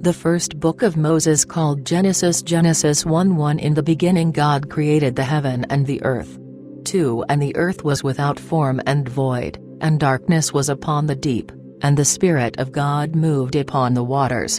The first book of Moses called Genesis. Genesis 1:1. In the beginning God created the heaven and the earth. 2. And the earth was without form and void, and darkness was upon the deep, and the Spirit of God moved upon the waters.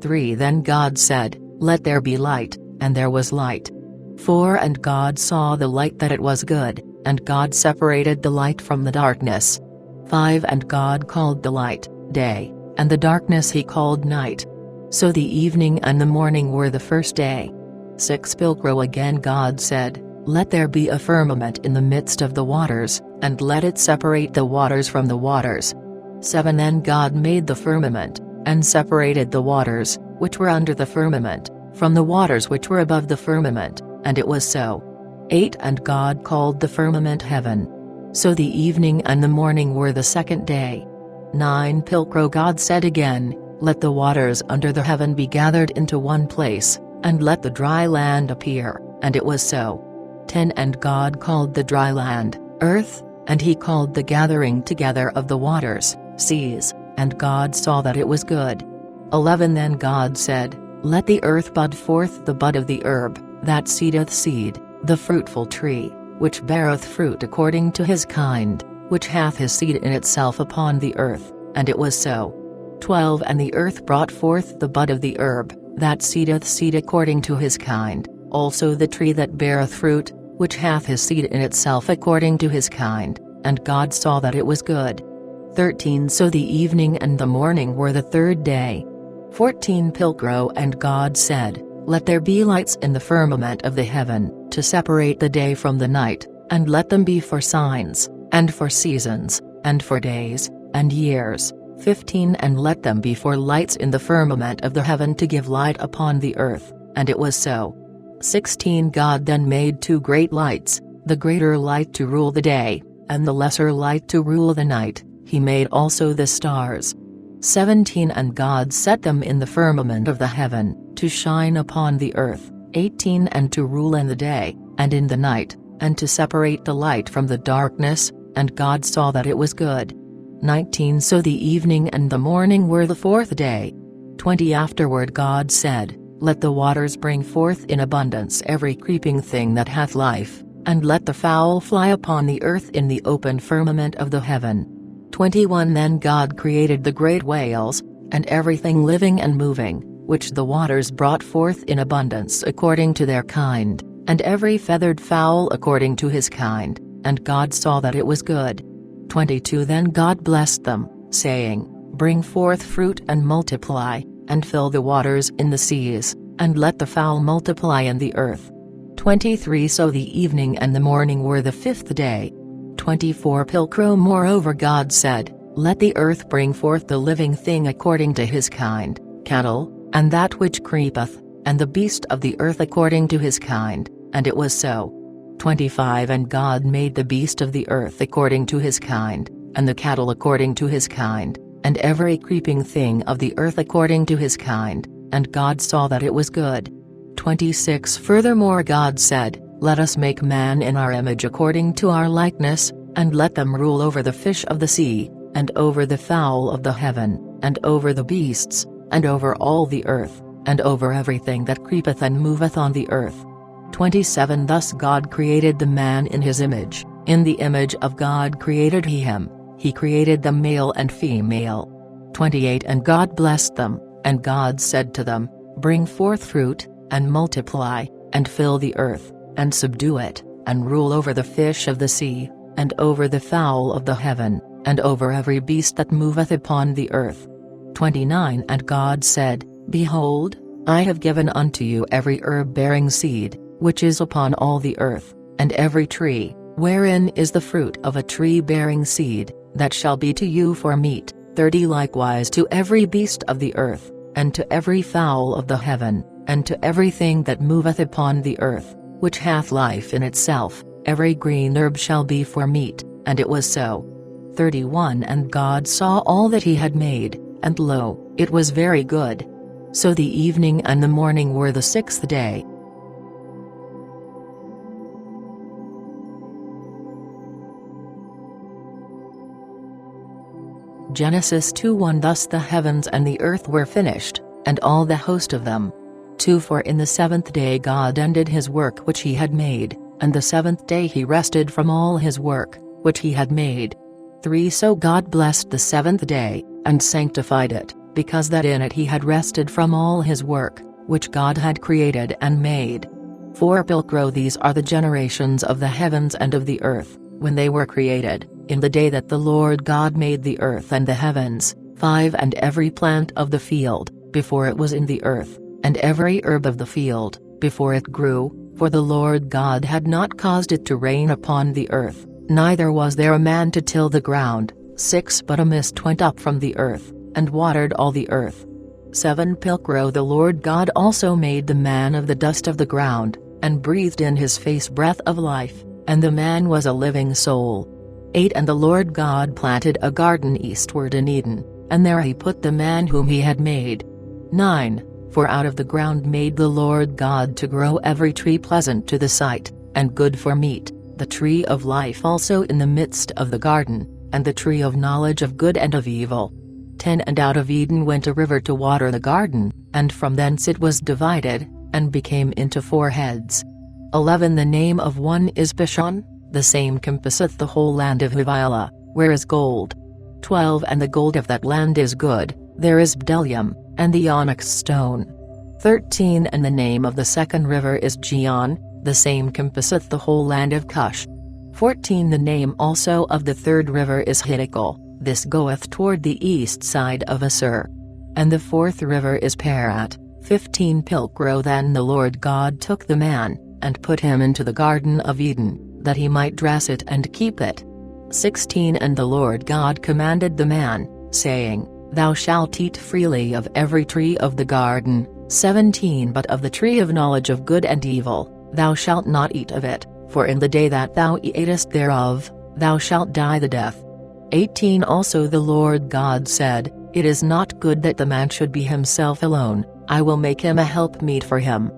3. Then God said, "Let there be light," and there was light. 4. And God saw the light that it was good, and God separated the light from the darkness. 5. And God called the light, day, and the darkness he called night. So the evening and the morning were the first day. 6. Pilcrow. Again God said, "Let there be a firmament in the midst of the waters, and let it separate the waters from the waters." 7. Then God made the firmament, and separated the waters, which were under the firmament, from the waters which were above the firmament, and it was so. 8. And God called the firmament heaven. So the evening and the morning were the second day. 9. Pilcrow. God said again, "Let the waters under the heaven be gathered into one place, and let the dry land appear," and it was so. 10. And God called the dry land, earth, and he called the gathering together of the waters, seas, and God saw that it was good. 11. Then God said, "Let the earth bud forth the bud of the herb, that seedeth seed, the fruitful tree, which beareth fruit according to his kind, which hath his seed in itself upon the earth," and it was so. 12. And the earth brought forth the bud of the herb, that seedeth seed according to his kind, also the tree that beareth fruit, which hath his seed in itself according to his kind, and God saw that it was good. 13. So the evening and the morning were the third day. 14. Pilcrow. And God said, "Let there be lights in the firmament of the heaven, to separate the day from the night, and let them be for signs, and for seasons, and for days, and years." 15. And let them be for lights in the firmament of the heaven to give light upon the earth, and it was so. 16. God then made two great lights, the greater light to rule the day, and the lesser light to rule the night. He made also the stars. 17. And God set them in the firmament of the heaven, to shine upon the earth. 18. And to rule in the day, and in the night, and to separate the light from the darkness, and God saw that it was good. 19. So the evening and the morning were the fourth day. 20. Afterward God said, "Let the waters bring forth in abundance every creeping thing that hath life, and let the fowl fly upon the earth in the open firmament of the heaven." 21. Then God created the great whales, and everything living and moving, which the waters brought forth in abundance according to their kind, and every feathered fowl according to his kind, and God saw that it was good. 22. Then God blessed them, saying, "Bring forth fruit and multiply, and fill the waters in the seas, and let the fowl multiply in the earth." 23. So the evening and the morning were the fifth day. 24. Pilcrow. Moreover God said, "Let the earth bring forth the living thing according to his kind, cattle, and that which creepeth, and the beast of the earth according to his kind," and it was so. 25. And God made the beast of the earth according to his kind, and the cattle according to his kind, and every creeping thing of the earth according to his kind, and God saw that it was good. 26. Furthermore God said, "Let us make man in our image according to our likeness, and let them rule over the fish of the sea, and over the fowl of the heaven, and over the beasts, and over all the earth, and over everything that creepeth and moveth on the earth." 27. Thus God created the man in his image, in the image of God created he him, he created them male and female. 28. And God blessed them, and God said to them, "Bring forth fruit, and multiply, and fill the earth, and subdue it, and rule over the fish of the sea, and over the fowl of the heaven, and over every beast that moveth upon the earth." 29. And God said, "Behold, I have given unto you every herb bearing seed, which is upon all the earth, and every tree, wherein is the fruit of a tree bearing seed, that shall be to you for meat, 30. Likewise to every beast of the earth, and to every fowl of the heaven, and to everything that moveth upon the earth, which hath life in itself, every green herb shall be for meat," and it was so. 31. And God saw all that he had made, and lo, it was very good. So the evening and the morning were the sixth day. Genesis 2:1. Thus the heavens and the earth were finished, and all the host of them. 2 For in the seventh day God ended his work which he had made, and the seventh day he rested from all his work, which he had made. 3 So God blessed the seventh day, and sanctified it, because that in it he had rested from all his work, which God had created and made. 4 Pilcro These are the generations of the heavens and of the earth, when they were created, in the day that the Lord God made the earth and the heavens. 5 And every plant of the field, before it was in the earth, and every herb of the field, before it grew, for the Lord God had not caused it to rain upon the earth, neither was there a man to till the ground. 6 But a mist went up from the earth, and watered all the earth. 7 Pilcro The Lord God also made the man of the dust of the ground, and breathed in his face breath of life, and the man was a living soul. 8 And the Lord God planted a garden eastward in Eden, and there he put the man whom he had made. 9 For out of the ground made the Lord God to grow every tree pleasant to the sight, and good for meat, the tree of life also in the midst of the garden, and the tree of knowledge of good and of evil. 10 And out of Eden went a river to water the garden, and from thence it was divided, and became into 4 heads. 11 The name of one is Pishon, the same compasseth the whole land of Havilah, where is gold. 12 And the gold of that land is good, there is bdellium, and the onyx stone. 13 And the name of the second river is Gihon, the same compasseth the whole land of Cush. 14 The name also of the third river is Hiddekel, this goeth toward the east side of Assur. And the fourth river is Parat. 15 Pilcro Then the Lord God took the man, and put him into the garden of Eden, that he might dress it and keep it. 16 And the Lord God commanded the man, saying, Thou shalt eat freely of every tree of the garden. 17 But of the tree of knowledge of good and evil, thou shalt not eat of it, for in the day that thou eatest thereof, thou shalt die the death. 18 Also the Lord God said, It is not good that the man should be himself alone, I will make him a helpmeet for him.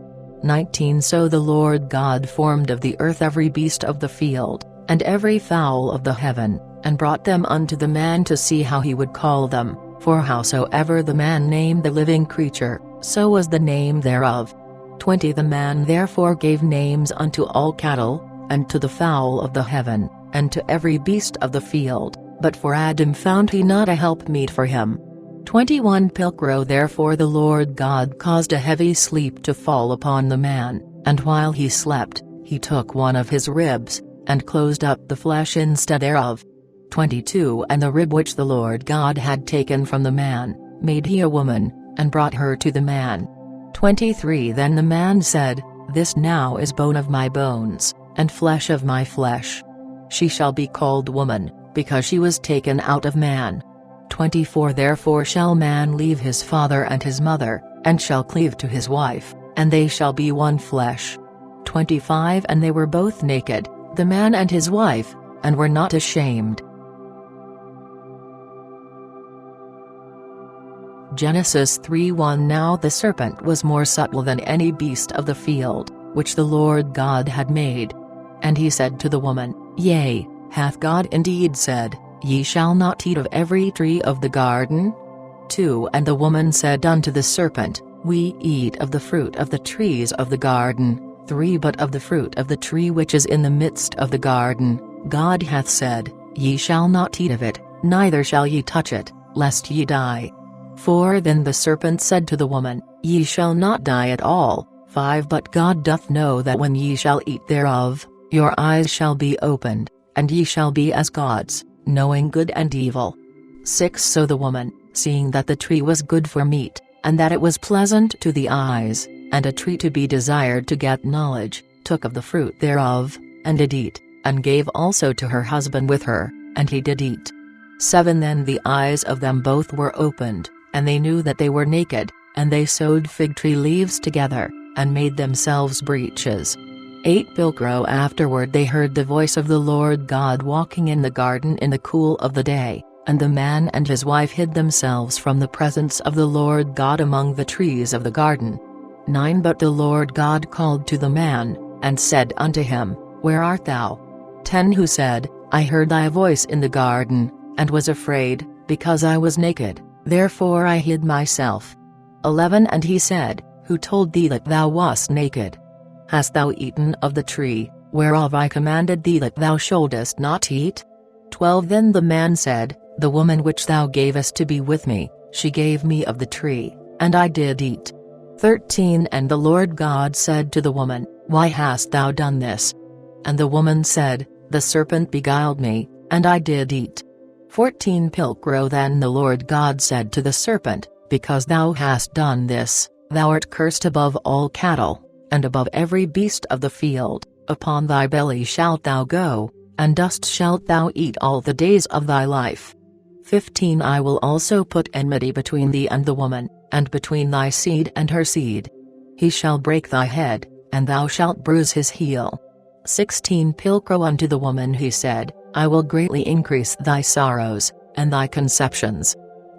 19 So the Lord God formed of the earth every beast of the field, and every fowl of the heaven, and brought them unto the man to see how he would call them, for howsoever the man named the living creature, so was the name thereof. 20 The man therefore gave names unto all cattle, and to the fowl of the heaven, and to every beast of the field, but for Adam found he not a helpmeet for him. 21 Pilcro Therefore the Lord God caused a heavy sleep to fall upon the man, and while he slept, he took one of his ribs, and closed up the flesh instead thereof. 22 And the rib which the Lord God had taken from the man, made he a woman, and brought her to the man. 23 Then the man said, This now is bone of my bones, and flesh of my flesh. She shall be called woman, because she was taken out of man. 24 Therefore shall man leave his father and his mother, and shall cleave to his wife, and they shall be one flesh. 25 And they were both naked, the man and his wife, and were not ashamed. Genesis 3:1 Now the serpent was more subtle than any beast of the field, which the Lord God had made. And he said to the woman, Yea, hath God indeed said, Ye shall not eat of every tree of the garden? 2 And the woman said unto the serpent, We eat of the fruit of the trees of the garden. 3 But of the fruit of the tree which is in the midst of the garden, God hath said, Ye shall not eat of it, neither shall ye touch it, lest ye die. 4 Then the serpent said to the woman, Ye shall not die at all. 5 But God doth know that when ye shall eat thereof, your eyes shall be opened, and ye shall be as gods, knowing good and evil. 6 So the woman, seeing that the tree was good for meat, and that it was pleasant to the eyes, and a tree to be desired to get knowledge, took of the fruit thereof, and did eat, and gave also to her husband with her, and he did eat. 7 Then the eyes of them both were opened, and they knew that they were naked, and they sewed fig tree leaves together, and made themselves breeches. 8 Pilcro Afterward they heard the voice of the Lord God walking in the garden in the cool of the day, and the man and his wife hid themselves from the presence of the Lord God among the trees of the garden. 9 But the Lord God called to the man, and said unto him, Where art thou? 10 Who said, I heard thy voice in the garden, and was afraid, because I was naked, therefore I hid myself. 11 And he said, Who told thee that thou wast naked? Hast thou eaten of the tree, whereof I commanded thee that thou shouldest not eat? 12 Then the man said, The woman which thou gavest to be with me, she gave me of the tree, and I did eat. 13 And the Lord God said to the woman, Why hast thou done this? And the woman said, The serpent beguiled me, and I did eat. 14 Pilcrow Then the Lord God said to the serpent, Because thou hast done this, thou art cursed above all cattle, and above every beast of the field, upon thy belly shalt thou go, and dust shalt thou eat all the days of thy life. 15 I will also put enmity between thee and the woman, and between thy seed and her seed. He shall break thy head, and thou shalt bruise his heel. 16 Pilcrow unto the woman he said, I will greatly increase thy sorrows, and thy conceptions.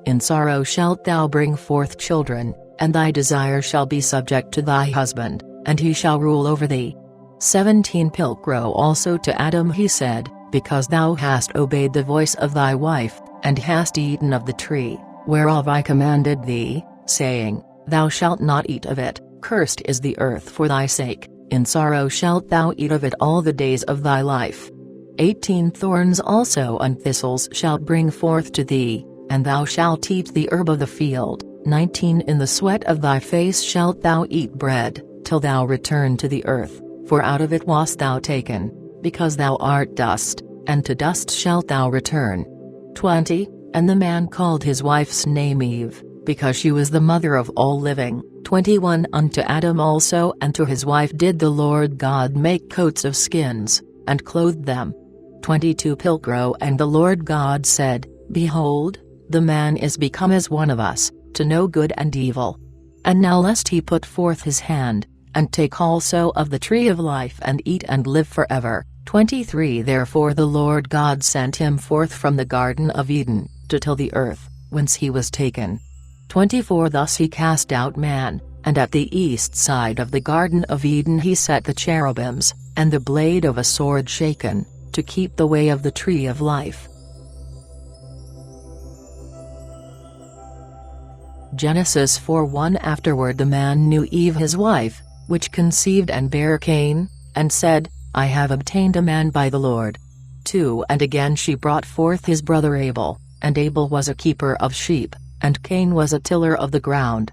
In sorrow shalt thou bring forth children, and thy desire shall be subject to thy husband, and he shall rule over thee. 17 Pilcrow also to Adam he said, Because thou hast obeyed the voice of thy wife, and hast eaten of the tree, whereof I commanded thee, saying, Thou shalt not eat of it, cursed is the earth for thy sake, in sorrow shalt thou eat of it all the days of thy life. 18 Thorns also and thistles shalt bring forth to thee, and thou shalt eat the herb of the field. 19 In the sweat of thy face shalt thou eat bread, till thou return to the earth, for out of it wast thou taken, because thou art dust, and to dust shalt thou return. 20 And the man called his wife's name Eve, because she was the mother of all living. 21 Unto Adam also and to his wife did the Lord God make coats of skins, and clothed them. 22 Pilcrow And the Lord God said, Behold, the man is become as one of us, to know good and evil. And now lest he put forth his hand, and take also of the tree of life and eat and live forever. 23 Therefore the Lord God sent him forth from the Garden of Eden, to till the earth, whence he was taken. 24 Thus he cast out man, and at the east side of the Garden of Eden he set the cherubims, and the blade of a sword shaken, to keep the way of the tree of life. Genesis 4:1 Afterward the man knew Eve his wife, which conceived and bare Cain, and said, I have obtained a man by the Lord. 2 And again she brought forth his brother Abel, and Abel was a keeper of sheep, and Cain was a tiller of the ground.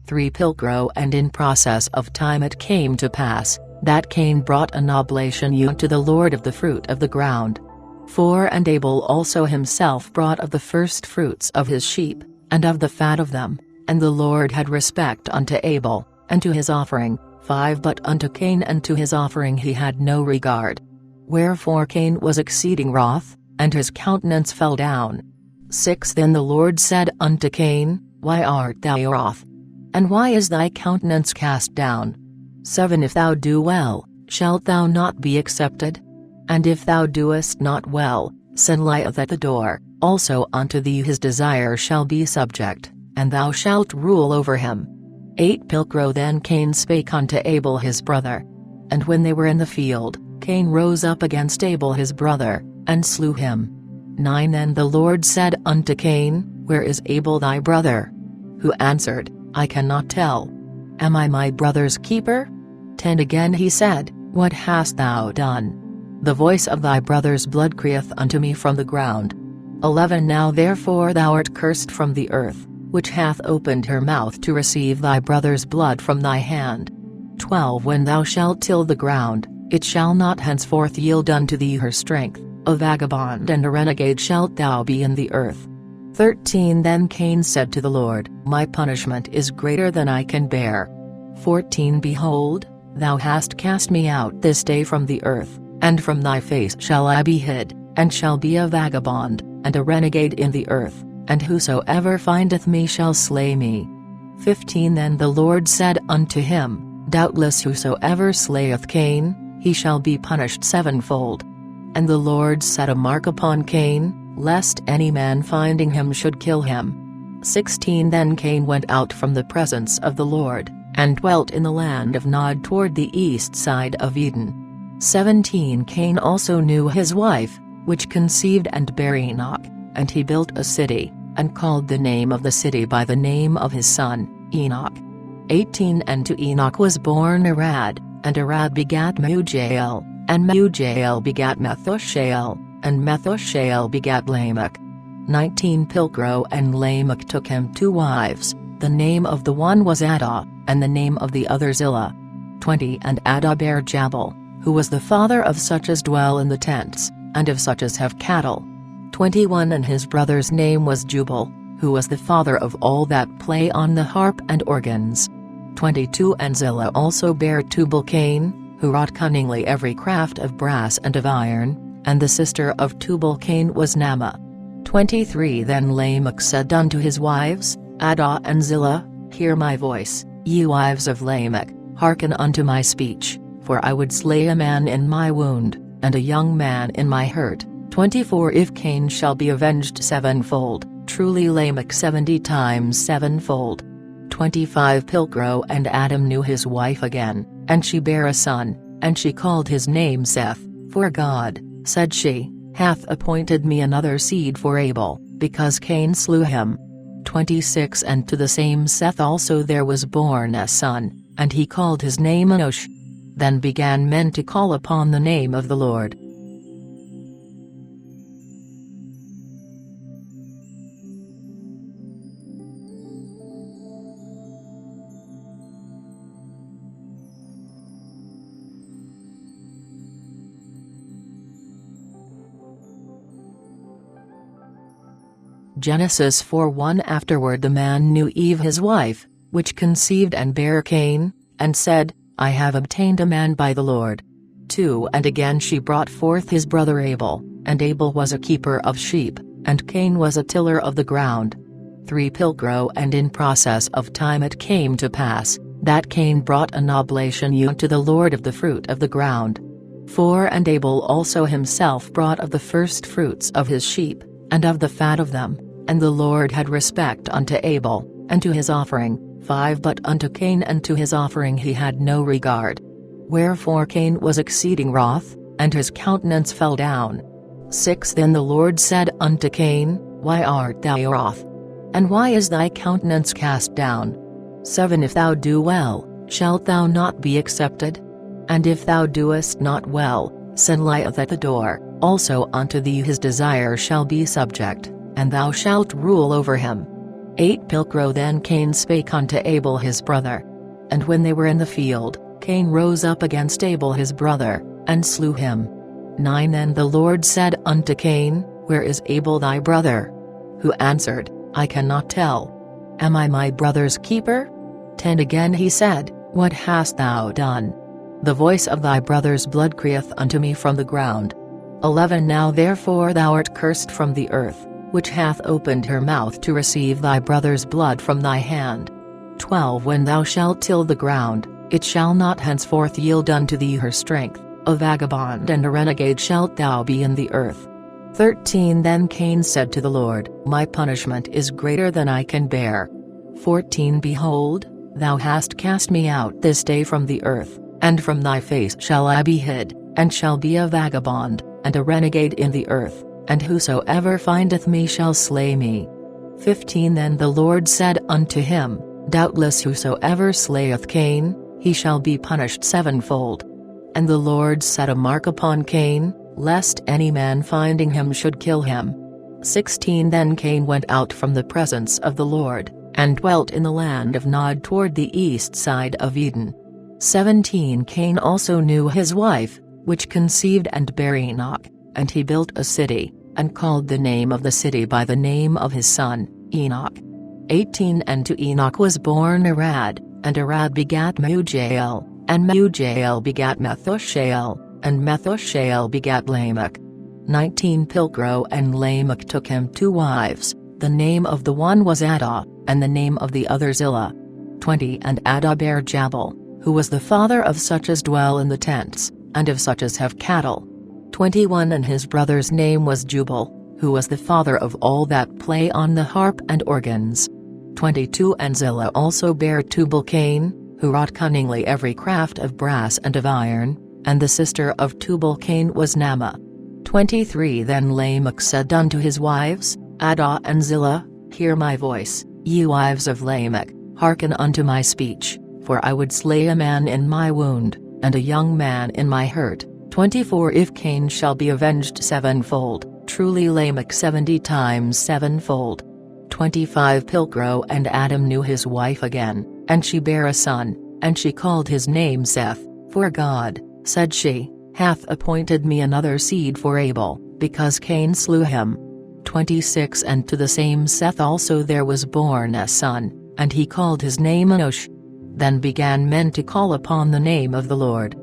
3 Pilcrow And in process of time it came to pass, that Cain brought an oblation unto the Lord of the fruit of the ground. 4 And Abel also himself brought of the first fruits of his sheep, and of the fat of them, and the Lord had respect unto Abel, and to his offering. 5 But unto Cain and to his offering he had no regard. Wherefore Cain was exceeding wroth, and his countenance fell down. 6 Then the Lord said unto Cain, Why art thou wroth? And why is thy countenance cast down? 7 If thou do well, shalt thou not be accepted? And if thou doest not well, sin lieth at the door, also unto thee his desire shall be subject, and thou shalt rule over him. 8 Pilcrow Then Cain spake unto Abel his brother. And when they were in the field, Cain rose up against Abel his brother, and slew him. 9 Then the Lord said unto Cain, Where is Abel thy brother? Who answered, I cannot tell. Am I my brother's keeper? 10 Again he said, What hast thou done? The voice of thy brother's blood crieth unto me from the ground. 11 Now therefore thou art cursed from the earth, which hath opened her mouth to receive thy brother's blood from thy hand. 12 When thou shalt till the ground, it shall not henceforth yield unto thee her strength, a vagabond and a renegade shalt thou be in the earth. 13 Then Cain said to the Lord, My punishment is greater than I can bear. 14 Behold, thou hast cast me out this day from the earth, and from thy face shall I be hid, and shall be a vagabond, and a renegade in the earth, and whosoever findeth me shall slay me. 15 Then the Lord said unto him, Doubtless whosoever slayeth Cain, he shall be punished sevenfold. And the Lord set a mark upon Cain, lest any man finding him should kill him. 16 Then Cain went out from the presence of the Lord, and dwelt in the land of Nod toward the east side of Eden. 17 Cain also knew his wife, which conceived and bare Enoch, and he built a city, and called the name of the city by the name of his son, Enoch. 18 And to Enoch was born Arad, and Arad begat Mehujael, and Mehujael begat Methushael, and Methushael begat Lamech. 19 Pilcro and Lamech took him 2 wives, the name of the one was Adah, and the name of the other Zillah. 20 And Adah bare Jabal, who was the father of such as dwell in the tents, and of such as have cattle. 21 And his brother's name was Jubal, who was the father of all that play on the harp and organs. 22 And Zillah also bare Tubal-Cain, who wrought cunningly every craft of brass and of iron, and the sister of Tubal-Cain was Naamah. 23 Then Lamech said unto his wives, Adah and Zillah, hear my voice, ye wives of Lamech, hearken unto my speech, for I would slay a man in my wound, and a young man in my hurt. 24 If Cain shall be avenged sevenfold, truly Lamech 70 times sevenfold. 25 Pilcro and Adam knew his wife again, and she bare a son, and she called his name Seth, for God, said she, hath appointed me another seed for Abel, because Cain slew him. 26 And to the same Seth also there was born a son, and he called his name Enosh. Then began men to call upon the name of the Lord. Genesis 4:1 Afterward the man knew Eve his wife, which conceived and bare Cain, and said, I have obtained a man by the Lord. 2 And again she brought forth his brother Abel, and Abel was a keeper of sheep, and Cain was a tiller of the ground. 3 Pilcro And in process of time it came to pass, that Cain brought an oblation unto the Lord of the fruit of the ground. 4 And Abel also himself brought of the first fruits of his sheep, and of the fat of them, and the Lord had respect unto Abel, and to his offering. 5 But unto Cain and to his offering he had no regard. Wherefore Cain was exceeding wroth, and his countenance fell down. 6 Then the Lord said unto Cain, Why art thou wroth? And why is thy countenance cast down? 7 If thou do well, shalt thou not be accepted? And if thou doest not well, sin lieth at the door, also unto thee his desire shall be subject, and thou shalt rule over him. 8 Pilcro Then Cain spake unto Abel his brother. And when they were in the field, Cain rose up against Abel his brother, and slew him. 9 Then the Lord said unto Cain, Where is Abel thy brother? Who answered, I cannot tell. Am I my brother's keeper? 10 Again he said, What hast thou done? The voice of thy brother's blood crieth unto me from the ground. 11 Now therefore thou art cursed from the earth, which hath opened her mouth to receive thy brother's blood from thy hand. 12 When thou shalt till the ground, it shall not henceforth yield unto thee her strength, a vagabond and a renegade shalt thou be in the earth. 13 Then Cain said to the Lord, My punishment is greater than I can bear. 14 Behold, thou hast cast me out this day from the earth, and from thy face shall I be hid, and shall be a vagabond, and a renegade in the earth, and whosoever findeth me shall slay me. 15 Then the Lord said unto him, Doubtless whosoever slayeth Cain, he shall be punished sevenfold. And the Lord set a mark upon Cain, lest any man finding him should kill him. 16 Then Cain went out from the presence of the Lord, and dwelt in the land of Nod toward the east side of Eden. 17 Cain also knew his wife, which conceived and bare Enoch, and he built a city, and called the name of the city by the name of his son, Enoch. 18 And to Enoch was born Arad, and Arad begat Mehujael, and Mehujael begat Methushael, and Methushael begat Lamech. 19 Pilcro and Lamech took him 2 wives, the name of the one was Adah, and the name of the other Zillah. 20 And Adah bare Jabal, who was the father of such as dwell in the tents, and of such as have cattle. 21 And his brother's name was Jubal, who was the father of all that play on the harp and organs. 22 And Zillah also bare Tubal-Cain, who wrought cunningly every craft of brass and of iron, and the sister of Tubal-Cain was Naamah. 23 Then Lamech said unto his wives, Adah and Zillah, hear my voice, ye wives of Lamech, Hearken unto my speech, for I would slay a man in my wound, and a young man in my hurt. 24 If Cain shall be avenged sevenfold, truly Lamech 70 times sevenfold. 25 Pilcrow and Adam knew his wife again, and she bare a son, and she called his name Seth, for God, said she, hath appointed me another seed for Abel, because Cain slew him. 26 And to the same Seth also there was born a son, and he called his name Enosh. Then began men to call upon the name of the Lord.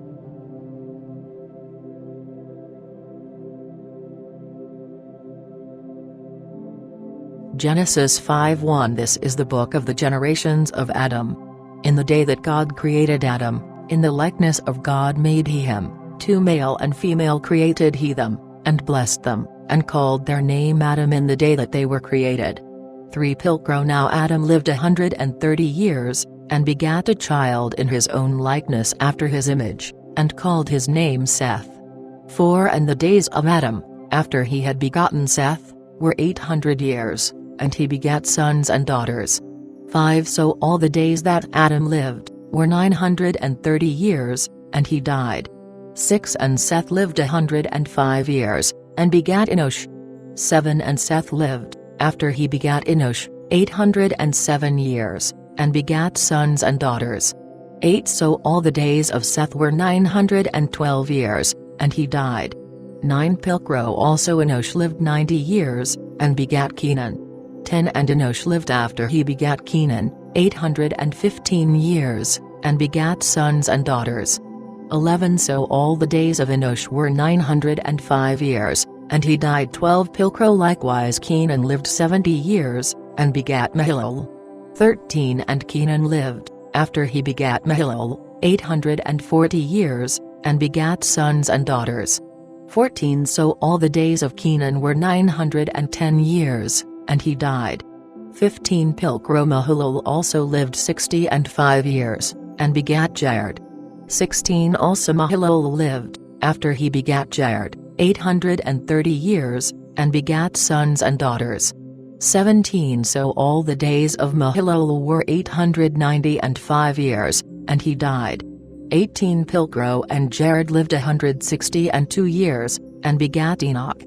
Genesis 5:1 This is the book of the generations of Adam. In the day that God created Adam, in the likeness of God made he him, two male and female created he them, and blessed them, and called their name Adam in the day that they were created. 3 Pilcrow Now Adam lived 130 years, and begat a child in his own likeness after his image, and called his name Seth. 4 And the days of Adam, after he had begotten Seth, were 800 years, and he begat sons and daughters. 5 So all the days that Adam lived, were 930 years, and he died. 6 And Seth lived 105 years, and begat Enosh. 7 And Seth lived, after he begat Enosh, 807 years, and begat sons and daughters. 8 So all the days of Seth were 912 years, and he died. 9 Pilcrow also Enosh lived 90 years, and begat Canaan. 10 And Enosh lived after he begat Canaan, 815 years, and begat sons and daughters. 11 So all the days of Enosh were 905 years, and he died. 12 Pilcrow likewise Canaan lived 70 years, and begat Mahalalel. 13 And Canaan lived, after he begat Mahalalel, 840 years, and begat sons and daughters. 14 So all the days of Canaan were 910 years, and he died. 15 Pilcrow Mahalalel also lived 65 years, and begat Jared. 16 Also Mahalalel lived, after he begat Jared, 830 years, and begat sons and daughters. 17 So all the days of Mahalalel were 895 years, and he died. 18 Pilcrow and Jared lived 162 years, and begat Enoch.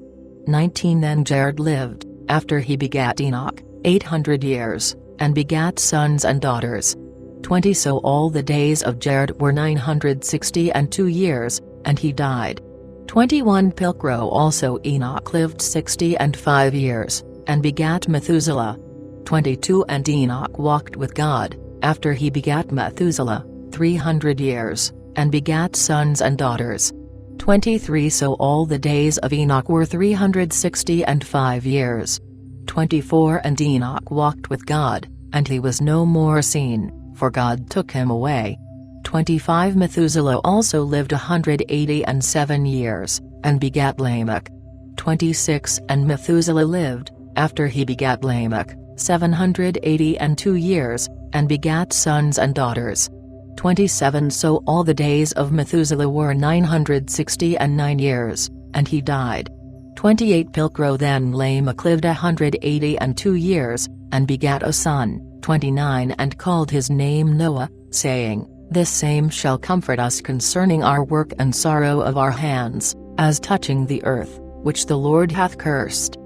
19 And Jared lived, after he begat Enoch, 800 years, and begat sons and daughters. 20 So all the days of Jared were 962 years, and he died. 21 Pilcrow also Enoch lived 65 years, and begat Methuselah. 22 And Enoch walked with God, after he begat Methuselah, 300 years, and begat sons and daughters. 23 So all the days of Enoch were 365 years. 24 And Enoch walked with God, and he was no more seen, for God took him away. 25 Methuselah also lived 187 years, and begat Lamech. 26 And Methuselah lived, after he begat Lamech, 782 years, and begat sons and daughters. 27 So all the days of Methuselah were 969 years, and he died. 28 Pilcrow Then Lamech lived 182 years, and begat a son. 29 And called his name Noah, saying, This same shall comfort us concerning our work and sorrow of our hands, as touching the earth, which the Lord hath cursed.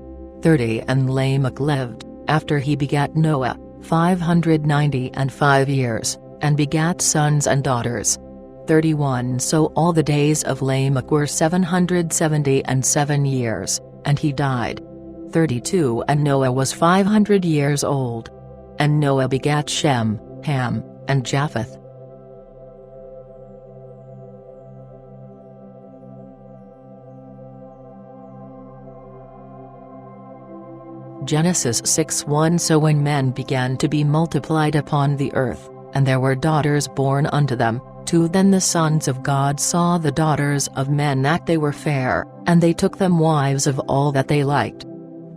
30 And Lamech lived, after he begat Noah, 595 years, and begat sons and daughters. 31 So all the days of Lamech were 777 years, and he died. 32 And Noah was 500 years old. And Noah begat Shem, Ham, and Japheth. Genesis 6:1 So when men began to be multiplied upon the earth, and there were daughters born unto them, 2 Then the sons of God saw the daughters of men that they were fair, and they took them wives of all that they liked.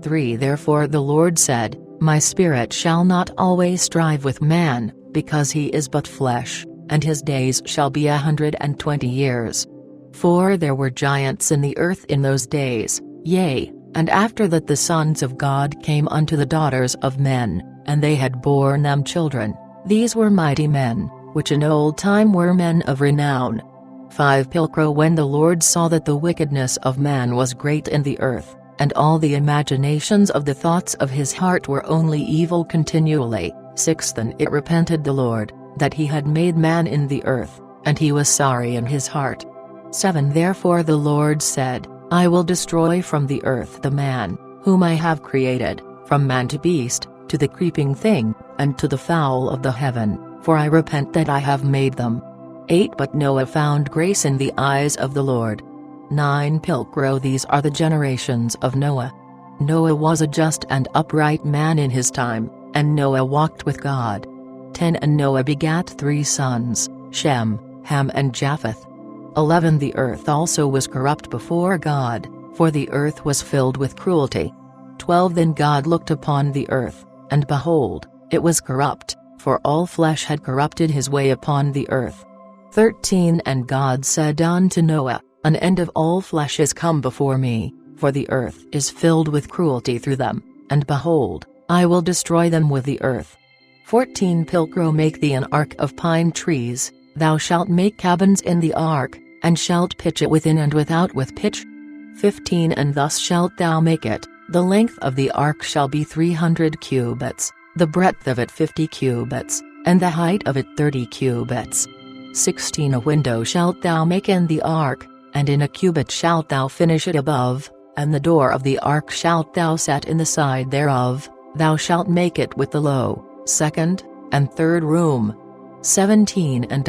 3 Therefore the Lord said, My spirit shall not always strive with man, because he is but flesh, and his days shall be 120 years. 4 There were giants in the earth in those days, yea, and after that the sons of God came unto the daughters of men, and they had borne them children. These were mighty men, which in old time were men of renown. 5 Pilcrow when the Lord saw that the wickedness of man was great in the earth, and all the imaginations of the thoughts of his heart were only evil continually. 6 Then it repented the Lord, that he had made man in the earth, and he was sorry in his heart. 7 Therefore the Lord said, I will destroy from the earth the man, whom I have created, from man to beast, to the creeping thing, and to the fowl of the heaven, for I repent that I have made them. 8 But Noah found grace in the eyes of the Lord. 9 Pilcrow These are the generations of Noah. Noah was a just and upright man in his time, and Noah walked with God. 10 And Noah begat 3 sons, Shem, Ham and Japheth. 11 The earth also was corrupt before God, for the earth was filled with cruelty. 12 Then God looked upon the earth, and behold, it was corrupt, for all flesh had corrupted his way upon the earth. 13 And God said unto Noah, An end of all flesh is come before me, for the earth is filled with cruelty through them, and behold, I will destroy them with the earth. 14 Pilcrow Make thee an ark of pine trees, thou shalt make cabins in the ark, and shalt pitch it within and without with pitch. 15 And thus shalt thou make it, the length of the ark shall be 300 cubits, the breadth of it 50 cubits, and the height of it 30 cubits. 16 A window shalt thou make in the ark, and in a cubit shalt thou finish it above, and the door of the ark shalt thou set in the side thereof, thou shalt make it with the low, second, and third room. 17 And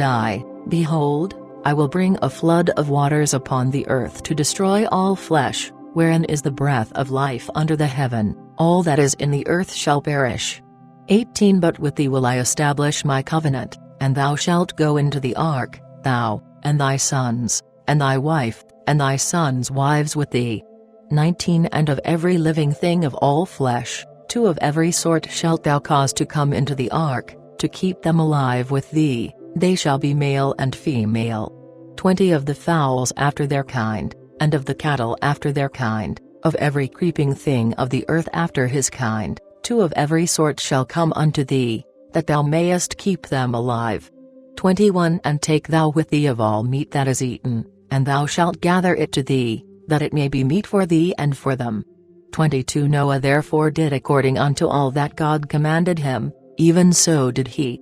behold, I will bring a flood of waters upon the earth to destroy all flesh, wherein is the breath of life under the heaven, all that is in the earth shall perish. 18 But with thee will I establish my covenant, and thou shalt go into the ark, thou, and thy sons, and thy wife, and thy sons' wives with thee. 19 And of every living thing of all flesh, 2 of every sort shalt thou cause to come into the ark, to keep them alive with thee, they shall be male and female. 20 Of the fowls after their kind, and of the cattle after their kind, of every creeping thing of the earth after his kind, 2 of every sort shall come unto thee, that thou mayest keep them alive. 21 And take thou with thee of all meat that is eaten, and thou shalt gather it to thee, that it may be meat for thee and for them. 22 Noah therefore did according unto all that God commanded him, even so did he.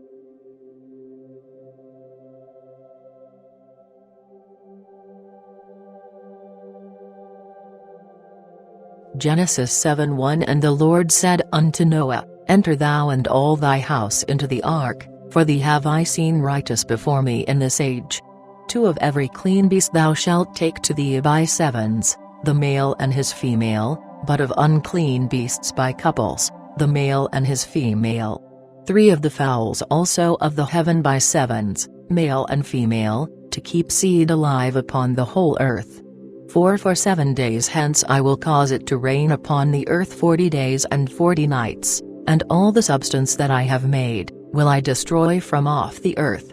Genesis 7:1 And the Lord said unto Noah, Enter thou and all thy house into the ark, for thee have I seen righteous before me in this age. 2 of every clean beast thou shalt take to thee by sevens, the male and his female, but of unclean beasts by couples, the male and his female. 3 of the fowls also of the heaven by sevens, male and female, to keep seed alive upon the whole earth. 4 For 7 days hence I will cause it to rain upon the earth 40 days and 40 nights, and all the substance that I have made, will I destroy from off the earth.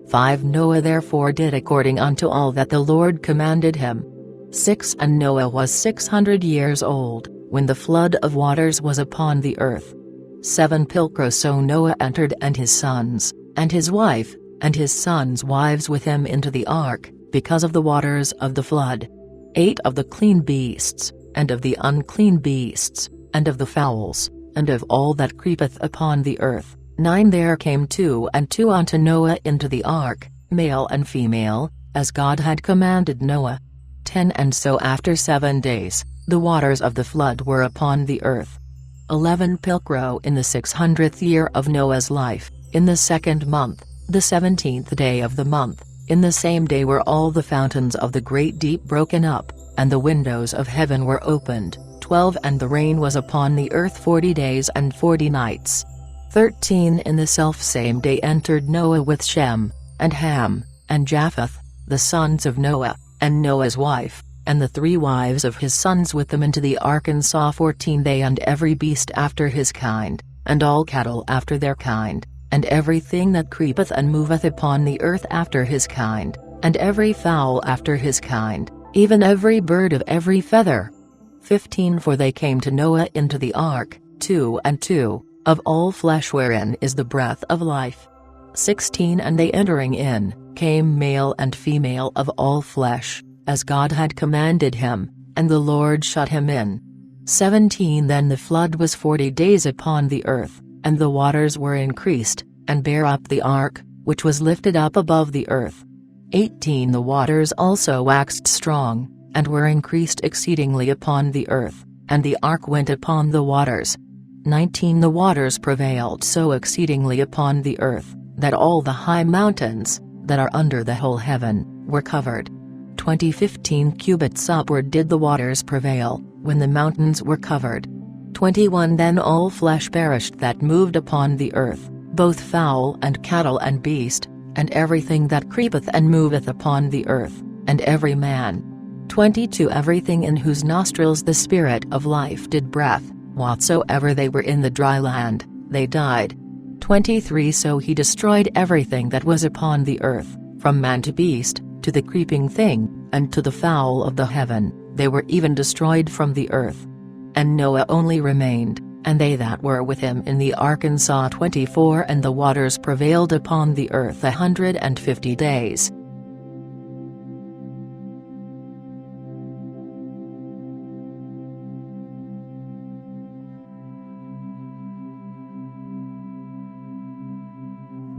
5 Noah therefore did according unto all that the Lord commanded him. 6 And Noah was 600 years old, when the flood of waters was upon the earth. 7 Pilcrow So Noah entered and his sons, and his wife, and his sons' wives with him into the ark, because of the waters of the flood. 8 Of the clean beasts, and of the unclean beasts, and of the fowls, and of all that creepeth upon the earth. 9 There came 2 and 2 unto Noah into the ark, male and female, as God had commanded Noah. 10 And so after 7 days, the waters of the flood were upon the earth. 11 Pilcrow In the 600th year of Noah's life, in the 2nd month, the 17th day of the month, in the same day were all the fountains of the great deep broken up, and the windows of heaven were opened. 12 And the rain was upon the earth 40 days and 40 nights. 13 In the selfsame day entered Noah with Shem, and Ham, and Japheth, the sons of Noah, and Noah's wife, and the 3 wives of his sons with them into the ark, and saw 14 they and every beast after his kind, and all cattle after their kind, and everything that creepeth and moveth upon the earth after his kind, and every fowl after his kind, even every bird of every feather. 15 For they came to Noah into the ark, 2 and 2, of all flesh wherein is the breath of life. 16 And they entering in, came male and female of all flesh, as God had commanded him, and the Lord shut him in. 17 Then the flood was 40 days upon the earth, and the waters were increased, and bare up the ark, which was lifted up above the earth. 18 The waters also waxed strong, and were increased exceedingly upon the earth, and the ark went upon the waters. 19 The waters prevailed so exceedingly upon the earth, that all the high mountains, that are under the whole heaven, were covered. 20 15 cubits upward did the waters prevail, when the mountains were covered. 21 Then all flesh perished that moved upon the earth, both fowl and cattle and beast, and everything that creepeth and moveth upon the earth, and every man. 22 Everything in whose nostrils the spirit of life did breath, whatsoever they were in the dry land, they died. 23 So he destroyed everything that was upon the earth, from man to beast, to the creeping thing, and to the fowl of the heaven, they were even destroyed from the earth. And Noah only remained, and they that were with him in the ark. 24 And the waters prevailed upon the earth 150 days.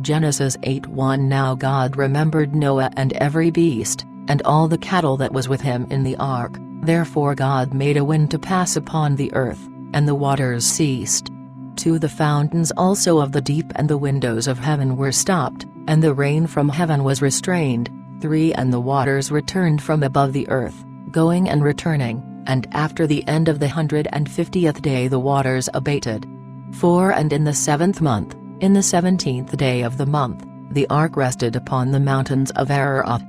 Genesis 8:1 Now God remembered Noah and every beast, and all the cattle that was with him in the ark, therefore God made a wind to pass upon the earth, and the waters ceased. 2 The fountains also of the deep and the windows of heaven were stopped, and the rain from heaven was restrained. 3 And the waters returned from above the earth, going and returning, and after the end of the 150th day the waters abated. 4 And in the 7th month, in the 17th day of the month, the ark rested upon the mountains of Ararat.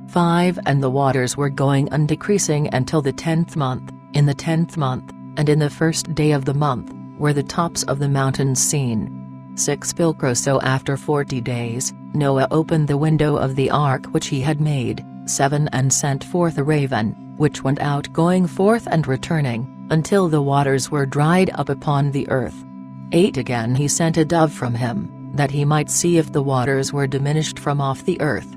5 And the waters were going and decreasing until the 10th month. In the 10th month, and in the first day of the month, were the tops of the mountains seen. 6 Pilcro So after 40 days, Noah opened the window of the ark which he had made. 7 And sent forth a raven, which went out going forth and returning, until the waters were dried up upon the earth. 8 Again he sent a dove from him, that he might see if the waters were diminished from off the earth.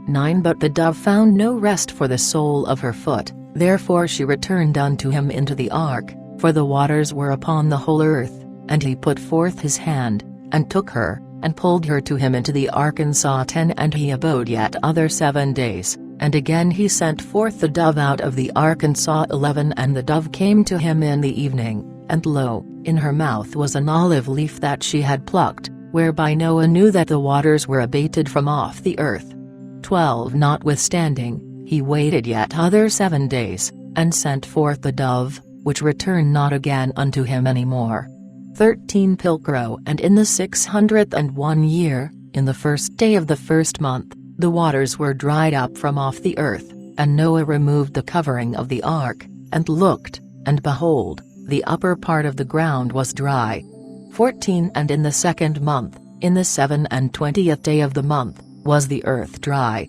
9 But the dove found no rest for the sole of her foot, therefore she returned unto him into the ark, for the waters were upon the whole earth, and he put forth his hand, and took her, and pulled her to him into the ark. 10 And he abode yet other 7 days, and again he sent forth the dove out of the ark. 11 And the dove came to him in the evening, and lo, in her mouth was an olive leaf that she had plucked, whereby Noah knew that the waters were abated from off the earth. 12 Notwithstanding, he waited yet other 7 days, and sent forth the dove, which returned not again unto him any more. 13 Pilcro And in the 601 year, in the first day of the first month, the waters were dried up from off the earth, and Noah removed the covering of the ark, and looked, and behold, the upper part of the ground was dry. 14 And in the 2nd month, in the 27th day of the month, was the earth dry.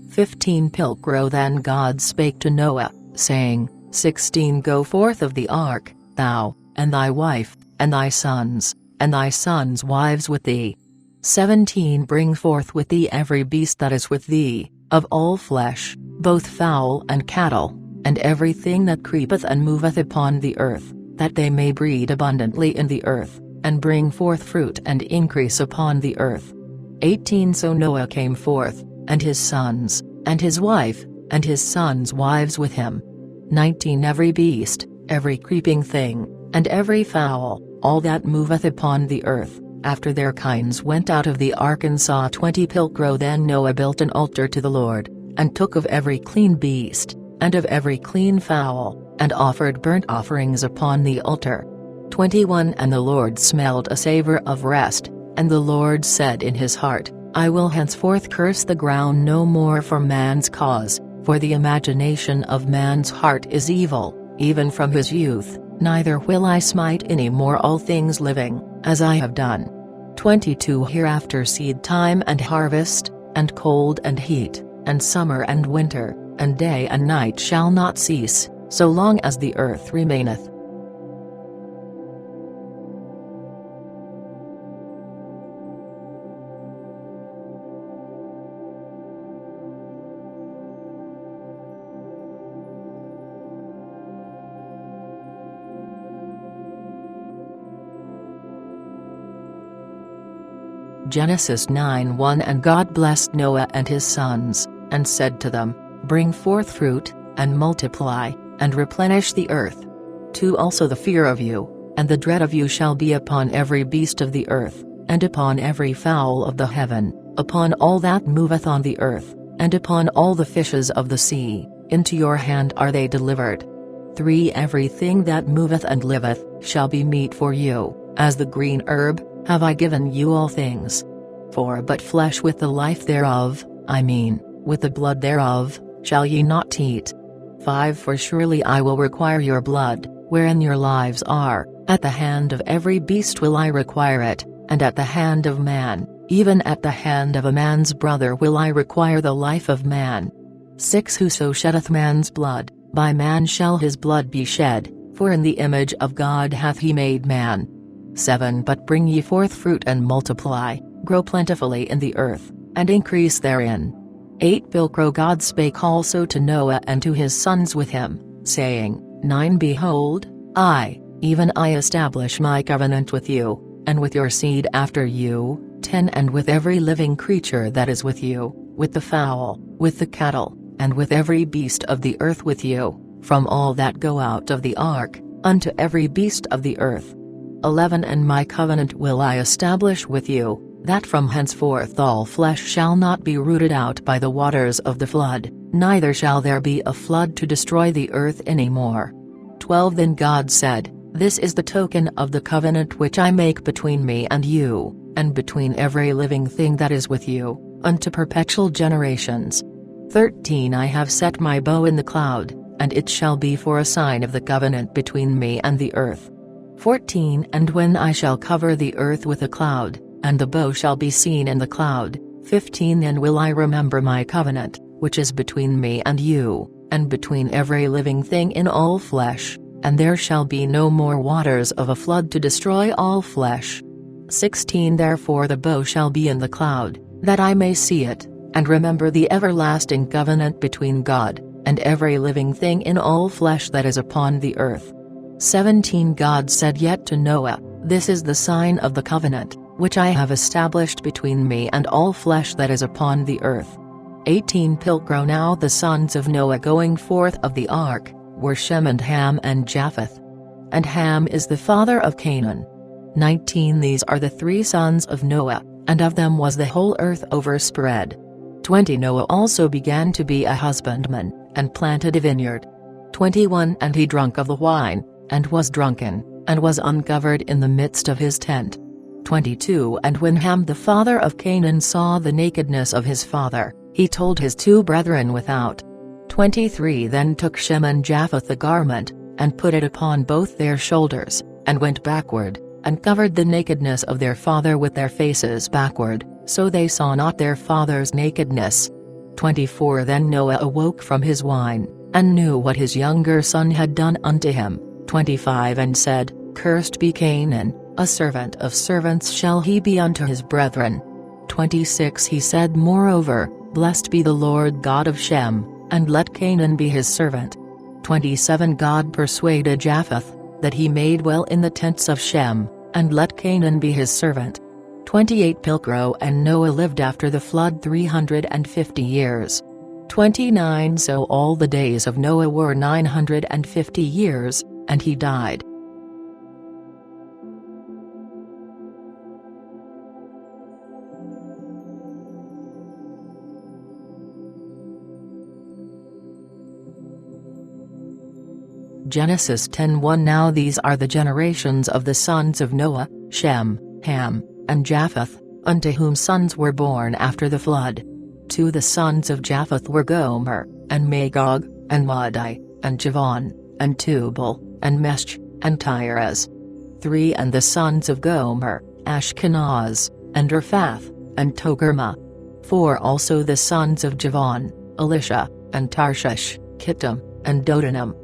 15 Pilcro Then God spake to Noah, saying, 16 Go forth of the ark, thou, and thy wife, and thy sons wives with thee. 17 Bring forth with thee every beast that is with thee, of all flesh, both fowl and cattle, and everything that creepeth and moveth upon the earth, that they may breed abundantly in the earth, and bring forth fruit and increase upon the earth. 18 So Noah came forth, and his sons, and his wife, and his sons' wives with him. 19 Every beast, every creeping thing, and every fowl, all that moveth upon the earth, after their kinds went out of the ark. 20 Pilcro Then Noah built an altar to the Lord, and took of every clean beast, and of every clean fowl, and offered burnt offerings upon the altar. 21 And the Lord smelled a savour of rest, and the Lord said in his heart, I will henceforth curse the ground no more for man's cause, for the imagination of man's heart is evil, even from his youth, neither will I smite any more all things living, as I have done. 22 Hereafter seed time and harvest, and cold and heat, and summer and winter, and day and night shall not cease, so long as the earth remaineth. Genesis 9:1 And God blessed Noah and his sons, and said to them, Bring forth fruit, and multiply, and replenish the earth. 2 Also the fear of you, and the dread of you shall be upon every beast of the earth, and upon every fowl of the heaven, upon all that moveth on the earth, and upon all the fishes of the sea, into your hand are they delivered. 3 Everything that moveth and liveth, shall be meat for you, as the green herb, have I given you all things. 4 But flesh with the life thereof, I mean, with the blood thereof, shall ye not eat. 5 For surely I will require your blood, wherein your lives are, at the hand of every beast will I require it, and at the hand of man, even at the hand of a man's brother will I require the life of man. 6 Whoso sheddeth man's blood, by man shall his blood be shed, for in the image of God hath he made man. 7 But bring ye forth fruit and multiply, grow plentifully in the earth, and increase therein. 8 Pilcro God spake also to Noah and to his sons with him, saying, 9 Behold, I, even I establish my covenant with you, and with your seed after you. 10 And with every living creature that is with you, with the fowl, with the cattle, and with every beast of the earth with you, from all that go out of the ark, unto every beast of the earth. 11 And my covenant will I establish with you, that from henceforth all flesh shall not be rooted out by the waters of the flood, neither shall there be a flood to destroy the earth any more. 12 Then God said, This is the token of the covenant which I make between me and you, and between every living thing that is with you, unto perpetual generations. 13 I have set my bow in the cloud, and it shall be for a sign of the covenant between me and the earth. 14 And when I shall cover the earth with a cloud, and the bow shall be seen in the cloud. 15 Then will I remember my covenant, which is between me and you, and between every living thing in all flesh, and there shall be no more waters of a flood to destroy all flesh. 16 Therefore the bow shall be in the cloud, that I may see it, and remember the everlasting covenant between God, and every living thing in all flesh that is upon the earth. 17 God said yet to Noah, This is the sign of the covenant, which I have established between me and all flesh that is upon the earth. 18 Pilcro Now the sons of Noah going forth of the ark, were Shem and Ham and Japheth. And Ham is the father of Canaan. 19 These are the 3 sons of Noah, and of them was the whole earth overspread. 20 Noah also began to be a husbandman, and planted a vineyard. 21 And he drunk of the wine, and was drunken, and was uncovered in the midst of his tent. 22 And when Ham the father of Canaan saw the nakedness of his father, he told his 2 brethren without. 23 Then took Shem and Japheth the garment, and put it upon both their shoulders, and went backward, and covered the nakedness of their father with their faces backward, so they saw not their father's nakedness. 24 Then Noah awoke from his wine, and knew what his younger son had done unto him. 25 And said, Cursed be Canaan, a servant of servants shall he be unto his brethren. 26 He said moreover, Blessed be the Lord God of Shem, and let Canaan be his servant. 27 God persuaded Japheth, that he made well in the tents of Shem, and let Canaan be his servant. 28 Pilcro and Noah lived after the flood 350 years. 29 So all the days of Noah were 950 years, and he died. Genesis 10:1 Now these are the generations of the sons of Noah, Shem, Ham, and Japheth, unto whom sons were born after the flood. 2 The sons of Japheth were Gomer, and Magog, and Madai, and Javan, and Tubal, and Mesh, and Tiras. 3 And the sons of Gomer, Ashkenaz, and Riphath, and Togarmah. 4 Also the sons of Javan, Elisha, and Tarshish, Kittim, and Dodanim.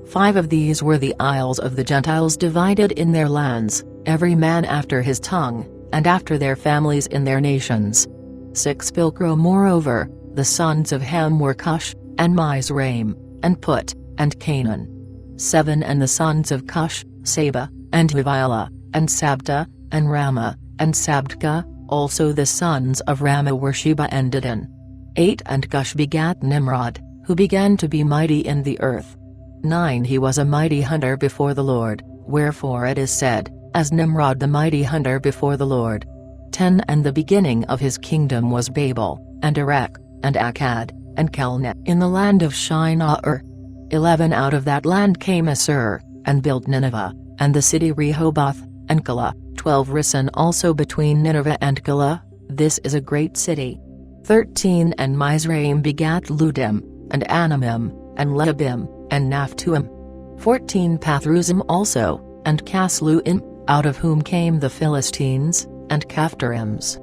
5 Of these were the isles of the Gentiles divided in their lands, every man after his tongue, and after their families in their nations. 6 Pilcro Moreover, the sons of Ham were Cush, and Mizraim, and Put, and Canaan. 7 And the sons of Cush, Seba, and Havilah, and Sabta, and Ramah, and Sabtka, Also the sons of Rama were Sheba and Dedan. 8 And Cush begat Nimrod, who began to be mighty in the earth. 9 He was a mighty hunter before the Lord, wherefore it is said, as Nimrod the mighty hunter before the Lord. 10 And the beginning of his kingdom was Babel, and Erech, and Akkad, and Calneh in the land of Shinar. 11 Out of that land came Asur, and built Nineveh, and the city Rehoboth, and Calah. 12 Risen also between Nineveh and Calah, this is a great city. 13 And Mizraim begat Ludim, and Anamim, and Lehabim, and Naphtuhim. 14 Pathrusim also, and Casluim, out of whom came the Philistines, and Caphtorims.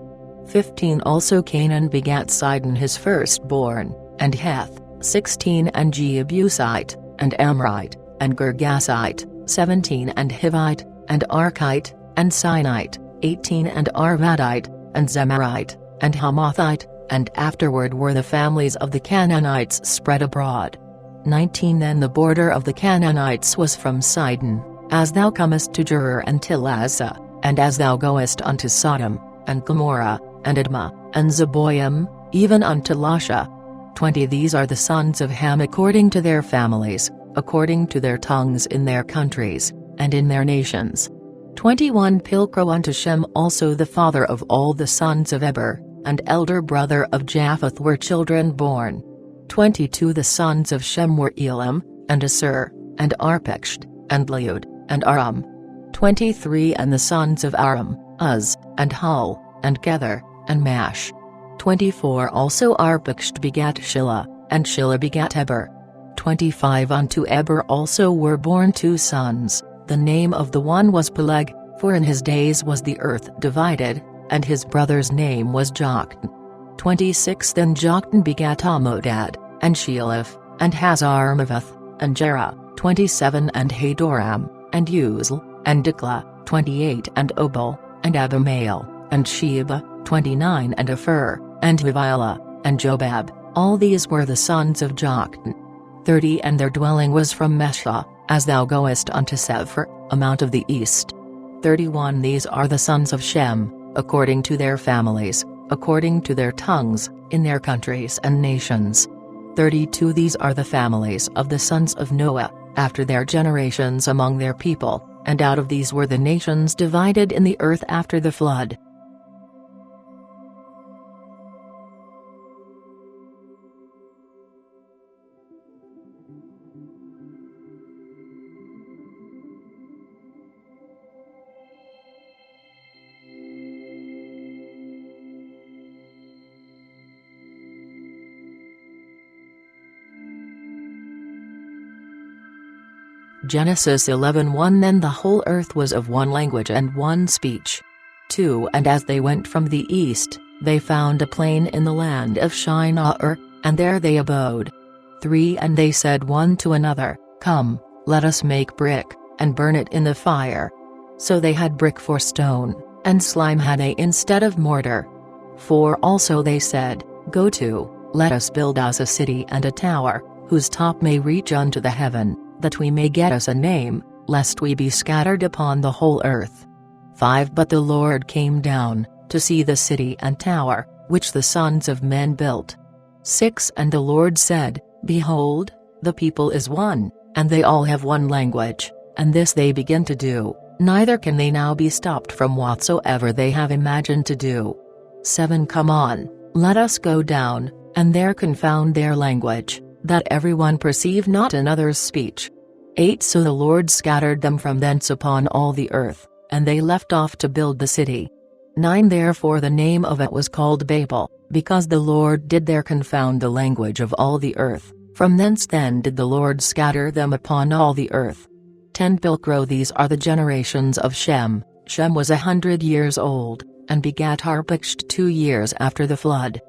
15 Also Canaan begat Sidon his firstborn, and Heth. 16 And Jebusite, and Amorite, and Girgasite. 17 And Hivite, and Archite, and Sinite. 18 And Arvadite, and Zemarite, and Hamathite, and afterward were the families of the Canaanites spread abroad. 19 Then the border of the Canaanites was from Sidon, as thou comest to Gerar and Tilazah, and as thou goest unto Sodom, and Gomorrah, and Admah, and Zeboim, even unto Lasha. 20 These are the sons of Ham according to their families, according to their tongues in their countries, and in their nations. 21 Pilcro unto Shem also the father of all the sons of Eber, and elder brother of Japheth were children born. 22 The sons of Shem were Elam, and Asur, and Arpachshad, and Liud, and Aram. 23 And the sons of Aram, Uz, and Hul, and Gether, and Mash. 24 Also Arpachshad begat Shelah, and Shelah begat Eber. 25 Unto Eber also were born 2 sons, the name of the one was Peleg, for in his days was the earth divided, and his brother's name was Joktan. 26 Then Joktan begat Amodad, and Sheleph, and Hazarmaveth, and Jerah. 27 And Hadoram, and Uzal, and Diklah. 28 And Obal, and Abimael, and Sheba. 29 And Aphir, and Havilah, and Jobab, all these were the sons of Joktan. 30 And their dwelling was from Meshah, as thou goest unto Sephir, a mount of the east. 31 These are the sons of Shem, according to their families, according to their tongues, in their countries and nations. 32 These are the families of the sons of Noah, after their generations among their people, and out of these were the nations divided in the earth after the flood. Genesis 11:1 Then the whole earth was of one language and one speech. 2 And as they went from the east, they found a plain in the land of Shinar, and there they abode. 3 And they said one to another, Come, let us make brick, and burn it in the fire. So they had brick for stone, and slime had they instead of mortar. 4 Also they said, Go to, let us build us a city and a tower, whose top may reach unto the heaven, that we may get us a name, lest we be scattered upon the whole earth. 5 But the Lord came down, to see the city and tower, which the sons of men built. 6 And the Lord said, Behold, the people is one, and they all have one language, and this they begin to do, neither can they now be stopped from whatsoever they have imagined to do. 7 Come on, let us go down, and there confound their language, that everyone perceive not another's speech. 8 So the Lord scattered them from thence upon all the earth, and they left off to build the city. 9 Therefore the name of it was called Babel, because the Lord did there confound the language of all the earth, from thence then did the Lord scatter them upon all the earth. 10 Pilcro These are the generations of Shem. Shem was 100 years old, and begat Arpachshad 2 years after the flood.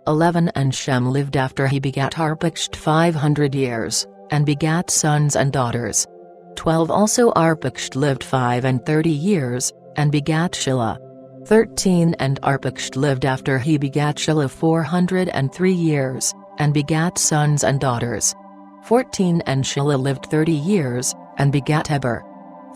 11 And Shem lived after he begat Arpachshad 500 years, and begat sons and daughters. 12 Also Arpachshad lived 35 years, and begat Shelah. 13 And Arpachshad lived after he begat Shelah 403 years, and begat sons and daughters. 14 And Shelah lived 30 years, and begat Eber.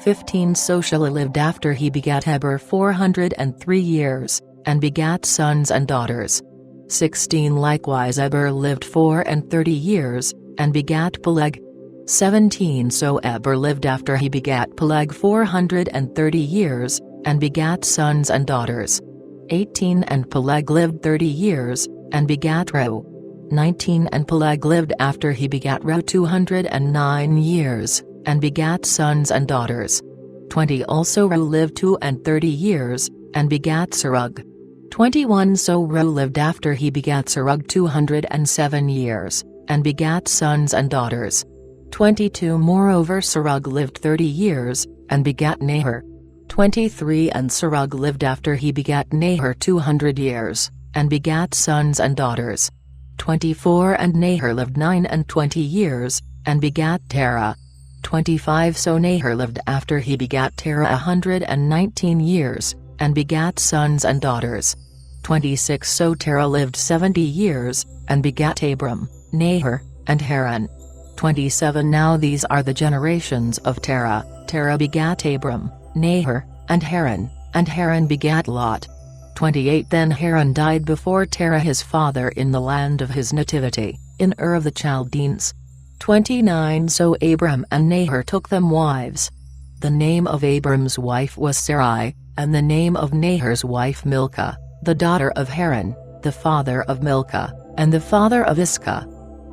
15 So Shelah lived after he begat Eber 403 years, and begat sons and daughters. 16 Likewise Eber lived 34 years, and begat Peleg. 17 So Eber lived after he begat Peleg 430 years, and begat sons and daughters. 18 And Peleg lived 30 years, and begat Reu. 19 And Peleg lived after he begat Reu 209 years, and begat sons and daughters. 20 Also Reu lived 32 years, and begat Serug. 21 So Reu lived after he begat Serug 207 years, and begat sons and daughters. 22 Moreover Serug lived 30 years, and begat Nahor. 23 And Serug lived after he begat Nahor 200 years, and begat sons and daughters. 24 And Nahor lived 29 years, and begat Terah. 25 So Nahor lived after he begat Terah 119 years, and begat sons and daughters. 26 So Terah lived 70 years, and begat Abram, Nahor, and Haran. 27 Now these are the generations of Terah. Terah begat Abram, Nahor, and Haran begat Lot. 28 Then Haran died before Terah his father in the land of his nativity, in Ur of the Chaldeans. 29 So Abram and Nahor took them wives. The name of Abram's wife was Sarai, and the name of Nahor's wife Milcah, the daughter of Haran, the father of Milcah, and the father of Iscah.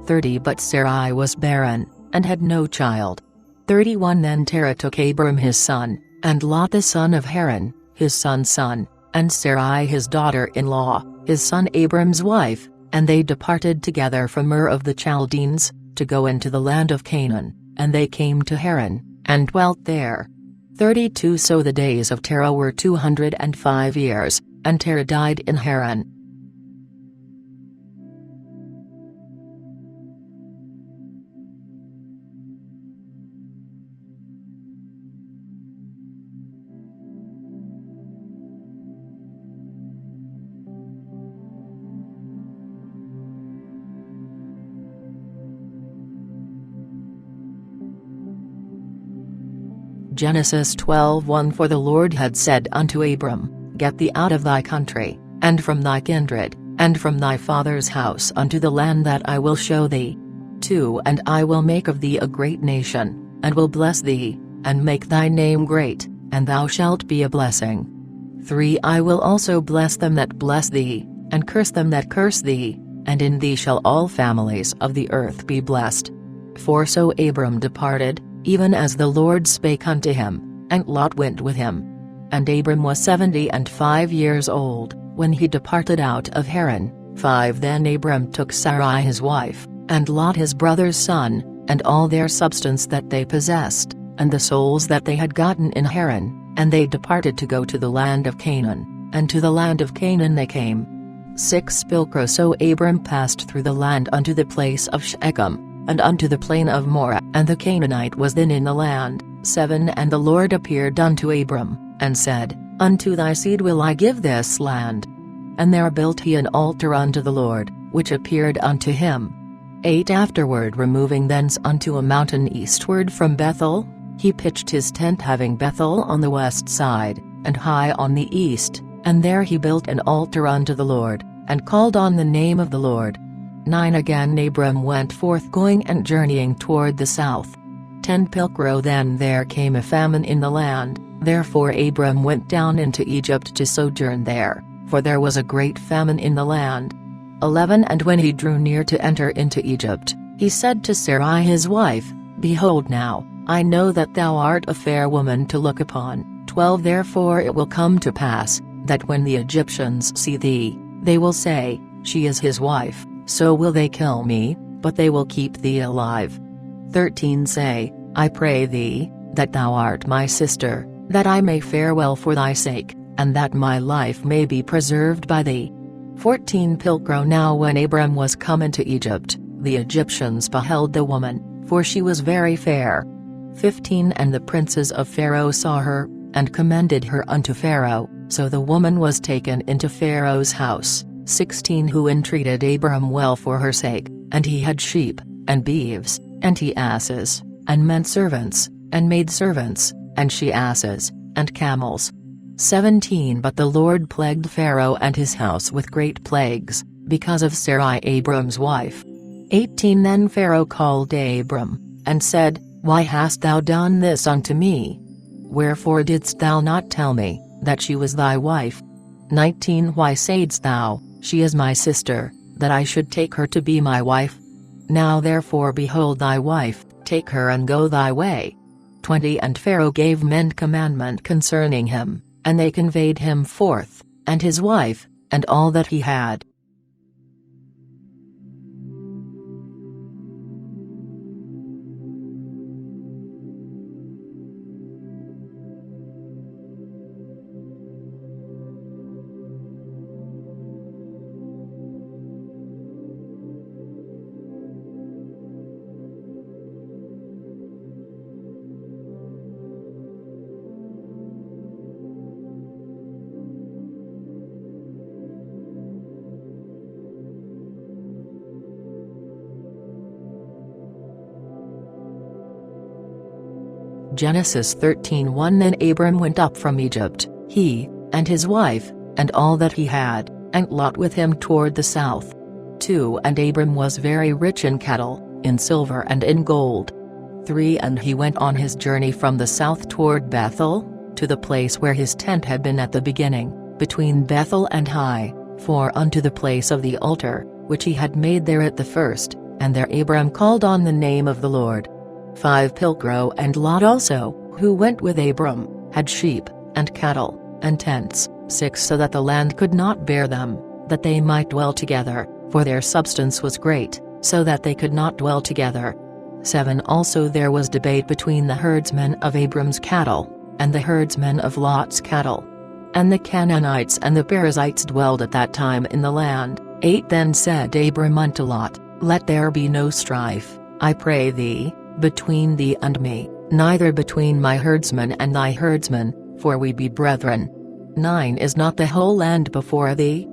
30 But Sarai was barren, and had no child. 31 Then Terah took Abram his son, and Lot the son of Haran, his son's son, and Sarai his daughter-in-law, his son Abram's wife, and they departed together from Ur of the Chaldeans, to go into the land of Canaan, and they came to Haran, and dwelt there. 32 So the days of Terah were 205 years, and Terah died in Haran. Genesis 12:1 For the Lord had said unto Abram, Get thee out of thy country, and from thy kindred, and from thy father's house unto the land that I will show thee. 2 And I will make of thee a great nation, and will bless thee, and make thy name great, and thou shalt be a blessing. 3 I will also bless them that bless thee, and curse them that curse thee, and in thee shall all families of the earth be blessed. 4 So Abram departed, even as the Lord spake unto him, and Lot went with him. And Abram was 75 years old, when he departed out of Haran. 5 Then Abram took Sarai his wife, and Lot his brother's son, and all their substance that they possessed, and the souls that they had gotten in Haran, and they departed to go to the land of Canaan, and to the land of Canaan they came. 6 Pilcro So Abram passed through the land unto the place of Shechem, and unto the plain of Moreh, and the Canaanite was then in the land. 7 And the Lord appeared unto Abram, and said, Unto thy seed will I give this land. And there built he an altar unto the Lord, which appeared unto him. 8 Afterward removing thence unto a mountain eastward from Bethel, he pitched his tent having Bethel on the west side, and Hai on the east, and there he built an altar unto the Lord, and called on the name of the Lord. 9 Again Abram went forth going and journeying toward the south. 10 Pilcro Then there came a famine in the land, therefore Abram went down into Egypt to sojourn there, for there was a great famine in the land. 11 And when he drew near to enter into Egypt, he said to Sarai his wife, Behold now, I know that thou art a fair woman to look upon. 12 Therefore it will come to pass, that when the Egyptians see thee, they will say, She is his wife. So will they kill me, but they will keep thee alive. 13 Say, I pray thee, that thou art my sister, that I may fare well for thy sake, and that my life may be preserved by thee. 14 Pilcro Now when Abram was come into Egypt, the Egyptians beheld the woman, for she was very fair. 15 And the princes of Pharaoh saw her, and commended her unto Pharaoh, so the woman was taken into Pharaoh's house. 16 Who entreated Abram well for her sake, and he had sheep, and beeves, and he asses, and men servants, and maidservants, and she asses, and camels. 17 But the Lord plagued Pharaoh and his house with great plagues, because of Sarai Abram's wife. 18 Then Pharaoh called Abram, and said, Why hast thou done this unto me? Wherefore didst thou not tell me, that she was thy wife? 19 Why saidst thou, She is my sister, that I should take her to be my wife? Now therefore behold thy wife, take her and go thy way. 20 And Pharaoh gave men commandment concerning him, and they conveyed him forth, and his wife, and all that he had. Genesis 13:1 Then Abram went up from Egypt, he, and his wife, and all that he had, and Lot with him toward the south. 2 And Abram was very rich in cattle, in silver and in gold. 3 And he went on his journey from the south toward Bethel, to the place where his tent had been at the beginning, between Bethel and Hai, for unto the place of the altar, which he had made there at the first, and there Abram called on the name of the Lord. 5 Pilcro and Lot also, who went with Abram, had sheep, and cattle, and tents. 6 So that the land could not bear them, that they might dwell together, for their substance was great, so that they could not dwell together. 7 Also there was debate between the herdsmen of Abram's cattle, and the herdsmen of Lot's cattle. And the Canaanites and the Perizzites dwelled at that time in the land. 8 Then said Abram unto Lot, Let there be no strife, I pray thee, between thee and me, neither between my herdsmen and thy herdsmen, for we be brethren. 9 Is not the whole land before thee?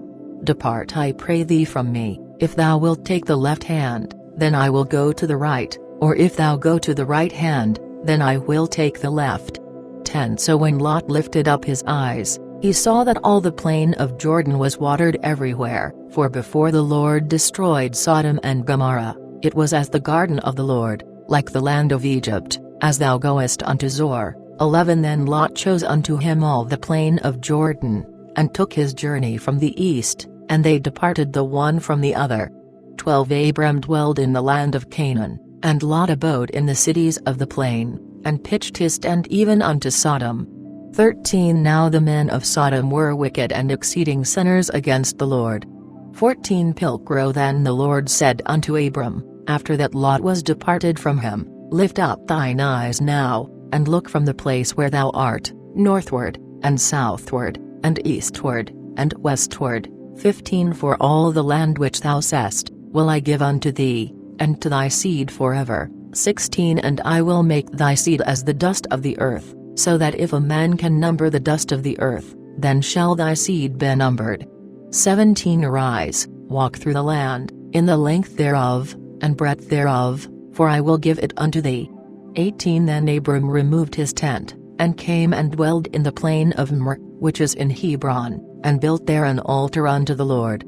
Depart I pray thee from me. If thou wilt take the left hand, then I will go to the right, or if thou go to the right hand, then I will take the left. 10 So when Lot lifted up his eyes, he saw that all the plain of Jordan was watered everywhere, for before the Lord destroyed Sodom and Gomorrah, it was as the garden of the Lord, like the land of Egypt, as thou goest unto Zoar. 11 Then Lot chose unto him all the plain of Jordan, and took his journey from the east, and they departed the one from the other. 12 Abram dwelled in the land of Canaan, and Lot abode in the cities of the plain, and pitched his tent even unto Sodom. 13 Now the men of Sodom were wicked and exceeding sinners against the Lord. 14 Pilcro Then the Lord said unto Abram, after that Lot was departed from him, Lift up thine eyes now, and look from the place where thou art, northward, and southward, and eastward, and westward. 15 For all the land which thou seest, will I give unto thee, and to thy seed forever. 16 And I will make thy seed as the dust of the earth, so that if a man can number the dust of the earth, then shall thy seed be numbered. 17 Arise, walk through the land, in the length thereof, and breadth thereof, for I will give it unto thee. 18 Then Abram removed his tent, and came and dwelled in the plain of Mamre, which is in Hebron, and built there an altar unto the Lord.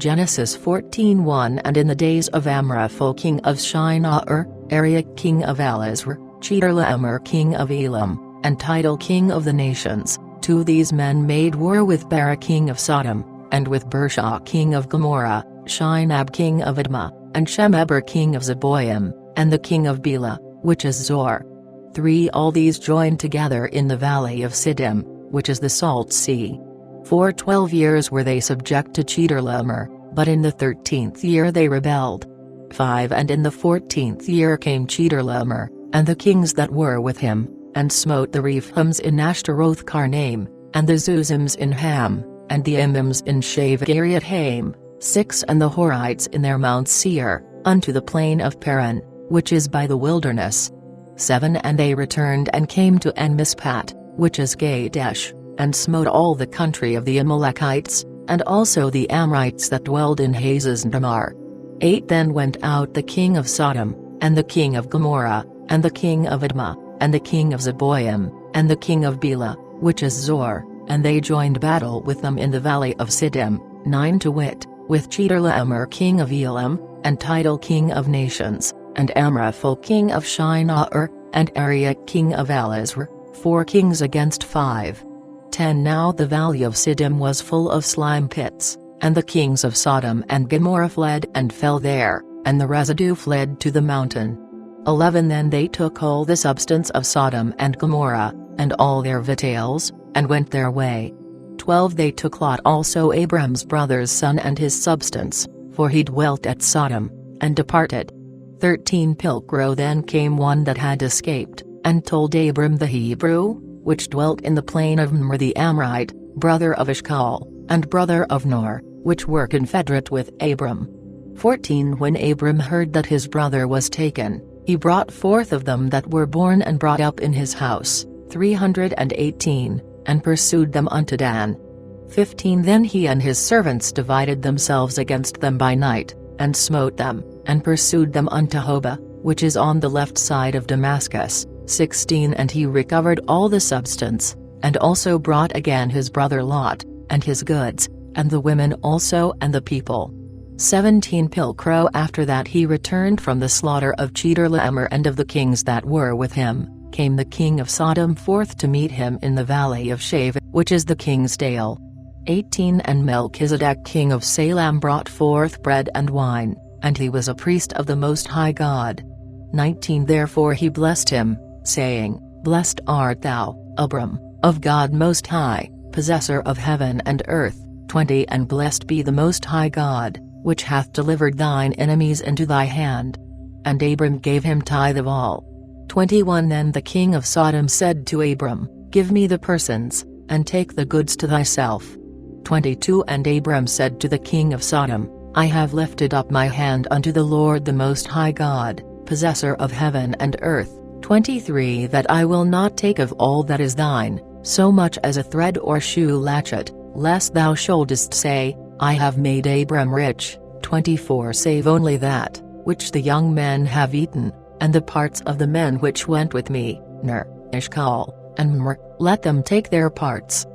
Genesis 14:1 And in the days of Amraphel king of Shinar, Ariak king of Elazar, Chedorlaomer king of Elam, and Tidal king of the nations, 2 These men made war with Bera king of Sodom, and with Bereshit king of Gomorrah, Shinab king of Admah, and Shemeber king of Zeboim, and the king of Bela, which is Zoar. 3 All these joined together in the valley of Siddim, which is the Salt Sea. For 12 years were they subject to Chedorlaomer, but in the 13th year they rebelled. 5 And in the 14th year came Chedorlaomer, and the kings that were with him, and smote the Rephaims in Ashtaroth Karnaim, and the Zuzims in Ham, and the Emims in Shaveh-Kiriathaim, 6 and the Horites in their Mount Seir, unto the plain of Paran, which is by the wilderness. 7 And they returned and came to En-Mishpat, which is Kadesh, and smote all the country of the Amalekites, and also the Amorites that dwelled in Hazez and Tamar. 8 Then went out the king of Sodom, and the king of Gomorrah, and the king of Admah, and the king of Zeboim, and the king of Bela, which is Zor, and they joined battle with them in the valley of Siddim, 9 To wit, with Chedorlaomer king of Elam, and Tidal king of nations, and Amraphel king of Shinar, and Ariak king of Elazar, 4 kings against 5. 10 Now the valley of Siddim was full of slime pits, and the kings of Sodom and Gomorrah fled and fell there, and the residue fled to the mountain. 11 Then they took all the substance of Sodom and Gomorrah, and all their victuals, and went their way. 12 They took Lot also Abram's brother's son and his substance, for he dwelt at Sodom, and departed. 13 Pilcro Then came one that had escaped, and told Abram the Hebrew, which dwelt in the plain of Mamre the Amorite, brother of Eshcol, and brother of Nor, which were confederate with Abram. 14 When Abram heard that his brother was taken, he brought forth of them that were born and brought up in his house, 318, and pursued them unto Dan. 15 Then he and his servants divided themselves against them by night, and smote them, and pursued them unto Hobah, which is on the left side of Damascus, 16 And he recovered all the substance, and also brought again his brother Lot, and his goods, and the women also and the people. 17 Pilcro After that he returned from the slaughter of Chedorlaomer and of the kings that were with him, came the king of Sodom forth to meet him in the valley of Shaveh, which is the king's dale. 18 And Melchizedek king of Salem brought forth bread and wine, and he was a priest of the Most High God. 19 Therefore he blessed him, saying, Blessed art thou, Abram, of God Most High, possessor of heaven and earth. 20 And blessed be the Most High God, which hath delivered thine enemies into thy hand. And Abram gave him tithe of all. 21 Then the king of Sodom said to Abram, Give me the persons, and take the goods to thyself. 22 And Abram said to the king of Sodom, I have lifted up my hand unto the Lord the Most High God, possessor of heaven and earth. 23 That I will not take of all that is thine, so much as a thread or shoe latchet, lest thou shouldest say, I have made Abram rich. 24 Save only that, which the young men have eaten, and the parts of the men which went with me, Ner, Eshcol, and Mamre, let them take their parts.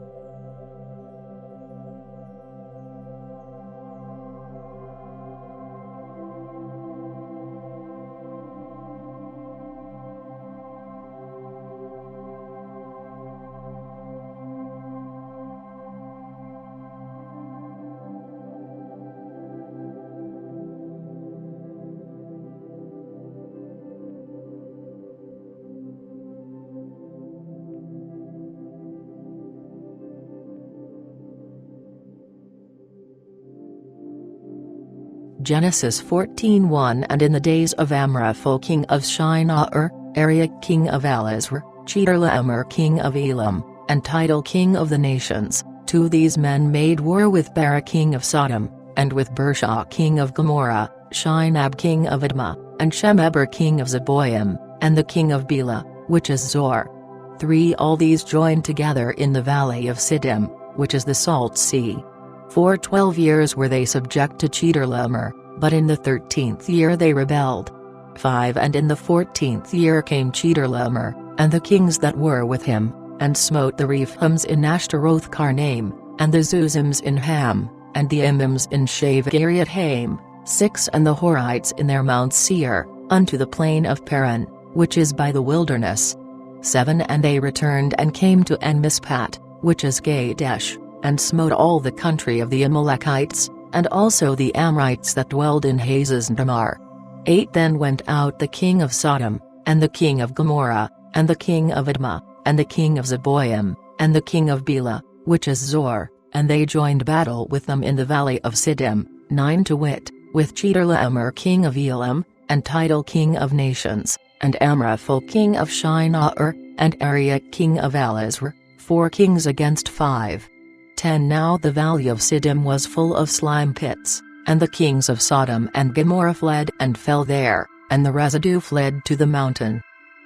Genesis 14:1 And in the days of Amraphel king of Shinar, Ariak king of Elazar, Chedorlaomer king of Elam, and Tidal king of the nations, 2 These men made war with Bera king of Sodom, and with Bereshit king of Gomorrah, Shinab king of Admah, and Shemeber king of Zeboim, and the king of Bela, which is Zor. 3 All these joined together in the valley of Siddim, which is the Salt Sea. For 12 years were they subject to Chedorlaomer, but in the 13th year they rebelled. 5 And in the 14th year came Chedorlaomer, and the kings that were with him, and smote the Rephaims in Ashtaroth Karnaim, and the Zuzims in Ham, and the Emims in Shaveh-Kiriathaim, 6 And the Horites in their Mount Seir, unto the plain of Paran, which is by the wilderness. 7 And they returned and came to En-Mishpat, which is Kadesh, and smote all the country of the Amalekites, and also the Amorites that dwelled in Hazez and Tamar. 8 Then went out the king of Sodom, and the king of Gomorrah, and the king of Admah, and the king of Zeboim, and the king of Bela, which is Zor, and they joined battle with them in the valley of Siddim, 9 To wit, with Chedorlaomer king of Elam, and Tidal king of nations, and Amraphel king of Shinar, and Ariak king of Elazar, 4 kings against 5. 10 Now the valley of Siddim was full of slime pits, and the kings of Sodom and Gomorrah fled and fell there, and the residue fled to the mountain.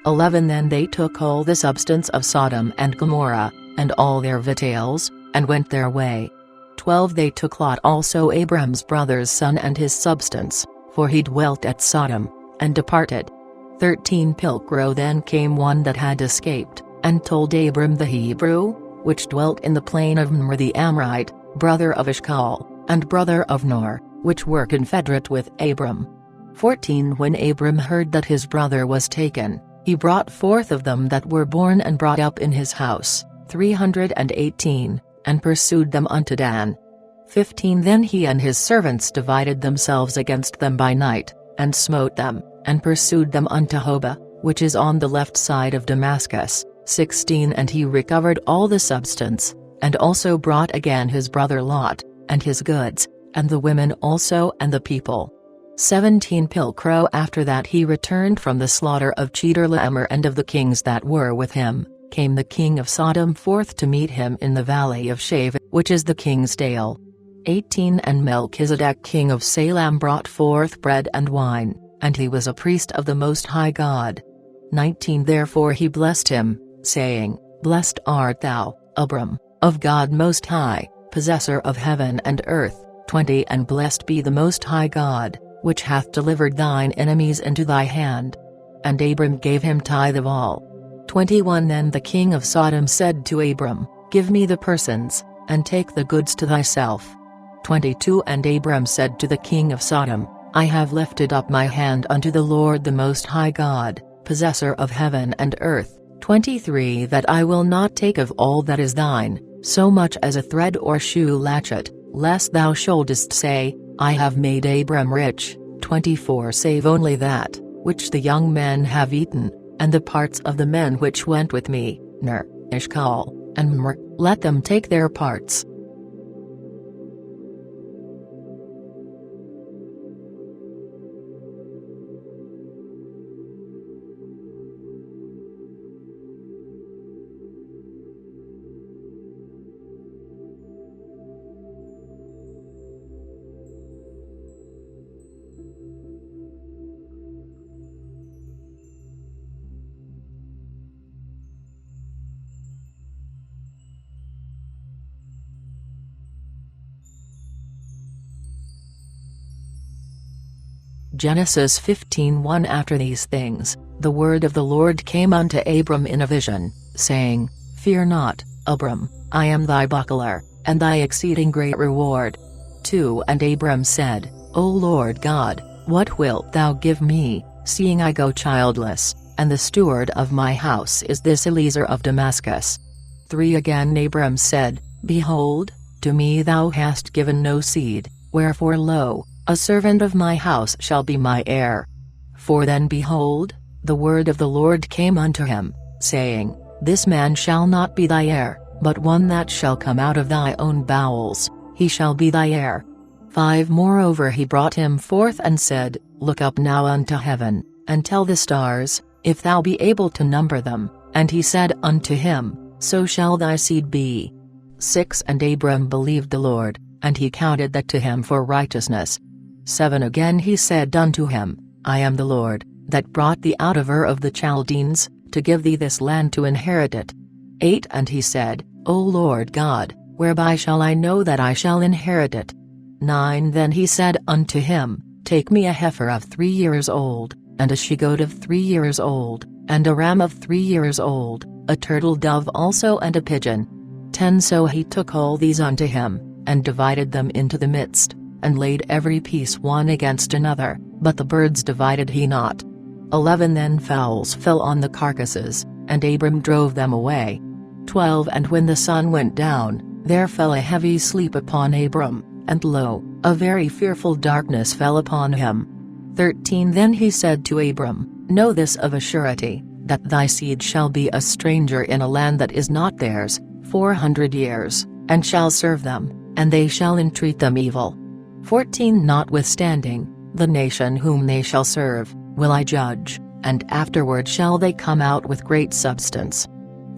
11 Then they took all the substance of Sodom and Gomorrah, and all their victuals, and went their way. 12 They took Lot also Abram's brother's son and his substance, for he dwelt at Sodom, and departed. 13 Pilcro Then came one that had escaped, and told Abram the Hebrew, which dwelt in the plain of Mamre the Amorite, brother of Eshcol, and brother of Nor, which were confederate with Abram. 14 When Abram heard that his brother was taken, he brought forth of them that were born and brought up in his house, 318, and pursued them unto Dan. 15 Then he and his servants divided themselves against them by night, and smote them, and pursued them unto Hobah, which is on the left side of Damascus. 16 And he recovered all the substance, and also brought again his brother Lot, and his goods, and the women also and the people. 17 Pilcro After that he returned from the slaughter of Chedorlaomer and of the kings that were with him, came the king of Sodom forth to meet him in the valley of Shaveh, which is the king's dale. 18 And Melchizedek king of Salem brought forth bread and wine, and he was a priest of the Most High God. 19 Therefore he blessed him, saying, Blessed art thou, Abram, of God Most High, possessor of heaven and earth. 20 And blessed be the Most High God, which hath delivered thine enemies into thy hand. And Abram gave him tithe of all. 21 Then the king of Sodom said to Abram, Give me the persons, and take the goods to thyself. 22 And Abram said to the king of Sodom, I have lifted up my hand unto the Lord the Most High God, possessor of heaven and earth. 23 That I will not take of all that is thine, so much as a thread or shoe latchet, lest thou shouldest say, I have made Abram rich. 24 Save only that, which the young men have eaten, and the parts of the men which went with me, Ner, Eshcol, and Mamre, let them take their parts. Genesis 15:1 After these things, the word of the Lord came unto Abram in a vision, saying, Fear not, Abram, I am thy buckler, and thy exceeding great reward. 2 And Abram said, O Lord God, what wilt thou give me, seeing I go childless, and the steward of my house is this Eliezer of Damascus? 3 Again Abram said, Behold, to me thou hast given no seed, wherefore lo, a servant of my house shall be my heir. 4 Then behold, the word of the Lord came unto him, saying, This man shall not be thy heir, but one that shall come out of thy own bowels, he shall be thy heir. 5 Moreover he brought him forth and said, Look up now unto heaven, and tell the stars, if thou be able to number them. And he said unto him, So shall thy seed be. 6 And Abram believed the Lord, and he counted that to him for righteousness. 7 Again he said unto him, I am the Lord, that brought thee out of Ur of the Chaldeans, to give thee this land to inherit it. 8 And he said, O Lord God, whereby shall I know that I shall inherit it? 9 Then he said unto him, Take me a heifer of 3 years old, and a she-goat of 3 years old, and a ram of 3 years old, a turtle dove also and a pigeon. 10 So he took all these unto him, and divided them into the midst, and laid every piece one against another, but the birds divided he not. 11 Then fowls fell on the carcasses, and Abram drove them away. 12 And when the sun went down, there fell a heavy sleep upon Abram, and lo, a very fearful darkness fell upon him. 13 Then he said to Abram, Know this of a surety, that thy seed shall be a stranger in a land that is not theirs, 400 years, and shall serve them, and they shall entreat them evil. 14 Notwithstanding, the nation whom they shall serve, will I judge, and afterward shall they come out with great substance.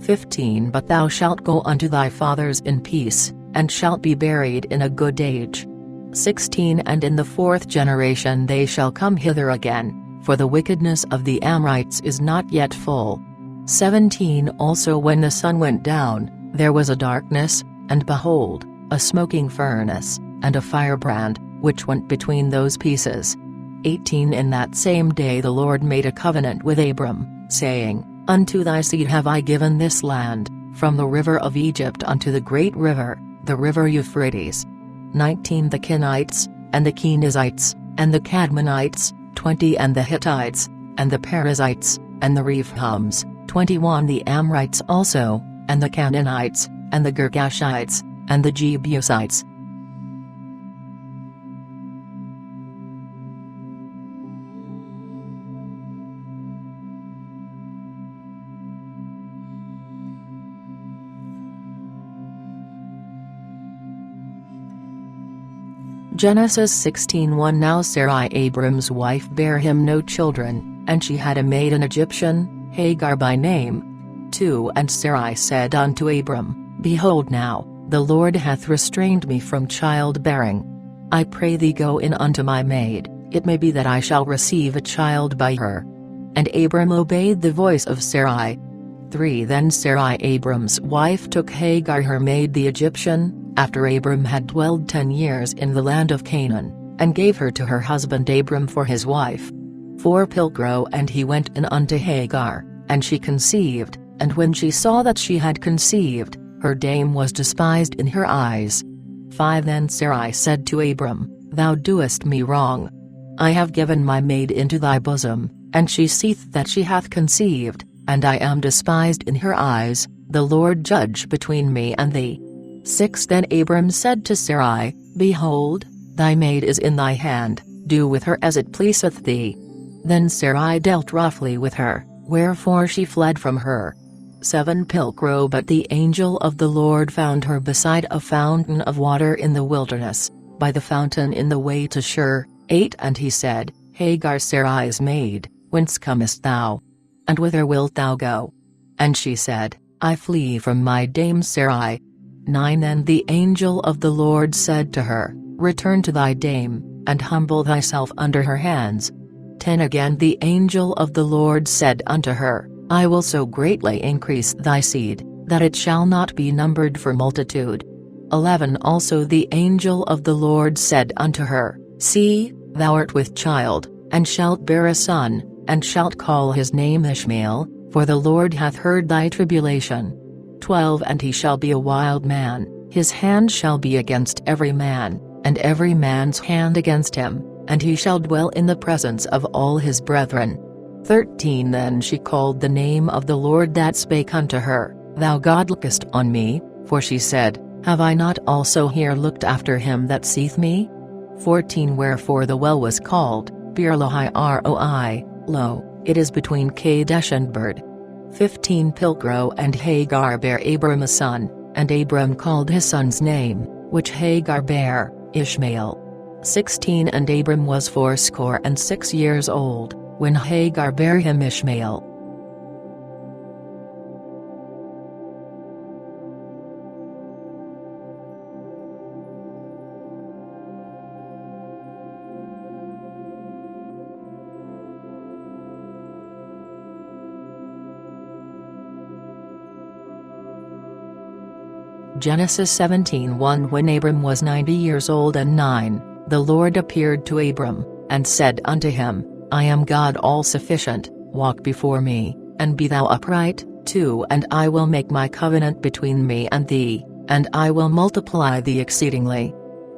15 But thou shalt go unto thy fathers in peace, and shalt be buried in a good age. 16 And in the 4th generation they shall come hither again, for the wickedness of the Amorites is not yet full. 17 Also when the sun went down, there was a darkness, and behold, a smoking furnace, and a firebrand, which went between those pieces. 18 In that same day the Lord made a covenant with Abram, saying, Unto thy seed have I given this land, from the river of Egypt unto the great river, the river Euphrates. 19 The Kenites, and the Kenizzites, and the Cadmonites, 20 And the Hittites, and the Perizzites, and the Rephaims, 21 The Amorites also, and the Canaanites, and the Girgashites, and the Jebusites. Genesis 16:1 Now Sarai Abram's wife bare him no children, and she had a maid an Egyptian, Hagar by name. 2 And Sarai said unto Abram, Behold now, the Lord hath restrained me from childbearing. I pray thee go in unto my maid, it may be that I shall receive a child by her. And Abram obeyed the voice of Sarai. 3 Then Sarai Abram's wife took Hagar her maid the Egyptian, after Abram had dwelled 10 years in the land of Canaan, and gave her to her husband Abram for his wife. 4 Pilgro And he went in unto Hagar, and she conceived, and when she saw that she had conceived, her dame was despised in her eyes. 5 Then Sarai said to Abram, Thou doest me wrong. I have given my maid into thy bosom, and she seeth that she hath conceived, and I am despised in her eyes, the Lord judge between me and thee. 6 Then Abram said to Sarai, Behold, thy maid is in thy hand, do with her as it pleaseth thee. Then Sarai dealt roughly with her, wherefore she fled from her. 7 Pilgro But the angel of the Lord found her beside a fountain of water in the wilderness, by the fountain in the way to Shur. 8 And he said, Hagar Sarai's maid, whence comest thou? And whither wilt thou go? And she said, I flee from my dame Sarai. 9 Then the angel of the Lord said to her, Return to thy dame, and humble thyself under her hands. 10 Again the angel of the Lord said unto her, I will so greatly increase thy seed, that it shall not be numbered for multitude. 11 Also the angel of the Lord said unto her, See, thou art with child, and shalt bear a son, and shalt call his name Ishmael, for the Lord hath heard thy tribulation. 12 And he shall be a wild man, his hand shall be against every man, and every man's hand against him, and he shall dwell in the presence of all his brethren. 13 Then she called the name of the Lord that spake unto her, Thou God lookest on me, for she said, Have I not also here looked after him that seeth me? 14 Wherefore the well was called, Beer-lahai-roi, lo, it is between Kadesh and Bird. 15 Pilgro And Hagar bare Abram a son, and Abram called his son's name, which Hagar bare, Ishmael. 16 And Abram was 86 years old, when Hagar bare him Ishmael. Genesis 17:1 When Abram was 90 years old and 9, the Lord appeared to Abram, and said unto him, I am God all-sufficient, walk before me, and be thou upright. 2 And I will make my covenant between me and thee, and I will multiply thee exceedingly.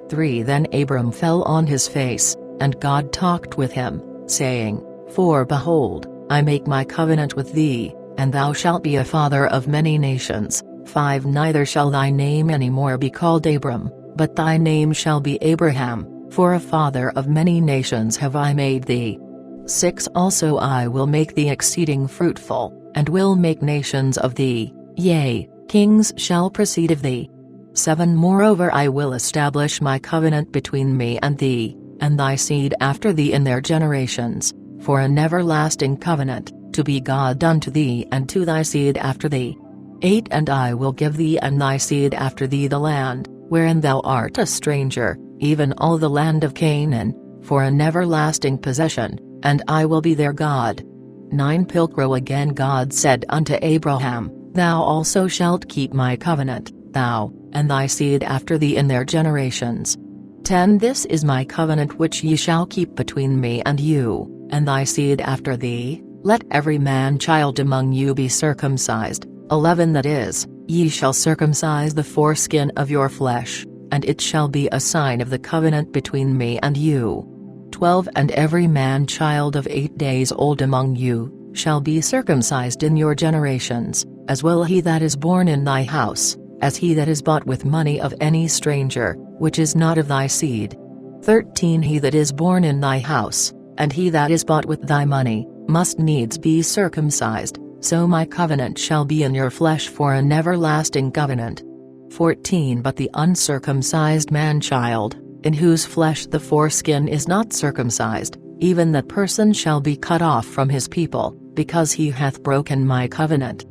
3 Then Abram fell on his face, and God talked with him, saying, For behold, I make my covenant with thee, and thou shalt be a father of many nations. 5 Neither shall thy name any more be called Abram, but thy name shall be Abraham, for a father of many nations have I made thee. 6 Also I will make thee exceeding fruitful, and will make nations of thee, yea, kings shall proceed of thee. 7 Moreover I will establish my covenant between me and thee, and thy seed after thee in their generations, for an everlasting covenant, to be God unto thee and to thy seed after thee. 8 And I will give thee and thy seed after thee the land, wherein thou art a stranger, even all the land of Canaan, for an everlasting possession, and I will be their God. 9 Pilcro Again God said unto Abraham, Thou also shalt keep my covenant, thou, and thy seed after thee in their generations. 10 This is my covenant which ye shall keep between me and you, and thy seed after thee, let every man child among you be circumcised. 11 That is, ye shall circumcise the foreskin of your flesh, and it shall be a sign of the covenant between me and you. 12 And every man child of 8 days old among you, shall be circumcised in your generations, as well he that is born in thy house, as he that is bought with money of any stranger, which is not of thy seed. 13 He that is born in thy house, and he that is bought with thy money, must needs be circumcised, so my covenant shall be in your flesh for an everlasting covenant. 14 But the uncircumcised man-child, in whose flesh the foreskin is not circumcised, even that person shall be cut off from his people, because he hath broken my covenant.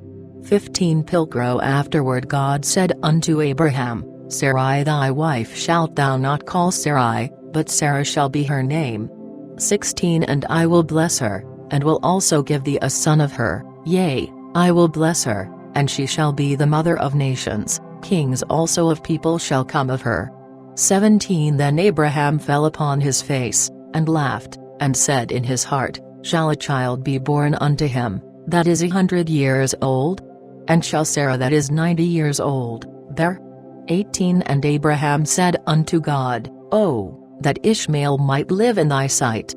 15 Pilcro Afterward God said unto Abraham, Sarai thy wife shalt thou not call Sarai, but Sarah shall be her name. 16 And I will bless her, and will also give thee a son of her, yea, I will bless her, and she shall be the mother of nations, kings also of people shall come of her. 17 Then Abraham fell upon his face, and laughed, and said in his heart, Shall a child be born unto him, that is 100 years old? And shall Sarah that is 90 years old, bear? 18 And Abraham said unto God, Oh, that Ishmael might live in thy sight.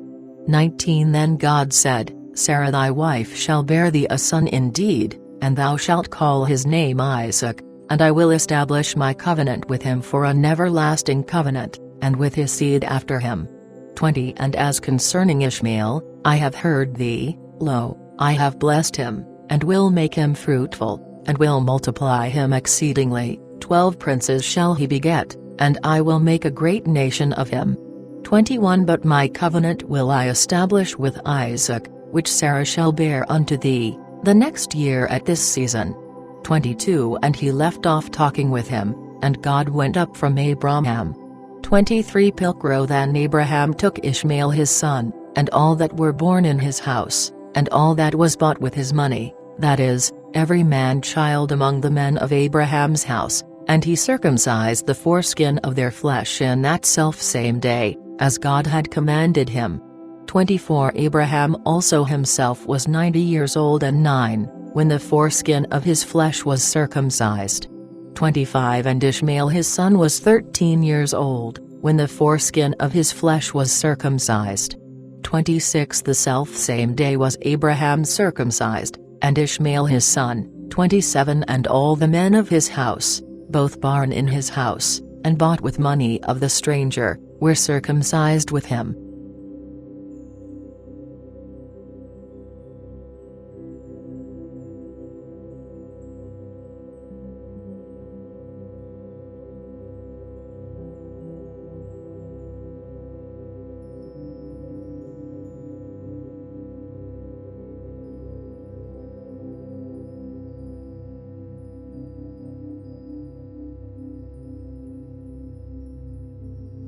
19 Then God said, Sarah thy wife shall bear thee a son indeed, and thou shalt call his name Isaac, and I will establish my covenant with him for an everlasting covenant, and with his seed after him. 20 And as concerning Ishmael, I have heard thee, lo, I have blessed him, and will make him fruitful, and will multiply him exceedingly. 12 Princes shall he beget, and I will make a great nation of him. 21 But my covenant will I establish with Isaac, which Sarah shall bear unto thee, the next year at this season. 22 And he left off talking with him, and God went up from Abraham. 23 Pilcro Then Abraham took Ishmael his son, and all that were born in his house, and all that was bought with his money, that is, every man-child among the men of Abraham's house, and he circumcised the foreskin of their flesh in that selfsame day, as God had commanded him. 24 Abraham also himself was 90 years old and 9, when the foreskin of his flesh was circumcised. 25 And Ishmael his son was 13 years old, when the foreskin of his flesh was circumcised. 26 The selfsame day was Abraham circumcised, and Ishmael his son. 27 And all the men of his house, both born in his house, and bought with money of the stranger, were circumcised with him.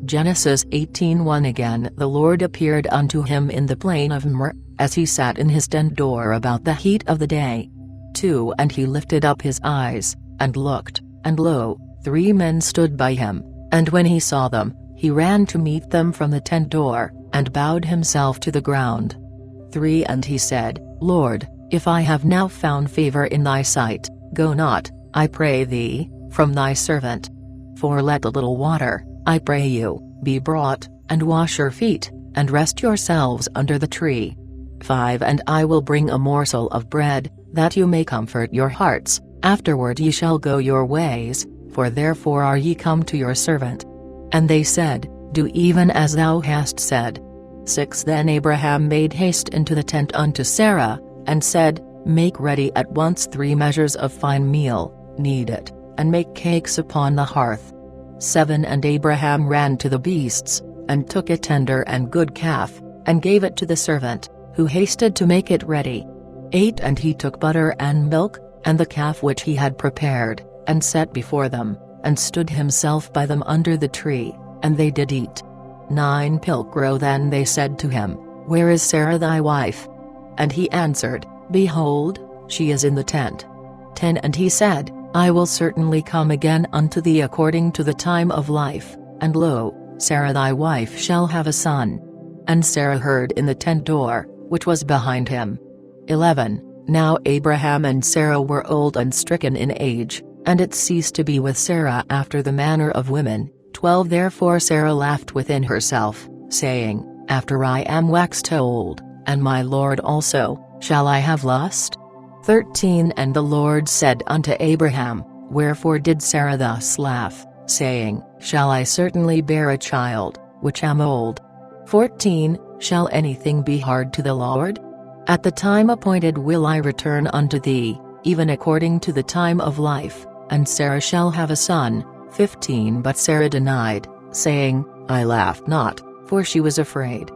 Genesis 18:1 Again the Lord appeared unto him in the plain of Mamre, as he sat in his tent door about the heat of the day. 2 And he lifted up his eyes, and looked, and lo, 3 men stood by him, and when he saw them, he ran to meet them from the tent door, and bowed himself to the ground. 3 And he said, Lord, if I have now found favor in thy sight, go not, I pray thee, from thy servant. 4 Let a little water, I pray you, be brought, and wash your feet, and rest yourselves under the tree. 5 And I will bring a morsel of bread, that you may comfort your hearts, afterward ye shall go your ways, for therefore are ye come to your servant. And they said, Do even as thou hast said. 6 Then Abraham made haste into the tent unto Sarah, and said, Make ready at once 3 measures of fine meal, knead it, and make cakes upon the hearth. 7 And Abraham ran to the beasts, and took a tender and good calf, and gave it to the servant, who hasted to make it ready. 8 And he took butter and milk, and the calf which he had prepared, and set before them, and stood himself by them under the tree, and they did eat. 9 Pilgro Then they said to him, Where is Sarah thy wife? And he answered, Behold, she is in the tent. 10 And he said, I will certainly come again unto thee according to the time of life, and lo, Sarah thy wife shall have a son. And Sarah heard in the tent door, which was behind him. 11 Now Abraham and Sarah were old and stricken in age, and it ceased to be with Sarah after the manner of women. 12 Therefore Sarah laughed within herself, saying, After I am waxed old, and my Lord also, shall I have lust? 13 And the Lord said unto Abraham, Wherefore did Sarah thus laugh, saying, Shall I certainly bear a child, which am old? 14 Shall anything be hard to the Lord? At the time appointed will I return unto thee, even according to the time of life, and Sarah shall have a son. 15 But Sarah denied, saying, I laughed not, for she was afraid.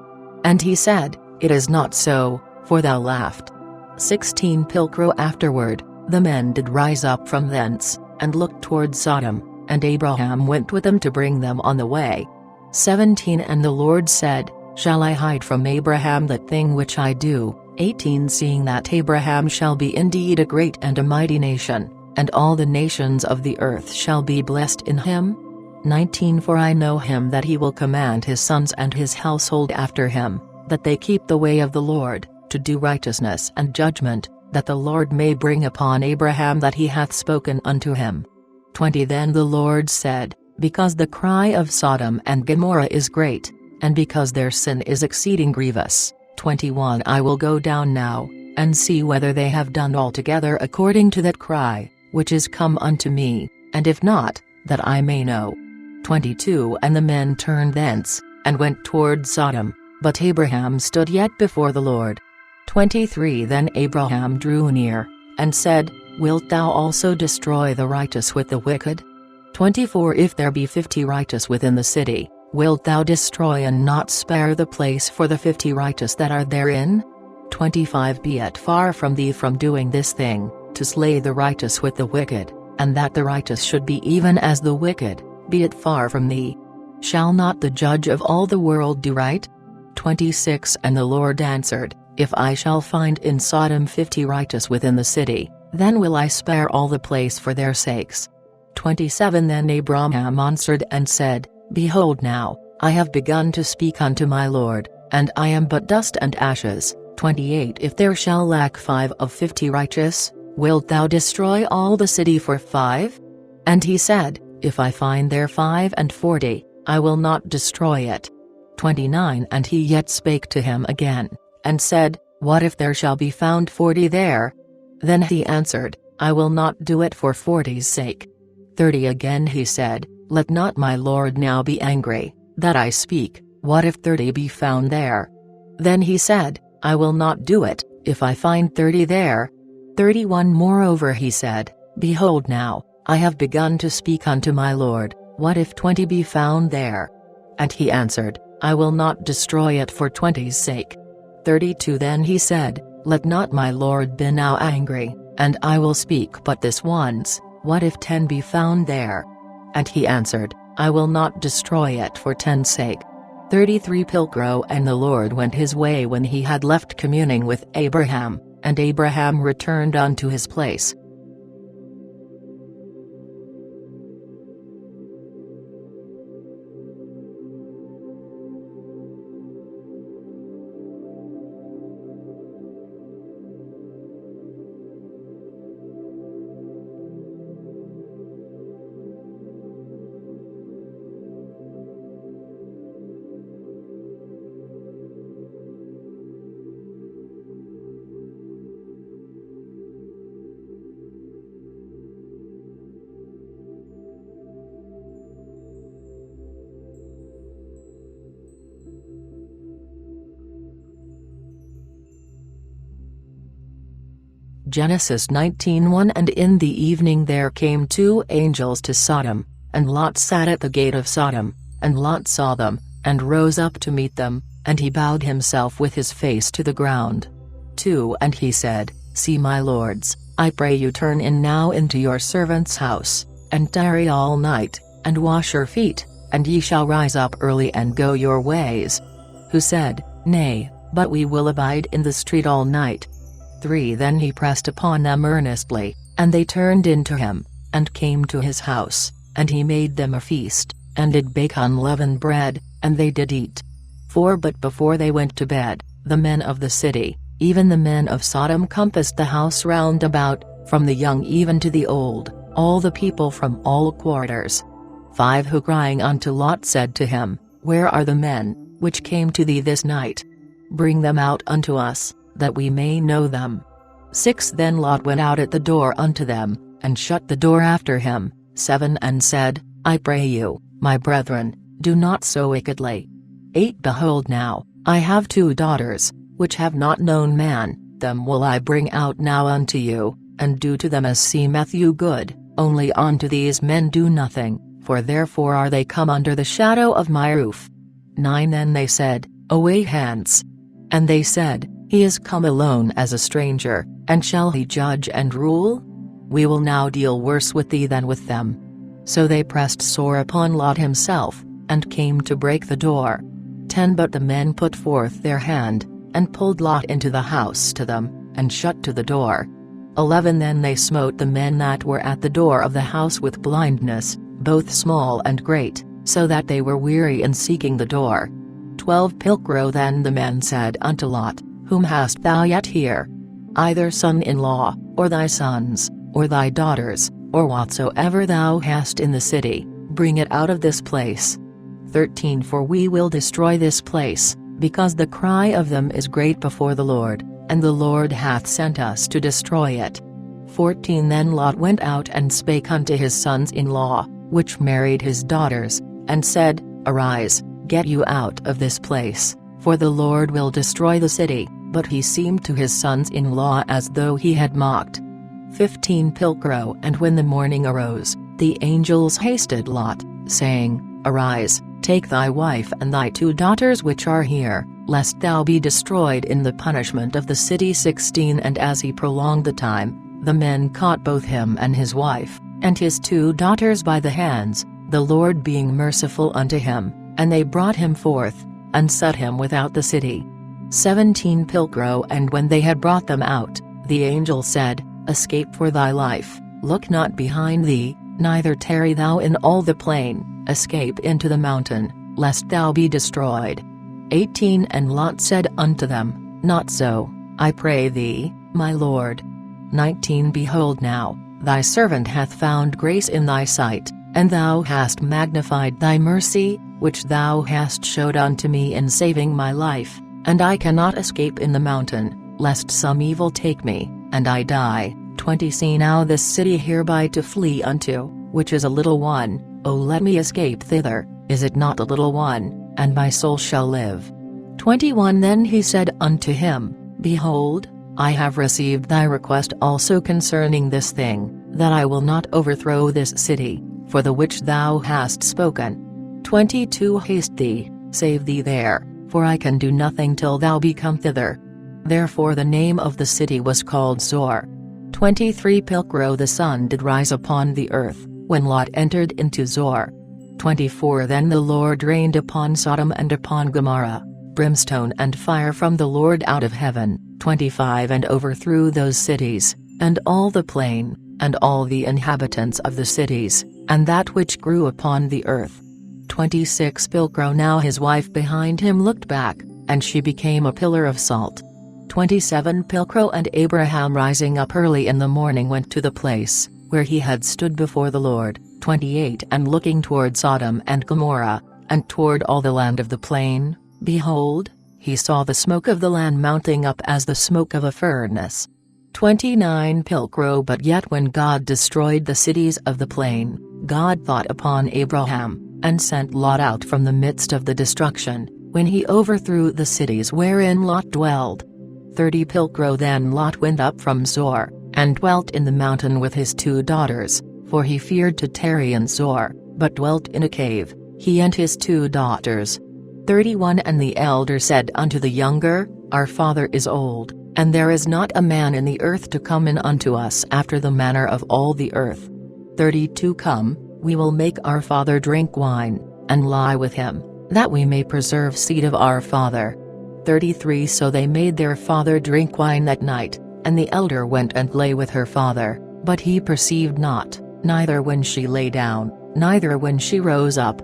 And he said, It is not so, for thou laughed. 16 Pilgro Afterward, the men did rise up from thence, and looked toward Sodom, and Abraham went with them to bring them on the way. 17 And the Lord said, Shall I hide from Abraham that thing which I do? 18 Seeing that Abraham shall be indeed a great and a mighty nation, and all the nations of the earth shall be blessed in him. 19 For I know him that he will command his sons and his household after him, that they keep the way of the Lord, to do righteousness and judgment, that the Lord may bring upon Abraham that he hath spoken unto him. 20 Then the Lord said, Because the cry of Sodom and Gomorrah is great, and because their sin is exceeding grievous. 21 I will go down now, and see whether they have done altogether according to that cry, which is come unto me, and if not, that I may know. 22 And the men turned thence, and went toward Sodom, but Abraham stood yet before the Lord. 23 Then Abraham drew near, and said, Wilt thou also destroy the righteous with the wicked? 24 If there be 50 righteous within the city, wilt thou destroy and not spare the place for the 50 righteous that are therein? 25 Be it far from thee from doing this thing, to slay the righteous with the wicked, and that the righteous should be even as the wicked, be it far from thee. Shall not the judge of all the world do right? 26 And the Lord answered, If I shall find in Sodom 50 righteous within the city, then will I spare all the place for their sakes. 27 Then Abraham answered and said, Behold now, I have begun to speak unto my Lord, and I am but dust and ashes. 28 If there shall lack 5 of 50 righteous, wilt thou destroy all the city for 5? And he said, If I find there 5 and 40, I will not destroy it. 29 And he yet spake to him again, and said, What if there shall be found 40 there? Then he answered, I will not do it for 40's sake. 30 Again he said, Let not my Lord now be angry, that I speak, what if 30 be found there? Then he said, I will not do it, if I find 30 there. 31 Moreover he said, Behold now, I have begun to speak unto my Lord, what if 20 be found there? And he answered, I will not destroy it for 20's sake. 32 Then he said, Let not my Lord be now angry, and I will speak but this once, what if 10 be found there? And he answered, I will not destroy it for 10's sake. 33 Pilgro And the Lord went his way when he had left communing with Abraham, and Abraham returned unto his place. Genesis 19:1 And in the evening there came 2 angels to Sodom, and Lot sat at the gate of Sodom, and Lot saw them, and rose up to meet them, and he bowed himself with his face to the ground. 2 And he said, See my lords, I pray you turn in now into your servant's house, and tarry all night, and wash your feet, and ye shall rise up early and go your ways. Who said, Nay, but we will abide in the street all night. 3 Then he pressed upon them earnestly, and they turned in to him, and came to his house, and he made them a feast, and did bake unleavened bread, and they did eat. 4 But before they went to bed, the men of the city, even the men of Sodom, compassed the house round about, from the young even to the old, all the people from all quarters. 5 Who crying unto Lot said to him, Where are the men, which came to thee this night? Bring them out unto us, that we may know them. 6 Then Lot went out at the door unto them, and shut the door after him. 7 And said, I pray you, my brethren, do not so wickedly. 8 Behold now, I have 2 daughters, which have not known man, them will I bring out now unto you, and do to them as seemeth you good, only unto these men do nothing, for therefore are they come under the shadow of my roof. 9 Then they said, Away hence. And they said, He is come alone as a stranger, and shall he judge and rule? We will now deal worse with thee than with them. So they pressed sore upon Lot himself, and came to break the door. 10 But the men put forth their hand, and pulled Lot into the house to them, and shut to the door. 11 Then they smote the men that were at the door of the house with blindness, both small and great, so that they were weary in seeking the door. 12 Pilcrow Then the men said unto Lot, Whom hast thou yet here? Either son-in-law, or thy sons, or thy daughters, or whatsoever thou hast in the city, bring it out of this place. 13 For we will destroy this place, because the cry of them is great before the Lord, and the Lord hath sent us to destroy it. 14 Then Lot went out and spake unto his sons-in-law, which married his daughters, and said, Arise, get you out of this place, for the Lord will destroy the city. But he seemed to his sons-in-law as though he had mocked. 15 Pilcrow And when the morning arose, the angels hasted Lot, saying, Arise, take thy wife and thy 2 daughters which are here, lest thou be destroyed in the punishment of the city. 16 And as he prolonged the time, the men caught both him and his wife, and his 2 daughters by the hands, the Lord being merciful unto him, and they brought him forth, and set him without the city. 17 Pilcrow And when they had brought them out, the angel said, Escape for thy life, look not behind thee, neither tarry thou in all the plain, escape into the mountain, lest thou be destroyed. 18 And Lot said unto them, Not so, I pray thee, my lord. 19 Behold now, thy servant hath found grace in thy sight, and thou hast magnified thy mercy, which thou hast showed unto me in saving my life, and I cannot escape in the mountain, lest some evil take me, and I die. 20 See now this city hereby to flee unto, which is a little one, O let me escape thither, is it not a little one, and my soul shall live. 21 Then he said unto him, Behold, I have received thy request also concerning this thing, that I will not overthrow this city, for the which thou hast spoken. 22 Haste thee, save thee there, for I can do nothing till thou be come thither. Therefore the name of the city was called Zoar. 23 Pilcrow The sun did rise upon the earth, when Lot entered into Zoar. 24 Then the Lord rained upon Sodom and upon Gomorrah, brimstone and fire from the Lord out of heaven. 25 And overthrew those cities, and all the plain, and all the inhabitants of the cities, and that which grew upon the earth. 26 Pilcrow Now his wife behind him looked back, and she became a pillar of salt. 27 Pilcrow And Abraham rising up early in the morning went to the place, where he had stood before the Lord. 28 And looking toward Sodom and Gomorrah, and toward all the land of the plain, behold, he saw the smoke of the land mounting up as the smoke of a furnace. 29 Pilcrow But yet when God destroyed the cities of the plain, God thought upon Abraham, and sent Lot out from the midst of the destruction, when he overthrew the cities wherein Lot dwelled. 30 Pilcrow Then Lot went up from Zoar, and dwelt in the mountain with his 2 daughters, for he feared to tarry in Zoar, but dwelt in a cave, he and his 2 daughters. 31 And the elder said unto the younger, Our father is old, and there is not a man in the earth to come in unto us after the manner of all the earth. 32 Come, we will make our father drink wine, and lie with him, that we may preserve seed of our father. 33 So they made their father drink wine that night, and the elder went and lay with her father, but he perceived not, neither when she lay down, neither when she rose up.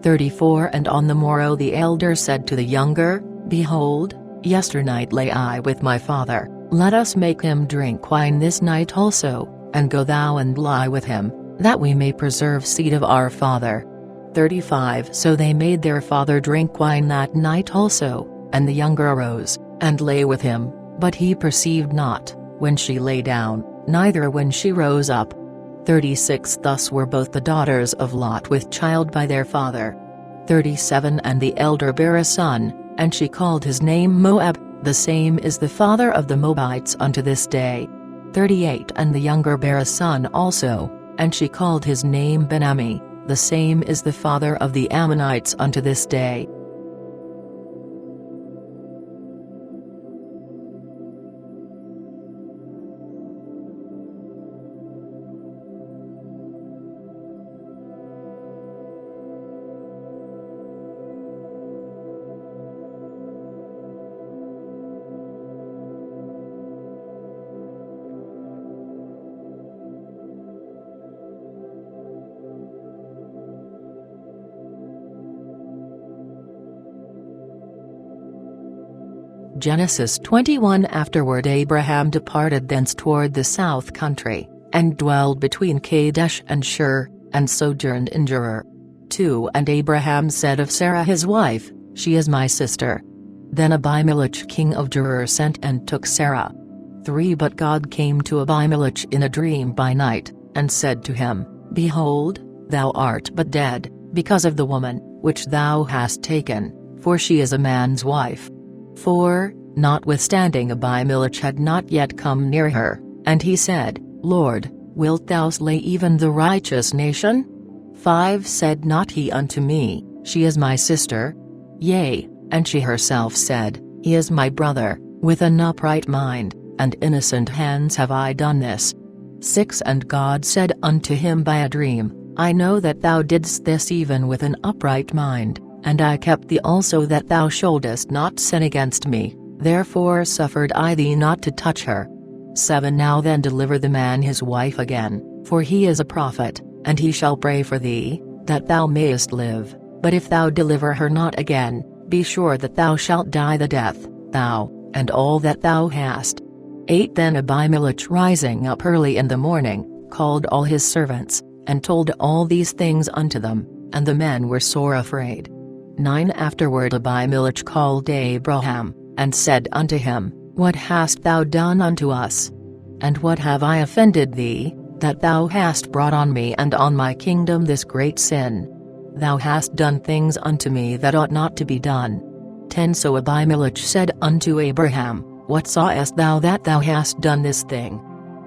34 And on the morrow the elder said to the younger, Behold, yesternight lay I with my father, let us make him drink wine this night also, and go thou and lie with him, that we may preserve seed of our father. 35 So they made their father drink wine that night also, and the younger arose, and lay with him, but he perceived not, when she lay down, neither when she rose up. 36 Thus were both the daughters of Lot with child by their father. 37 And the elder bare a son, and she called his name Moab, the same is the father of the Moabites unto this day. 38 And the younger bare a son also, and she called his name Ben-Ammi, the same is the father of the Ammonites unto this day. Genesis 21 Afterward Abraham departed thence toward the south country, and dwelled between Kadesh and Shur, and sojourned in Gerar. 2 And Abraham said of Sarah his wife, She is my sister. Then Abimelech king of Gerar sent and took Sarah. 3 But God came to Abimelech in a dream by night, and said to him, Behold, thou art but dead, because of the woman, which thou hast taken, for she is a man's wife. 4 Notwithstanding Abimelech had not yet come near her, and he said, Lord, wilt thou slay even the righteous nation? 5 Said not he unto me, She is my sister? Yea, and she herself said, He is my brother, with an upright mind, and innocent hands have I done this. 6 And God said unto him by a dream, I know that thou didst this even with an upright mind, and I kept thee also that thou shouldest not sin against me, therefore suffered I thee not to touch her. 7 Now then deliver the man his wife again, for he is a prophet, and he shall pray for thee, that thou mayest live, but if thou deliver her not again, be sure that thou shalt die the death, thou, and all that thou hast. 8 Then Abimelech rising up early in the morning, called all his servants, and told all these things unto them, and the men were sore afraid. 9 Afterward Abimelech called Abraham, and said unto him, What hast thou done unto us? And what have I offended thee, that thou hast brought on me and on my kingdom this great sin? Thou hast done things unto me that ought not to be done. 10 So Abimelech said unto Abraham, What sawest thou that thou hast done this thing?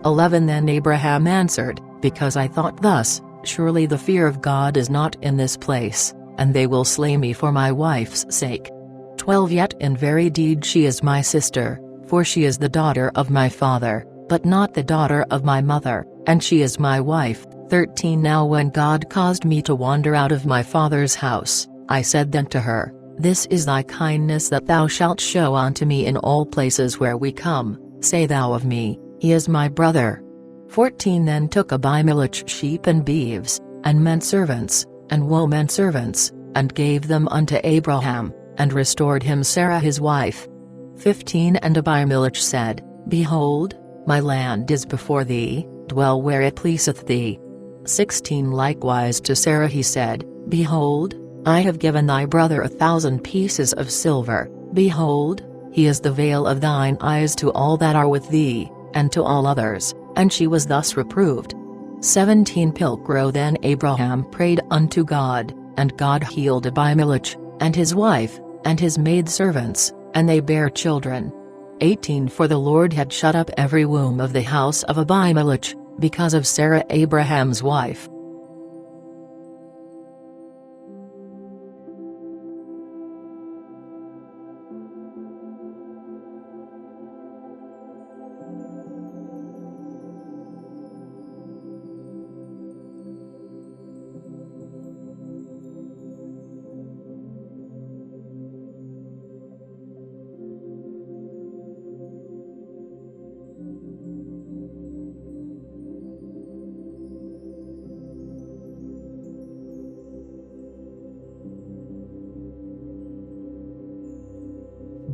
11 Then Abraham answered, Because I thought thus, Surely the fear of God is not in this place, and they will slay me for my wife's sake. 12 Yet in very deed she is my sister, for she is the daughter of my father, but not the daughter of my mother, and she is my wife. 13 Now when God caused me to wander out of my father's house, I said then to her, This is thy kindness that thou shalt show unto me in all places where we come, say thou of me, He is my brother. 14 Then took Abimelech sheep and beeves, and men servants, and women servants, and gave them unto Abraham, and restored him Sarah his wife. 15 And Abimelech said, Behold, my land is before thee, dwell where it pleaseth thee. 16 Likewise to Sarah he said, Behold, I have given thy brother 1,000 pieces of silver, behold, he is the veil of thine eyes to all that are with thee, and to all others, and she was thus reproved. 17 Pilgro Then Abraham prayed unto God, and God healed Abimelech, and his wife, and his maidservants, and they bare children. 18 For the Lord had shut up every womb of the house of Abimelech, because of Sarah Abraham's wife.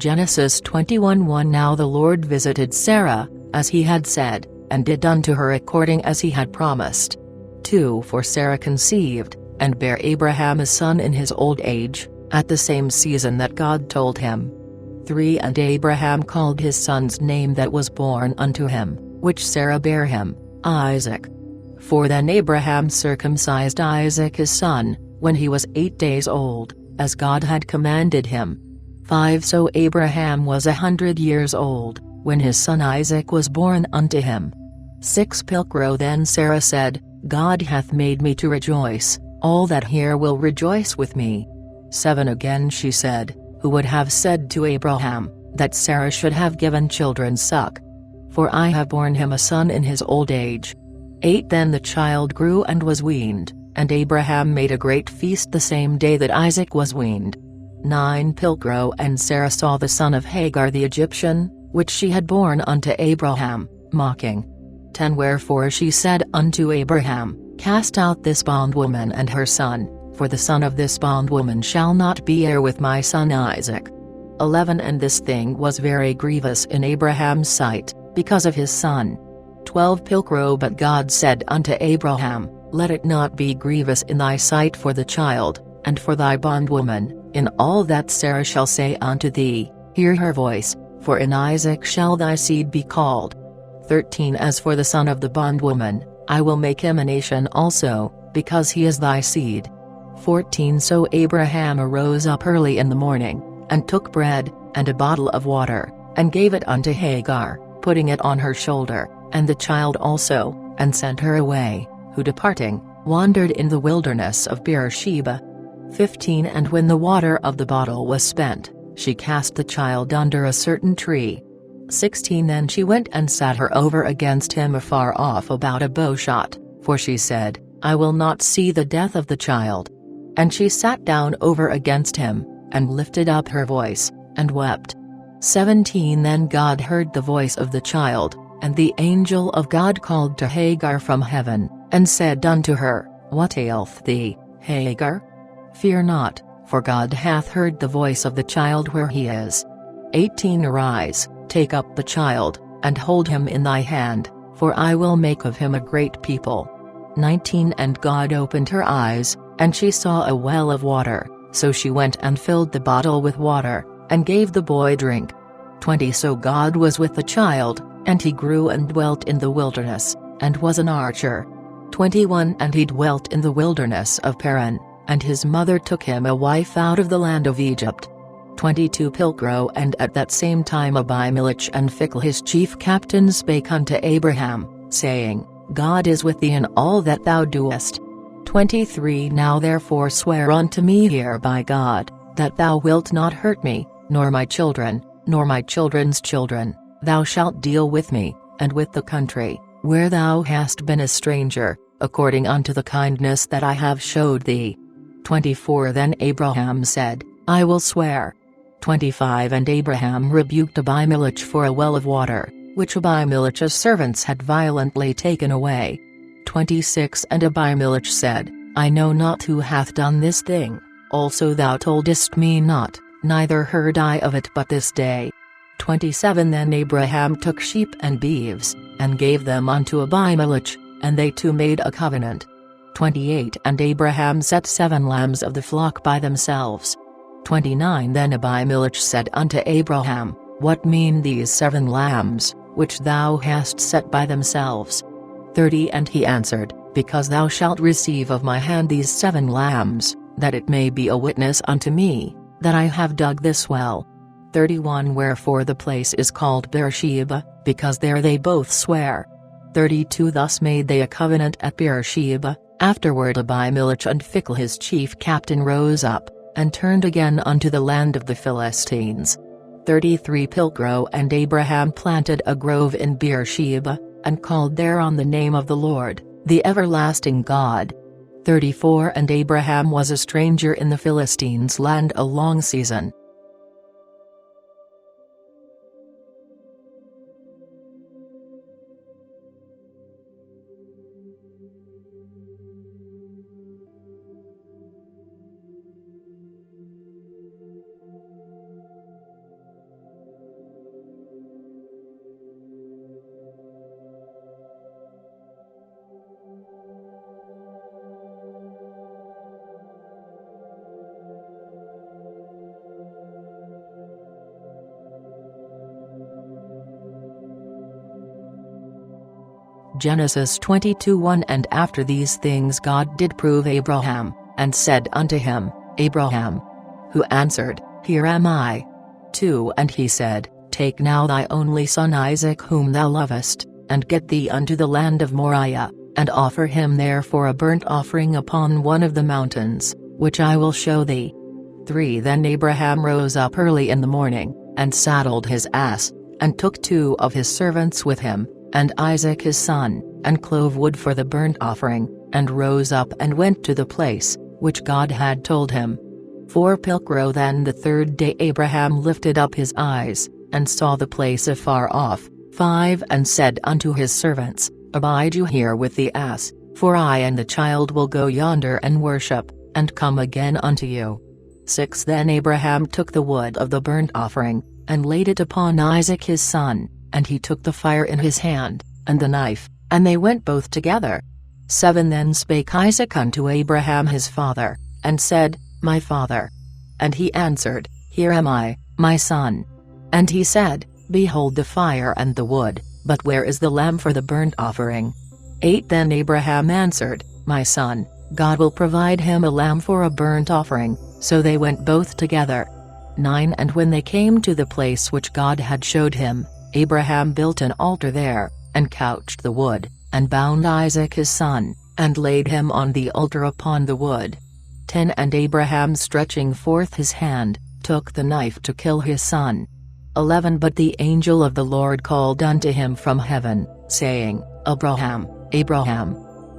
Genesis 21:1 Now the Lord visited Sarah, as he had said, and did unto her according as he had promised. 2 For Sarah conceived, and bare Abraham a son in his old age, at the same season that God told him. 3 And Abraham called his son's name that was born unto him, which Sarah bare him, Isaac. 4 Then Abraham circumcised Isaac his son, when he was 8 days old, as God had commanded him. 5 So Abraham was 100 years old, when his son Isaac was born unto him. 6 Pilcrow Then Sarah said, God hath made me to rejoice, all that hear will rejoice with me. 7 Again she said, Who would have said to Abraham, that Sarah should have given children suck? For I have borne him a son in his old age. 8 Then the child grew and was weaned, and Abraham made a great feast the same day that Isaac was weaned. 9 Pilcrow And Sarah saw the son of Hagar the Egyptian, which she had borne unto Abraham, mocking. 10 Wherefore she said unto Abraham, Cast out this bondwoman and her son, for the son of this bondwoman shall not be heir with my son Isaac. 11 And this thing was very grievous in Abraham's sight, because of his son. 12 Pilcrow But God said unto Abraham, Let it not be grievous in thy sight for the child, and for thy bondwoman, in all that Sarah shall say unto thee, hear her voice, for in Isaac shall thy seed be called. 13 As for the son of the bondwoman, I will make him a nation also, because he is thy seed. 14 So Abraham arose up early in the morning, and took bread, and a bottle of water, and gave it unto Hagar, putting it on her shoulder, and the child also, and sent her away, who departing, wandered in the wilderness of Beersheba. 15 And when the water of the bottle was spent, she cast the child under a certain tree. 16 Then she went and sat her over against him afar off about a bowshot, for she said, I will not see the death of the child. And she sat down over against him, and lifted up her voice, and wept. 17 Then God heard the voice of the child, and the angel of God called to Hagar from heaven, and said unto her, What aileth thee, Hagar? Fear not, for God hath heard the voice of the child where he is. 18 Arise, take up the child, and hold him in thy hand, for I will make of him a great people. 19 And God opened her eyes, and she saw a well of water, so she went and filled the bottle with water, and gave the boy drink. 20 So God was with the child, and he grew and dwelt in the wilderness, and was an archer. 21 And he dwelt in the wilderness of Paran, and his mother took him a wife out of the land of Egypt. 22 Pilcrow And at that same time Abimelech and Phicol his chief captain spake unto Abraham, saying, God is with thee in all that thou doest. 23 Now therefore swear unto me here by God, that thou wilt not hurt me, nor my children, nor my children's children. Thou shalt deal with me, and with the country, where thou hast been a stranger, according unto the kindness that I have showed thee. 24 Then Abraham said, I will swear. 25 And Abraham rebuked Abimelech for a well of water, which Abimelech's servants had violently taken away. 26 And Abimelech said, I know not who hath done this thing, also thou toldest me not, neither heard I of it but this day. 27 Then Abraham took sheep and beeves, and gave them unto Abimelech, and they two made a covenant. 28 And Abraham set 7 lambs of the flock by themselves. 29 Then Abimelech said unto Abraham, What mean these 7 lambs, which thou hast set by themselves? 30 And he answered, Because thou shalt receive of my hand these 7 lambs, that it may be a witness unto me, that I have dug this well. 31 Wherefore the place is called Beersheba, because there they both swear. 32 Thus made they a covenant at Beersheba. Afterward Abimelech and Phicol his chief captain rose up, and turned again unto the land of the Philistines. 33 Pilcrow And Abraham planted a grove in Beersheba, and called thereon the name of the Lord, the everlasting God. 34 And Abraham was a stranger in the Philistines' land a long season. Genesis 22:1 And after these things God did prove Abraham, and said unto him, Abraham. Who answered, Here am I. 2 And he said, Take now thy only son Isaac whom thou lovest, and get thee unto the land of Moriah, and offer him there for a burnt offering upon one of the mountains, which I will show thee. 3 Then Abraham rose up early in the morning, and saddled his ass, and took 2 of his servants with him, and Isaac his son, and clove wood for the burnt offering, and rose up and went to the place which God had told him. 4 Pilgro Then the third day Abraham lifted up his eyes, and saw the place afar off. 5 And said unto his servants, Abide you here with the ass, for I and the child will go yonder and worship, and come again unto you. 6 Then Abraham took the wood of the burnt offering, and laid it upon Isaac his son, and he took the fire in his hand, and the knife, and they went both together. 7 Then spake Isaac unto Abraham his father, and said, My father. And he answered, Here am I, my son. And he said, Behold the fire and the wood, but where is the lamb for the burnt offering? 8 Then Abraham answered, My son, God will provide him a lamb for a burnt offering. So they went both together. 9 And when they came to the place which God had showed him, Abraham built an altar there, and couched the wood, and bound Isaac his son, and laid him on the altar upon the wood. 10 And Abraham stretching forth his hand, took the knife to kill his son. 11 But the angel of the Lord called unto him from heaven, saying, Abraham, Abraham.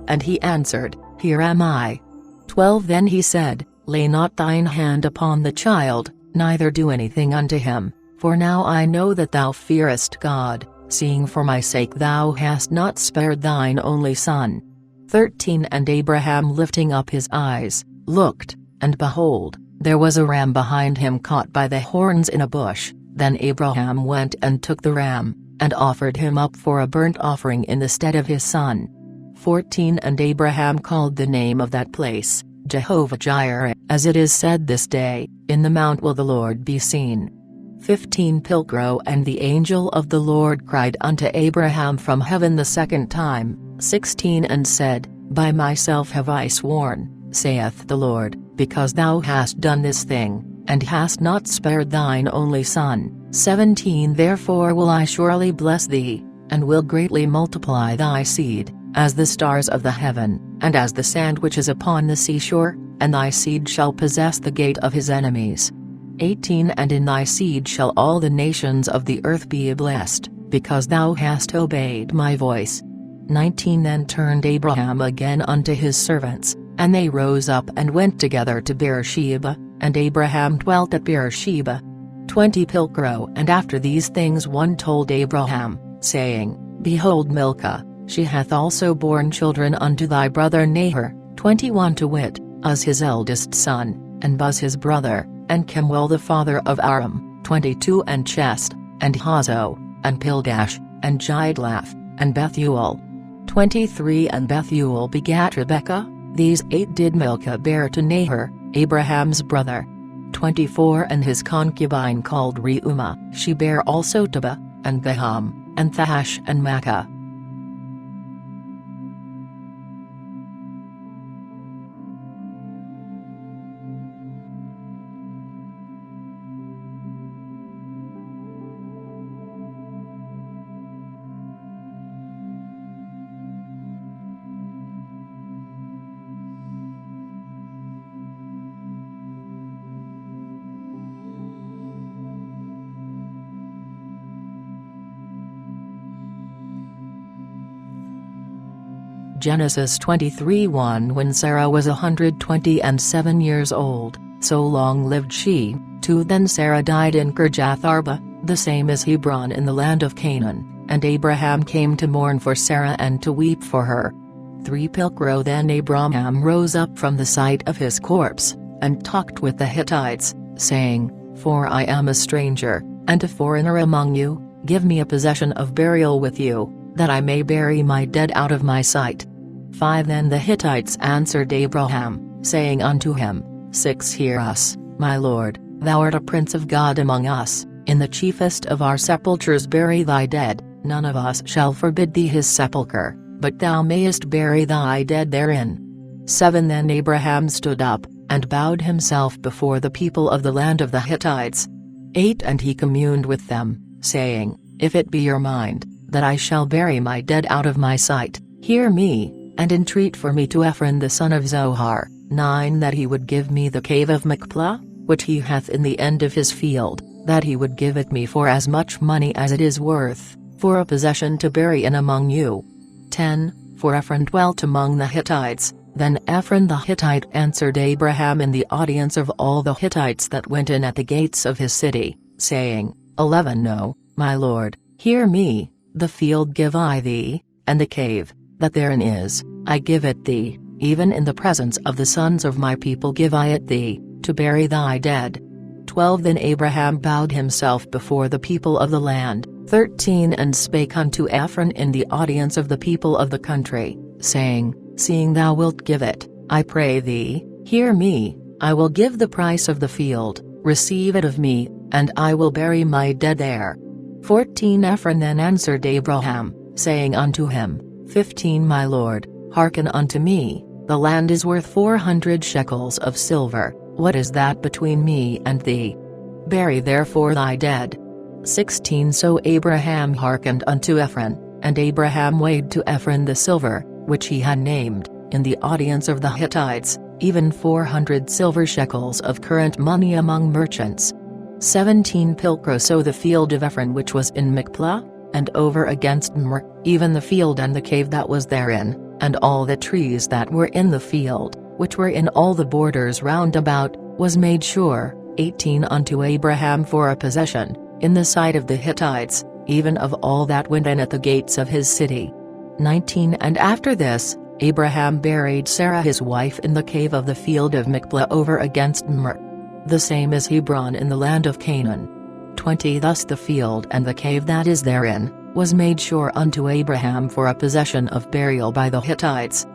And he answered, Here am I. 12 Then he said, Lay not thine hand upon the child, neither do anything unto him, for now I know that thou fearest God, seeing for my sake thou hast not spared thine only son. 13 And Abraham lifting up his eyes, looked, and behold, there was a ram behind him caught by the horns in a bush. Then Abraham went and took the ram, and offered him up for a burnt offering in the stead of his son. 14 And Abraham called the name of that place, Jehovah-Jireh, as it is said this day, In the mount will the Lord be seen. 15 Pilgro And the angel of the Lord cried unto Abraham from heaven the second time. 16 And said, By myself have I sworn, saith the Lord, because thou hast done this thing, and hast not spared thine only son. 17 Therefore will I surely bless thee, and will greatly multiply thy seed, as the stars of the heaven, and as the sand which is upon the seashore, and thy seed shall possess the gate of his enemies. 18 And in thy seed shall all the nations of the earth be blessed, because thou hast obeyed my voice. 19 Then turned Abraham again unto his servants, and they rose up and went together to Beersheba, and Abraham dwelt at Beersheba. 20 Pilgro And after these things one told Abraham, saying, Behold Milcah, she hath also borne children unto thy brother Nahor. 21 To wit, Uz his eldest son, and Buz his brother, and Kemuel the father of Aram. 22 And Chest, and Hazo, and Pildash, and Jidlaph, and Bethuel. 23 And Bethuel begat Rebekah. These 8 did Milcah bear to Nahor, Abraham's brother. 24 And his concubine called Reumah, she bare also Tobah, and Gaham, and Thash and Makkah. Genesis 23:1 When Sarah was 127 years old, so long lived she. 2 Then Sarah died in Kirjath Arba, the same as Hebron in the land of Canaan, and Abraham came to mourn for Sarah and to weep for her. 3 Pilgro Then Abraham rose up from the sight of his corpse, and talked with the Hittites, saying, For I am a stranger, and a foreigner among you, give me a possession of burial with you, that I may bury my dead out of my sight. 5 Then the Hittites answered Abraham, saying unto him, 6 Hear us, my lord, thou art a prince of God among us, in the chiefest of our sepulchres bury thy dead, none of us shall forbid thee his sepulchre, but thou mayest bury thy dead therein. 7 Then Abraham stood up, and bowed himself before the people of the land of the Hittites. 8 And he communed with them, saying, If it be your mind, that I shall bury my dead out of my sight, hear me, and entreat for me to Ephron the son of Zohar. 9 That he would give me the cave of Machpelah, which he hath in the end of his field, that he would give it me for as much money as it is worth, for a possession to bury in among you. 10 For Ephron dwelt among the Hittites. Then Ephron the Hittite answered Abraham in the audience of all the Hittites that went in at the gates of his city, saying, 11 No, my lord, hear me, the field give I thee, and the cave, that therein is, I give it thee, even in the presence of the sons of my people give I it thee, to bury thy dead. 12 Then Abraham bowed himself before the people of the land. 13 And spake unto Ephron in the audience of the people of the country, saying, Seeing thou wilt give it, I pray thee, hear me, I will give the price of the field, receive it of me, and I will bury my dead there. 14 Ephron then answered Abraham, saying unto him, 15 My lord, hearken unto me, the land is worth 400 shekels of silver, what is that between me and thee? Bury therefore thy dead. 16 So Abraham hearkened unto Ephron, and Abraham weighed to Ephron the silver, which he had named, in the audience of the Hittites, even 400 silver shekels of current money among merchants. 17 Pilcro So the field of Ephron which was in Machpelah, and over against Mamre, even the field and the cave that was therein, and all the trees that were in the field, which were in all the borders round about, was made sure. 18 Unto Abraham for a possession, in the sight of the Hittites, even of all that went in at the gates of his city. 19 And after this, Abraham buried Sarah his wife in the cave of the field of Machpelah over against Mamre. The same is Hebron in the land of Canaan. 20 Thus the field and the cave that is therein, was made sure unto Abraham for a possession of burial by the Hittites.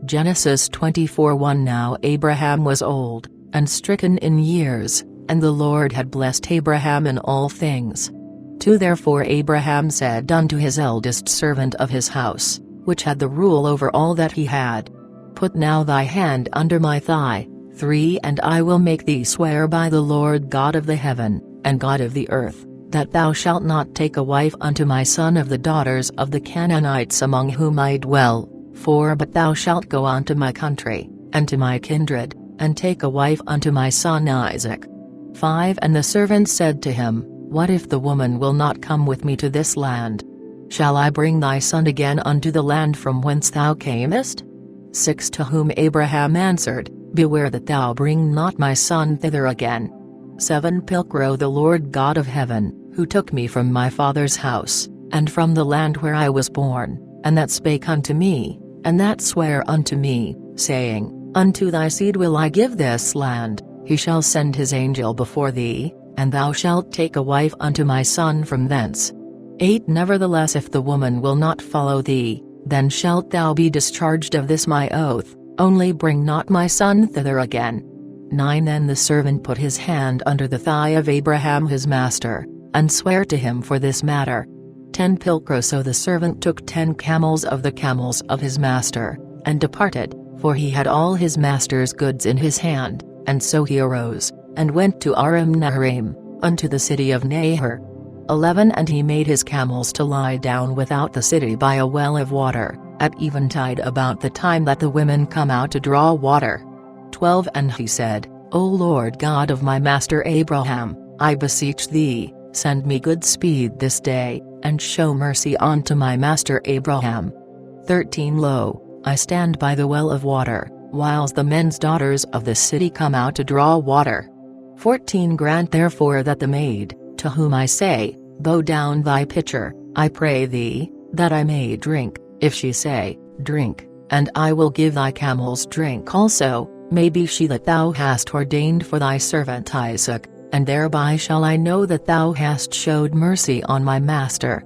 Genesis 24:1 Now Abraham was old, and stricken in years, and the Lord had blessed Abraham in all things. 2 Therefore Abraham said unto his eldest servant of his house, which had the rule over all that he had, Put now thy hand under my thigh. 3 And I will make thee swear by the Lord God of the heaven, and God of the earth, that thou shalt not take a wife unto my son of the daughters of the Canaanites among whom I dwell. 4 But thou shalt go unto my country, and to my kindred, and take a wife unto my son Isaac. 5 And the servant said to him, What if the woman will not come with me to this land? Shall I bring thy son again unto the land from whence thou camest? 6 To whom Abraham answered, Beware that thou bring not my son thither again. 7 Pilcro the Lord God of heaven, who took me from my father's house, and from the land where I was born, and that spake unto me, and that sware unto me, saying, Unto thy seed will I give this land, he shall send his angel before thee, and thou shalt take a wife unto my son from thence. 8 Nevertheless if the woman will not follow thee, then shalt thou be discharged of this my oath, only bring not my son thither again. 9 Then the servant put his hand under the thigh of Abraham his master, and sware to him for this matter. 10 Pilcro So the servant took 10 camels of the camels of his master, and departed, for he had all his master's goods in his hand, and so he arose, and went to Aram Naharaim, unto the city of Nahor. 11 And he made his camels to lie down without the city by a well of water, at eventide about the time that the women come out to draw water. 12 And he said, O Lord God of my master Abraham, I beseech thee, send me good speed this day, and show mercy unto my master Abraham. 13 Lo, I stand by the well of water, whiles the men's daughters of the city come out to draw water. 14 Grant therefore that the maid, to whom I say, Bow down thy pitcher, I pray thee, that I may drink, if she say, Drink, and I will give thy camels drink also, may be she that thou hast ordained for thy servant Isaac, and thereby shall I know that thou hast showed mercy on my master.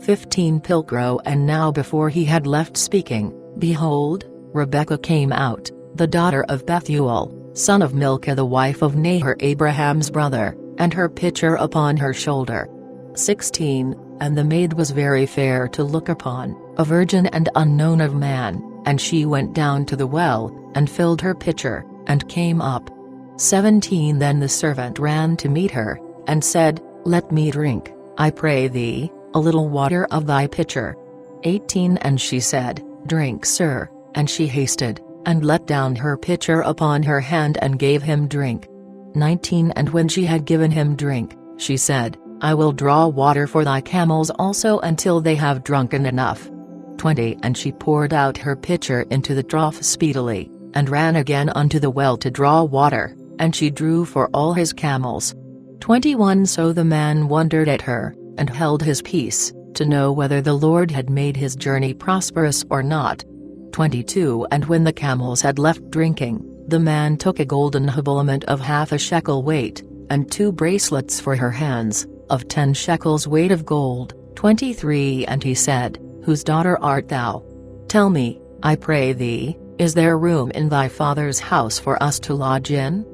15 Pilcrow And now before he had left speaking, behold, Rebekah came out, the daughter of Bethuel, son of Milcah the wife of Nahor Abraham's brother, and her pitcher upon her shoulder. 16 And the maid was very fair to look upon, a virgin and unknown of man, and she went down to the well, and filled her pitcher, and came up. 17 Then the servant ran to meet her, and said, Let me drink, I pray thee, a little water of thy pitcher. 18 And she said, Drink, sir, and she hasted, and let down her pitcher upon her hand and gave him drink. 19 And when she had given him drink, she said, I will draw water for thy camels also until they have drunken enough. 20 And she poured out her pitcher into the trough speedily, and ran again unto the well to draw water, and she drew for all his camels. 21 So the man wondered at her, and held his peace, to know whether the Lord had made his journey prosperous or not. 22 And when the camels had left drinking, the man took a golden habiliment of 1/2 shekel weight, and 2 bracelets for her hands, of 10 shekels weight of gold. 23 And he said, Whose daughter art thou? Tell me, I pray thee, is there room in thy father's house for us to lodge in?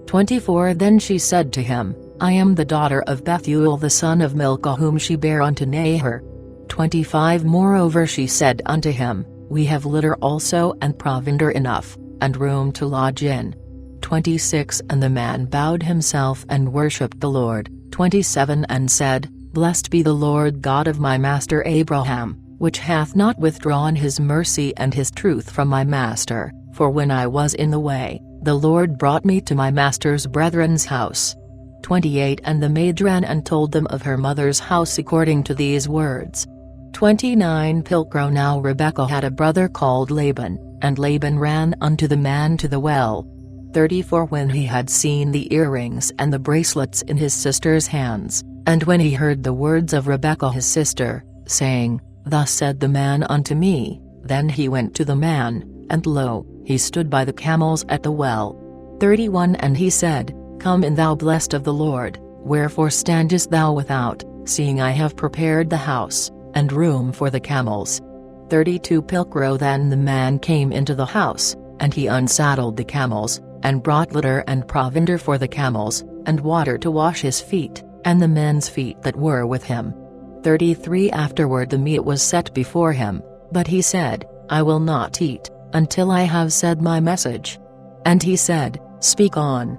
24 Then she said to him, I am the daughter of Bethuel the son of Milcah whom she bare unto Nahor. 25 Moreover she said unto him, We have litter also and provender enough, and room to lodge in. 26 And the man bowed himself and worshipped the Lord. 27 And said, Blessed be the Lord God of my master Abraham, which hath not withdrawn his mercy and his truth from my master, for when I was in the way, the Lord brought me to my master's brethren's house. 28 And the maid ran and told them of her mother's house according to these words. 29 Pilcrow Now Rebekah had a brother called Laban, and Laban ran unto the man to the well. 34 When he had seen the earrings and the bracelets in his sister's hands, and when he heard the words of Rebekah his sister, saying, Thus said the man unto me, then he went to the man, and lo, he stood by the camels at the well. 31 And he said, Come in thou blessed of the Lord, wherefore standest thou without, seeing I have prepared the house, and room for the camels. 32 Pilcrow Then the man came into the house, and he unsaddled the camels, and brought litter and provender for the camels, and water to wash his feet, and the men's feet that were with him. 33 Afterward the meat was set before him, but he said, I will not eat, until I have said my message. And he said, Speak on.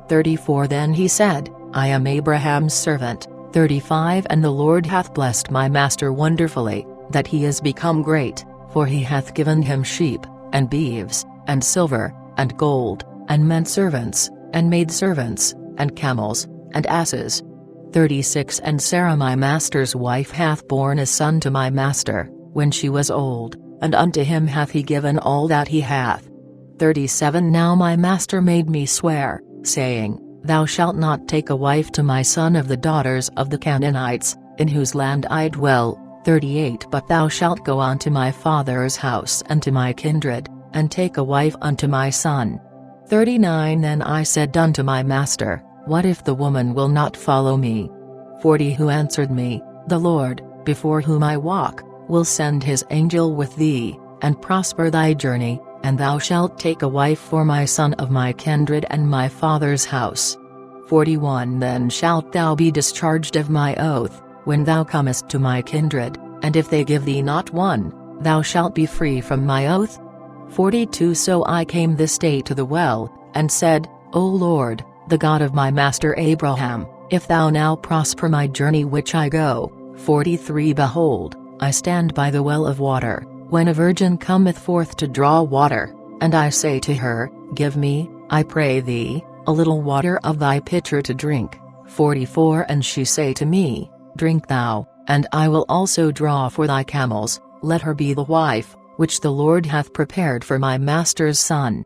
34 Then he said, I am Abraham's servant. 35 And the Lord hath blessed my master wonderfully, that he is become great, for he hath given him sheep, and beeves, and silver, and gold, and men servants, and maidservants, and camels, and asses. 36 And Sarah my master's wife hath borne a son to my master, when she was old, and unto him hath he given all that he hath. 37 Now my master made me swear, saying, Thou shalt not take a wife to my son of the daughters of the Canaanites, in whose land I dwell. 38 But thou shalt go unto my father's house and to my kindred, and take a wife unto my son. 39 Then I said unto my master, What if the woman will not follow me? 40 Who answered me, The Lord, before whom I walk, will send his angel with thee, and prosper thy journey, and thou shalt take a wife for my son of my kindred and my father's house. 41 Then shalt thou be discharged of my oath, when thou comest to my kindred, and if they give thee not one, thou shalt be free from my oath. 42 So I came this day to the well, and said, O Lord, the God of my master Abraham, if thou now prosper my journey which I go. 43 Behold, I stand by the well of water, when a virgin cometh forth to draw water, and I say to her, Give me, I pray thee, a little water of thy pitcher to drink. 44 And she say to me, Drink thou, and I will also draw for thy camels, let her be the wife. which the Lord hath prepared for my master's son.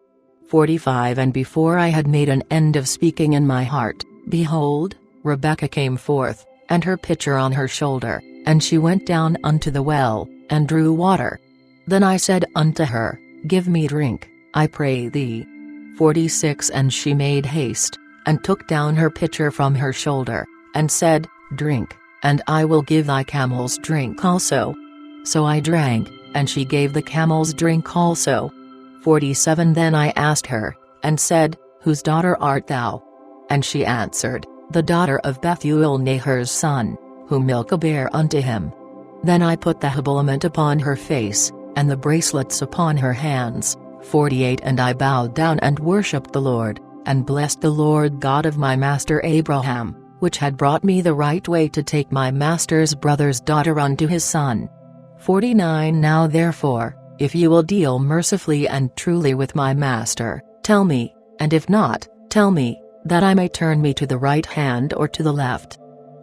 45 And before I had made an end of speaking in my heart, behold, Rebekah came forth, and her pitcher on her shoulder, and she went down unto the well, and drew water. Then I said unto her, Give me drink, I pray thee. 46 And she made haste, and took down her pitcher from her shoulder, and said, Drink, and I will give thy camels drink also. So I drank, and she gave the camels drink also. 47 Then I asked her, and said, Whose daughter art thou? And she answered, The daughter of Bethuel Nahor's son, whom Milcah bare unto him. Then I put the habiliment upon her face, and the bracelets upon her hands. 48 And I bowed down and worshipped the Lord, and blessed the Lord God of my master Abraham, which had brought me the right way to take my master's brother's daughter unto his son. 49 Now therefore, if you will deal mercifully and truly with my master, tell me, and if not, tell me, that I may turn me to the right hand or to the left.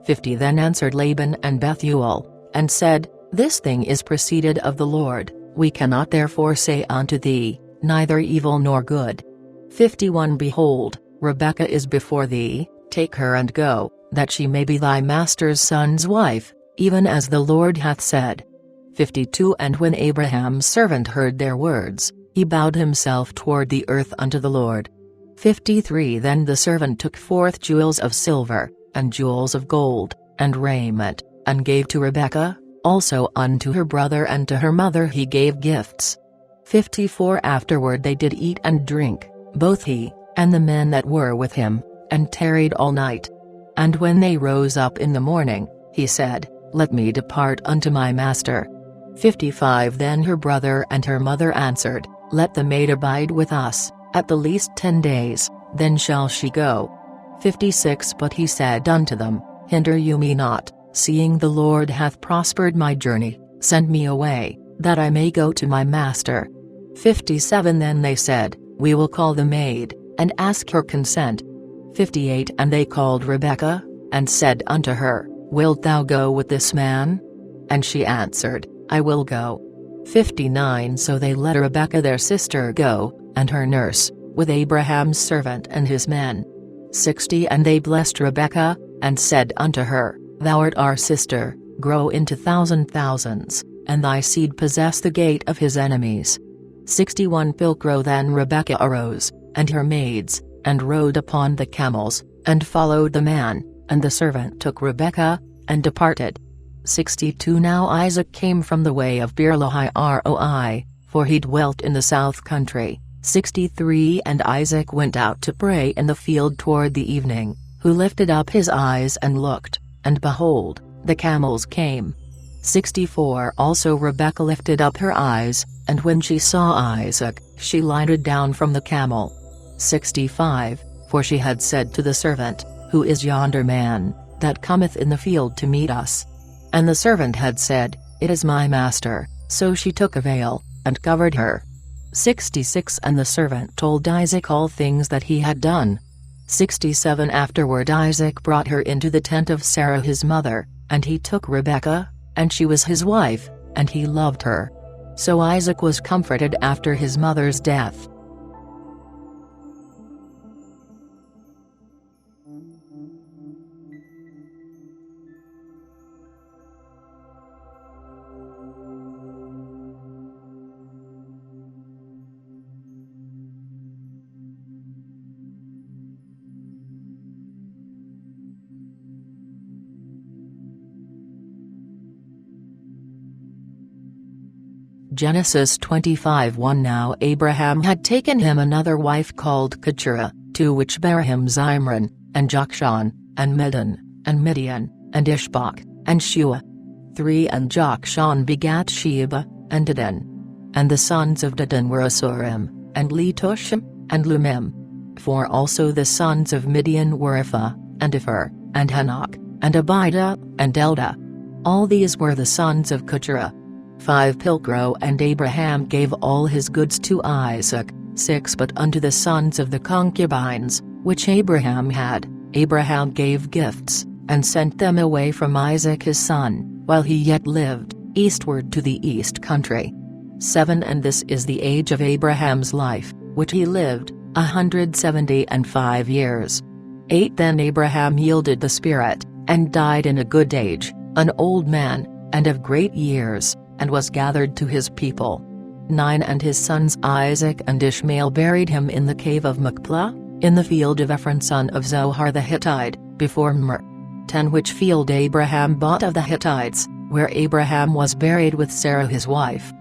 50 Then answered Laban and Bethuel, and said, This thing is proceeded of the Lord, we cannot therefore say unto thee, neither evil nor good. 51 Behold, Rebekah is before thee, take her and go, that she may be thy master's son's wife, even as the Lord hath said. 52 And when Abraham's servant heard their words, he bowed himself toward the earth unto the Lord. 53 Then the servant took forth jewels of silver, and jewels of gold, and raiment, and gave to Rebekah, also unto her brother and to her mother he gave gifts. 54 Afterward they did eat and drink, both he, and the men that were with him, and tarried all night. And when they rose up in the morning, he said, Let me depart unto my master. 55 Then her brother and her mother answered, Let the maid abide with us, at the least 10 days, then shall she go. 56 But he said unto them, Hinder you me not, seeing the Lord hath prospered my journey, send me away, that I may go to my master. 57 Then they said, We will call the maid, and ask her consent. 58 And they called Rebekah, and said unto her, Wilt thou go with this man? And she answered, I will go. 59 So they let Rebekah their sister go, and her nurse, with Abraham's servant and his men. 60 And they blessed Rebekah, and said unto her, Thou art our sister, grow into thousands, and thy seed possess the gate of his enemies. 61 Pilcro Then Rebekah arose, and her maids, and rode upon the camels, and followed the man, and the servant took Rebekah, and departed. 62 Now Isaac came from the way of Beer-lahai-roi, for he dwelt in the south country. 63 And Isaac went out to pray in the field toward the evening, who lifted up his eyes and looked, and behold, the camels came. 64 Also Rebekah lifted up her eyes, and when she saw Isaac, she lighted down from the camel. 65 For she had said to the servant, Who is yonder man, that cometh in the field to meet us? And the servant had said, It is my master, so she took a veil, and covered her. 66 And the servant told Isaac all things that he had done. 67 Afterward Isaac brought her into the tent of Sarah his mother, and he took Rebekah, and she was his wife, and he loved her. So Isaac was comforted after his mother's death. Genesis 25:1 Now Abraham had taken him another wife called Keturah, to which bare him Zimran, and Jokshan, and Medan, and Midian, and Ishbak, and Shua. 3 And Jokshan begat Sheba, and Dedan. And the sons of Dedan were Asurim, and Letushim, and Lumim. 4 Also the sons of Midian were Ephah, and Epher, and Hanok, and Abidah, and Eldah. All these were the sons of Keturah. 5 Pilcro And Abraham gave all his goods to Isaac. 6 But unto the sons of the concubines, which Abraham had, Abraham gave gifts, and sent them away from Isaac his son, while he yet lived, eastward to the east country. 7 And this is the age of Abraham's life, which he lived, 175 years. 8 Then Abraham yielded the spirit, and died in a good age, an old man, and of great years, and was gathered to his people. 9 And his sons Isaac and Ishmael buried him in the cave of Machpelah, in the field of Ephron son of Zohar the Hittite, before Mamre. 10 Which field Abraham bought of the Hittites, where Abraham was buried with Sarah his wife.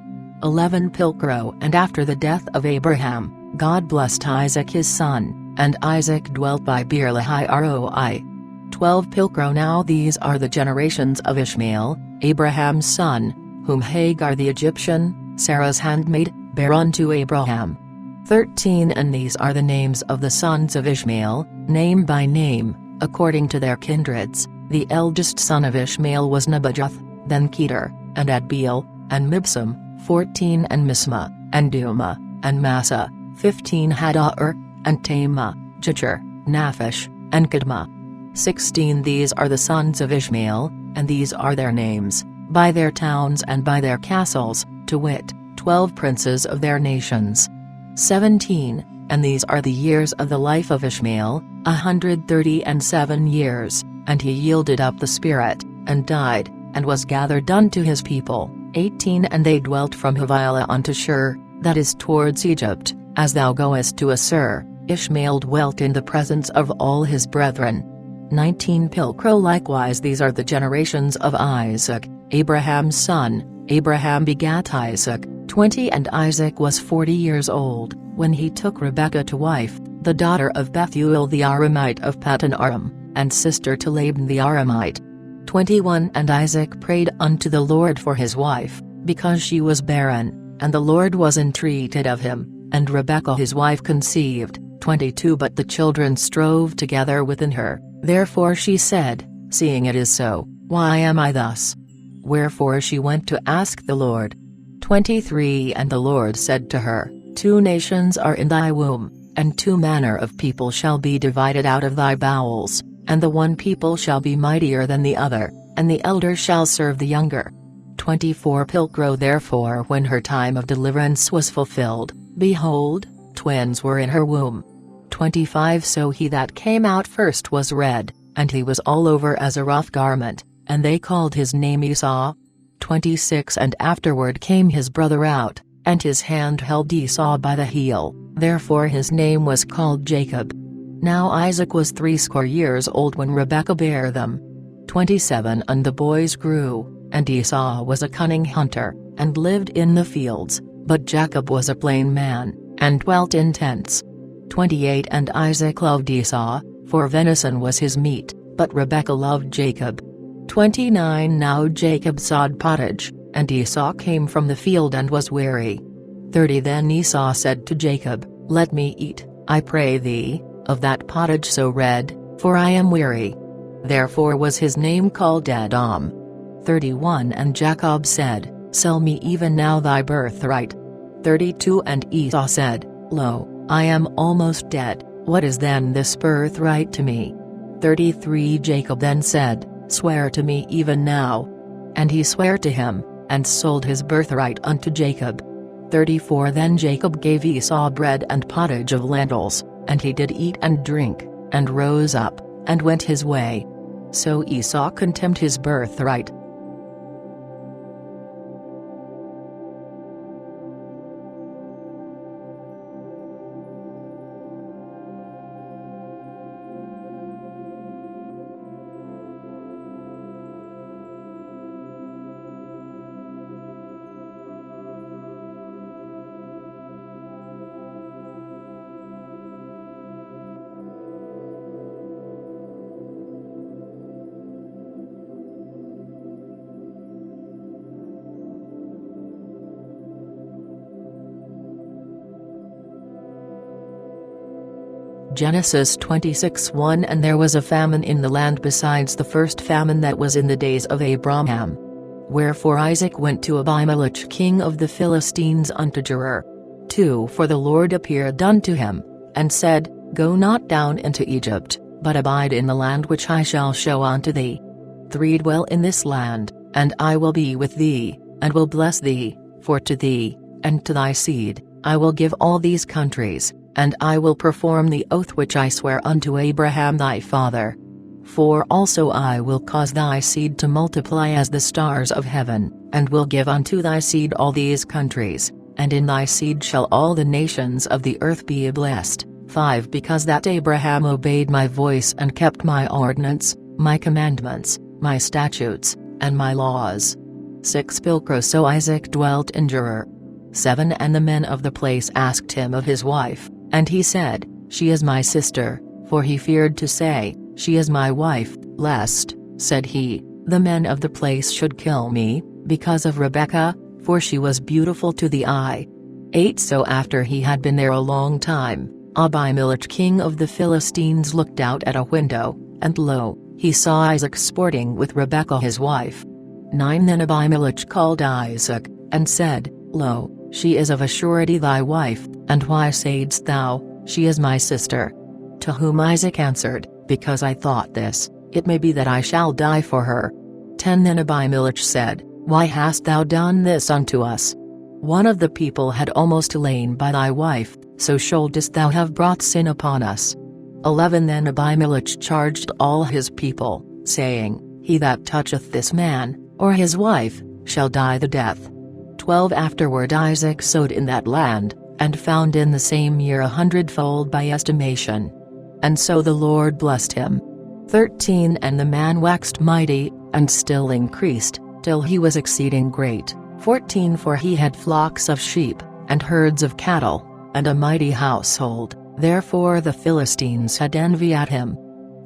11 Pilcrow And after the death of Abraham, God blessed Isaac his son, and Isaac dwelt by Beer-lahai-roi. 12 Pilcrow Now these are the generations of Ishmael, Abraham's son, whom Hagar the Egyptian, Sarah's handmaid, bare unto Abraham. 13 And these are the names of the sons of Ishmael, name by name, according to their kindreds. The eldest son of Ishmael was Nebajoth, then Kedar, and Adbeel, and Mibsam, 14 And Misma, and Duma, and Massa, 15 Hadar, and Tamah, Jecher, Naphish, and Kedma. 16 These are the sons of Ishmael, and these are their names, by their towns and by their castles, to wit, 12 princes of their nations. 17 And these are the years of the life of Ishmael, 137 years, and he yielded up the spirit, and died, and was gathered unto his people. 18 And they dwelt from Havilah unto Shur, that is towards Egypt, as thou goest to Assur. Ishmael dwelt in the presence of all his brethren. 19 Pilcrow Likewise these are the generations of Isaac, Abraham's son. Abraham begat Isaac, 20 And Isaac was 40 years old, when he took Rebekah to wife, the daughter of Bethuel the Aramite of Paddan Aram, and sister to Laban the Aramite. 21 And Isaac prayed unto the Lord for his wife, because she was barren, and the Lord was entreated of him, and Rebekah his wife conceived. 22 But the children strove together within her, therefore she said, Seeing it is so, why am I thus? Wherefore she went to ask the Lord. 23 And the Lord said to her, 2 nations are in thy womb, and 2 manner of people shall be divided out of thy bowels, and the one people shall be mightier than the other, and the elder shall serve the younger. 24 Pilcrow Therefore when her time of deliverance was fulfilled, behold, twins were in her womb. 25 So he that came out first was red, and he was all over as a rough garment, and they called his name Esau. 26 And afterward came his brother out, and his hand held Esau by the heel, therefore his name was called Jacob. Now Isaac was 80 years old when Rebekah bare them. 27 And the boys grew, and Esau was a cunning hunter, and lived in the fields, but Jacob was a plain man, and dwelt in tents. 28 And Isaac loved Esau, for venison was his meat, but Rebekah loved Jacob. 29 Now Jacob sawed pottage, and Esau came from the field and was weary. 30 Then Esau said to Jacob, Let me eat, I pray thee, of that pottage so red, for I am weary. Therefore was his name called Edom. 31 And Jacob said, Sell me even now thy birthright. 32 And Esau said, Lo, I am almost dead, what is then this birthright to me? 33 Jacob then said, Swear to me even now. And he sware to him, and sold his birthright unto Jacob. 34 Then Jacob gave Esau bread and pottage of lentils, and he did eat and drink, and rose up, and went his way. So Esau contemned his birthright. Genesis 26:1 And there was a famine in the land besides the first famine that was in the days of Abraham. Wherefore Isaac went to Abimelech king of the Philistines unto Gerar. 2 For the Lord appeared unto him, and said, Go not down into Egypt, but abide in the land which I shall show unto thee. 3 Dwell in this land, and I will be with thee, and will bless thee, for to thee, and to thy seed, I will give all these countries, and I will perform the oath which I swear unto Abraham thy father. For also I will cause thy seed to multiply as the stars of heaven, and will give unto thy seed all these countries, and in thy seed shall all the nations of the earth be blessed. 5 Because that Abraham obeyed my voice and kept my ordinance, my commandments, my statutes, and my laws. 6 Pilcro So Isaac dwelt in Gerar. 7 And the men of the place asked him of his wife, and he said, She is my sister, for he feared to say, She is my wife, lest, said he, the men of the place should kill me, because of Rebekah, for she was beautiful to the eye. 8 So after he had been there a long time, Abimelech king of the Philistines looked out at a window, and lo, he saw Isaac sporting with Rebekah his wife. 9 Then Abimelech called Isaac, and said, Lo, she is of a surety thy wife, and why saidst thou, She is my sister? To whom Isaac answered, Because I thought this, it may be that I shall die for her. 10 Then Abimelech said, Why hast thou done this unto us? One of the people had almost lain by thy wife, so shouldest thou have brought sin upon us. 11 Then Abimelech charged all his people, saying, He that toucheth this man, or his wife, shall die the death. 12 Afterward Isaac sowed in that land, and found in the same year 100-fold by estimation. And so the Lord blessed him. 13 And the man waxed mighty, and still increased, till he was exceeding great. 14 For he had flocks of sheep, and herds of cattle, and a mighty household, therefore the Philistines had envy at him.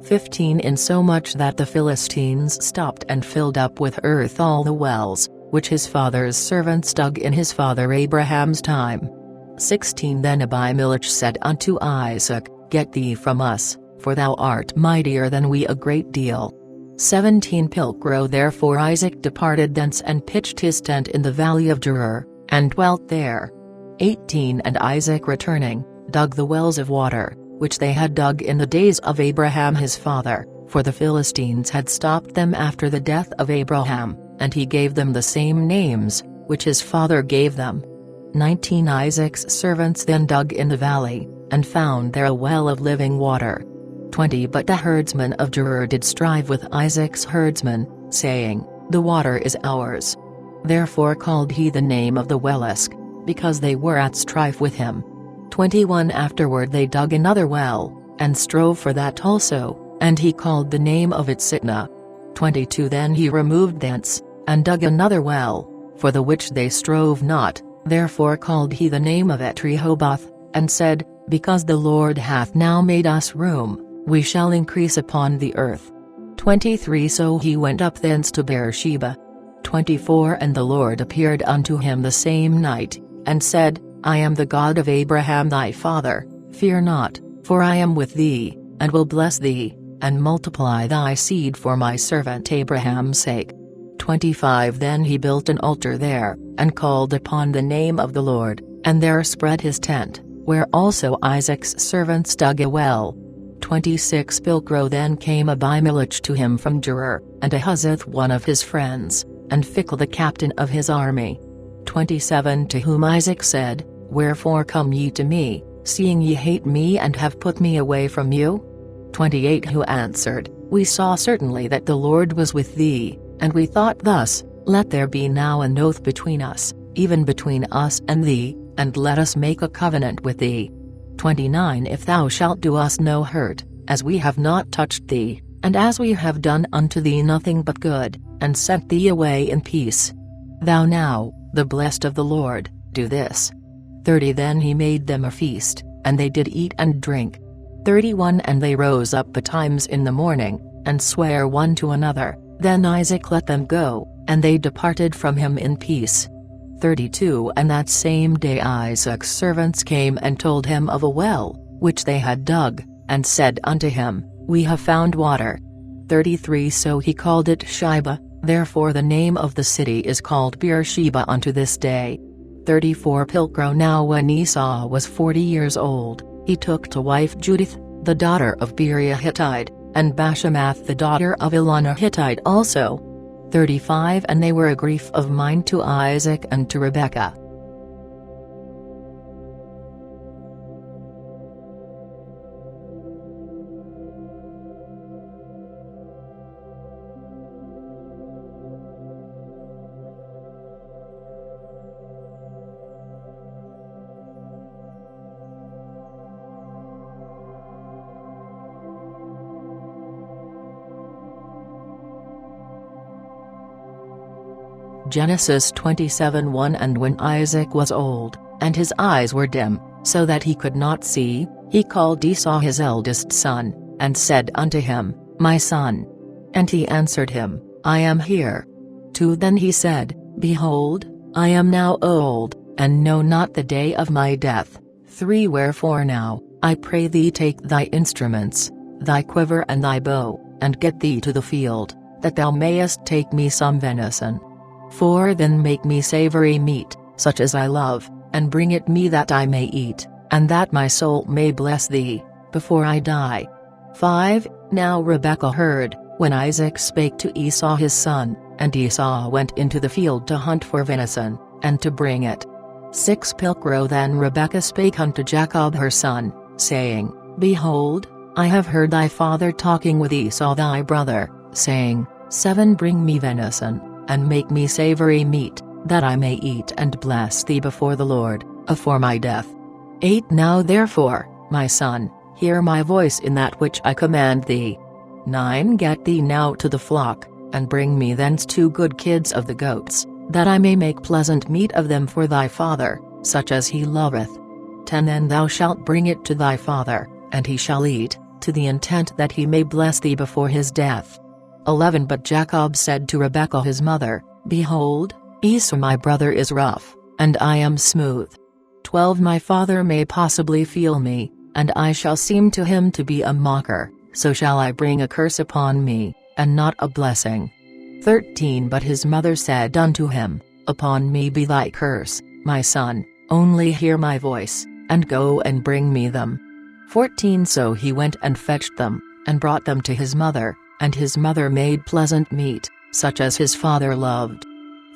15 Insomuch that the Philistines stopped and filled up with earth all the wells, which his father's servants dug in his father Abraham's time. 16 Then Abimelech said unto Isaac, Get thee from us, for thou art mightier than we a great deal. 17 Pilcro Therefore Isaac departed thence and pitched his tent in the valley of Gerar, and dwelt there. 18 And Isaac returning, dug the wells of water, which they had dug in the days of Abraham his father, for the Philistines had stopped them after the death of Abraham, and he gave them the same names, which his father gave them. 19 Isaac's servants then dug in the valley, and found there a well of living water. 20 But the herdsmen of Gerar did strive with Isaac's herdsmen, saying, The water is ours. Therefore called he the name of the well Esk, because they were at strife with him. 21 Afterward they dug another well, and strove for that also, and he called the name of it Sitnah. 22 Then he removed thence, and dug another well, for the which they strove not, therefore called he the name of it Rehoboth, and said, Because the Lord hath now made us room, we shall increase upon the earth. 23 So he went up thence to Beersheba. 24 And the Lord appeared unto him the same night, and said, I am the God of Abraham thy father, fear not, for I am with thee, and will bless thee, and multiply thy seed for my servant Abraham's sake. 25 Then he built an altar there, and called upon the name of the Lord, and there spread his tent, where also Isaac's servants dug a well. 26 Pilcro Then came Abimelech to him from Gerar, and Ahuzzath one of his friends, and Phicol the captain of his army. 27 To whom Isaac said, Wherefore come ye to me, seeing ye hate me and have put me away from you? 28 Who answered, We saw certainly that the Lord was with thee, and we thought thus, Let there be now an oath between us, even between us and thee, and let us make a covenant with thee. 29 If thou shalt do us no hurt, as we have not touched thee, and as we have done unto thee nothing but good, and sent thee away in peace. Thou now, the blessed of the Lord, do this. 30 Then he made them a feast, and they did eat and drink. 31 And they rose up betimes in the morning, and sware one to another, then Isaac let them go, and they departed from him in peace. 32 And that same day Isaac's servants came and told him of a well, which they had dug, and said unto him, We have found water. 33 So he called it Sheba, therefore the name of the city is called Beersheba unto this day. 34 Pilcro Now when Esau was 40 years old, he took to wife Judith, the daughter of Beriah Hittite, and Bashemath the daughter of Elkanah Hittite also. 35 And they were a grief of mind to Isaac and to Rebekah. Genesis 27:1. And when Isaac was old, and his eyes were dim, so that he could not see, he called Esau his eldest son, and said unto him, My son. And he answered him, I am here. 2. Then he said, Behold, I am now old, and know not the day of my death. 3. Wherefore now, I pray thee take thy instruments, thy quiver and thy bow, and get thee to the field, that thou mayest take me some venison. 4. Then make me savory meat, such as I love, and bring it me that I may eat, and that my soul may bless thee, before I die. 5. Now Rebekah heard, when Isaac spake to Esau his son, and Esau went into the field to hunt for venison, and to bring it. 6. Pilcrow Then Rebekah spake unto Jacob her son, saying, Behold, I have heard thy father talking with Esau thy brother, saying, 7. Bring me venison, and make me savory meat, that I may eat and bless thee before the Lord, afore my death. 8. Now therefore, my son, hear my voice in that which I command thee. 9. Get thee now to the flock, and bring me thence 2 good kids of the goats, that I may make pleasant meat of them for thy father, such as he loveth. 10. And thou shalt bring it to thy father, and he shall eat, to the intent that he may bless thee before his death. 11. But Jacob said to Rebekah his mother, Behold, Esau my brother is rough, and I am smooth. 12. My father may possibly feel me, and I shall seem to him to be a mocker, so shall I bring a curse upon me, and not a blessing. 13. But his mother said unto him, Upon me be thy curse, my son, only hear my voice, and go and bring me them. 14. So he went and fetched them, and brought them to his mother, and his mother made pleasant meat, such as his father loved.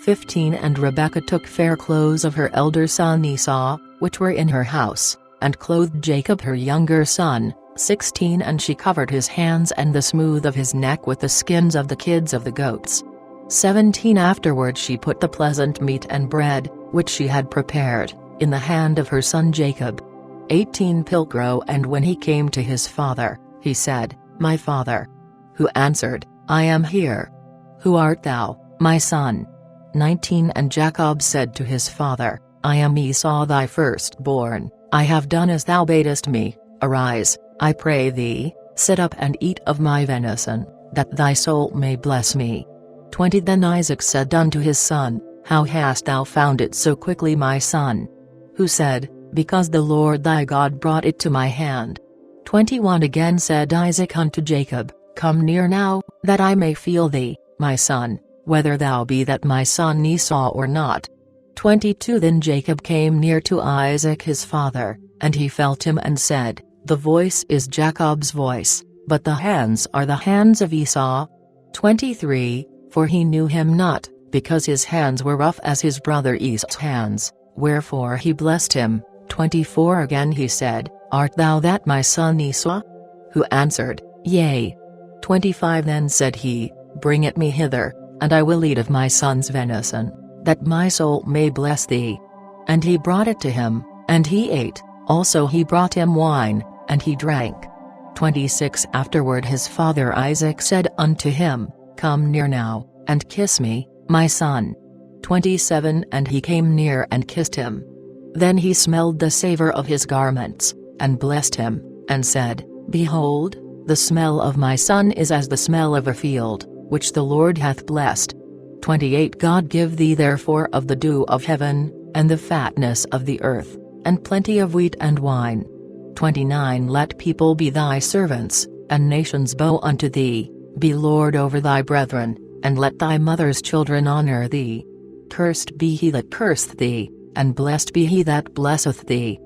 15. And Rebekah took fair clothes of her elder son Esau, which were in her house, and clothed Jacob her younger son. 16. And she covered his hands and the smooth of his neck with the skins of the kids of the goats. 17. Afterward she put the pleasant meat and bread, which she had prepared, in the hand of her son Jacob. 18. Pilcrow And when he came to his father, he said, My father. Who answered, I am here. Who art thou, my son? 19. And Jacob said to his father, I am Esau thy firstborn, I have done as thou badest me. Arise, I pray thee, sit up and eat of my venison, that thy soul may bless me. 20. Then Isaac said unto his son, How hast thou found it so quickly, my son? Who said, Because the Lord thy God brought it to my hand. 21. Again said Isaac unto Jacob, Come near now, that I may feel thee, my son, whether thou be that my son Esau or not. 22. Then Jacob came near to Isaac his father, and he felt him and said, The voice is Jacob's voice, but the hands are the hands of Esau. 23. For he knew him not, because his hands were rough as his brother Esau's hands, wherefore he blessed him. 24. Again he said, Art thou that my son Esau? Who answered, Yea. 25. Then said he, Bring it me hither, and I will eat of my son's venison, that my soul may bless thee. And he brought it to him, and he ate. Also he brought him wine, and he drank. 26. Afterward his father Isaac said unto him, Come near now, and kiss me, my son. 27. And he came near and kissed him. Then he smelled the savor of his garments, and blessed him, and said, Behold, the smell of my son is as the smell of a field, which the Lord hath blessed. 28. God give thee therefore of the dew of heaven, and the fatness of the earth, and plenty of wheat and wine. 29. Let people be thy servants, and nations bow unto thee. Be Lord over thy brethren, and let thy mother's children honor thee. Cursed be he that curseth thee, and blessed be he that blesseth thee.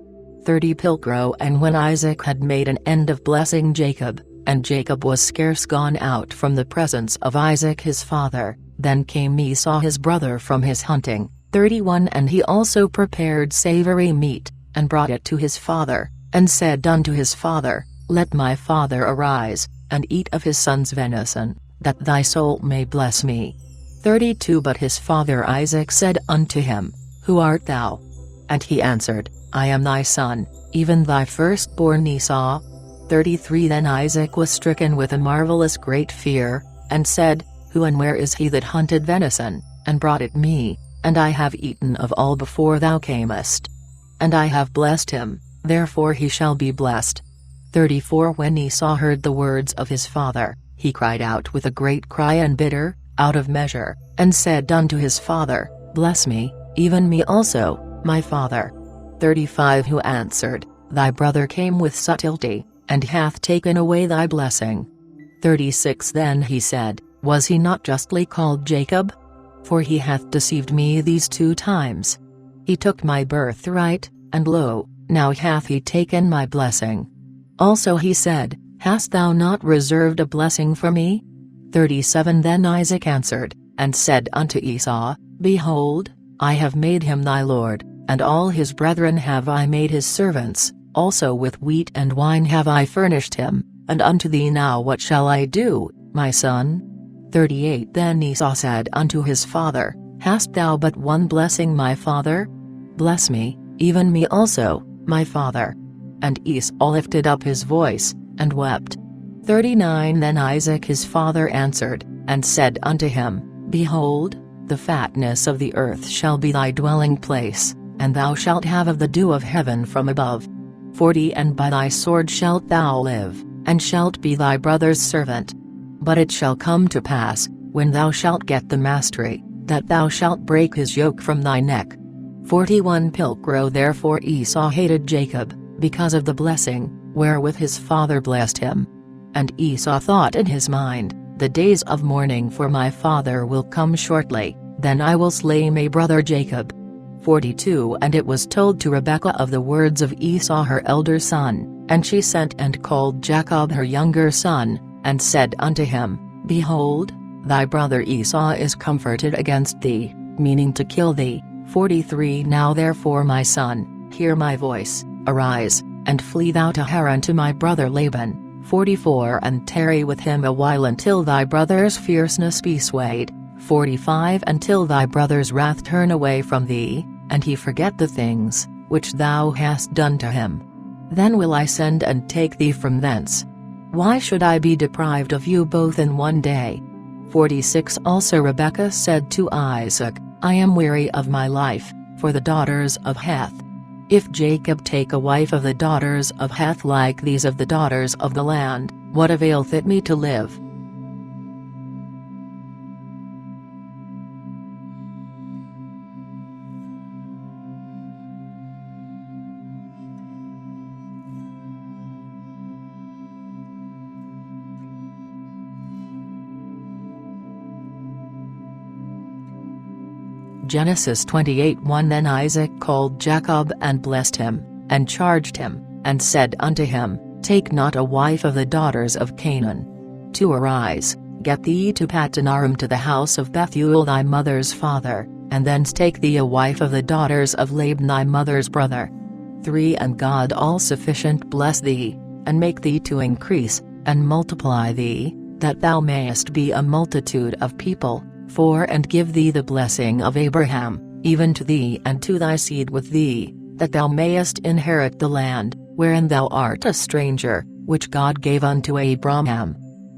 30. Pilcrow And when Isaac had made an end of blessing Jacob, and Jacob was scarce gone out from the presence of Isaac his father, then came Esau his brother from his hunting. 31. And he also prepared savory meat, and brought it to his father, and said unto his father, Let my father arise, and eat of his son's venison, that thy soul may bless me. 32. But his father Isaac said unto him, Who art thou? And he answered, I am thy son, even thy firstborn Esau. 33. Then Isaac was stricken with a marvelous great fear, and said, Who and where is he that hunted venison, and brought it me, and I have eaten of all before thou camest. And I have blessed him, therefore he shall be blessed. 34 When Esau heard the words of his father, he cried out with a great cry and bitter, out of measure, and said unto his father, Bless me, even me also, my father. 35 Who answered, Thy brother came with subtlety, and hath taken away thy blessing. 36 Then he said, Was he not justly called Jacob? For he hath deceived me these 2 times. He took my birthright, and lo, now hath he taken my blessing. Also he said, Hast thou not reserved a blessing for me? 37 Then Isaac answered, and said unto Esau, Behold, I have made him thy lord, and all his brethren have I made his servants, also with wheat and wine have I furnished him, and unto thee now what shall I do, my son? 38 Then Esau said unto his father, Hast thou but one blessing, my father? Bless me, even me also, my father. And Esau lifted up his voice, and wept. 39 Then Isaac his father answered, and said unto him, Behold, the fatness of the earth shall be thy dwelling place, and thou shalt have of the dew of heaven from above. 40 And by thy sword shalt thou live, and shalt be thy brother's servant. But it shall come to pass, when thou shalt get the mastery, that thou shalt break his yoke from thy neck. 41 Pilcrow Therefore Esau hated Jacob, because of the blessing, wherewith his father blessed him. And Esau thought in his mind, The days of mourning for my father will come shortly, then I will slay my brother Jacob. 42 And it was told to Rebekah of the words of Esau her elder son, and she sent and called Jacob her younger son, and said unto him, Behold, thy brother Esau is comforted against thee, meaning to kill thee. 43 Now therefore my son, hear my voice, arise, and flee thou to Haran to my brother Laban. 44 And tarry with him a while until thy brother's fierceness be swayed. 45 Until thy brother's wrath turn away from thee, and he forget the things which thou hast done to him. Then will I send and take thee from thence. Why should I be deprived of you both in one day? 46 Also Rebekah said to Isaac, I am weary of my life, for the daughters of Heth. If Jacob take a wife of the daughters of Heth like these of the daughters of the land, what availeth it me to live? Genesis 28:1 Then Isaac called Jacob and blessed him, and charged him, and said unto him, Take not a wife of the daughters of Canaan. 2 Arise, get thee to Paddan-aram to the house of Bethuel thy mother's father, and thence take thee a wife of the daughters of Laban thy mother's brother. 3 And God all-sufficient bless thee, and make thee to increase, and multiply thee, that thou mayest be a multitude of people. 4 And give thee the blessing of Abraham, even to thee and to thy seed with thee, that thou mayest inherit the land, wherein thou art a stranger, which God gave unto Abraham.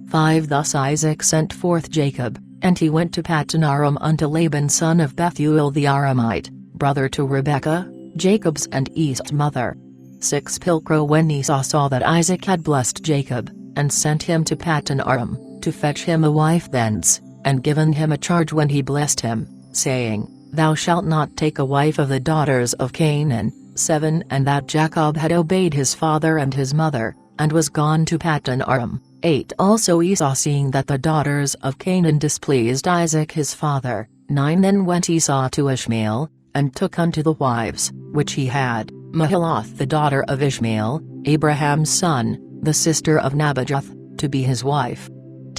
5 Thus Isaac sent forth Jacob, and he went to Paddan-aram unto Laban son of Bethuel the Aramite, brother to Rebekah, Jacob's and Esau's mother. 6 Pilcrow When Esau saw that Isaac had blessed Jacob, and sent him to Paddan-aram, to fetch him a wife thence, and given him a charge when he blessed him, saying, Thou shalt not take a wife of the daughters of Canaan. 7 And that Jacob had obeyed his father and his mother, and was gone to Paddan-aram. 8 Also Esau seeing that the daughters of Canaan displeased Isaac his father. 9 Then went Esau to Ishmael, and took unto the wives, which he had, Mahalath the daughter of Ishmael, Abraham's son, the sister of Nebajoth, to be his wife.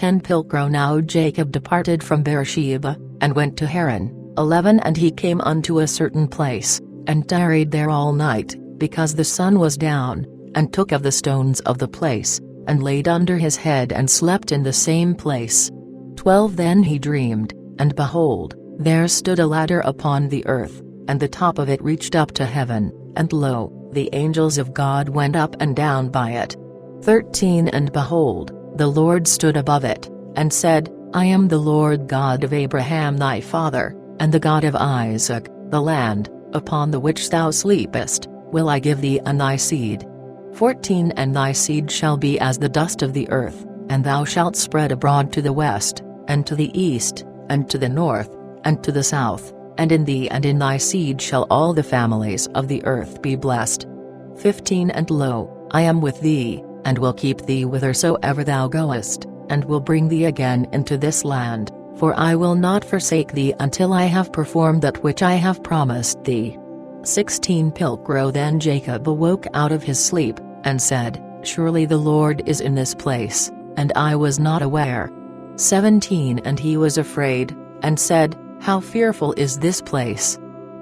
10 Pilcrow Now Jacob departed from Beersheba, and went to Haran. 11 And he came unto a certain place, and tarried there all night, because the sun was down, and took of the stones of the place, and laid under his head and slept in the same place. 12 Then he dreamed, and behold, there stood a ladder upon the earth, and the top of it reached up to heaven, and lo, the angels of God went up and down by it. 13 And behold, the Lord stood above it, and said, I am the Lord God of Abraham thy father, and the God of Isaac, the land, upon the which thou sleepest, will I give thee and thy seed. 14 And thy seed shall be as the dust of the earth, and thou shalt spread abroad to the west, and to the east, and to the north, and to the south, and in thee and in thy seed shall all the families of the earth be blessed. 15 And lo, I am with thee, and will keep thee whithersoever thou goest, and will bring thee again into this land, for I will not forsake thee until I have performed that which I have promised thee. 16 Pilcrow Then Jacob awoke out of his sleep, and said, Surely the Lord is in this place, and I was not aware. 17 And he was afraid, and said, How fearful is this place!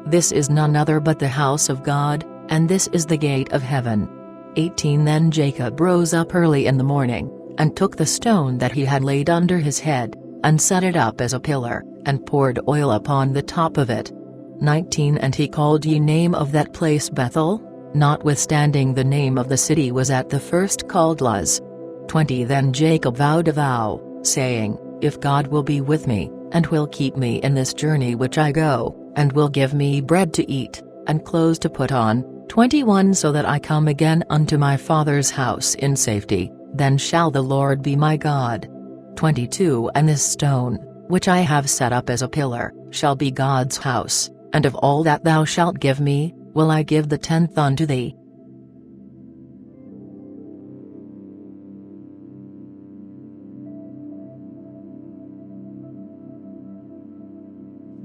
This is none other but the house of God, and this is the gate of heaven. 18 Then Jacob rose up early in the morning, and took the stone that he had laid under his head, and set it up as a pillar, and poured oil upon the top of it. 19 And he called ye name of that place Bethel, notwithstanding the name of the city was at the first called Luz. 20 Then Jacob vowed a vow, saying, If God will be with me, and will keep me in this journey which I go, and will give me bread to eat, and clothes to put on, 21 So that I come again unto my father's house in safety, then shall the Lord be my God. 22 And this stone, which I have set up as a pillar, shall be God's house, and of all that thou shalt give me, will I give the 10th unto thee.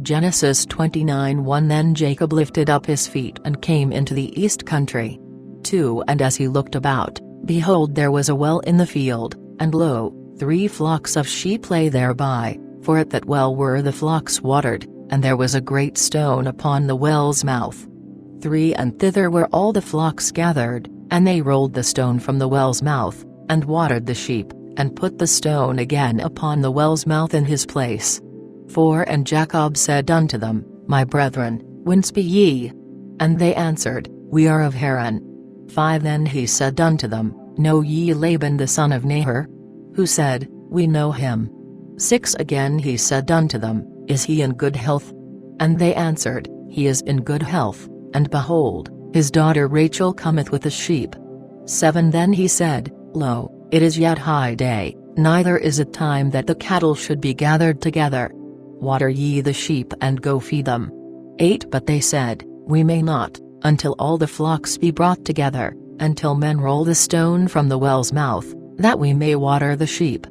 Genesis 29:1 Then Jacob lifted up his feet and came into the east country. 2 And as he looked about, behold there was a well in the field, and lo, 3 flocks of sheep lay thereby, for at that well were the flocks watered, and there was a great stone upon the well's mouth. 3 And thither were all the flocks gathered, and they rolled the stone from the well's mouth, and watered the sheep, and put the stone again upon the well's mouth in his place. 4 And Jacob said unto them, My brethren, whence be ye? And they answered, We are of Haran. 5 Then he said unto them, Know ye Laban the son of Nahor? Who said, We know him. 6 Again he said unto them, Is he in good health? And they answered, He is in good health, and behold, his daughter Rachel cometh with the sheep. 7 Then he said, Lo, it is yet high day, neither is it time that the cattle should be gathered together. Water ye the sheep and go feed them. 8 But they said, We may not, until all the flocks be brought together, until men roll the stone from the well's mouth, that we may water the sheep.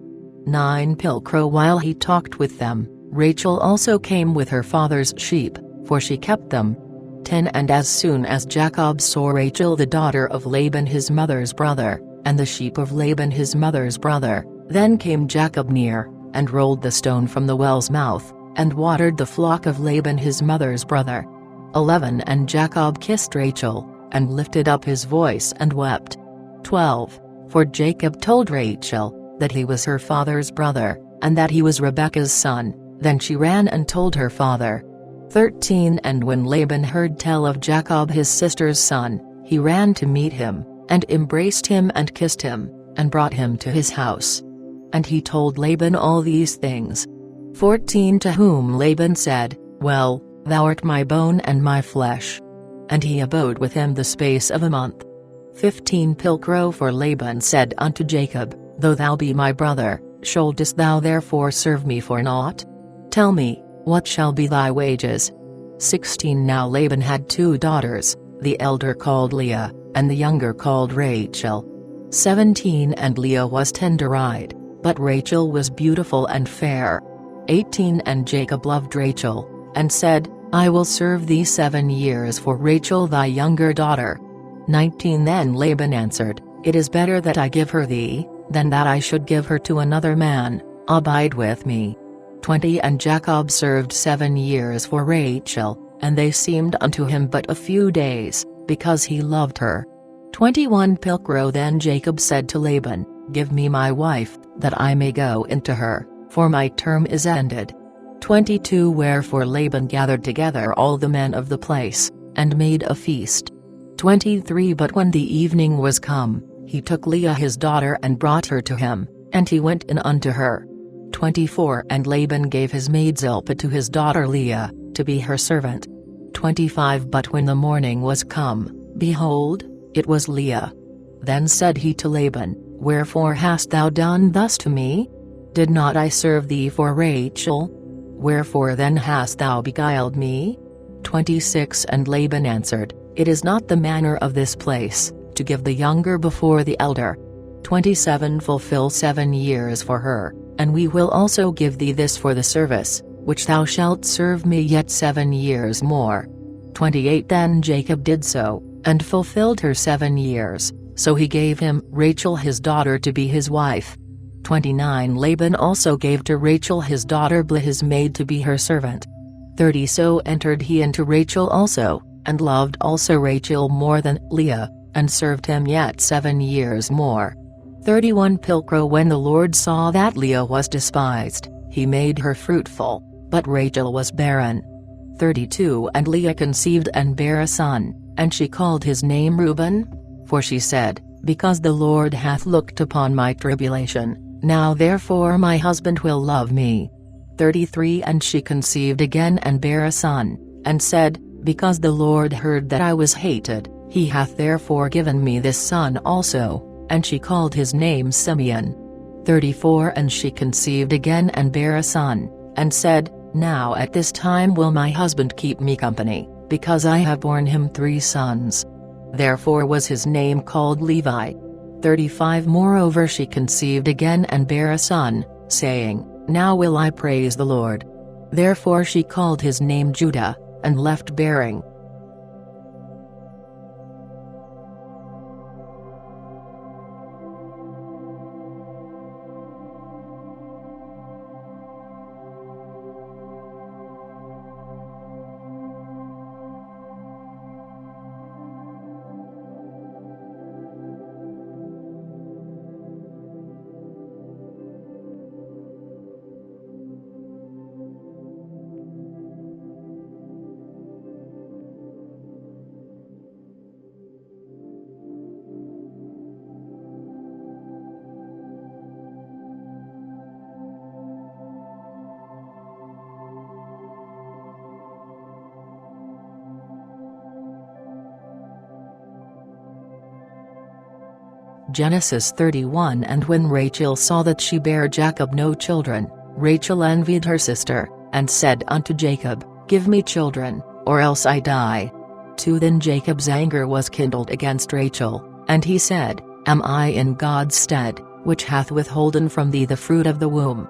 9 Pilcrow While he talked with them, Rachel also came with her father's sheep, for she kept them. 10 And as soon as Jacob saw Rachel the daughter of Laban his mother's brother, and the sheep of Laban his mother's brother, then came Jacob near, and rolled the stone from the well's mouth, and watered the flock of Laban his mother's brother. 11 And Jacob kissed Rachel, and lifted up his voice and wept. 12 For Jacob told Rachel, that he was her father's brother, and that he was Rebekah's son, then she ran and told her father. 13 And when Laban heard tell of Jacob his sister's son, he ran to meet him, and embraced him and kissed him, and brought him to his house. And he told Laban all these things. 14 To whom Laban said, Well, thou art my bone and my flesh. And he abode with him the space of a month. 15 Pilcrow For Laban said unto Jacob, Though thou be my brother, shouldest thou therefore serve me for naught? Tell me, what shall be thy wages? 16 Now Laban had 2 daughters, the elder called Leah, and the younger called Rachel. 17 And Leah was tender-eyed, but Rachel was beautiful and fair. 18 And Jacob loved Rachel, and said, I will serve thee 7 years for Rachel thy younger daughter. 19 Then Laban answered, It is better that I give her thee, than that I should give her to another man. Abide with me. 20 And Jacob served 7 years for Rachel, and they seemed unto him but a few days, because he loved her. 21 Pilcrow Then Jacob said to Laban, Give me my wife, that I may go into her, for my term is ended. 22 Wherefore Laban gathered together all the men of the place, and made a feast. 23 But when the evening was come, he took Leah his daughter and brought her to him, and he went in unto her. 24 And Laban gave his maid Zilpah to his daughter Leah, to be her servant. 25 But when the morning was come, behold, it was Leah. Then said he to Laban, Wherefore hast thou done thus to me? Did not I serve thee for Rachel? Wherefore then hast thou beguiled me? 26 And Laban answered, It is not the manner of this place, to give the younger before the elder. 27 Fulfill 7 years for her, and we will also give thee this for the service, which thou shalt serve me yet 7 years more. 28 Then Jacob did so, and fulfilled her 7 years, so he gave him Rachel his daughter to be his wife. 29 Laban also gave to Rachel his daughter Bilhah his maid to be her servant. 30 So entered he into Rachel also, and loved also Rachel more than Leah, and served him yet 7 years more. 31 Pilcrow When the Lord saw that Leah was despised, he made her fruitful, but Rachel was barren. 32 And Leah conceived and bare a son, and she called his name Reuben, for she said, Because the Lord hath looked upon my tribulation, now therefore my husband will love me. 33 And she conceived again and bare a son, and said, Because the Lord heard that I was hated, he hath therefore given me this son also, and she called his name Simeon. 34 And she conceived again and bare a son, and said, Now at this time will my husband keep me company, because I have borne him 3 sons. Therefore was his name called Levi. 35 Moreover she conceived again and bare a son, saying, Now will I praise the Lord. Therefore she called his name Judah, and left bearing. Genesis 31 And when Rachel saw that she bare Jacob no children, Rachel envied her sister, and said unto Jacob, Give me children, or else I die. 2 Then Jacob's anger was kindled against Rachel, and he said, Am I in God's stead, which hath withholden from thee the fruit of the womb?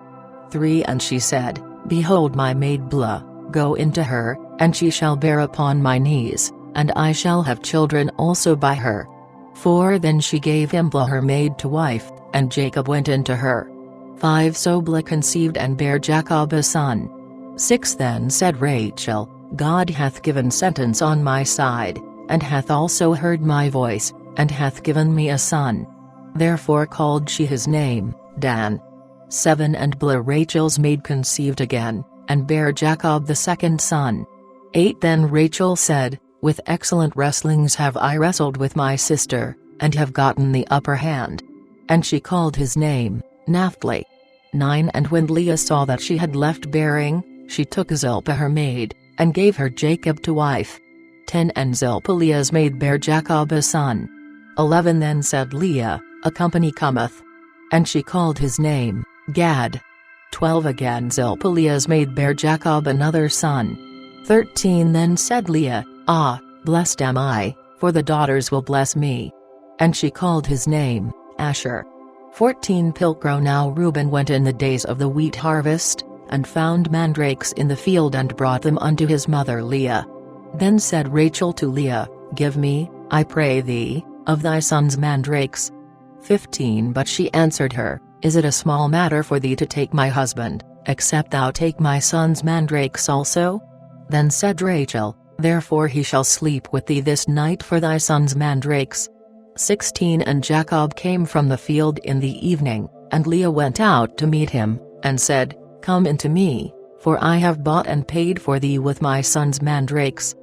3 And she said, Behold my maid Bilhah, go into her, and she shall bear upon my knees, and I shall have children also by her. 4 Then she gave him Bilhah her maid to wife, and Jacob went into her. 5 So Bilhah conceived and bare Jacob a son. 6 Then said Rachel, God hath given sentence on my side, and hath also heard my voice, and hath given me a son. Therefore called she his name, Dan. 7 And Bilhah Rachel's maid conceived again, and bare Jacob the second son. 8 Then Rachel said, With excellent wrestlings have I wrestled with my sister, and have gotten the upper hand. And she called his name, Naphtali. 9 And when Leah saw that she had left bearing, she took Zilpah her maid, and gave her Jacob to wife. 10 And Zilpah Leah's maid bare Jacob a son. 11 Then said Leah, A company cometh. And she called his name, Gad. 12 Again Zilpah Leah's maid bare Jacob another son. 13 Then said Leah, Ah, blessed am I, for the daughters will bless me. And she called his name, Asher. 14 Pilcrow Now Reuben went in the days of the wheat harvest, and found mandrakes in the field and brought them unto his mother Leah. Then said Rachel to Leah, Give me, I pray thee, of thy son's mandrakes. 15 But she answered her, Is it a small matter for thee to take my husband, except thou take my son's mandrakes also? Then said Rachel, Therefore he shall sleep with thee this night for thy son's mandrakes. 16 And Jacob came from the field in the evening, and Leah went out to meet him, and said, Come into me, for I have bought and paid for thee with my son's mandrakes.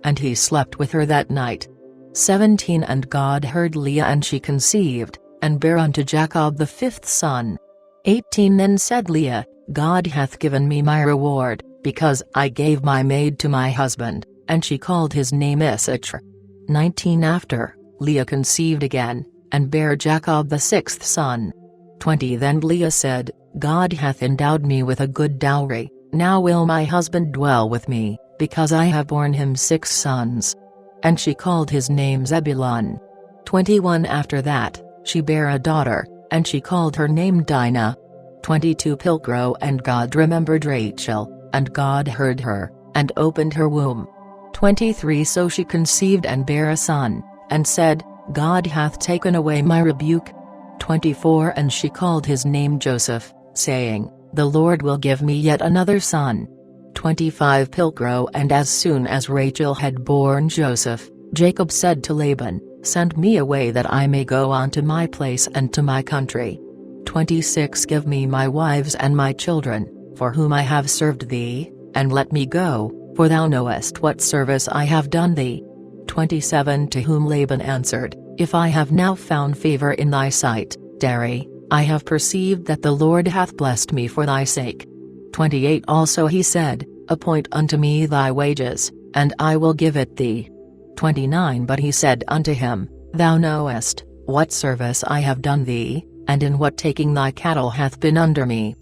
And he slept with her that night. 17 And God heard Leah, and she conceived, and bare unto Jacob the 5th son. 18 Then said Leah, God hath given me my reward, because I gave my maid to my husband, and she called his name Issachar. 19 After, Leah conceived again, and bare Jacob the sixth son. 20 Then Leah said, God hath endowed me with a good dowry, now will my husband dwell with me, because I have borne him 6 sons. And she called his name Zebulun. 21 After that, she bare a daughter, and she called her name Dinah. 22 Pilgro And God remembered Rachel, and God heard her, and opened her womb. 23 So she conceived and bare a son, and said, God hath taken away my rebuke. 24 And she called his name Joseph, saying, The Lord will give me yet another son. 25 Pilgro And as soon as Rachel had borne Joseph, Jacob said to Laban, Send me away that I may go on to my place and to my country. 26 Give me my wives and my children, for whom I have served thee, and let me go, for thou knowest what service I have done thee. 27 To whom Laban answered, If I have now found favor in thy sight, tarry, I have perceived that the Lord hath blessed me for thy sake. 28 Also he said, Appoint unto me thy wages, and I will give it thee. 29 But he said unto him, Thou knowest what service I have done thee, and in what taking thy cattle hath been under me.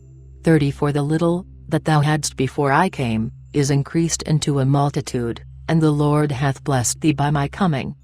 30 For the little that thou hadst before I came is increased into a multitude, and the Lord hath blessed thee by my coming.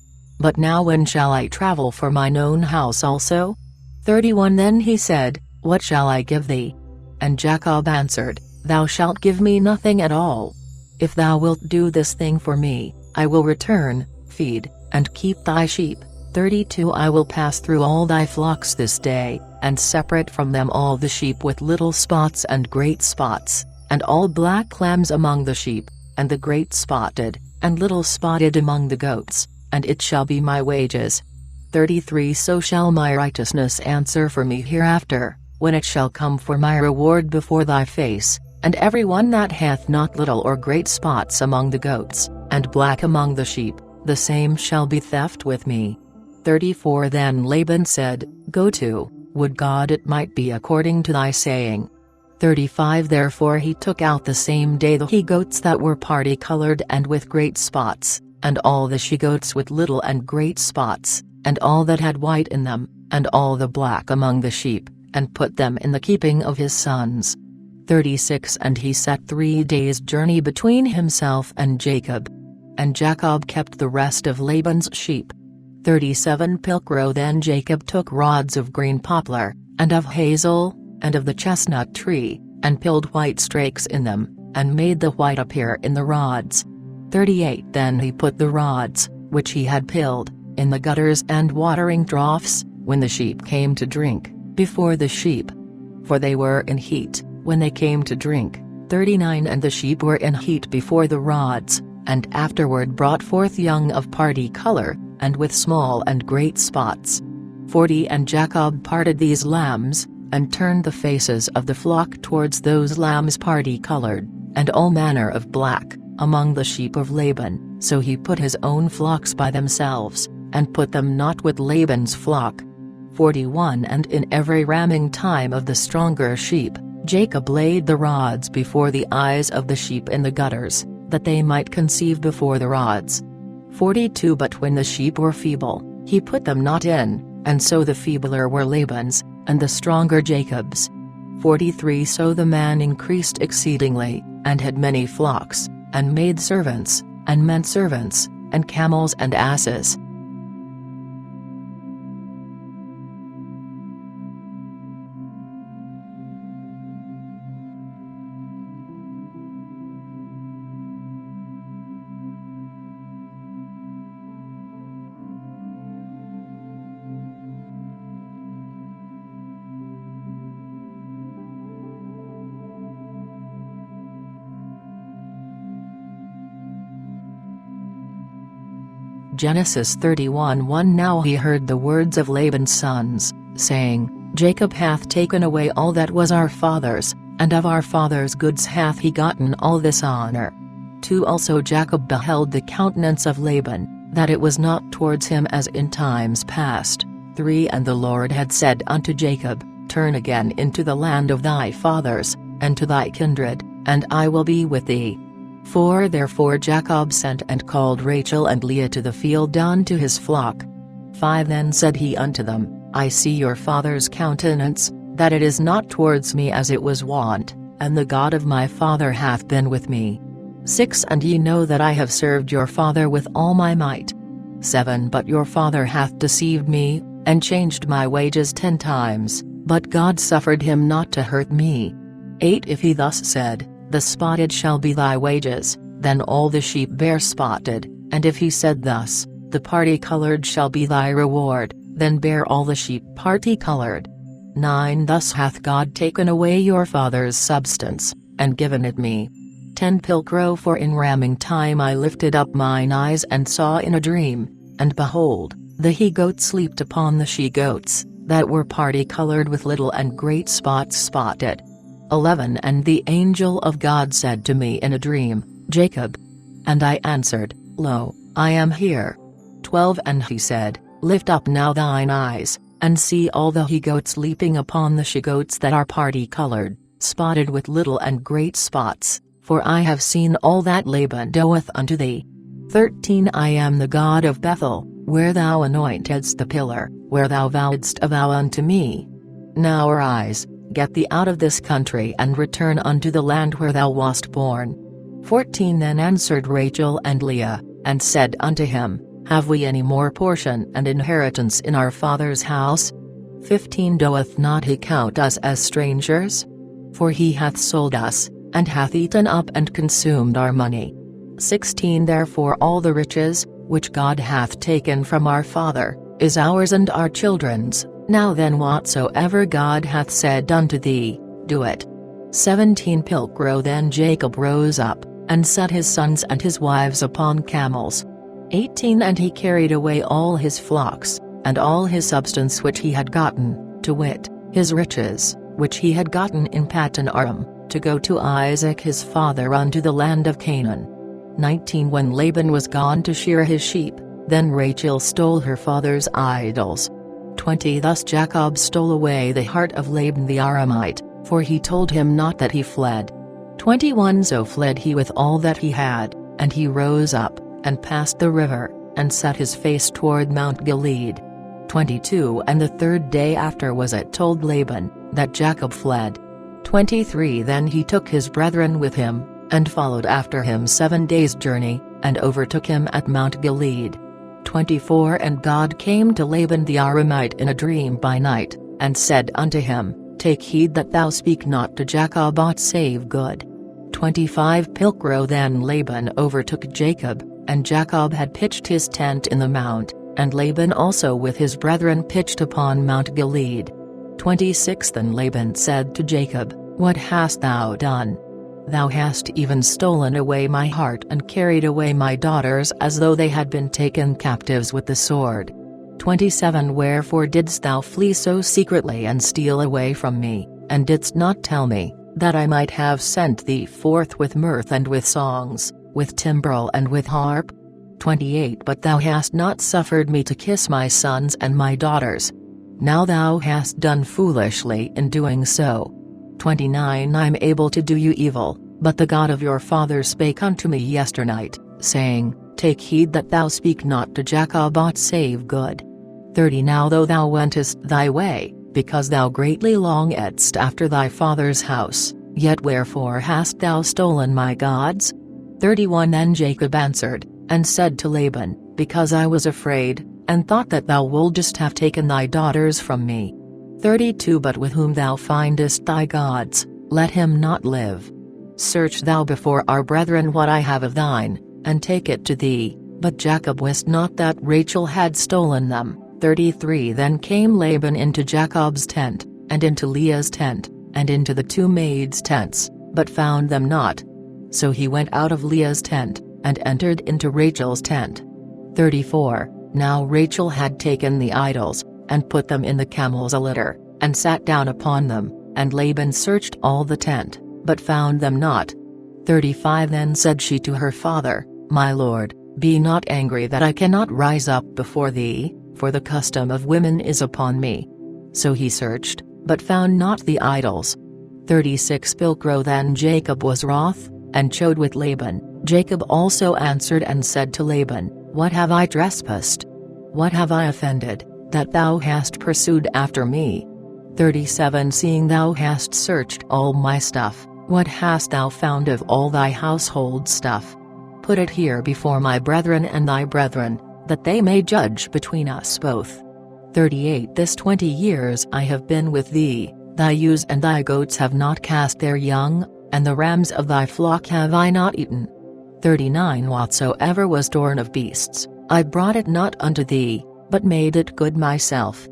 But now when shall I travel for mine own house also? 31 Then he said, What shall I give thee? And Jacob answered, Thou shalt give me nothing at all. If thou wilt do this thing for me, I will return, feed, and keep thy sheep. 32 I will pass through all thy flocks this day, and separate from them all the sheep with little spots and great spots, and all black lambs among the sheep, and the great spotted, and little spotted among the goats, and it shall be my wages. 33 So shall my righteousness answer for me hereafter, when it shall come for my reward before thy face, and every one that hath not little or great spots among the goats, and black among the sheep, the same shall be theft with me. 34 Then Laban said, Go to, would God it might be according to thy saying. 35 Therefore he took out the same day the he-goats that were party-colored and with great spots, and all the she-goats with little and great spots, and all that had white in them, and all the black among the sheep, and put them in the keeping of his sons. 36 And he set 3 days' journey between himself and Jacob. And Jacob kept the rest of Laban's sheep. 37 Pilgro Then Jacob took rods of green poplar, and of hazel, and of the chestnut tree, and pilled white strakes in them, and made the white appear in the rods. 38 Then he put the rods, which he had pilled, in the gutters and watering troughs, when the sheep came to drink, before the sheep. For they were in heat, when they came to drink. 39 And the sheep were in heat before the rods, and afterward brought forth young of party color, and with small and great spots. 40 And Jacob parted these lambs, and turned the faces of the flock towards those lambs party-colored, and all manner of black, among the sheep of Laban, so he put his own flocks by themselves, and put them not with Laban's flock. 41 And in every ramming time of the stronger sheep, Jacob laid the rods before the eyes of the sheep in the gutters, that they might conceive before the rods. 42 But when the sheep were feeble, he put them not in, and so the feebler were Laban's, and the stronger Jacob's. 43 So the man increased exceedingly, and had many flocks, and maid servants, and men servants, and camels and asses. Genesis 31:1 Now he heard the words of Laban's sons, saying, Jacob hath taken away all that was our father's, and of our father's goods hath he gotten all this honor. 2 Also Jacob beheld the countenance of Laban, that it was not towards him as in times past. 3 And the Lord had said unto Jacob, Turn again into the land of thy fathers, and to thy kindred, and I will be with thee. 4 Therefore Jacob sent and called Rachel and Leah to the field unto his flock. 5 Then said he unto them, I see your father's countenance, that it is not towards me as it was wont, and the God of my father hath been with me. 6 And ye know that I have served your father with all my might. 7 But your father hath deceived me, and changed my wages 10 times, but God suffered him not to hurt me. 8 If he thus said, The spotted shall be thy wages, then all the sheep bear spotted, and if he said thus, The party-colored shall be thy reward, then bear all the sheep party-colored. 9 Thus hath God taken away your father's substance, and given it me. 10 Pilcrow For in ramming time I lifted up mine eyes and saw in a dream, and behold, the he-goats leaped upon the she-goats, that were party-colored with little and great spots spotted. 11 And the angel of God said to me in a dream, Jacob. And I answered, Lo, I am here. 12 And he said, Lift up now thine eyes, and see all the he-goats leaping upon the she-goats that are party-colored, spotted with little and great spots, for I have seen all that Laban doeth unto thee. 13 I am the God of Bethel, where thou anointedst the pillar, where thou vowedst a vow unto me. Now arise, get thee out of this country and return unto the land where thou wast born. 14 Then answered Rachel and Leah, and said unto him, Have we any more portion and inheritance in our father's house? 15 Doeth not he count us as strangers? For he hath sold us, and hath eaten up and consumed our money. 16 Therefore all the riches, which God hath taken from our father, is ours and our children's. Now then whatsoever God hath said unto thee, do it. 17 Pilcrow Then Jacob rose up, and set his sons and his wives upon camels. 18 And he carried away all his flocks, and all his substance which he had gotten, to wit, his riches, which he had gotten in Paddan Aram, to go to Isaac his father unto the land of Canaan. 19 When Laban was gone to shear his sheep, then Rachel stole her father's idols. 20 Thus Jacob stole away the heart of Laban the Aramite, for he told him not that he fled. 21 So fled he with all that he had, and he rose up, and passed the river, and set his face toward Mount Gilead. 22 And the 3rd day after was it told Laban, that Jacob fled. 23 Then he took his brethren with him, and followed after him 7 days' journey, and overtook him at Mount Gilead. 24 And God came to Laban the Aramite in a dream by night, and said unto him, Take heed that thou speak not to Jacob aught save good. 25 Pilcrow Then Laban overtook Jacob, and Jacob had pitched his tent in the mount, and Laban also with his brethren pitched upon Mount Gilead. 26 Then Laban said to Jacob, What hast thou done? Thou hast even stolen away my heart and carried away my daughters as though they had been taken captives with the sword. 27 Wherefore didst thou flee so secretly and steal away from me, and didst not tell me, that I might have sent thee forth with mirth and with songs, with timbrel and with harp? 28 But thou hast not suffered me to kiss my sons and my daughters. Now thou hast done foolishly in doing so. 29 I'm able to do you evil, but the God of your father spake unto me yesternight, saying, Take heed that thou speak not to Jacob aught save good. 30 Now though thou wentest thy way, because thou greatly longedst after thy father's house, yet wherefore hast thou stolen my gods? 31 Then Jacob answered, and said to Laban, Because I was afraid, and thought that thou wouldest have taken thy daughters from me. 32 But with whom thou findest thy gods, let him not live. Search thou before our brethren what I have of thine, and take it to thee. But Jacob wist not that Rachel had stolen them. 33 Then came Laban into Jacob's tent, and into Leah's tent, and into the 2 maids' tents, but found them not. So he went out of Leah's tent, and entered into Rachel's tent. 34 Now Rachel had taken the idols, and put them in the camel's litter, and sat down upon them, and Laban searched all the tent, but found them not. 35 Then said she to her father, My lord, be not angry that I cannot rise up before thee, for the custom of women is upon me. So he searched, but found not the idols. 36 Pilcro Then Jacob was wroth, and chode with Laban. Jacob also answered and said to Laban, What have I trespassed? What have I offended, that thou hast pursued after me? 37 Seeing thou hast searched all my stuff, what hast thou found of all thy household stuff? Put it here before my brethren and thy brethren, that they may judge between us both. 38 This 20 years I have been with thee, thy ewes and thy goats have not cast their young, and the rams of thy flock have I not eaten. 39 Whatsoever was torn of beasts, I brought it not unto thee, but made it good myself.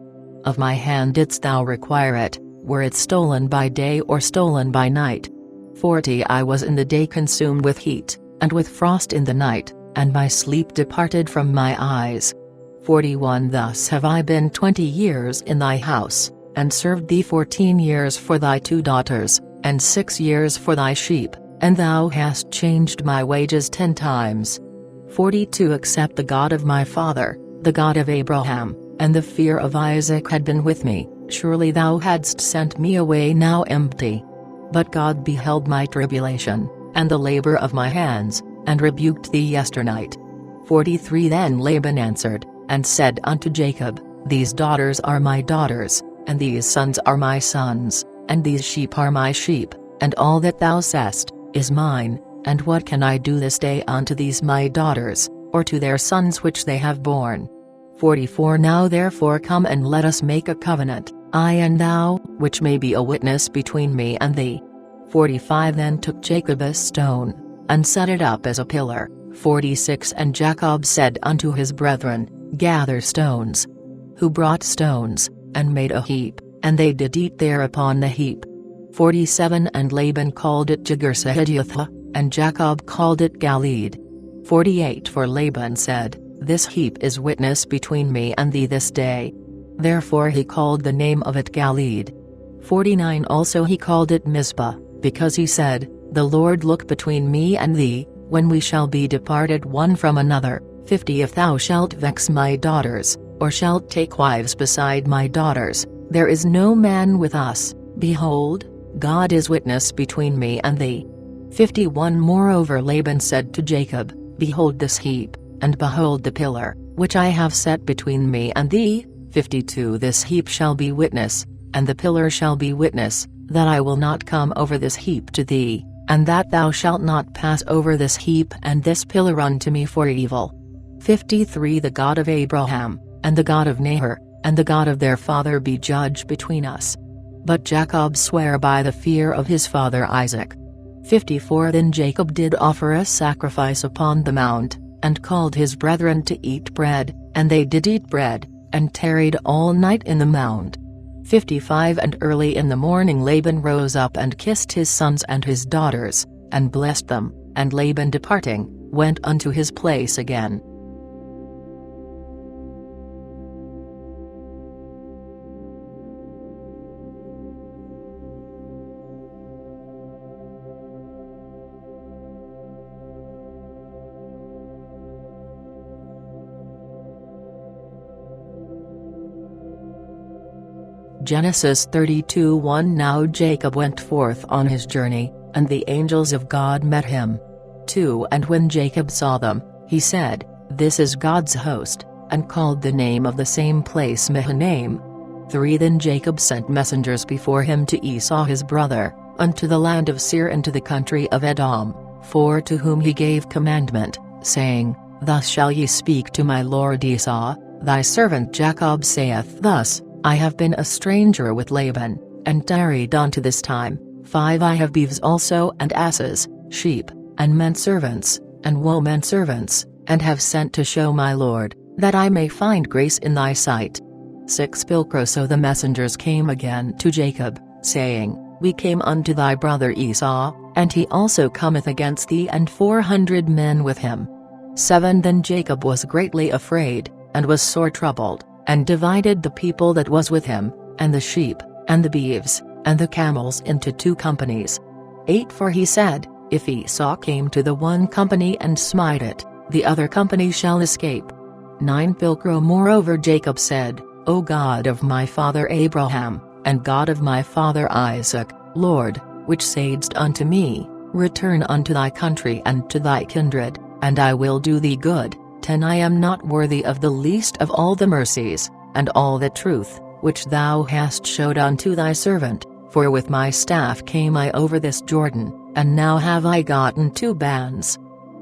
Of my hand didst thou require it, were it stolen by day or stolen by night. 40 I was in the day consumed with heat, and with frost in the night, and my sleep departed from my eyes. 41 Thus have I been 20 years in thy house, and served thee 14 years for thy 2 daughters, and 6 years for thy sheep, and thou hast changed my wages 10 times. 42 Except the God of my father, the God of Abraham, and the fear of Isaac had been with me, surely thou hadst sent me away now empty. But God beheld my tribulation, and the labor of my hands, and rebuked thee yesternight. 43 Then Laban answered, and said unto Jacob, These daughters are my daughters, and these sons are my sons, and these sheep are my sheep, and all that thou sayest is mine, and what can I do this day unto these my daughters, or to their sons which they have borne? 44 Now therefore come and let us make a covenant, I and thou, which may be a witness between me and thee. 45 Then took Jacob a stone, and set it up as a pillar. 46 And Jacob said unto his brethren, Gather stones. Who brought stones, and made a heap, and they did eat there upon the heap. 47 And Laban called it Jegar-sahadutha, and Jacob called it Galeed. 48 For Laban said, This heap is witness between me and thee this day. Therefore he called the name of it Galeed. 49 Also he called it Mizpah, because he said, The Lord look between me and thee, when we shall be departed one from another. 50 If thou shalt vex my daughters, or shalt take wives beside my daughters, there is no man with us, behold, God is witness between me and thee. 51 Moreover Laban said to Jacob, Behold this heap, and behold the pillar, which I have set between me and thee. 52 This heap shall be witness, and the pillar shall be witness, that I will not come over this heap to thee, and that thou shalt not pass over this heap and this pillar unto me for evil. 53 The God of Abraham, and the God of Nahor, and the God of their father be judge between us. But Jacob sware by the fear of his father Isaac. 54 Then Jacob did offer a sacrifice upon the mount, and called his brethren to eat bread, and they did eat bread, and tarried all night in the mount. 55 And early in the morning Laban rose up and kissed his sons and his daughters, and blessed them, and Laban departing, went unto his place again. Genesis 32:1 Now Jacob went forth on his journey, and the angels of God met him. 2 And when Jacob saw them, he said, This is God's host, and called the name of the same place Mahanaim. 3 Then Jacob sent messengers before him to Esau his brother, unto the land of Seir and to the country of Edom, for to whom he gave commandment, saying, Thus shall ye speak to my lord Esau, thy servant Jacob saith thus, I have been a stranger with Laban, and tarried unto this time. 5 I have beeves also and asses, sheep, and men servants, and women servants, and have sent to show my lord, that I may find grace in thy sight. 6 Pilcro So the messengers came again to Jacob, saying, We came unto thy brother Esau, and he also cometh against thee and 400 men with him. 7 Then Jacob was greatly afraid, and was sore troubled, and divided the people that was with him, and the sheep, and the beeves, and the camels into 2 companies. 8 For he said, If Esau came to the one company and smite it, the other company shall escape. 9 Pilcro Moreover Jacob said, O God of my father Abraham, and God of my father Isaac, Lord, which saidst unto me, Return unto thy country and to thy kindred, and I will do thee good. 10 I am not worthy of the least of all the mercies, and all the truth, which thou hast showed unto thy servant, for with my staff came I over this Jordan, and now have I gotten 2 bands.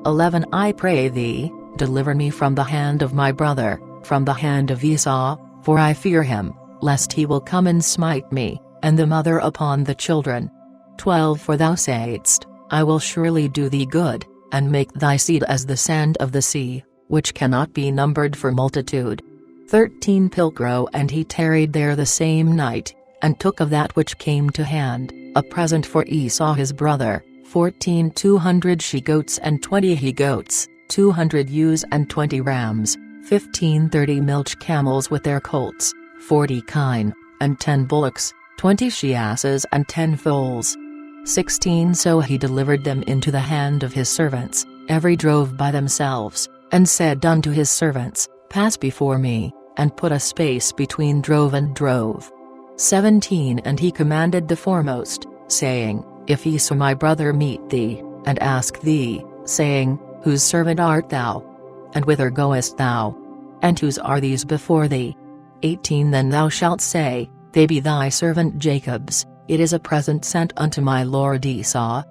11 I pray thee, deliver me from the hand of my brother, from the hand of Esau, for I fear him, lest he will come and smite me, and the mother upon the children. 12 For thou saidst, I will surely do thee good, and make thy seed as the sand of the sea, which cannot be numbered for multitude. 13 Pilgro and he tarried there the same night, and took of that which came to hand, a present for Esau his brother, 14 200 she-goats and 20 he-goats, 200 ewes and 20 rams, 15 30 milch camels with their colts, 40 kine, and 10 bullocks, 20 she-asses and 10 foals. 16 So he delivered them into the hand of his servants, every drove by themselves, and said unto his servants, Pass before me, and put a space between drove and drove. 17 And he commanded the foremost, saying, If Esau my brother meet thee, and ask thee, saying, Whose servant art thou? And whither goest thou? And whose are these before thee? 18 Then thou shalt say, They be thy servant Jacob's, it is a present sent unto my lord Esau.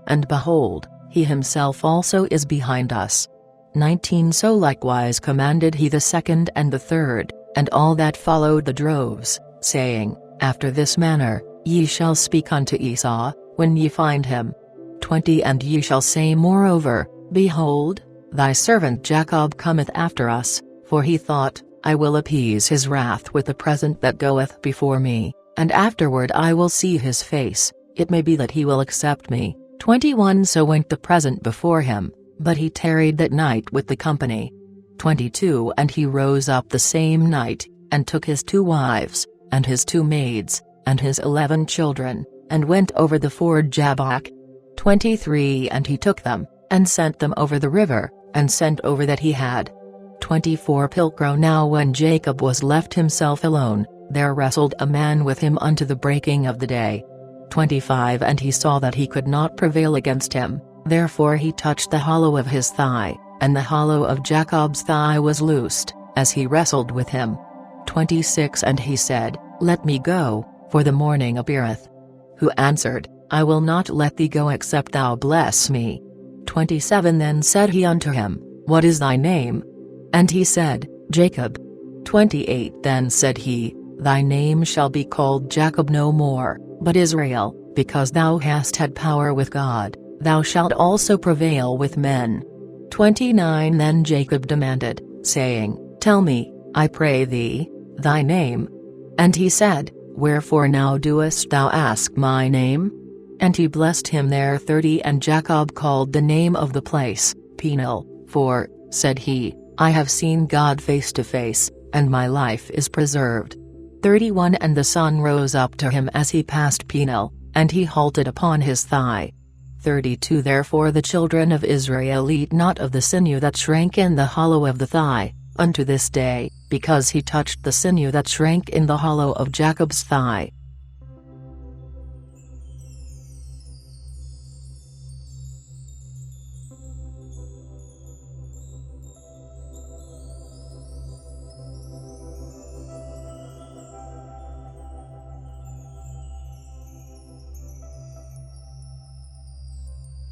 And behold, he himself also is behind us. 19 So likewise commanded he the second and the third, and all that followed the droves, saying, After this manner, ye shall speak unto Esau, when ye find him. 20 And ye shall say moreover, Behold, thy servant Jacob cometh after us, for he thought, I will appease his wrath with the present that goeth before me, and afterward I will see his face, it may be that he will accept me. 21 So went the present before him, but he tarried that night with the company. 22 And he rose up the same night, and took his 2 wives, and his 2 maids, and his 11 children, and went over the ford Jabbok. 23 And he took them, and sent them over the river, and sent over that he had. 24 Pilgro Now when Jacob was left himself alone, there wrestled a man with him unto the breaking of the day. 25 And he saw that he could not prevail against him, therefore he touched the hollow of his thigh, and the hollow of Jacob's thigh was loosed, as he wrestled with him. 26 And he said, Let me go, for the morning appeareth. Who answered, I will not let thee go except thou bless me. 27 Then said he unto him, What is thy name? And he said, Jacob. 28 Then said he, Thy name shall be called Jacob no more, but Israel, because thou hast had power with God, thou shalt also prevail with men. 29 Then Jacob demanded, saying, Tell me, I pray thee, thy name. And he said, Wherefore now doest thou ask my name? And he blessed him there 30 And Jacob called the name of the place, Peniel, for, said he, I have seen God face to face, and my life is preserved. 31 And the sun rose up to him as he passed Peniel, and he halted upon his thigh. 32 Therefore the children of Israel eat not of the sinew that shrank in the hollow of the thigh, unto this day, because he touched the sinew that shrank in the hollow of Jacob's thigh.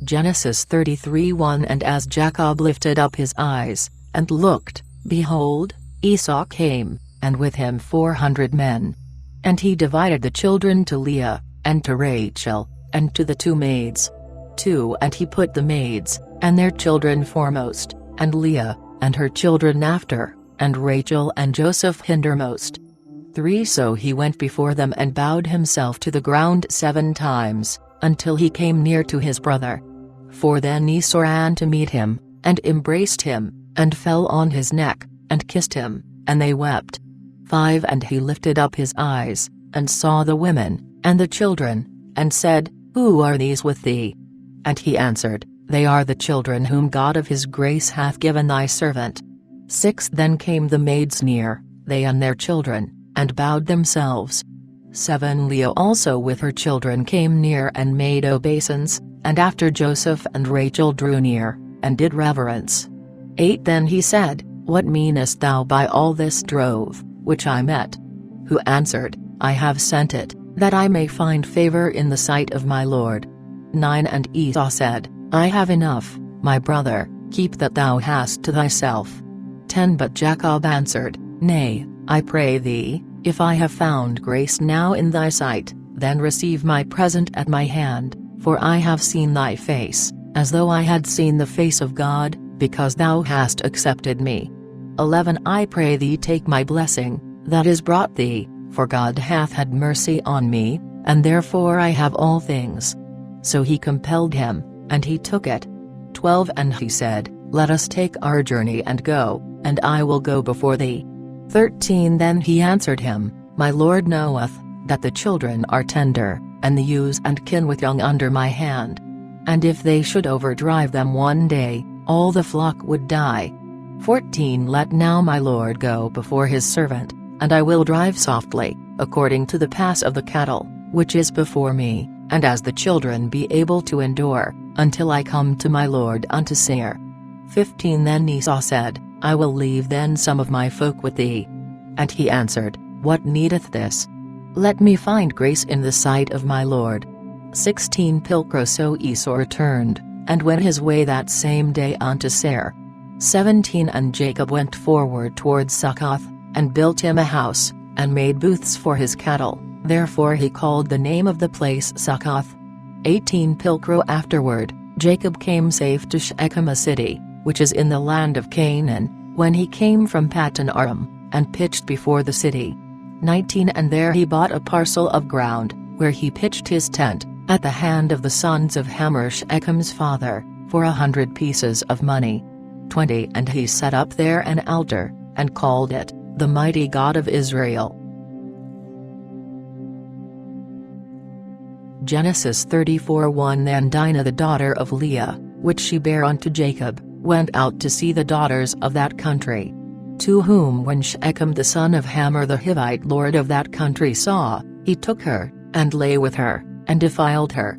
Genesis 33:1 And as Jacob lifted up his eyes, and looked, behold, Esau came, and with him 400 men. And he divided the children to Leah, and to Rachel, and to the 2 maids. 2 And he put the maids, and their children foremost, and Leah, and her children after, and Rachel and Joseph hindermost. 3 So he went before them and bowed himself to the ground 7 times, until he came near to his brother. 4 Then Esau ran to meet him, and embraced him, and fell on his neck, and kissed him, and they wept. 5 And he lifted up his eyes, and saw the women, and the children, and said, Who are these with thee? And he answered, They are the children whom God of his grace hath given thy servant. 6 Then came the maids near, they and their children, and bowed themselves. 7 Leah also with her children came near and made obeisance, and after Joseph and Rachel drew near, and did reverence. 8 Then he said, What meanest thou by all this drove, which I met? Who answered, I have sent it, that I may find favor in the sight of my lord. 9 And Esau said, I have enough, my brother, keep that thou hast to thyself. 10 But Jacob answered, Nay, I pray thee, if I have found grace now in thy sight, then receive my present at my hand, for I have seen thy face, as though I had seen the face of God, because thou hast accepted me. 11 I pray thee take my blessing, that is brought thee, for God hath had mercy on me, and therefore I have all things. So he compelled him, and he took it. 12 And he said, Let us take our journey and go, and I will go before thee. 13 Then he answered him, My Lord knoweth, that the children are tender, and the ewes and kin with young under my hand. And if they should overdrive them one day, all the flock would die. 14 Let now my Lord go before his servant, and I will drive softly, according to the pass of the cattle, which is before me, and as the children be able to endure, until I come to my Lord unto Seir. 15 Then Esau said, I will leave then some of my folk with thee. And he answered, What needeth this? Let me find grace in the sight of my Lord. 16 Pilcro So Esau returned, and went his way that same day unto Seir. 17 And Jacob went forward towards Succoth, and built him a house, and made booths for his cattle, therefore he called the name of the place Succoth. 18 Pilcro Afterward, Jacob came safe to Shechem a city, which is in the land of Canaan, when he came from Paddan Aram, and pitched before the city. 19 And there he bought a parcel of ground, where he pitched his tent, at the hand of the sons of Hamor Shechem's father, for 100 pieces of money. 20 And he set up there an altar, and called it, The Mighty God of Israel. Genesis 34:1 Then Dinah the daughter of Leah, which she bare unto Jacob, went out to see the daughters of that country. To whom when Shechem the son of Hamor the Hivite lord of that country saw, he took her, and lay with her, and defiled her.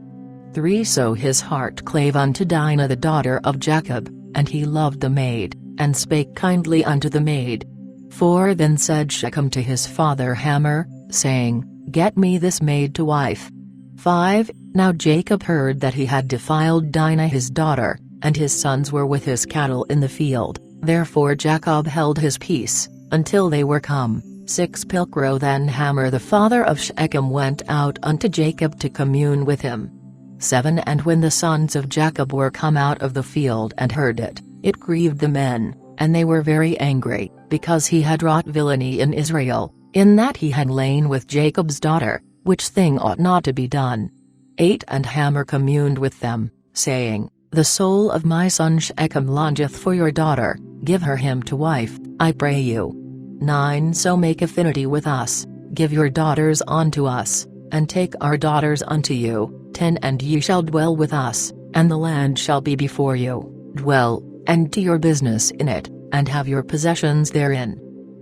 3 So his heart clave unto Dinah the daughter of Jacob, and he loved the maid, and spake kindly unto the maid. 4 Then said Shechem to his father Hamor, saying, Get me this maid to wife. 5 Now Jacob heard that he had defiled Dinah his daughter, and his sons were with his cattle in the field, therefore Jacob held his peace, until they were come. 6 Pilcro Then Hamor the father of Shechem went out unto Jacob to commune with him. 7 And when the sons of Jacob were come out of the field and heard it, it grieved the men, and they were very angry, because he had wrought villainy in Israel, in that he had lain with Jacob's daughter, which thing ought not to be done. 8 And Hamor communed with them, saying, The soul of my son Shechem longeth for your daughter, give her him to wife, I pray you. 9 So make affinity with us, give your daughters unto us, and take our daughters unto you. 10 And ye shall dwell with us, and the land shall be before you, dwell, and do your business in it, and have your possessions therein.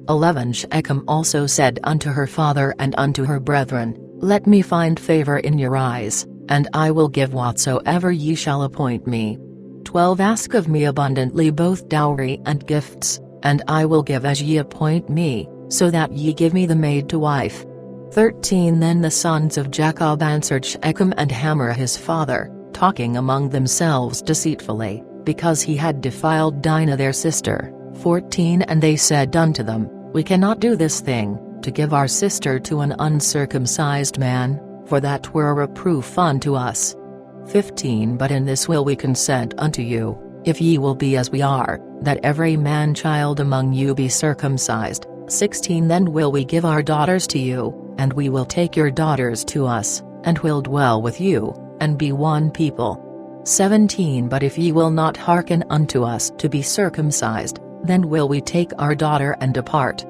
11 Shechem also said unto her father and unto her brethren, Let me find favor in your eyes, and I will give whatsoever ye shall appoint me. 12 Ask of me abundantly both dowry and gifts, and I will give as ye appoint me, so that ye give me the maid to wife. 13 Then the sons of Jacob answered Shechem and Hamor his father, talking among themselves deceitfully, because he had defiled Dinah their sister. 14 And they said unto them, We cannot do this thing, to give our sister to an uncircumcised man, for that were a reproof unto us. 15 But in this will we consent unto you, if ye will be as we are, that every man-child among you be circumcised. 16 Then will we give our daughters to you, and we will take your daughters to us, and will dwell with you, and be one people. 17 But if ye will not hearken unto us to be circumcised, then will we take our daughter and depart.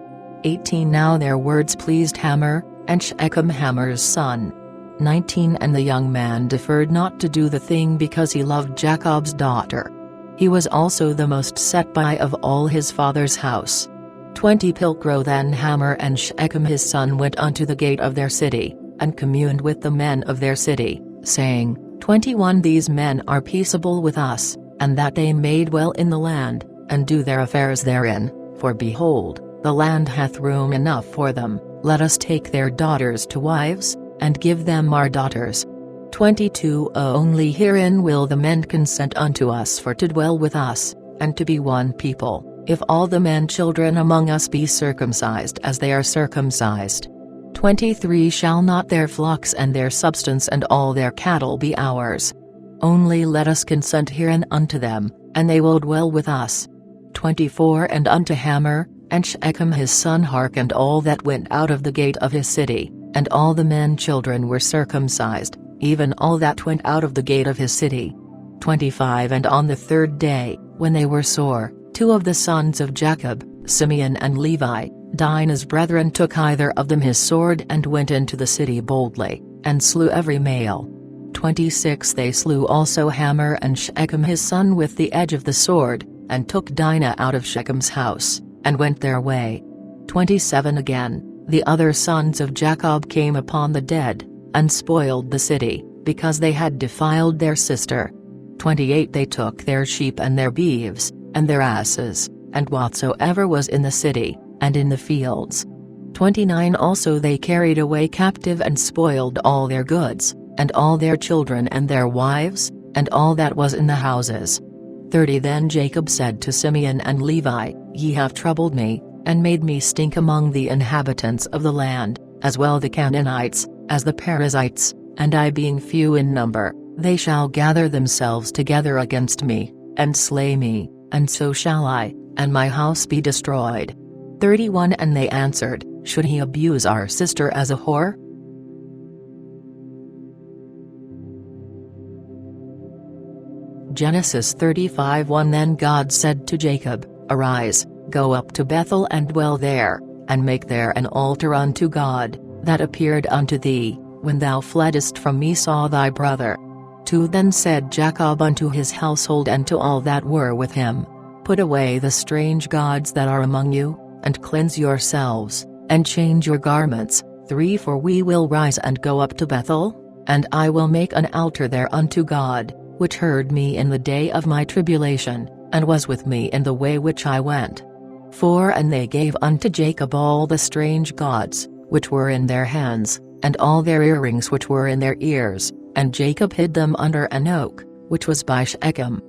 18 Now their words pleased Hamor, and Shechem Hamor's son. 19 And the young man deferred not to do the thing because he loved Jacob's daughter. He was also the most set by of all his father's house. 20 Pilcro Then Hamor and Shechem his son went unto the gate of their city, and communed with the men of their city, saying, 21 These men are peaceable with us, and that they may dwell in the land, and do their affairs therein, for behold, the land hath room enough for them, let us take their daughters to wives, and give them our daughters. 22 Only herein will the men consent unto us for to dwell with us, and to be one people, if all the men children among us be circumcised as they are circumcised. 23 Shall not their flocks and their substance and all their cattle be ours? Only let us consent herein unto them, and they will dwell with us. 24 And unto Hamor, and Shechem his son hearkened all that went out of the gate of his city, and all the men children were circumcised, even all that went out of the gate of his city. 25 And on the third day, when they were sore, 2 of the sons of Jacob, Simeon and Levi, Dinah's brethren, took either of them his sword and went into the city boldly, and slew every male. 26 They slew also Hamor and Shechem his son with the edge of the sword, and took Dinah out of Shechem's house, and went their way. 27 Again, the other sons of Jacob came upon the dead, and spoiled the city, because they had defiled their sister. 28 They took their sheep and their beeves, and their asses, and whatsoever was in the city, and in the fields. 29 Also they carried away captive and spoiled all their goods, and all their children and their wives, and all that was in the houses. 30 Then Jacob said to Simeon and Levi, Ye have troubled me, and made me stink among the inhabitants of the land, as well the Canaanites, as the Perizzites, and I being few in number, they shall gather themselves together against me, and slay me, and so shall I, and my house be destroyed. 31 And they answered, Should he abuse our sister as a whore? Genesis 35:1 Then God said to Jacob, Arise, go up to Bethel and dwell there, and make there an altar unto God, that appeared unto thee, when thou fleddest from Esau thy brother. 2 Then said Jacob unto his household and to all that were with him, Put away the strange gods that are among you, and cleanse yourselves, and change your garments. 3 For we will rise and go up to Bethel, and I will make an altar there unto God, which heard me in the day of my tribulation, and was with me in the way which I went. 4 And they gave unto Jacob all the strange gods, which were in their hands, and all their earrings which were in their ears, and Jacob hid them under an oak, which was by Shechem.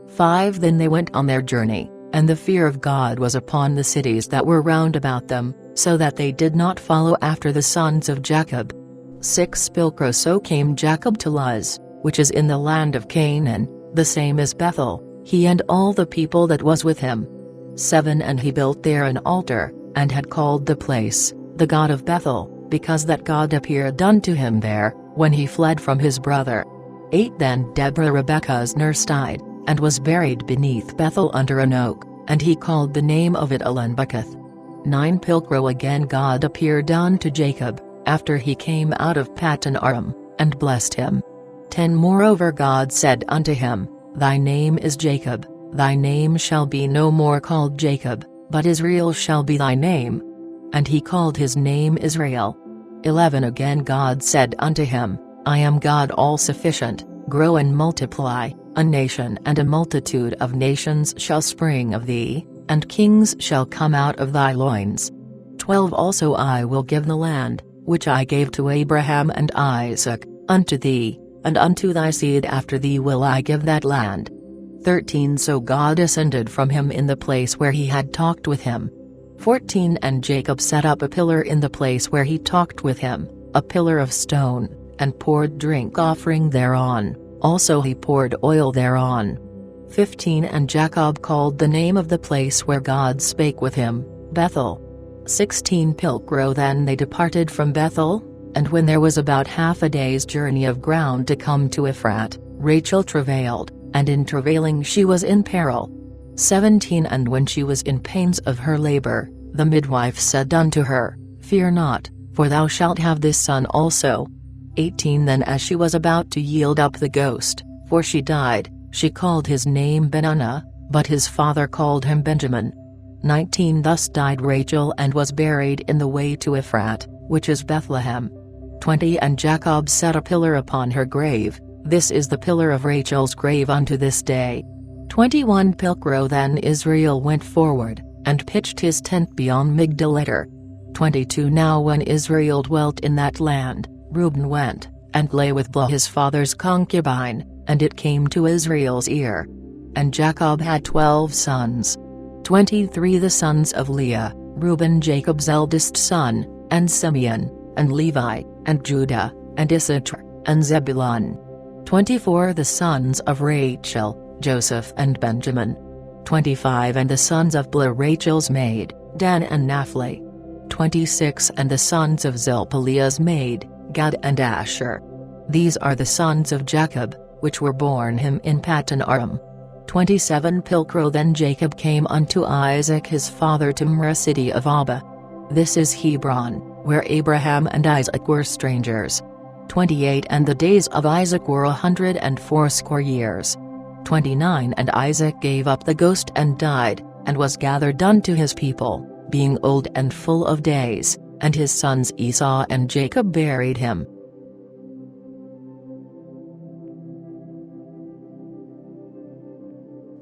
5 Then they went on their journey, and the fear of God was upon the cities that were round about them, so that they did not follow after the sons of Jacob. 6 Pilcro So came Jacob to Luz, which is in the land of Canaan, the same as Bethel, he and all the people that was with him. 7 And he built there an altar, and had called the place, the God of Bethel, because that God appeared unto him there, when he fled from his brother. 8 Then Deborah Rebekah's nurse died, and was buried beneath Bethel under an oak, and he called the name of it Elon-Bucketh. 9 Pilcro Again God appeared unto Jacob, after he came out of Paddan Aram, and blessed him. 10 Moreover God said unto him, Thy name is Jacob, thy name shall be no more called Jacob, but Israel shall be thy name. And he called his name Israel. 11 Again God said unto him, I am God all-sufficient, grow and multiply, a nation and a multitude of nations shall spring of thee, and kings shall come out of thy loins. 12 Also I will give the land, which I gave to Abraham and Isaac, unto thee, and unto thy seed after thee will I give that land. 13 So God ascended from him in the place where he had talked with him. 14 And Jacob set up a pillar in the place where he talked with him, a pillar of stone, and poured drink offering thereon, also he poured oil thereon. 15 And Jacob called the name of the place where God spake with him, Bethel. 16 Pilcro Then they departed from Bethel, and when there was about half a day's journey of ground to come to Ephrat, Rachel travailed, and in travailing she was in peril. 17 And when she was in pains of her labor, the midwife said unto her, Fear not, for thou shalt have this son also. 18 Then as she was about to yield up the ghost, for she died, she called his name Benaiah, but his father called him Benjamin. 19 Thus died Rachel and was buried in the way to Ephrat, which is Bethlehem. 20 And Jacob set a pillar upon her grave, this is the pillar of Rachel's grave unto this day. 21 Pilcro Then Israel went forward, and pitched his tent beyond Migdal-eder. 22 Now when Israel dwelt in that land, Reuben went, and lay with Bilhah his father's concubine, and it came to Israel's ear. And Jacob had 12 sons. 23 The sons of Leah, Reuben Jacob's eldest son, and Simeon, and Levi, and Judah, and Issachar, and Zebulun. 24 The sons of Rachel, Joseph and Benjamin. 25 And the sons of Bilhah Rachel's maid, Dan and Naphtali. 26 And the sons of Zilpah Leah's maid, Gad and Asher. These are the sons of Jacob, which were born him in Paddan Aram. 27 Pilcro Then Jacob came unto Isaac his father to Mamre city of Abba. This is Hebron, where Abraham and Isaac were strangers. 28 And the days of Isaac were 180 years. 29 And Isaac gave up the ghost and died, and was gathered unto his people, being old and full of days, and his sons Esau and Jacob buried him.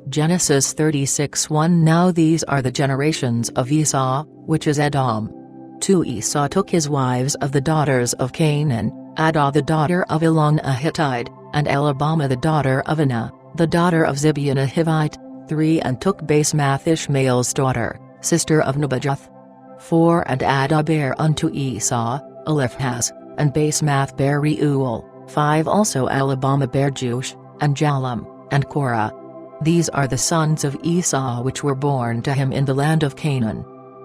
Genesis 36:1 Now these are the generations of Esau, which is Edom. 2 Esau took his wives of the daughters of Canaan, Adah the daughter of Elon a Hittite, and Elabama the daughter of Anah, the daughter of Zibeon a Hivite. 3 And took Basemath Ishmael's daughter, sister of Nebajoth. 4 And Adah bare unto Esau, Eliphaz, and Basemath bare Reuel. 5 Also Alabama bare Jush, and Jalam, and Korah. These are the sons of Esau which were born to him in the land of Canaan.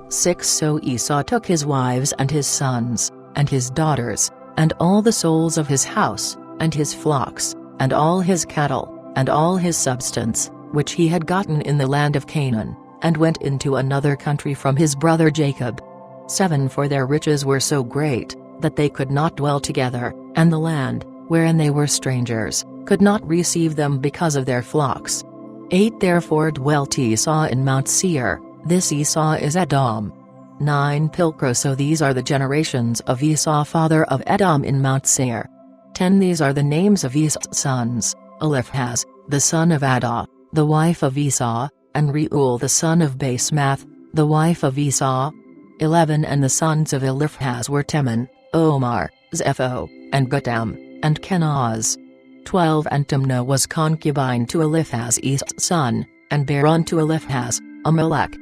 6 So Esau took his wives and his sons, and his daughters, and all the souls of his house, and his flocks, and all his cattle, and all his substance, which he had gotten in the land of Canaan, and went into another country from his brother Jacob. 7 For their riches were so great, that they could not dwell together, and the land, wherein they were strangers, could not receive them because of their flocks. 8 Therefore dwelt Esau in Mount Seir, this Esau is Edom. 9 Pilcro So these are the generations of Esau father of Edom in Mount Seir. 10 These are the names of Esau's sons, Eliphaz, the son of Adah, the wife of Esau, and Reuel the son of Basemath, the wife of Esau. 11 And the sons of Eliphaz were Teman, Omar, Zepho, and Gatam, and Kenaz. 12 And Timnah was concubine to Eliphaz Esau's son, and bare unto Eliphaz, Amalek.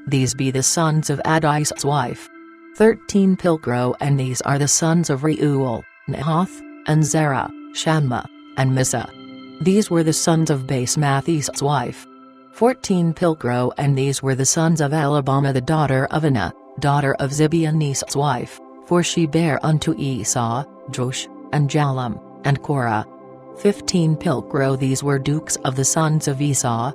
These be the sons of Adah Esau's wife. 13 Pilcro And these are the sons of Reuel, Nahath, and Zerah, Shammah, and Mizah. These were the sons of Basemath Esau's wife. 14 Pilcro And these were the sons of Alabama the daughter of Anah, daughter of Zibeon Esau's wife, for she bare unto Esau, Josh, and Jalam, and Korah. 15 Pilcro These were dukes of the sons of Esau.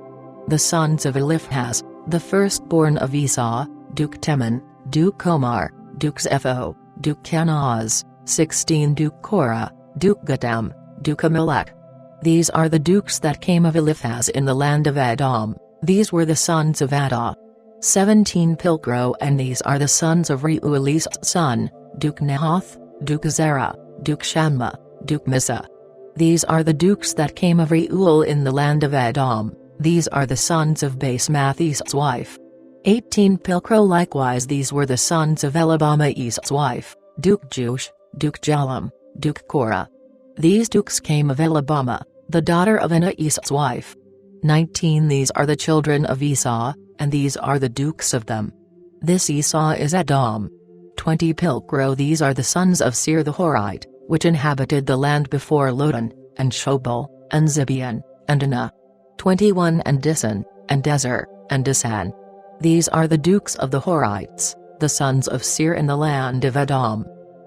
The sons of Eliphaz, the firstborn of Esau, Duke Teman, Duke Omar, Duke Zepho, Duke Kenaz. 16 Duke Korah, Duke Gatam, Duke Amalek. These are the dukes that came of Eliphaz in the land of Edom, these were the sons of Adah. 17 Pilcro And these are the sons of Reuel Esau's son, Duke Nahath, Duke Zerah, Duke Shammah, Duke Mizah. These are the dukes that came of Reuel in the land of Edom, these are the sons of Basemath Esau's wife. 18 Pilcro Likewise these were the sons of Elabama Esau's wife, Duke Jush, Duke Jalam, Duke Korah. These dukes came of Elabama, the daughter of Anah Esau's wife. 19 These are the children of Esau, and these are the dukes of them. This Esau is Edom. 20 Pilcro These are the sons of Seir the Horite, which inhabited the land before Lodan, and Shobal, and Zibeon, and Anah. 21 And Disan, and Dezer, and Disan. These are the dukes of the Horites, the sons of Seir in the land of Edom.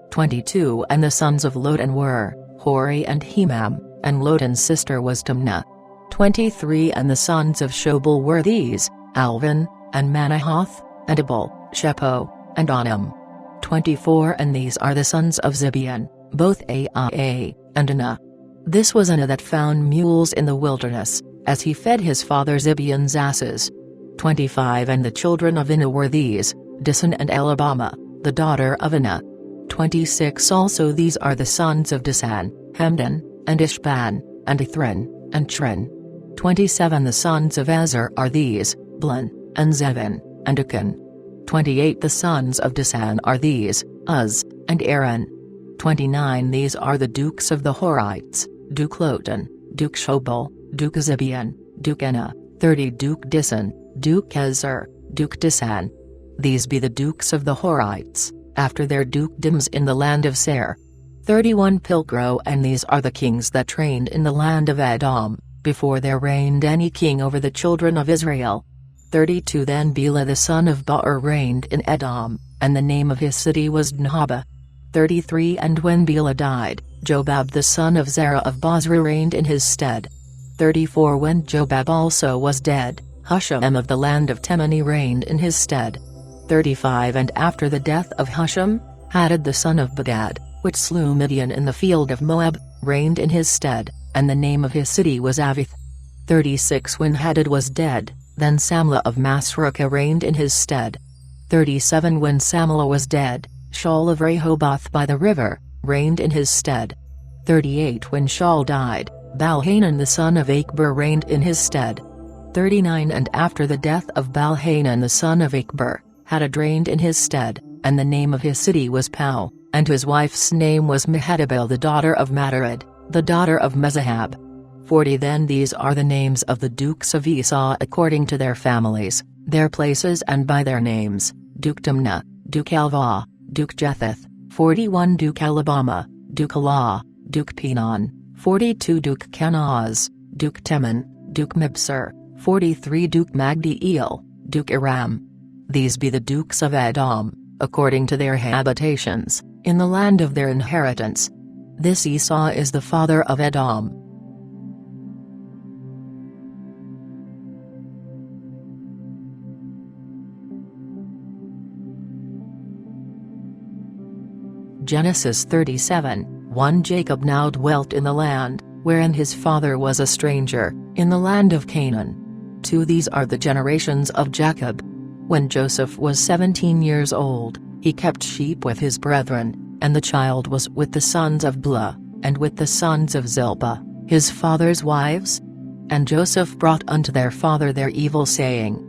22 And the sons of Lodan were, Hori and Hemam, and Lodan's sister was Timnah. 23 And the sons of Shobal were these, Alvan, and Manahath, and Abel, Shepo, and Onam. 24 And these are the sons of Zibeon, both Aiah, and Anah. This was Anah that found mules in the wilderness, as he fed his father Zibeon's asses. 25 And the children of Dinah were these, Dissan and Alabama, the daughter of Dinah. 26 Also these are the sons of Dissan, Hemdan, and Ishban, and Ithran, and Chrin. 27 The sons of Ezer are these, Blun, and Zevin, and Achan. 28 The sons of Dissan are these, Uz, and Aaron. 29 These are the dukes of the Horites, Duke Lotan, Duke Shobal, Duke Zibeon, Duke Enah. 30 Duke Dissan, Duke Ezer, Duke Dissan. These be the dukes of the Horites, after their dukedoms in the land of Seir. 31 Pilcro And these are the kings that reigned in the land of Edom, before there reigned any king over the children of Israel. 32 Then Bela the son of Beor reigned in Edom, and the name of his city was Dinhabah. 33 And when Bela died, Jobab the son of Zerah of Bozrah reigned in his stead. 34 When Jobab also was dead, Husham of the land of Temani reigned in his stead. 35 And after the death of Husham, Hadad the son of Bedad, which slew Midian in the field of Moab, reigned in his stead, and the name of his city was Avith. 36 When Hadad was dead, then Samlah of Masrekah reigned in his stead. 37 When Samlah was dead, Shaul of Rehoboth by the river, reigned in his stead. 38 When Shaul died, Baalhanan the son of Achbor reigned in his stead. 39 And after the death of Baalhanan the son of Achbor, Hadad reigned in his stead, and the name of his city was Pau, and his wife's name was Mehetabel the daughter of Mattered, the daughter of Mezahab. 40 Then these are the names of the dukes of Esau according to their families, their places and by their names, Duke Timnah, Duke Alvah, Duke Jetheth. 41 Duke Alabama, Duke Elah, Duke Pinon. 42 Duke Kenaz, Duke Teman, Duke Mibsar. 43 Duke Magdiel, Duke Aram. These be the dukes of Edom, according to their habitations, in the land of their inheritance. This Esau is the father of Edom. Genesis 37:1 Jacob now dwelt in the land, wherein his father was a stranger, in the land of Canaan. 2 These are the generations of Jacob. When Joseph was 17 years old, he kept sheep with his brethren, and the child was with the sons of Blah, and with the sons of Zilpah, his father's wives. And Joseph brought unto their father their evil saying.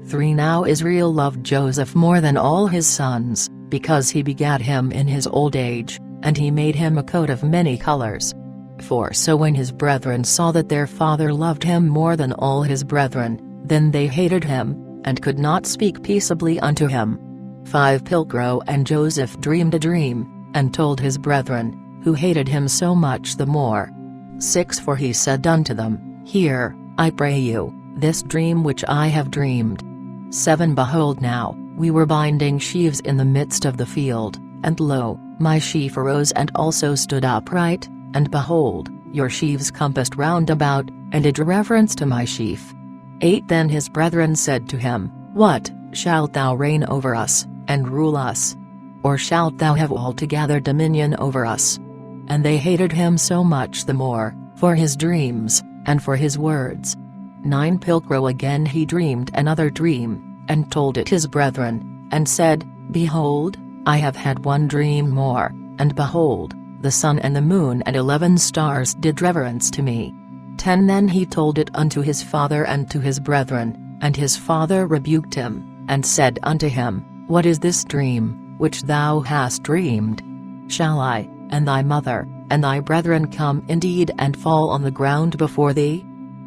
3 Now Israel loved Joseph more than all his sons, because he begat him in his old age, and he made him a coat of many colors. 4 So when his brethren saw that their father loved him more than all his brethren, then they hated him, and could not speak peaceably unto him. 5 Pilcro And Joseph dreamed a dream, and told his brethren, who hated him so much the more. 6 For he said unto them, Hear, I pray you, this dream which I have dreamed. 7 Behold now, we were binding sheaves in the midst of the field, and lo, my sheaf arose and also stood upright, and behold, your sheaves compassed round about, and did reverence to my sheaf. 8 Then his brethren said to him, What, shalt thou reign over us, and rule us? Or shalt thou have altogether dominion over us? And they hated him so much the more, for his dreams, and for his words. 9 Pilcro Again he dreamed another dream, and told it his brethren, and said, Behold, I have had one dream more, and behold, the sun and the moon and 11 stars did reverence to me. 10 Then he told it unto his father and to his brethren, and his father rebuked him, and said unto him, What is this dream, which thou hast dreamed? Shall I, and thy mother, and thy brethren come indeed and fall on the ground before thee?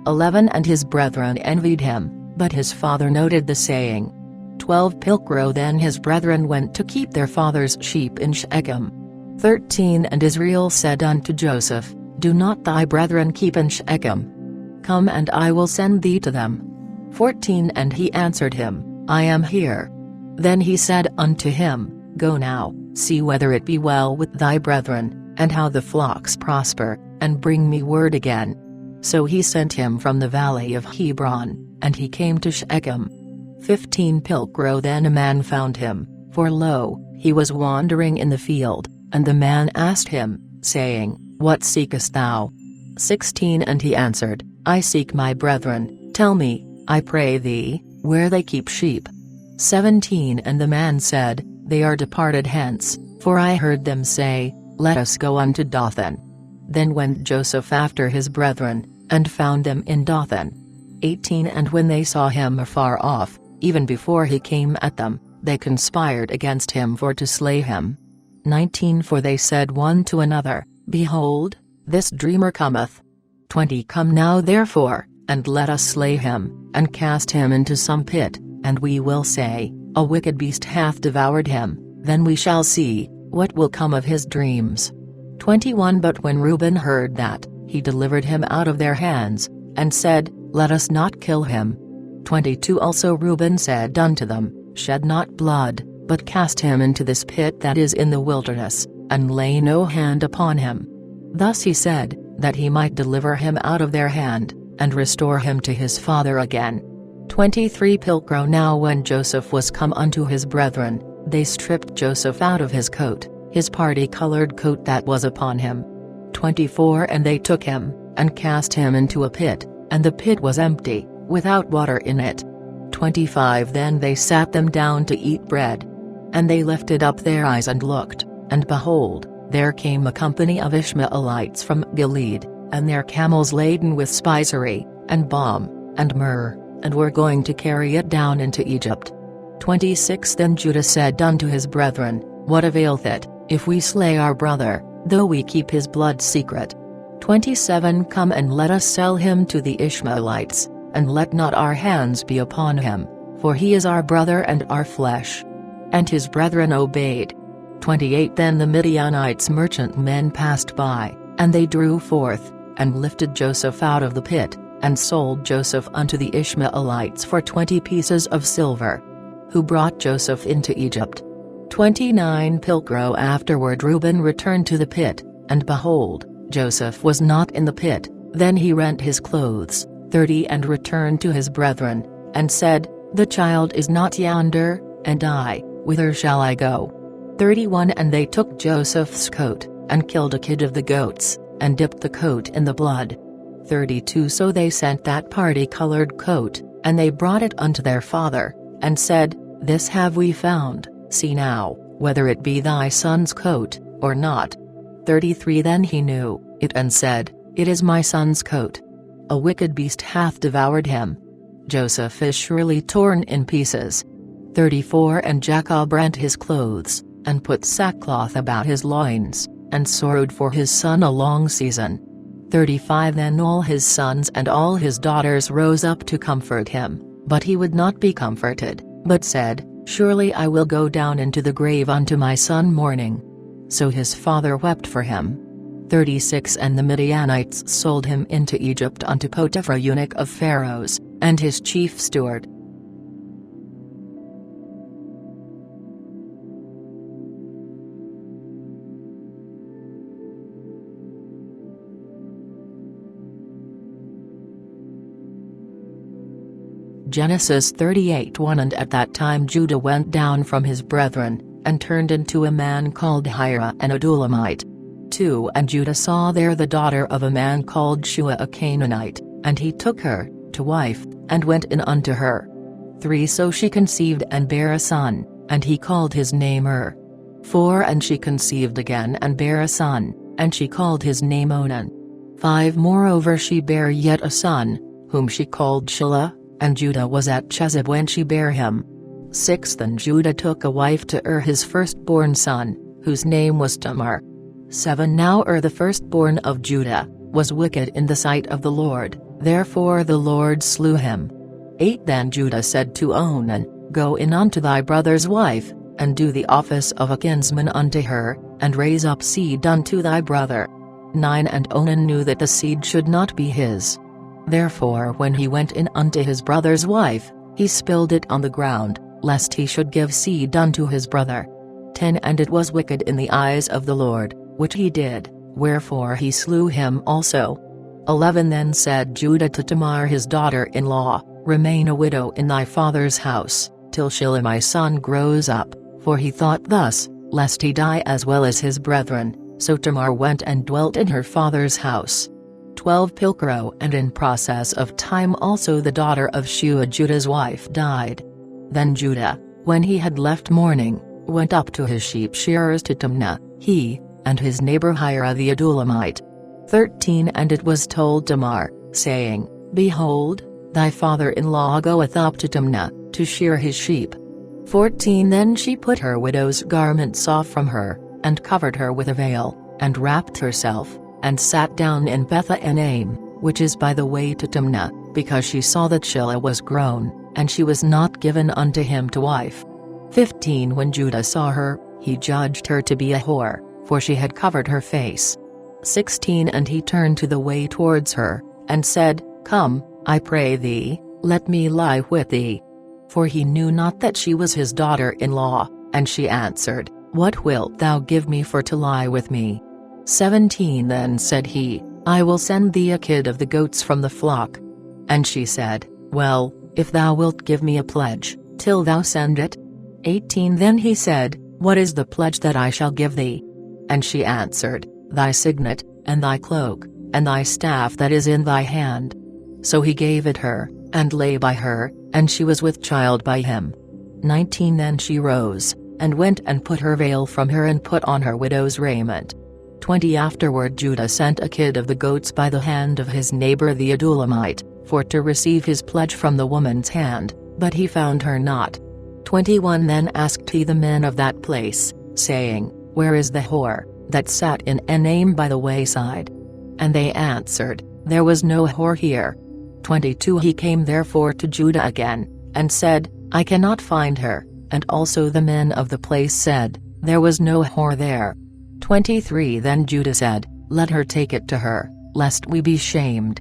11 And his brethren envied him, but his father noted the saying. 12 Pilcro Then his brethren went to keep their father's sheep in Shechem. 13 And Israel said unto Joseph, Do not thy brethren keep in Shechem? Come and I will send thee to them. 14 And he answered him, I am here. Then he said unto him, Go now, see whether it be well with thy brethren, and how the flocks prosper, and bring me word again. So he sent him from the valley of Hebron, and he came to Shechem. 15 Pilcro Then a man found him, for lo, he was wandering in the field, and the man asked him, saying, What seekest thou? 16 And he answered, I seek my brethren, tell me, I pray thee, where they keep sheep. 17 And the man said, They are departed hence, for I heard them say, Let us go unto Dothan. Then went Joseph after his brethren, and found them in Dothan. 18 And when they saw him afar off, even before he came at them, they conspired against him for to slay him. 19 For they said one to another, Behold, this dreamer cometh. 20 Come now therefore, and let us slay him, and cast him into some pit, and we will say, A wicked beast hath devoured him, then we shall see, what will come of his dreams. 21 But when Reuben heard that, he delivered him out of their hands, and said, Let us not kill him. 22 Also Reuben said unto them, Shed not blood, but cast him into this pit that is in the wilderness, and lay no hand upon him. Thus he said, that he might deliver him out of their hand, and restore him to his father again. 23 Pilcrow Now when Joseph was come unto his brethren, they stripped Joseph out of his coat, his party-colored coat that was upon him. 24 And they took him, and cast him into a pit, and the pit was empty, without water in it. 25 Then they sat them down to eat bread. And they lifted up their eyes and looked, and behold, there came a company of Ishmaelites from Gilead, and their camels laden with spicery, and balm, and myrrh, and were going to carry it down into Egypt. 26 Then Judah said unto his brethren, What availeth it, if we slay our brother, though we keep his blood secret? 27 Come and let us sell him to the Ishmaelites, and let not our hands be upon him, for he is our brother and our flesh. And his brethren obeyed. 28 Then the Midianites merchantmen passed by, and they drew forth, and lifted Joseph out of the pit, and sold Joseph unto the Ishmaelites for 20 pieces of silver. Who brought Joseph into Egypt. 29 Pilcrow Afterward Reuben returned to the pit, and behold, Joseph was not in the pit, then he rent his clothes. 30 And returned to his brethren, and said, The child is not yonder, and I, whither shall I go? 31 And they took Joseph's coat, and killed a kid of the goats, and dipped the coat in the blood. 32 So they sent that party-colored coat, and they brought it unto their father, and said, This have we found, see now, whether it be thy son's coat, or not. 33 Then he knew it and said, It is my son's coat. A wicked beast hath devoured him. Joseph is surely torn in pieces. 34 And Jacob rent his clothes, and put sackcloth about his loins, and sorrowed for his son a long season. 35 Then all his sons and all his daughters rose up to comfort him, but he would not be comforted, but said, Surely I will go down into the grave unto my son mourning. So his father wept for him. 36 And the Midianites sold him into Egypt unto Potiphar eunuch of Pharaoh's, and his chief steward. Genesis 38:1 And at that time Judah went down from his brethren, and turned into a man called Hira an Adulamite. 2 And Judah saw there the daughter of a man called Shua a Canaanite, and he took her, to wife, and went in unto her. 3 So she conceived and bare a son, and he called his name Ur. 4 And she conceived again and bare a son, and she called his name Onan. 5 Moreover she bare yet a son, whom she called Shelah, and Judah was at Chezib when she bare him. 6 Then Judah took a wife to Ur his firstborn son, whose name was Tamar. 7 Now Ur the firstborn of Judah, was wicked in the sight of the Lord, therefore the Lord slew him. 8 Then Judah said to Onan, Go in unto thy brother's wife, and do the office of a kinsman unto her, and raise up seed unto thy brother. 9 And Onan knew that the seed should not be his. Therefore when he went in unto his brother's wife, he spilled it on the ground, lest he should give seed unto his brother. 10 And it was wicked in the eyes of the Lord, which he did, wherefore he slew him also. 11 Then said Judah to Tamar his daughter-in-law, Remain a widow in thy father's house, till Shelah my son grows up, for he thought thus, lest he die as well as his brethren, so Tamar went and dwelt in her father's house. 12 Pilcro. And in process of time also the daughter of Shua Judah's wife died. Then Judah, when he had left mourning, went up to his sheep shearers to Timnah, he, and his neighbor Hira the Adulamite. 13 And it was told Tamar, saying, Behold, thy father-in-law goeth up to Timnah, to shear his sheep. 14 Then she put her widow's garments off from her, and covered her with a veil, and wrapped herself, and sat down in Beth-Enaim, which is by the way to Timnah, because she saw that Shelah was grown, and she was not given unto him to wife. 15 When Judah saw her, he judged her to be a whore, for she had covered her face. 16 And he turned to the way towards her, and said, Come, I pray thee, let me lie with thee. For he knew not that she was his daughter-in-law, and she answered, What wilt thou give me for to lie with me? 17 Then said he, I will send thee a kid of the goats from the flock. And she said, Well, if thou wilt give me a pledge, till thou send it. 18 Then he said, What is the pledge that I shall give thee? And she answered, Thy signet, and thy cloak, and thy staff that is in thy hand. So he gave it her, and lay by her, and she was with child by him. 19 Then she rose, and went and put her veil from her and put on her widow's raiment. 20 Afterward Judah sent a kid of the goats by the hand of his neighbor the Adulamite, for to receive his pledge from the woman's hand, but he found her not. 21 Then asked he the men of that place, saying, Where is the whore, that sat in Enaim by the wayside? And they answered, There was no whore here. 22 He came therefore to Judah again, and said, I cannot find her, and also the men of the place said, There was no whore there. 23 Then Judah said, Let her take it to her, lest we be shamed.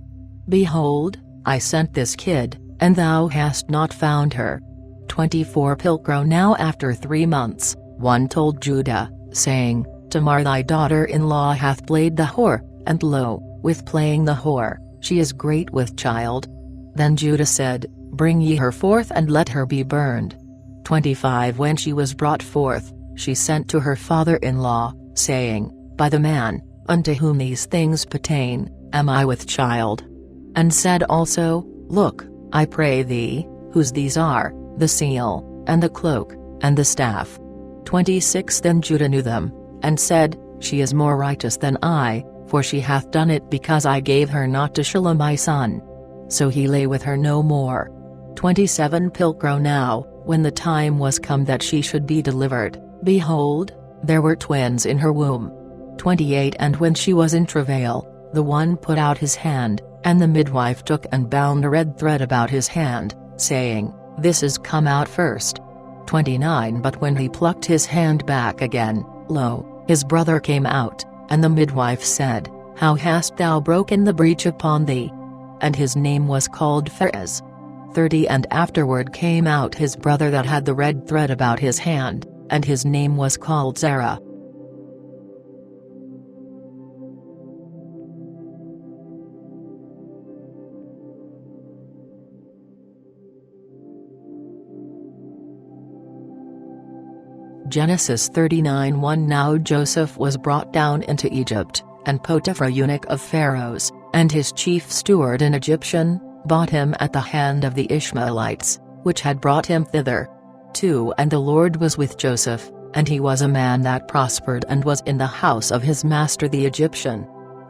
Behold, I sent this kid, and thou hast not found her. 24 Pilcro Now after 3 months, one told Judah, saying, Tamar thy daughter-in-law hath played the whore, and lo, with playing the whore, she is great with child. Then Judah said, Bring ye her forth and let her be burned. 25 When she was brought forth, she sent to her father-in-law, saying, By the man, unto whom these things pertain, am I with child. And said also, Look, I pray thee, whose these are, the seal, and the cloak, and the staff. 26 Then Judah knew them, and said, She is more righteous than I, for she hath done it because I gave her not to Shelah my son. So he lay with her no more. 27 Pilcro Now, when the time was come that she should be delivered, behold, there were twins in her womb. 28 And when she was in travail, the one put out his hand, and the midwife took and bound a red thread about his hand, saying, This is come out first. 29 But when he plucked his hand back again, lo, his brother came out, and the midwife said, How hast thou broken the breach upon thee? And his name was called Pharez. 30 And afterward came out his brother that had the red thread about his hand, and his name was called Zerah. Genesis 39:1 Now Joseph was brought down into Egypt, and Potiphar eunuch of Pharaoh's, and his chief steward an Egyptian, bought him at the hand of the Ishmaelites, which had brought him thither. 2 And the Lord was with Joseph, and he was a man that prospered and was in the house of his master the Egyptian.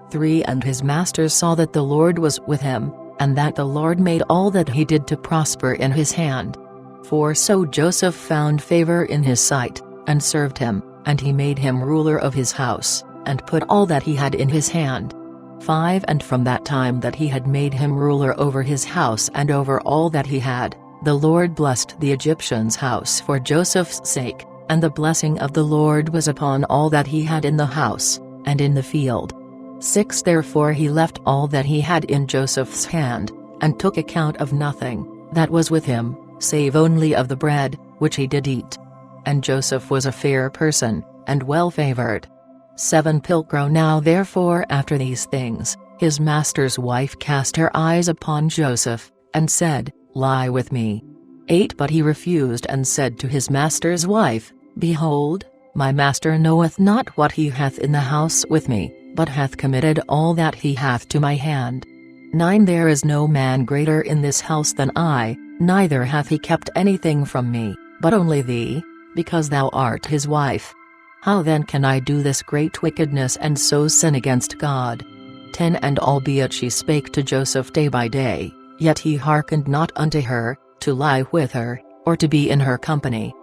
3 And his master saw that the Lord was with him, and that the Lord made all that he did to prosper in his hand. 4 So Joseph found favor in his sight, and served him, and he made him ruler of his house, and put all that he had in his hand. 5 And from that time that he had made him ruler over his house and over all that he had, the Lord blessed the Egyptian's house for Joseph's sake, and the blessing of the Lord was upon all that he had in the house, and in the field. 6 Therefore he left all that he had in Joseph's hand, and took account of nothing, that was with him, save only of the bread, which he did eat. And Joseph was a fair person, and well favored. 7 Pilcro Now therefore after these things, his master's wife cast her eyes upon Joseph, and said, Lie with me. 8 But he refused and said to his master's wife, Behold, my master knoweth not what he hath in the house with me, but hath committed all that he hath to my hand. 9 There is no man greater in this house than I, neither hath he kept anything from me, but only thee, because thou art his wife. How then can I do this great wickedness and so sin against God? 10 And albeit she spake to Joseph day by day, yet he hearkened not unto her, to lie with her, or to be in her company.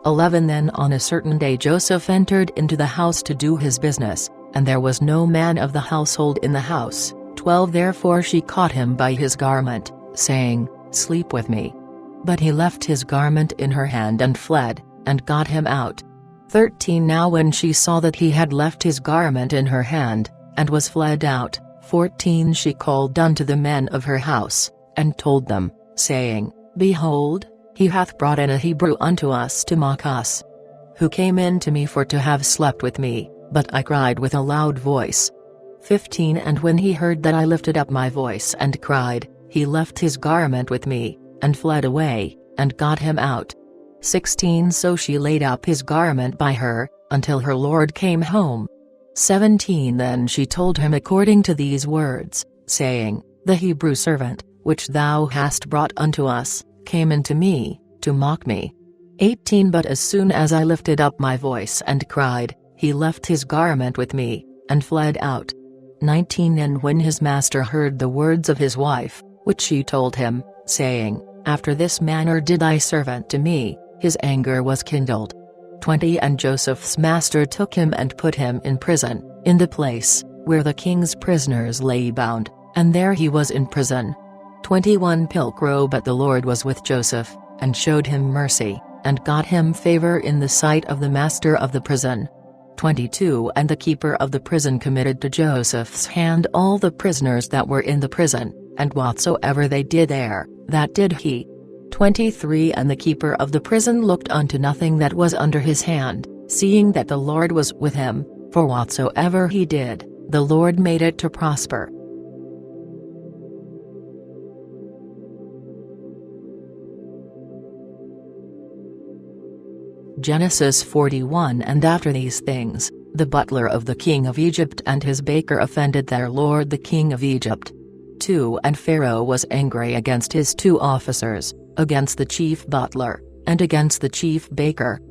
11 Then on a certain day Joseph entered into the house to do his business, and there was no man of the household in the house. 12 Therefore she caught him by his garment, saying, Sleep with me. But he left his garment in her hand and fled, and got him out. 13 Now when she saw that he had left his garment in her hand, and was fled out, 14 She called unto the men of her house, and told them, saying, Behold, he hath brought in a Hebrew unto us to mock us. Who came in to me for to have slept with me, but I cried with a loud voice. 15 And when he heard that I lifted up my voice and cried, he left his garment with me, and fled away, and got him out. 16 So she laid up his garment by her, until her lord came home. 17 Then she told him according to these words, saying, The Hebrew servant, which thou hast brought unto us, came into me, to mock me. 18 But as soon as I lifted up my voice and cried, he left his garment with me, and fled out. 19 And when his master heard the words of his wife, which she told him, saying, After this manner did thy servant to me, his anger was kindled. 20 And Joseph's master took him and put him in prison, in the place, where the king's prisoners lay bound, and there he was in prison. 21 Pilgrim But the Lord was with Joseph, and showed him mercy, and got him favor in the sight of the master of the prison. 22 And the keeper of the prison committed to Joseph's hand all the prisoners that were in the prison, and whatsoever they did there, that did he. 23 And the keeper of the prison looked unto nothing that was under his hand, seeing that the Lord was with him, for whatsoever he did, the Lord made it to prosper. Genesis 41 And after these things, the butler of the king of Egypt and his baker offended their lord the king of Egypt. 2 And Pharaoh was angry against his 2 officers, against the chief butler, and against the chief baker.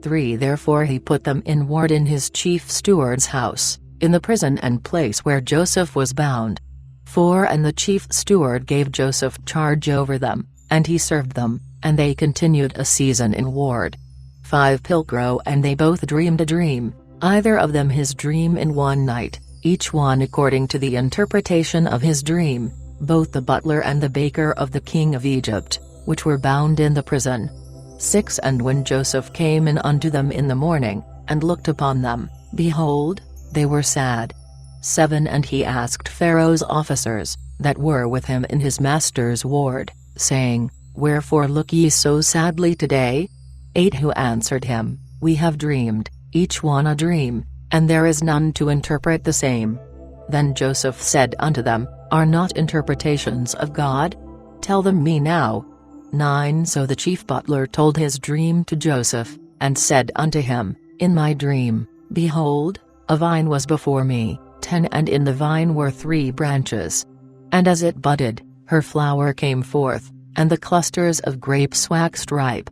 3 Therefore he put them in ward in his chief steward's house, in the prison and place where Joseph was bound. 4 And the chief steward gave Joseph charge over them, and he served them, and they continued a season in ward. 5 Pilgrim And they both dreamed a dream, either of them his dream in one night, each one according to the interpretation of his dream, both the butler and the baker of the king of Egypt, which were bound in the prison. 6 And when Joseph came in unto them in the morning, and looked upon them, behold, they were sad. 7 And he asked Pharaoh's officers, that were with him in his master's ward, saying, Wherefore look ye so sadly today? 8 Who answered him, We have dreamed, each one a dream, and there is none to interpret the same. Then Joseph said unto them, Are not interpretations of God? Tell them me now. 9 So the chief butler told his dream to Joseph, and said unto him, In my dream, behold, a vine was before me, 10 And in the vine were 3 branches. And as it budded, her flower came forth, and the clusters of grapes waxed ripe.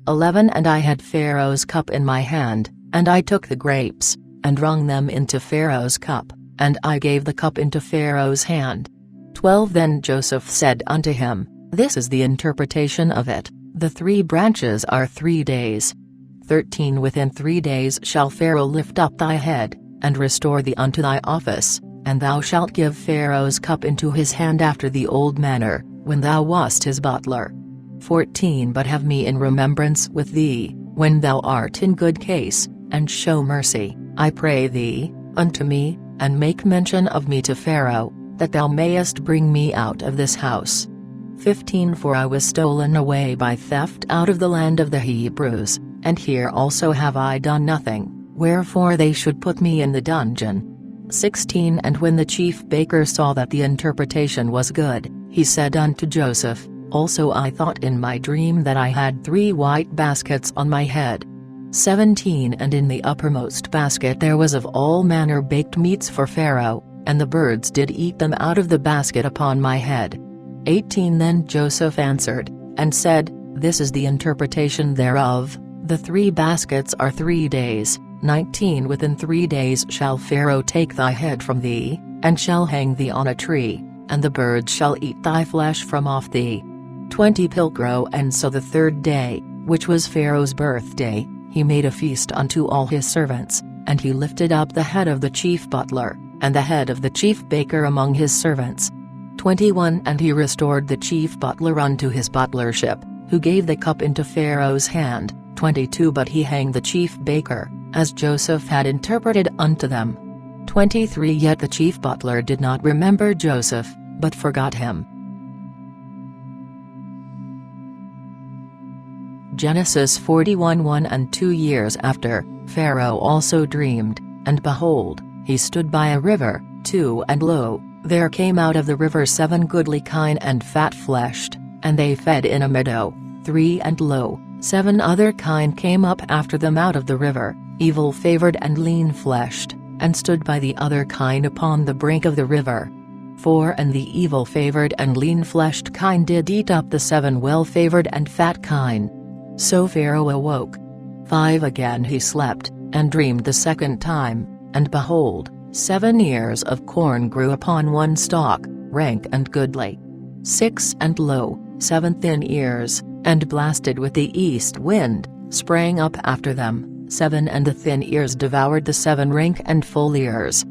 11 And I had Pharaoh's cup in my hand, and I took the grapes, and wrung them into Pharaoh's cup, and I gave the cup into Pharaoh's hand. 12 Then Joseph said unto him, This is the interpretation of it, the 3 branches are 3 days. 13 Within 3 days shall Pharaoh lift up thy head, and restore thee unto thy office, and thou shalt give Pharaoh's cup into his hand after the old manner, when thou wast his butler. 14 But have me in remembrance with thee, when thou art in good case, and show mercy, I pray thee, unto me, and make mention of me to Pharaoh, that thou mayest bring me out of this house. 15 For I was stolen away by theft out of the land of the Hebrews, and here also have I done nothing, wherefore they should put me in the dungeon. 16 And when the chief baker saw that the interpretation was good, he said unto Joseph, Also I thought in my dream that I had 3 white baskets on my head. 17 And in the uppermost basket there was of all manner baked meats for Pharaoh, and the birds did eat them out of the basket upon my head. 18 Then Joseph answered, and said, This is the interpretation thereof, the 3 baskets are 3 days. 19 Within 3 days shall Pharaoh take thy head from thee, and shall hang thee on a tree, and the birds shall eat thy flesh from off thee. 20 Pilgro And so the 3rd day, which was Pharaoh's birthday, he made a feast unto all his servants, and he lifted up the head of the chief butler, and the head of the chief baker among his servants. 21 And he restored the chief butler unto his butlership, who gave the cup into Pharaoh's hand. 22 But he hanged the chief baker, as Joseph had interpreted unto them. 23 Yet the chief butler did not remember Joseph, but forgot him. Genesis 41 1 And 2 years after, Pharaoh also dreamed, and behold, he stood by a river. 2 And lo, there came out of the river 7 goodly kine and fat-fleshed, and they fed in a meadow. 3 And lo, 7 other kine came up after them out of the river, evil-favored and lean-fleshed, and stood by the other kine upon the brink of the river. 4 And the evil-favored and lean-fleshed kine did eat up the 7 well-favored and fat kine. So Pharaoh awoke. 5 Again he slept, and dreamed the 2nd time, and behold, 7 ears of corn grew upon one stalk, rank and goodly. 6 And lo, 7 thin ears, and blasted with the east wind, sprang up after them. 7 And the thin ears devoured the 7 rank and full ears.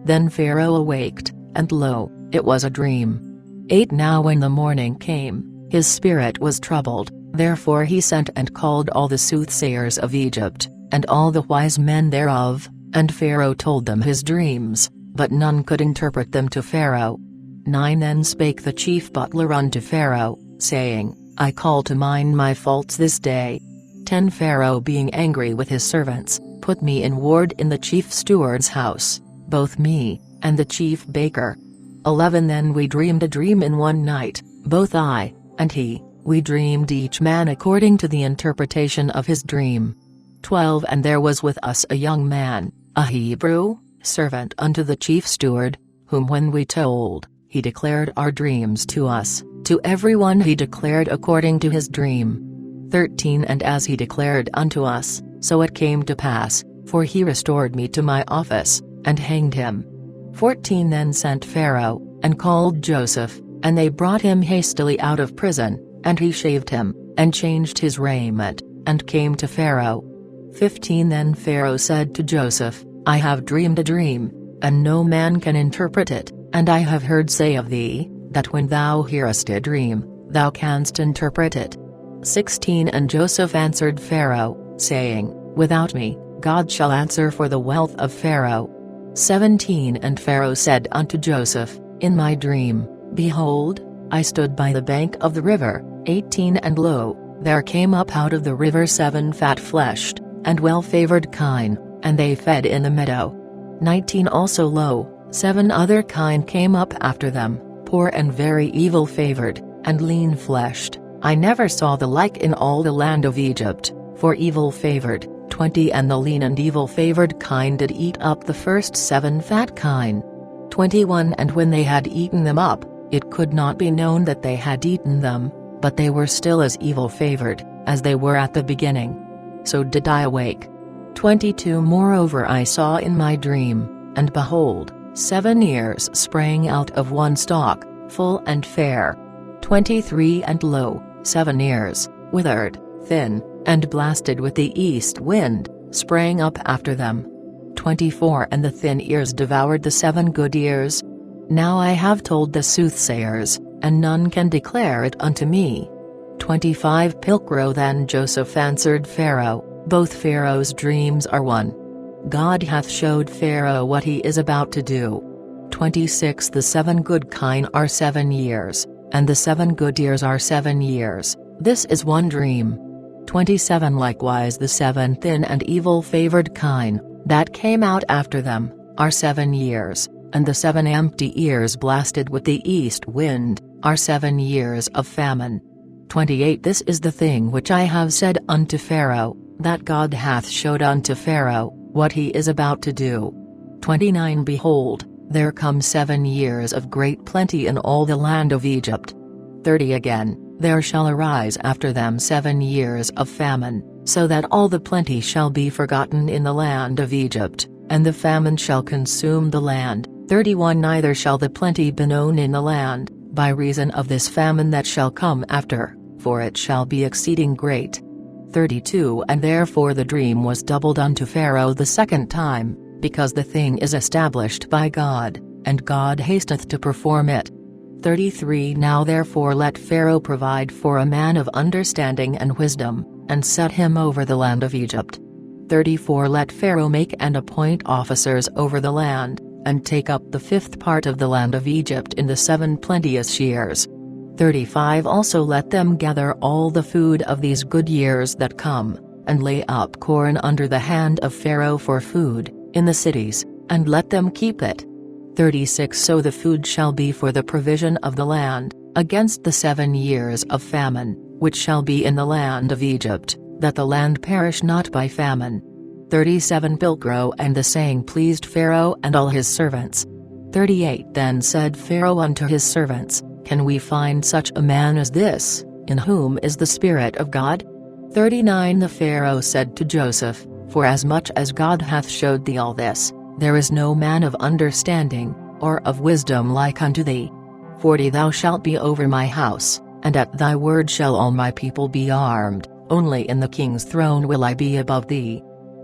Then Pharaoh awaked, and lo, it was a dream. 8 Now when the morning came, his spirit was troubled, therefore he sent and called all the soothsayers of Egypt, and all the wise men thereof, and Pharaoh told them his dreams, but none could interpret them to Pharaoh. 9 Then spake the chief butler unto Pharaoh, saying, I call to mind my faults this day. 10 Pharaoh being angry with his servants, put me in ward in the chief steward's house, both me, and the chief baker. 11 Then we dreamed a dream in one night, both I, and he, we dreamed each man according to the interpretation of his dream. 12 And there was with us a young man, a Hebrew, servant unto the chief steward, whom when we told, he declared our dreams to us, to every one he declared according to his dream. 13 And as he declared unto us, so it came to pass, for he restored me to my office, and hanged him. 14 Then sent Pharaoh, and called Joseph, and they brought him hastily out of prison, and he shaved him, and changed his raiment, and came to Pharaoh. 15 Then Pharaoh said to Joseph, I have dreamed a dream, and no man can interpret it, and I have heard say of thee, that when thou hearest a dream, thou canst interpret it. 16 And Joseph answered Pharaoh, saying, Without me, God shall answer for the wealth of Pharaoh. 17 And Pharaoh said unto Joseph, In my dream, behold, I stood by the bank of the river. 18 And lo, there came up out of the river 7 fat-fleshed, and well-favored kine, and they fed in the meadow. 19 Also lo, 7 other kine came up after them, poor and very evil-favored, and lean-fleshed. I never saw the like in all the land of Egypt, for evil-favored. 20 And the lean and evil-favored kine did eat up the first 7 fat kine. 21 And when they had eaten them up, it could not be known that they had eaten them, but they were still as evil-favored, as they were at the beginning. So did I awake. 22 Moreover I saw in my dream, and behold, 7 ears sprang out of one stalk, full and fair. 23 And lo, 7 ears, withered, thin, and blasted with the east wind, sprang up after them. 24 And the thin ears devoured the 7 good ears. Now I have told the soothsayers, and none can declare it unto me. 25 Pilgro Then Joseph answered Pharaoh, Both Pharaoh's dreams are one. God hath showed Pharaoh what he is about to do. 26 The 7 good kine are 7 years, and the 7 good ears are 7 years, this is one dream. 27 Likewise the 7 thin and evil-favored kine, that came out after them, are 7 years, and the 7 empty ears blasted with the east wind, are 7 years of famine. 28 This is the thing which I have said unto Pharaoh, that God hath showed unto Pharaoh, what he is about to do. 29 Behold, there come 7 years of great plenty in all the land of Egypt. 30 Again, there shall arise after them 7 years of famine, so that all the plenty shall be forgotten in the land of Egypt, and the famine shall consume the land. 31 Neither shall the plenty be known in the land, by reason of this famine that shall come after, for it shall be exceeding great. 32 And therefore the dream was doubled unto Pharaoh the second time, because the thing is established by God, and God hasteth to perform it. 33 Now therefore let Pharaoh provide for a man of understanding and wisdom, and set him over the land of Egypt. 34 Let Pharaoh make and appoint officers over the land, and take up the 5th part of the land of Egypt in the 7 plenteous years. 35 Also let them gather all the food of these good years that come, and lay up corn under the hand of Pharaoh for food, in the cities, and let them keep it. 36 So the food shall be for the provision of the land, against the 7 years of famine, which shall be in the land of Egypt, that the land perish not by famine. 37 Pilgro And the saying pleased Pharaoh and all his servants. 38 Then said Pharaoh unto his servants, Can we find such a man as this, in whom is the Spirit of God? 39 The Pharaoh said to Joseph, Forasmuch as God hath showed thee all this, there is no man of understanding, or of wisdom like unto thee. 40 Thou shalt be over my house, and at thy word shall all my people be armed, only in the king's throne will I be above thee.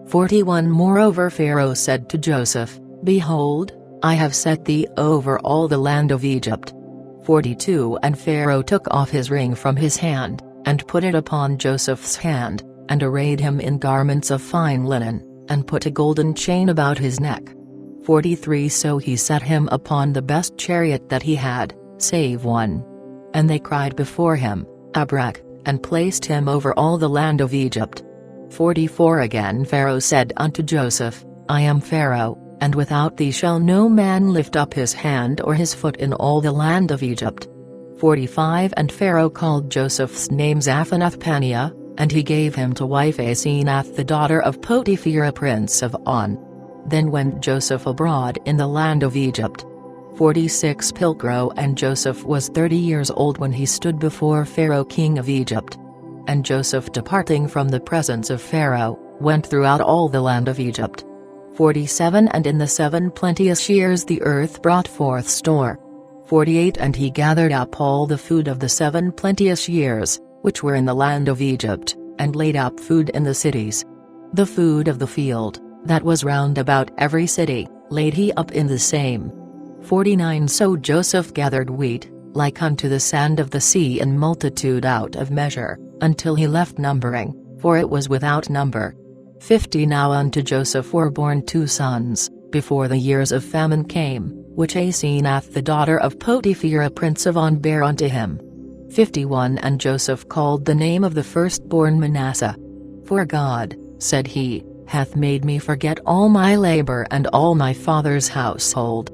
41 Moreover Pharaoh said to Joseph, Behold, I have set thee over all the land of Egypt. 42 And Pharaoh took off his ring from his hand, and put it upon Joseph's hand, and arrayed him in garments of fine linen, and put a golden chain about his neck. 43 So he set him upon the best chariot that he had, save one. And they cried before him, Abrak, and placed him over all the land of Egypt. 44 Again Pharaoh said unto Joseph, I am Pharaoh, and without thee shall no man lift up his hand or his foot in all the land of Egypt. 45 And Pharaoh called Joseph's name Zaphanath-Paneah, and he gave him to wife Asenath the daughter of Potiphar prince of On. Then went Joseph abroad in the land of Egypt. 46 Pilgro And Joseph was 30 years old when he stood before Pharaoh king of Egypt. And Joseph departing from the presence of Pharaoh, went throughout all the land of Egypt. 47 And in the 7 plenteous years the earth brought forth store. 48 And he gathered up all the food of the 7 plenteous years, which were in the land of Egypt, and laid up food in the cities. The food of the field, that was round about every city, laid he up in the same. 49 So Joseph gathered wheat, like unto the sand of the sea in multitude out of measure, until he left numbering, for it was without number. 50 Now unto Joseph were born 2 sons, before the years of famine came, which Asenath the daughter of Potiphar prince of On bare unto him. 51 And Joseph called the name of the firstborn Manasseh. For God, said he, hath made me forget all my labor and all my father's household.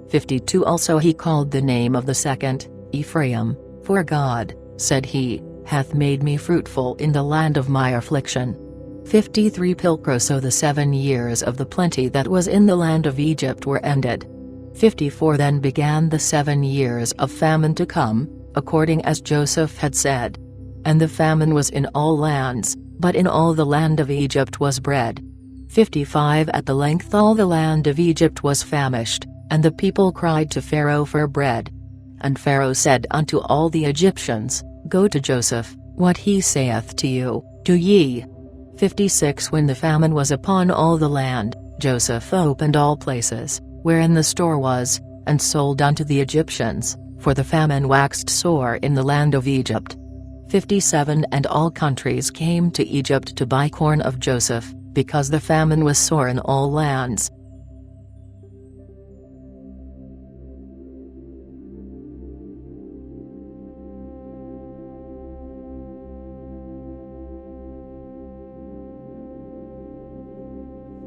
52 Also he called the name of the second, Ephraim, for God, said he, hath made me fruitful in the land of my affliction. 53 Pilgro So the 7 years of the plenty that was in the land of Egypt were ended. 54 Then began the 7 years of famine to come, according as Joseph had said. And the famine was in all lands, but in all the land of Egypt was bread. 55 At the length all the land of Egypt was famished, and the people cried to Pharaoh for bread. And Pharaoh said unto all the Egyptians, Go to Joseph, what he saith to you, do ye. 56 When the famine was upon all the land, Joseph opened all places, wherein the store was, and sold unto the Egyptians, for the famine waxed sore in the land of Egypt. 57 And all countries came to Egypt to buy corn of Joseph, because the famine was sore in all lands.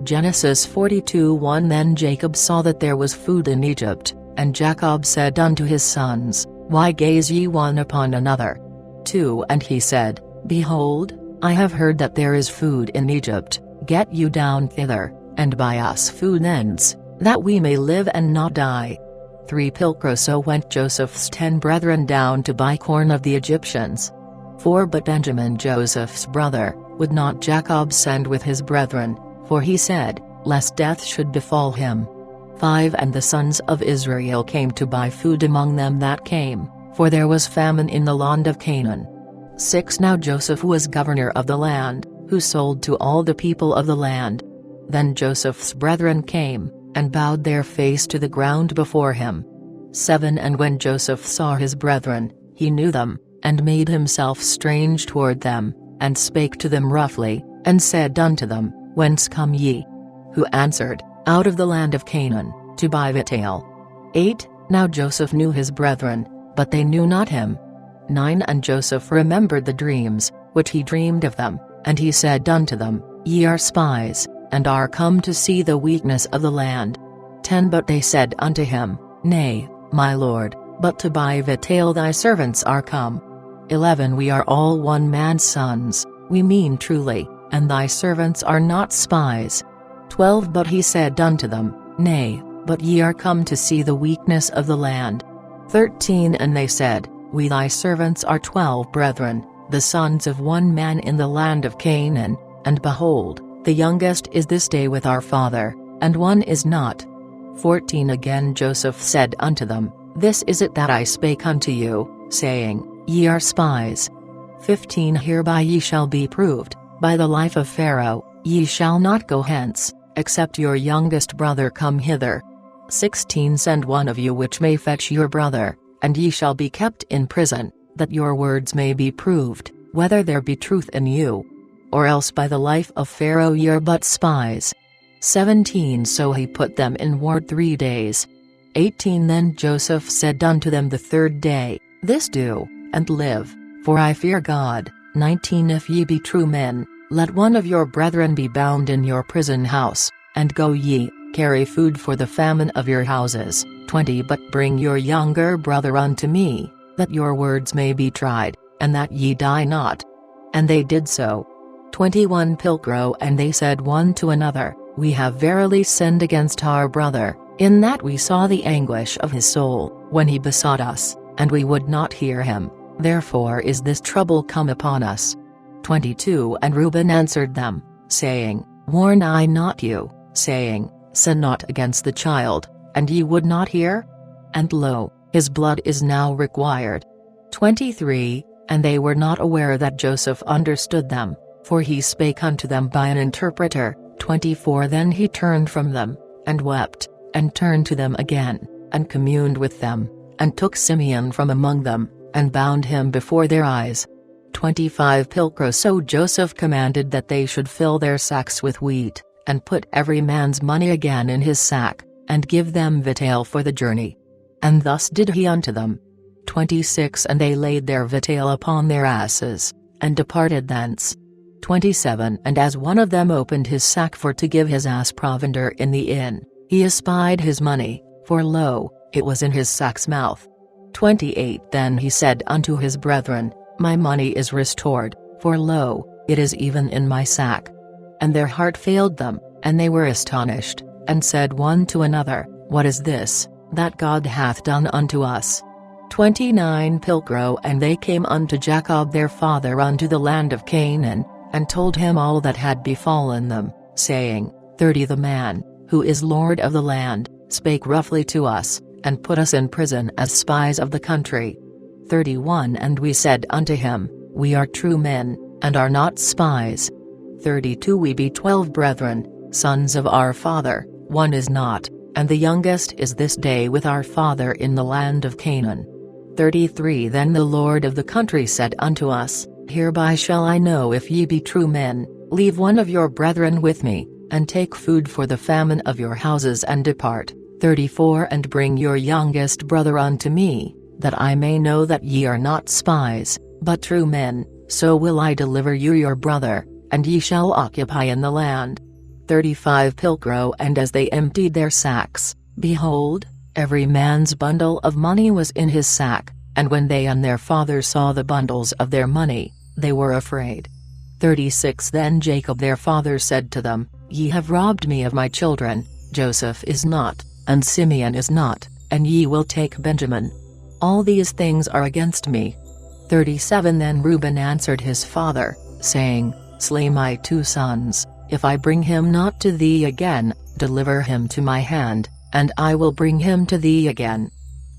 Genesis 42:1 Then Jacob saw that there was food in Egypt, and Jacob said unto his sons, Why gaze ye one upon another? 2 And he said, Behold, I have heard that there is food in Egypt, get you down thither, and buy us food thence, that we may live and not die. 3 Pilcro So went Joseph's 10 brethren down to buy corn of the Egyptians. 4 But Benjamin Joseph's brother, would not Jacob send with his brethren, for he said, lest death should befall him. 5 And the sons of Israel came to buy food among them that came, for there was famine in the land of Canaan. 6 Now Joseph was governor of the land, who sold to all the people of the land. Then Joseph's brethren came, and bowed their face to the ground before him. 7 And when Joseph saw his brethren, he knew them, and made himself strange toward them, and spake to them roughly, and said unto them, Whence come ye? Who answered, Out of the land of Canaan, to buy victual. 8 Now Joseph knew his brethren, but they knew not him. 9 And Joseph remembered the dreams, which he dreamed of them, and he said unto them, Ye are spies, and are come to see the weakness of the land. 10 But they said unto him, Nay, my lord, but to buy victual thy servants are come. 11 We are all one man's sons, we mean truly, and thy servants are not spies. 12 But he said unto them, Nay, but ye are come to see the weakness of the land. 13 And they said, We thy servants are 12 brethren, the sons of one man in the land of Canaan, and behold, the youngest is this day with our father, and one is not. 14 Again Joseph said unto them, This is it that I spake unto you, saying, Ye are spies. 15 Hereby ye shall be proved, by the life of Pharaoh, ye shall not go hence, except your youngest brother come hither. 16 Send one of you which may fetch your brother, and ye shall be kept in prison, that your words may be proved, whether there be truth in you. Or else by the life of Pharaoh ye are but spies. 17 So he put them in ward 3 days. 18 Then Joseph said unto them the 3rd day, This do, and live, for I fear God. 19 If ye be true men, let one of your brethren be bound in your prison house, and go ye, carry food for the famine of your houses. 20 But bring your younger brother unto me, that your words may be tried, and that ye die not. And they did so. 21 Pilcro And they said one to another, We have verily sinned against our brother, in that we saw the anguish of his soul, when he besought us, and we would not hear him, therefore is this trouble come upon us. 22 And Reuben answered them, saying, Warn I not you, saying, Sin not against the child, and ye would not hear? And lo, his blood is now required. 23 And they were not aware that Joseph understood them, for he spake unto them by an interpreter. 24 Then he turned from them, and wept, and turned to them again, and communed with them, and took Simeon from among them, and bound him before their eyes. 25 Pilcro So Joseph commanded that they should fill their sacks with wheat, and put every man's money again in his sack, and give them victual for the journey. And thus did he unto them. 26 And they laid their victual upon their asses, and departed thence. 27 And as one of them opened his sack for to give his ass provender in the inn, he espied his money, for lo, it was in his sack's mouth. 28 Then he said unto his brethren, My money is restored, for lo, it is even in my sack. And their heart failed them, and they were astonished, and said one to another, What is this, that God hath done unto us? 29 Pilcro And they came unto Jacob their father unto the land of Canaan, and told him all that had befallen them, saying, 30 The man, who is lord of the land, spake roughly to us, and put us in prison as spies of the country. 31 And we said unto him, We are true men, and are not spies. 32 We be 12 brethren, sons of our father, one is not, and the youngest is this day with our father in the land of Canaan. 33 Then the lord of the country said unto us, Hereby shall I know if ye be true men, leave one of your brethren with me, and take food for the famine of your houses and depart. 34 And bring your youngest brother unto me, that I may know that ye are not spies, but true men, so will I deliver you your brother, and ye shall occupy in the land. 35 Pilcro And as they emptied their sacks, behold, every man's bundle of money was in his sack, and when they and their father saw the bundles of their money, they were afraid. 36 Then Jacob their father said to them, Ye have robbed me of my children, Joseph is not, and Simeon is not, and ye will take Benjamin. All these things are against me. 37 Then Reuben answered his father, saying, Slay my 2 sons, if I bring him not to thee again, deliver him to my hand, and I will bring him to thee again.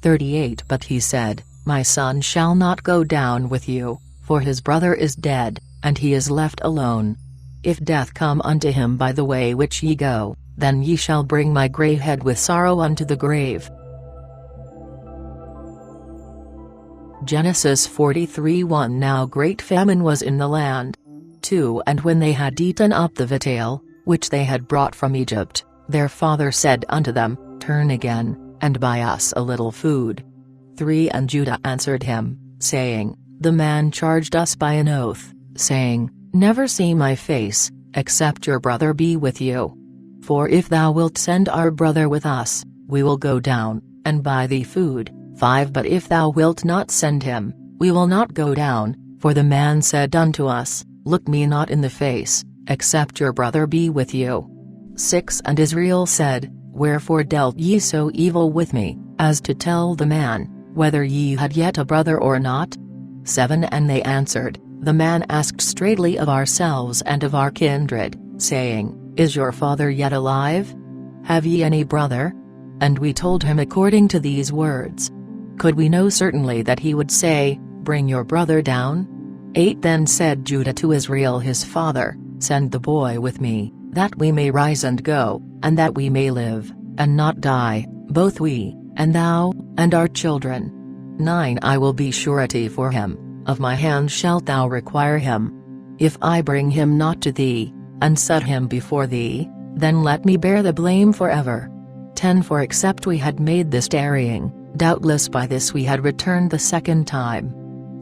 38 But he said, My son shall not go down with you, for his brother is dead, and he is left alone. If death come unto him by the way which ye go, then ye shall bring my grey head with sorrow unto the grave. Genesis 43:1 Now great famine was in the land. 2 And when they had eaten up the victual, which they had brought from Egypt, their father said unto them, Turn again, and buy us a little food. 3 And Judah answered him, saying, The man charged us by an oath, saying, Never see my face, except your brother be with you. 4 If thou wilt send our brother with us, we will go down, and buy thee food. 5 But if thou wilt not send him, we will not go down, for the man said unto us, Look me not in the face, except your brother be with you. 6 And Israel said, Wherefore dealt ye so evil with me, as to tell the man, whether ye had yet a brother or not? 7 And they answered, The man asked straightly of ourselves and of our kindred, saying, Is your father yet alive? Have ye any brother? And we told him according to these words. Could we know certainly that he would say, Bring your brother down? 8 Then said Judah to Israel his father, Send the boy with me, that we may rise and go, and that we may live, and not die, both we, and thou, and our children. 9 I will be surety for him, of my hand shalt thou require him. If I bring him not to thee, and set him before thee, then let me bear the blame forever. 10 For except we had made this tarrying, doubtless by this we had returned the second time.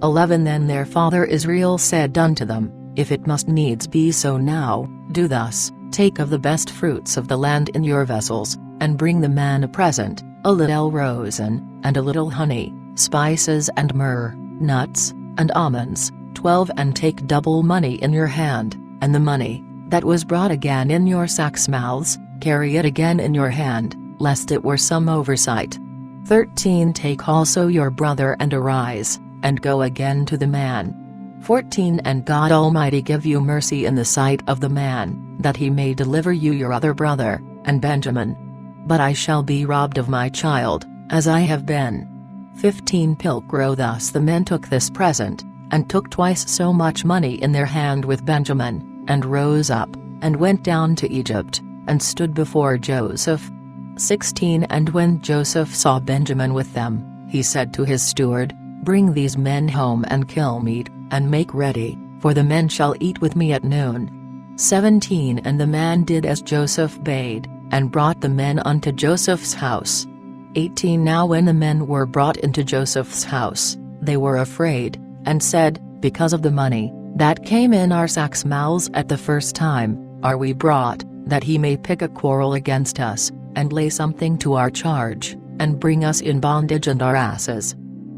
11 Then their father Israel said unto them, If it must needs be so now, do thus, take of the best fruits of the land in your vessels, and bring the man a present, a little rosin, and a little honey, spices and myrrh, nuts, and almonds. 12 And take double money in your hand, and the money, that was brought again in your sacks' mouths, carry it again in your hand, lest it were some oversight. 13 Take also your brother and arise, and go again to the man. 14 And God Almighty give you mercy in the sight of the man, that he may deliver you your other brother, and Benjamin. But I shall be robbed of my child, as I have been. 15 Pilgro Thus the men took this present, and took twice so much money in their hand with Benjamin, and rose up, and went down to Egypt, and stood before Joseph. 16 And when Joseph saw Benjamin with them, he said to his steward, Bring these men home and kill meat, and make ready, for the men shall eat with me at noon. 17 And the man did as Joseph bade, and brought the men unto Joseph's house. 18 Now when the men were brought into Joseph's house, they were afraid, and said, Because of the money, that came in our sacks' mouths at the first time, are we brought, that he may pick a quarrel against us, and lay something to our charge, and bring us in bondage and our asses.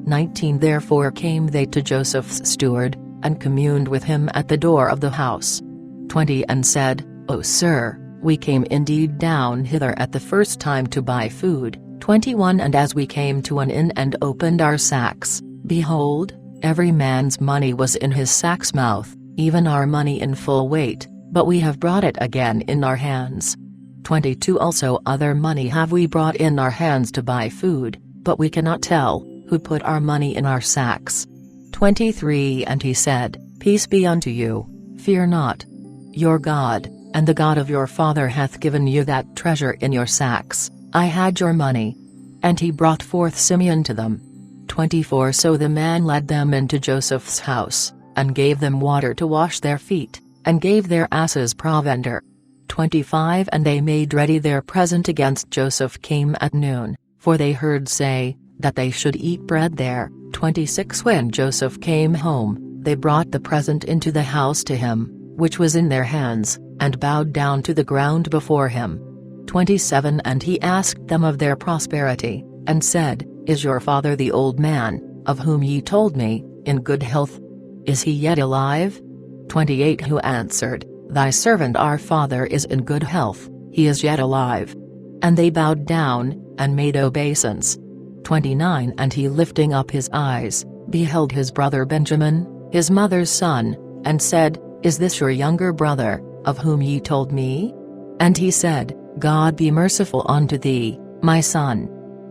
19 Therefore came they to Joseph's steward, and communed with him at the door of the house. 20 And said, O sir, we came indeed down hither at the first time to buy food. 21 And as we came to an inn and opened our sacks, behold, every man's money was in his sack's mouth, even our money in full weight, but we have brought it again in our hands. 22 Also other money have we brought in our hands to buy food, but we cannot tell, who put our money in our sacks. 23 And he said, Peace be unto you, fear not. Your God, and the God of your father hath given you that treasure in your sacks. I had your money. And he brought forth Simeon to them. 24 So the man led them into Joseph's house, and gave them water to wash their feet, and gave their asses provender. 25 And they made ready their present against Joseph came at noon, for they heard say, that they should eat bread there. 26 When Joseph came home, they brought the present into the house to him, which was in their hands, and bowed down to the ground before him. 27 And he asked them of their prosperity, and said, Is your father the old man, of whom ye told me, in good health? Is he yet alive? 28 Who answered, Thy servant our father is in good health, he is yet alive. And they bowed down, and made obeisance. 29 And he lifting up his eyes, beheld his brother Benjamin, his mother's son, and said, Is this your younger brother, of whom ye told me? And he said, God be merciful unto thee, my son.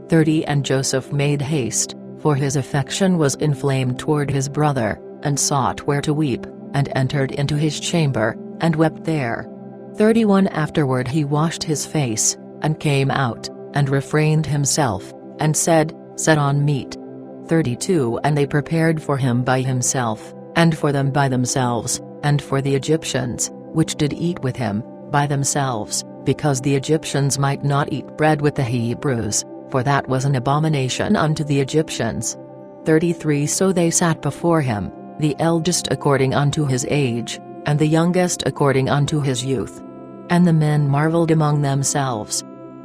30 And Joseph made haste, for his affection was inflamed toward his brother, and sought where to weep, and entered into his chamber, and wept there. 31 Afterward he washed his face, and came out, and refrained himself, and said, Set on meat. 32 And they prepared for him by himself, and for them by themselves, and for the Egyptians, which did eat with him, by themselves, because the Egyptians might not eat bread with the Hebrews, for that was an abomination unto the Egyptians. 33 So they sat before him, the eldest according unto his age, and the youngest according unto his youth. And the men marveled among themselves.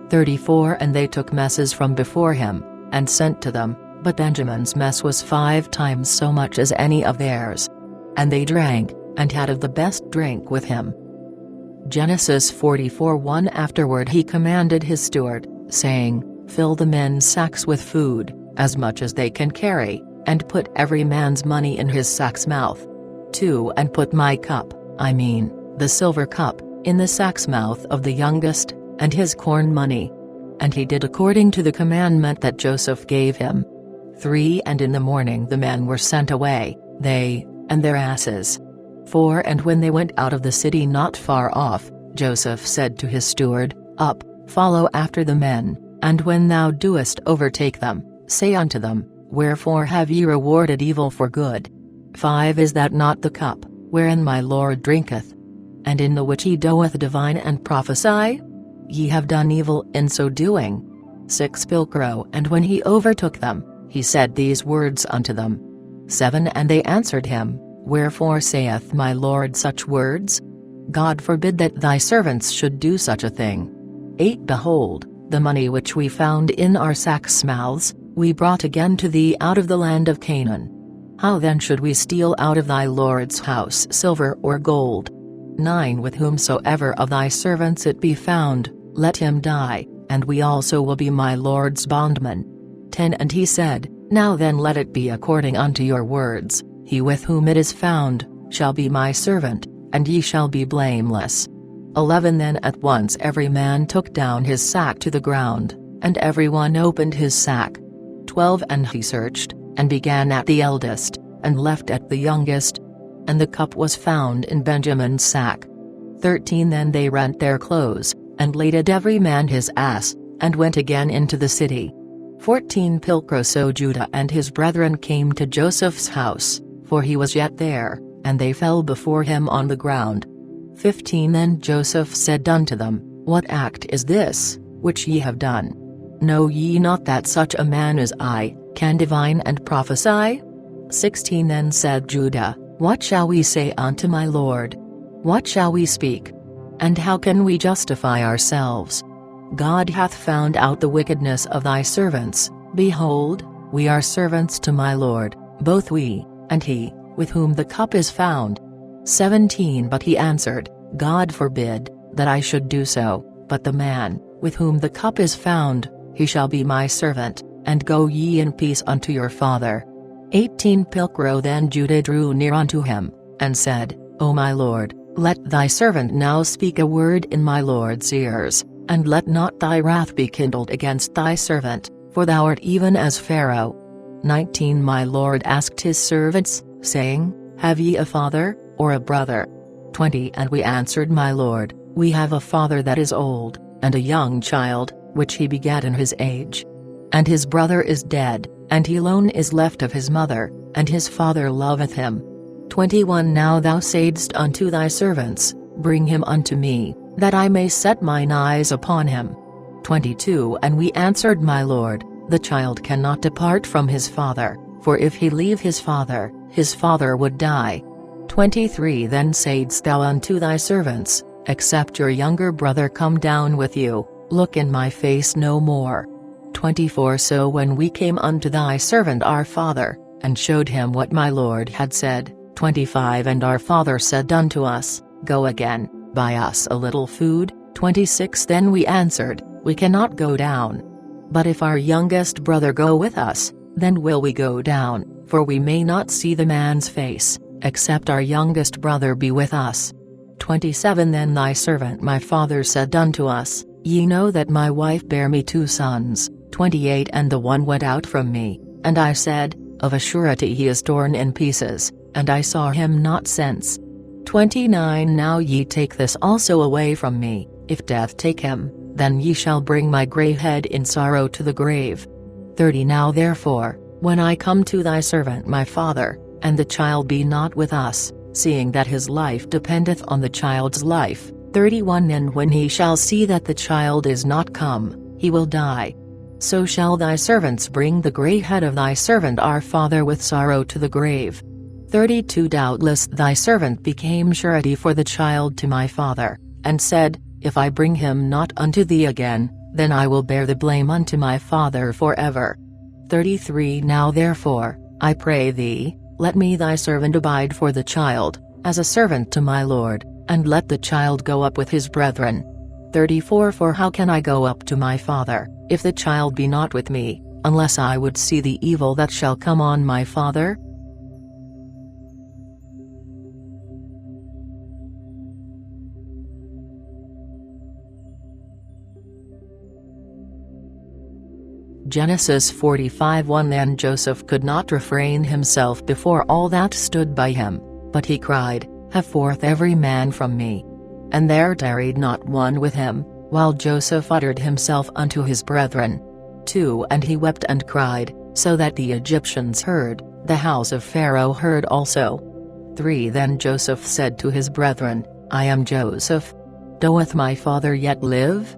34 And they took messes from before him, and sent to them, but Benjamin's mess was 5 times so much as any of theirs. And they drank, and had of the best drink with him. Genesis 44:1 Afterward he commanded his steward, saying, Fill the men's sacks with food, as much as they can carry, and put every man's money in his sack's mouth. 2 And put my cup, I mean, the silver cup, in the sack's mouth of the youngest, and his corn money. And he did according to the commandment that Joseph gave him. 3 And in the morning the men were sent away, they, and their asses. 4 And when they went out of the city not far off, Joseph said to his steward, Up, follow after the men, and when thou doest overtake them, say unto them, Wherefore have ye rewarded evil for good? 5 Is that not the cup, wherein my Lord drinketh? And in the which he doeth divine and prophesy? Ye have done evil in so doing. 6 Pilcrow And when he overtook them, he said these words unto them. 7 And they answered him, Wherefore saith my Lord such words? God forbid that thy servants should do such a thing. 8 Behold, the money which we found in our sacks' mouths, we brought again to thee out of the land of Canaan. How then should we steal out of thy Lord's house silver or gold? 9 With whomsoever of thy servants it be found, let him die, and we also will be my Lord's bondmen. 10 And he said, Now then let it be according unto your words, he with whom it is found, shall be my servant, and ye shall be blameless. 11 Then at once every man took down his sack to the ground, and every one opened his sack. 12 And he searched, and began at the eldest, and left at the youngest. And the cup was found in Benjamin's sack. 13 Then they rent their clothes, and laded every man his ass, and went again into the city. 14 Pilcrow So Judah and his brethren came to Joseph's house, for he was yet there, and they fell before him on the ground. 15 Then Joseph said unto them, What act is this, which ye have done? Know ye not that such a man as I, can divine and prophesy? 16 Then said Judah, What shall we say unto my Lord? What shall we speak? And how can we justify ourselves? God hath found out the wickedness of thy servants. Behold, we are servants to my Lord, both we, and he, with whom the cup is found. 17 But he answered, God forbid, that I should do so, but the man, with whom the cup is found, he shall be my servant, and go ye in peace unto your father. 18 Pilcrow Then Judah drew near unto him, and said, O my lord, let thy servant now speak a word in my lord's ears, and let not thy wrath be kindled against thy servant, for thou art even as Pharaoh. 19 My lord asked his servants, saying, Have ye a father, or a brother? 20 And we answered, My lord, we have a father that is old, and a young child, which he begat in his age. And his brother is dead, and he alone is left of his mother, and his father loveth him. 21 Now thou saidst unto thy servants, Bring him unto me, that I may set mine eyes upon him. 22 And we answered, My lord, the child cannot depart from his father, for if he leave his father would die. 23 Then saidst thou unto thy servants, Except your younger brother come down with you, look in my face no more. 24 So when we came unto thy servant our father, and showed him what my lord had said, 25 And our father said unto us, Go again, buy us a little food. 26 Then we answered, We cannot go down. But if our youngest brother go with us, then will we go down, for we may not see the man's face, except our youngest brother be with us. 27 Then thy servant my father said unto us, Ye know that my wife bare me 2 sons. 28 And the one went out from me, and I said, Of a surety he is torn in pieces, and I saw him not since. 29 Now ye take this also away from me, if death take him, then ye shall bring my grey head in sorrow to the grave. 30 Now therefore, when I come to thy servant my father, and the child be not with us, seeing that his life dependeth on the child's life. 31 And when he shall see that the child is not come, he will die. So shall thy servants bring the grey head of thy servant our father with sorrow to the grave. 32 Doubtless thy servant became surety for the child to my father, and said, If I bring him not unto thee again, then I will bear the blame unto my father forever. 33 Now therefore, I pray thee, let me thy servant abide for the child, as a servant to my lord, and let the child go up with his brethren. 34 For how can I go up to my father, if the child be not with me, unless I would see the evil that shall come on my father? Genesis 45:1 Then Joseph could not refrain himself before all that stood by him, but he cried, Have forth every man from me. And there tarried not one with him, while Joseph uttered himself unto his brethren. 2 And he wept and cried, so that the Egyptians heard, the house of Pharaoh heard also. 3 Then Joseph said to his brethren, I am Joseph. Doeth my father yet live?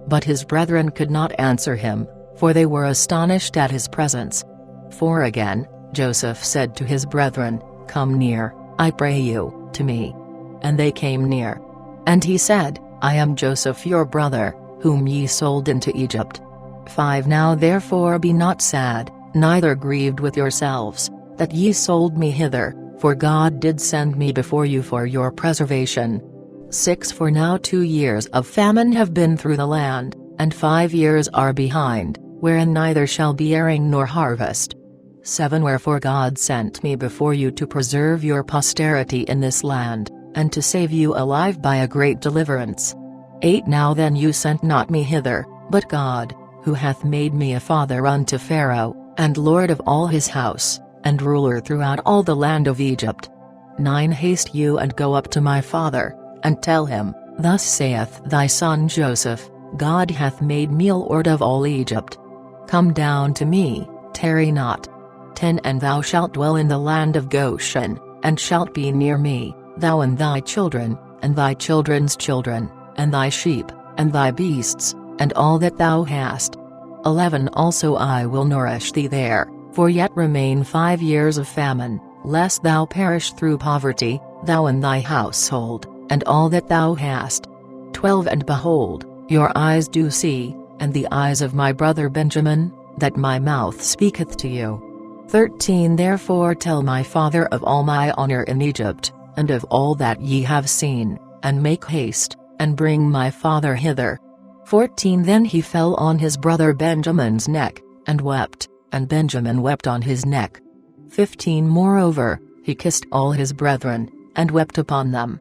But his brethren could not answer him, for they were astonished at his presence. 4 Again, Joseph said to his brethren, Come near, I pray you, to me. And they came near. And he said, I am Joseph your brother, whom ye sold into Egypt. 5 Now therefore be not sad, neither grieved with yourselves, that ye sold me hither, for God did send me before you for your preservation. 6 For now 2 years of famine have been through the land, and 5 years are behind, wherein neither shall be airing nor harvest. 7 Wherefore God sent me before you to preserve your posterity in this land, and to save you alive by a great deliverance. 8 Now then you sent not me hither, but God, who hath made me a father unto Pharaoh, and lord of all his house, and ruler throughout all the land of Egypt. 9 Haste you and go up to my father, and tell him, Thus saith thy son Joseph, God hath made me lord of all Egypt. Come down to me, tarry not. 10 And thou shalt dwell in the land of Goshen, and shalt be near me, thou and thy children, and thy children's children, and thy sheep, and thy beasts, and all that thou hast. 11 Also I will nourish thee there, for yet remain 5 years of famine, lest thou perish through poverty, thou and thy household, and all that thou hast. 12 And behold, your eyes do see, and the eyes of my brother Benjamin, that my mouth speaketh to you. 13 Therefore tell my father of all my honor in Egypt, and of all that ye have seen, and make haste, and bring my father hither. 14 Then he fell on his brother Benjamin's neck, and wept, and Benjamin wept on his neck. 15 Moreover, he kissed all his brethren, and wept upon them.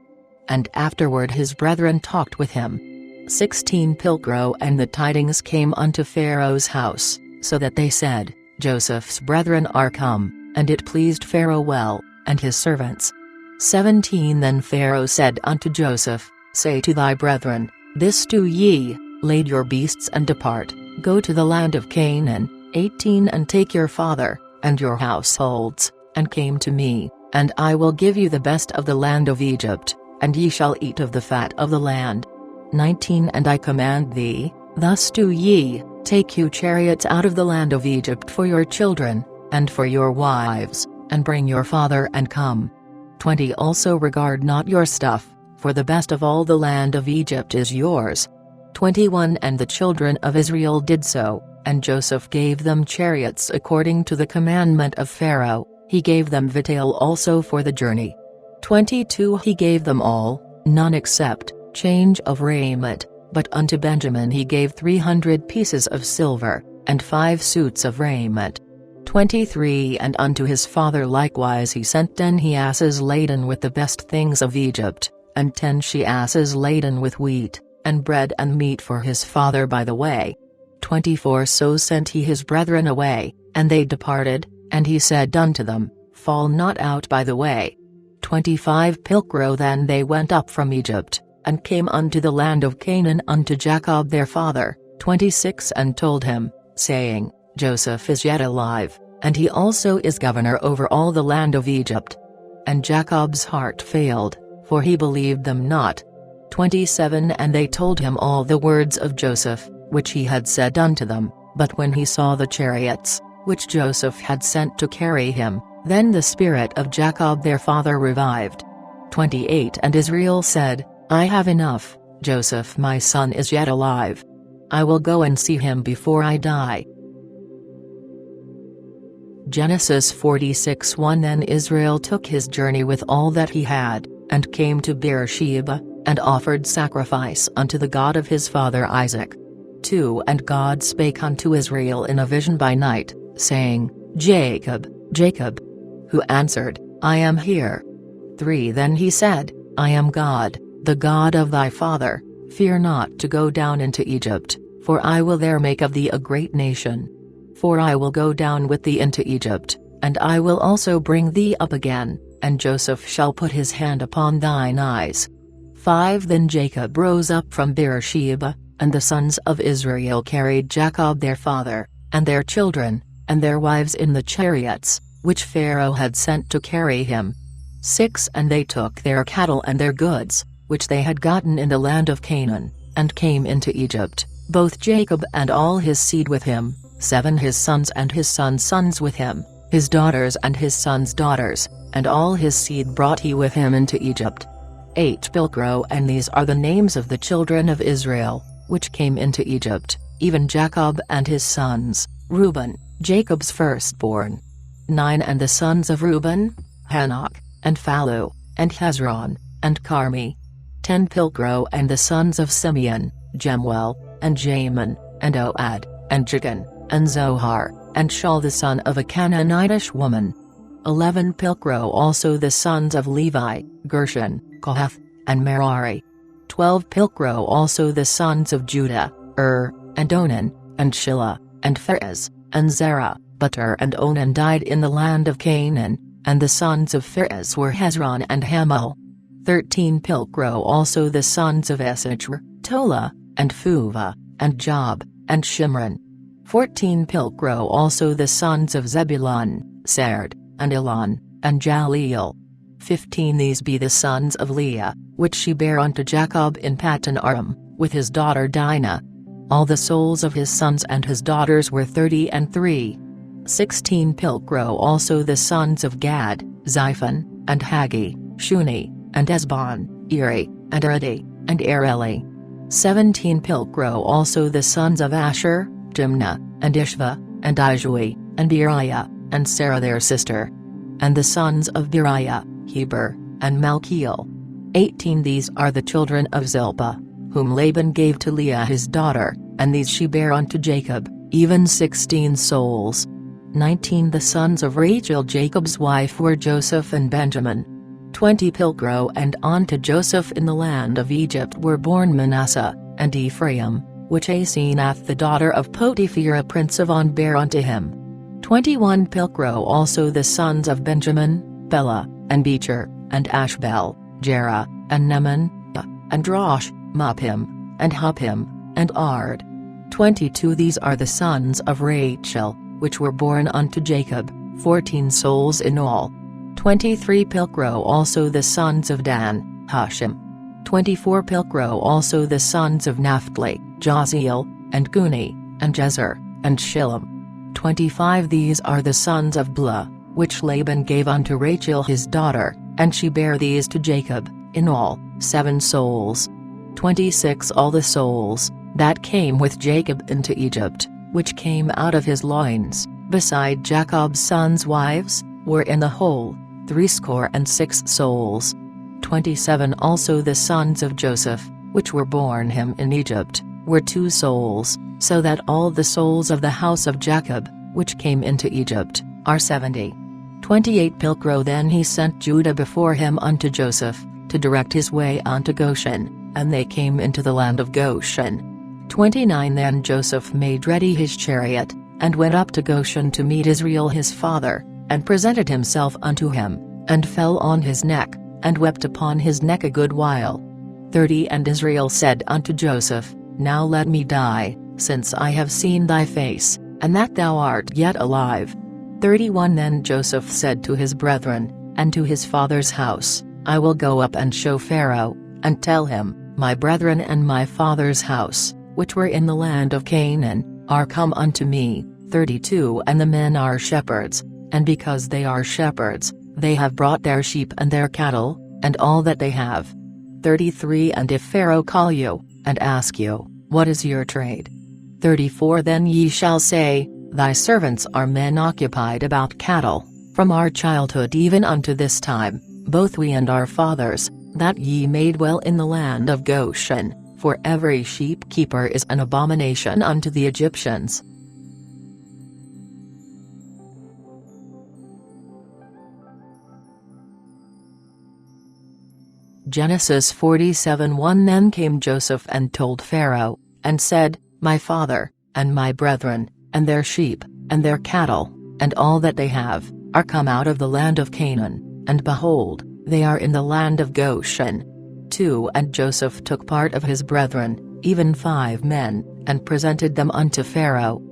And afterward his brethren talked with him. 16 Pilgro And the tidings came unto Pharaoh's house, so that they said, Joseph's brethren are come, and it pleased Pharaoh well, and his servants. 17 Then Pharaoh said unto Joseph, Say to thy brethren, This do ye, lade your beasts and depart, go to the land of Canaan. 18 And take your father, and your households, and came to me, and I will give you the best of the land of Egypt, and ye shall eat of the fat of the land. 19 And I command thee, thus do ye, take you chariots out of the land of Egypt for your children, and for your wives, and bring your father and come. 20 Also regard not your stuff, for the best of all the land of Egypt is yours. 21 And the children of Israel did so, and Joseph gave them chariots according to the commandment of Pharaoh. He gave them victual also for the journey. 22 He gave them all, none except change of raiment, but unto Benjamin he gave 300 pieces of silver, and 5 suits of raiment. 23 And unto his father likewise he sent 10 he-asses laden with the best things of Egypt, and 10 she-asses laden with wheat, and bread and meat for his father by the way. 24 So sent he his brethren away, and they departed, and he said unto them, Fall not out by the way. 25 Pilgro Then they went up from Egypt, and came unto the land of Canaan unto Jacob their father. 26 And told him, saying, Joseph is yet alive, and he also is governor over all the land of Egypt. And Jacob's heart failed, for he believed them not. 27 And they told him all the words of Joseph, which he had said unto them, but when he saw the chariots, which Joseph had sent to carry him, then the spirit of Jacob their father revived. 28 And Israel said, I have enough, Joseph my son is yet alive. I will go and see him before I die. Genesis 46:1 Then Israel took his journey with all that he had, and came to Beersheba, and offered sacrifice unto the God of his father Isaac. 2 And God spake unto Israel in a vision by night, saying, Jacob, Jacob. Who answered, I am here. 3 Then he said, I am God, the God of thy father. Fear not to go down into Egypt, for I will there make of thee a great nation. For I will go down with thee into Egypt, and I will also bring thee up again, and Joseph shall put his hand upon thine eyes. 5 Then Jacob rose up from Beersheba, and the sons of Israel carried Jacob their father, and their children, and their wives in the chariots, which Pharaoh had sent to carry him. 6 And they took their cattle and their goods, which they had gotten in the land of Canaan, and came into Egypt, both Jacob and all his seed with him, 7 His sons and his sons' sons with him, his daughters and his sons' daughters, and all his seed brought he with him into Egypt. 8 Pilgro And these are the names of the children of Israel, which came into Egypt, even Jacob and his sons, Reuben, Jacob's firstborn. 9 And the sons of Reuben, Hanok, and Phalu, and Hezron, and Carmi. 10 Pilgro And the sons of Simeon, Jemuel, and Jamin, and Ohad, and Jagan, and Zohar, and Shaul the son of a Canaanitish woman. 11 Pilgro Also the sons of Levi, Gershon, Kohath, and Merari. 12 Pilgro Also the sons of Judah, and Onan, and Shelah, and Pharez, and Zerah. But and Onan died in the land of Canaan, and the sons of Pharez were Hezron and Hamul. 13 Pilgro Also the sons of Issachar, Tola, and Phuvah, and Job, and Shimron. 14 Pilgro Also the sons of Zebulun, Sard, and Elon, and Jaleel. 15 These be the sons of Leah, which she bare unto Jacob in Paddan Aram, with his daughter Dinah. All the souls of his sons and his daughters were 33. 16 Pilgro Also the sons of Gad, Xiphon, and Haggi, Shuni, and Esbon, Eri, and Aradi, and Areli. 17 Pilgro Also the sons of Asher, Jimnah, and Ishva, and Ijui, and Beriah, and Sarah their sister. And the sons of Beriah, Heber, and Malchiel. 18 These are the children of Zilpah, whom Laban gave to Leah his daughter, and these she bare unto Jacob, even 16 souls. 19 The sons of Rachel Jacob's wife were Joseph and Benjamin. 20 Pilgro And unto Joseph in the land of Egypt were born Manasseh, and Ephraim, which Asenath the daughter of Potiphera prince of On bare unto him. 21 Pilgro Also the sons of Benjamin, Bela, and Becher, and Ashbel, Jerah, and Neman, and Rosh, Muppim, and Huppim, and Ard. 22 These are the sons of Rachel, which were born unto Jacob, 14 souls in all. 23 Pilgro Also the sons of Dan, Hushim. 24 Pilgro Also the sons of Naphtali, Jaziel, and Guni, and Jezer, and Shillem. 25 These are the sons of Blah, which Laban gave unto Rachel his daughter, and she bare these to Jacob, in all, 7 souls. 26 All the souls, that came with Jacob into Egypt, which came out of his loins, beside Jacob's sons' wives, were in the whole 76 souls. 27 Also the sons of Joseph, which were born him in Egypt, were 2 souls, so that all the souls of the house of Jacob, which came into Egypt, are 70. 28 Pilcro Then he sent Judah before him unto Joseph, to direct his way unto Goshen, and they came into the land of Goshen. 29 Then Joseph made ready his chariot, and went up to Goshen to meet Israel his father, and presented himself unto him, and fell on his neck, and wept upon his neck a good while. 30 And Israel said unto Joseph, Now let me die, since I have seen thy face, and that thou art yet alive. 31 Then Joseph said to his brethren, and to his father's house, I will go up and show Pharaoh, and tell him, My brethren and my father's house, which were in the land of Canaan, are come unto me. 32 And the men are shepherds, and because they are shepherds, they have brought their sheep and their cattle, and all that they have. 33 And if Pharaoh call you, and ask you, What is your trade? 34 Then ye shall say, Thy servants are men occupied about cattle, from our childhood even unto this time, both we and our fathers, that ye may dwell in the land of Goshen, for every sheep keeper is an abomination unto the Egyptians. Genesis 47:1 Then came Joseph and told Pharaoh, and said, My father, and my brethren, and their sheep, and their cattle, and all that they have, are come out of the land of Canaan, and behold, they are in the land of Goshen. 2 And Joseph took part of his brethren, even 5 men, and presented them unto Pharaoh.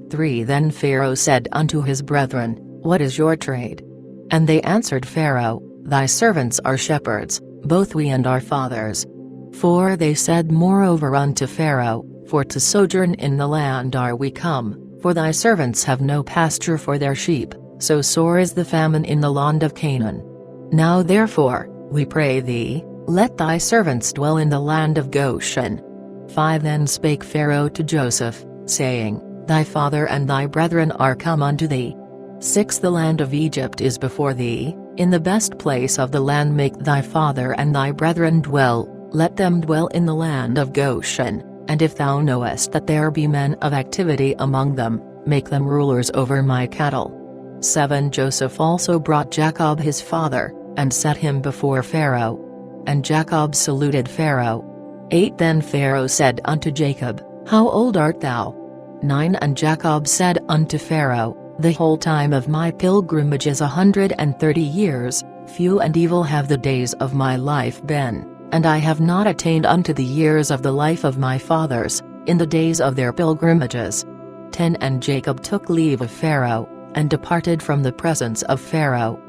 3 Then Pharaoh said unto his brethren, What is your trade? And they answered Pharaoh, Thy servants are shepherds, both we and our fathers. 4 They said moreover unto Pharaoh, For to sojourn in the land are we come, for thy servants have no pasture for their sheep, so sore is the famine in the land of Canaan. Now therefore, we pray thee, let thy servants dwell in the land of Goshen. 5 Then spake Pharaoh to Joseph, saying, Thy father and thy brethren are come unto thee. 6 The land of Egypt is before thee, in the best place of the land make thy father and thy brethren dwell, let them dwell in the land of Goshen, and if thou knowest that there be men of activity among them, make them rulers over my cattle. 7 Joseph also brought Jacob his father, and set him before Pharaoh. And Jacob saluted Pharaoh. 8 Then Pharaoh said unto Jacob, How old art thou? 9 And Jacob said unto Pharaoh, The whole time of my pilgrimage is 130 years, few and evil have the days of my life been, and I have not attained unto the years of the life of my fathers, in the days of their pilgrimages. 10 And Jacob took leave of Pharaoh, and departed from the presence of Pharaoh.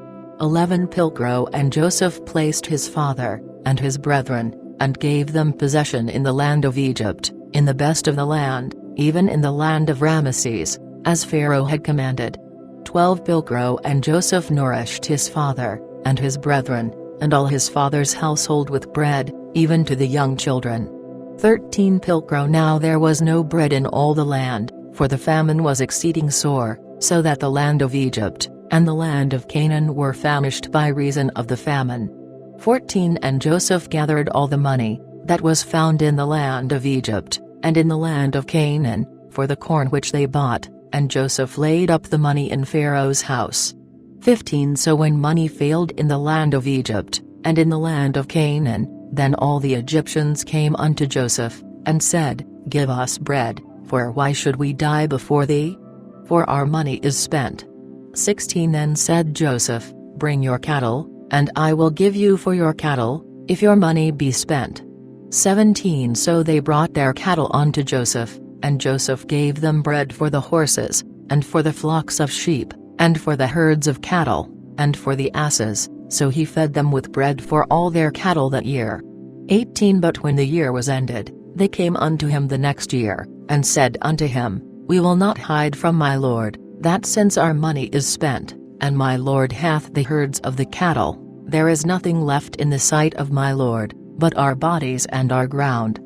11 Pilcro and Joseph placed his father, and his brethren, and gave them possession in the land of Egypt, in the best of the land, even in the land of Ramesses, as Pharaoh had commanded. 12 Pilcro and Joseph nourished his father, and his brethren, and all his father's household with bread, even to the young children. 13 Pilcro Now there was no bread in all the land, for the famine was exceeding sore, so that the land of Egypt, and the land of Canaan were famished by reason of the famine. 14 And Joseph gathered all the money, that was found in the land of Egypt, and in the land of Canaan, for the corn which they bought, and Joseph laid up the money in Pharaoh's house. 15 So when money failed in the land of Egypt, and in the land of Canaan, then all the Egyptians came unto Joseph, and said, Give us bread, for why should we die before thee? For our money is spent. 16 Then said Joseph, Bring your cattle, and I will give you for your cattle, if your money be spent. 17 So they brought their cattle unto Joseph, and Joseph gave them bread for the horses, and for the flocks of sheep, and for the herds of cattle, and for the asses, so he fed them with bread for all their cattle that year. 18 But when the year was ended, they came unto him the next year, and said unto him, We will not hide from my lord, that since our money is spent, and my lord hath the herds of the cattle, there is nothing left in the sight of my lord, but our bodies and our ground.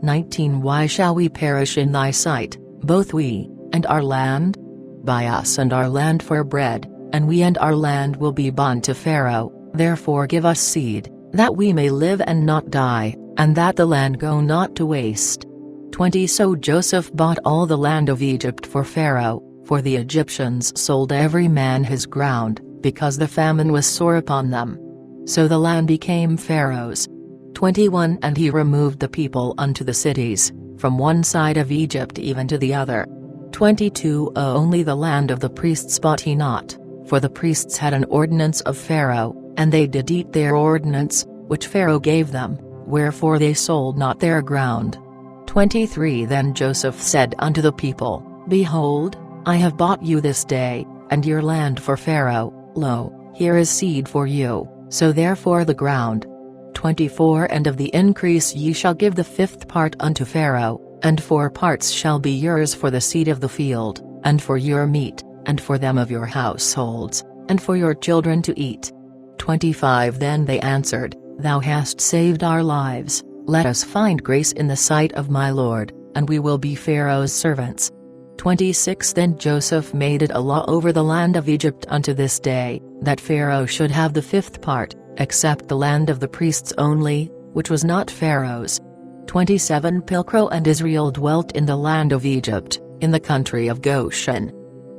19 Why shall we perish in thy sight, both we, and our land? Buy us and our land for bread, and we and our land will be bond to Pharaoh, therefore give us seed, that we may live and not die, and that the land go not to waste. 20 So Joseph bought all the land of Egypt for Pharaoh, for the Egyptians sold every man his ground, because the famine was sore upon them. So the land became Pharaoh's. 21 And he removed the people unto the cities, from one side of Egypt even to the other. 22 Only the land of the priests bought he not, for the priests had an ordinance of Pharaoh, and they did eat their ordinance, which Pharaoh gave them, wherefore they sold not their ground. 23 Then Joseph said unto the people, Behold, I have bought you this day, and your land for Pharaoh, lo, here is seed for you, so therefore the ground. 24 And of the increase ye shall give the fifth part unto Pharaoh, and 4 parts shall be yours for the seed of the field, and for your meat, and for them of your households, and for your children to eat. 25 Then they answered, Thou hast saved our lives, let us find grace in the sight of my Lord, and we will be Pharaoh's servants. 26 Then Joseph made it a law over the land of Egypt unto this day, that Pharaoh should have the fifth part, except the land of the priests only, which was not Pharaoh's. 27 Pilcro and Israel dwelt in the land of Egypt, in the country of Goshen.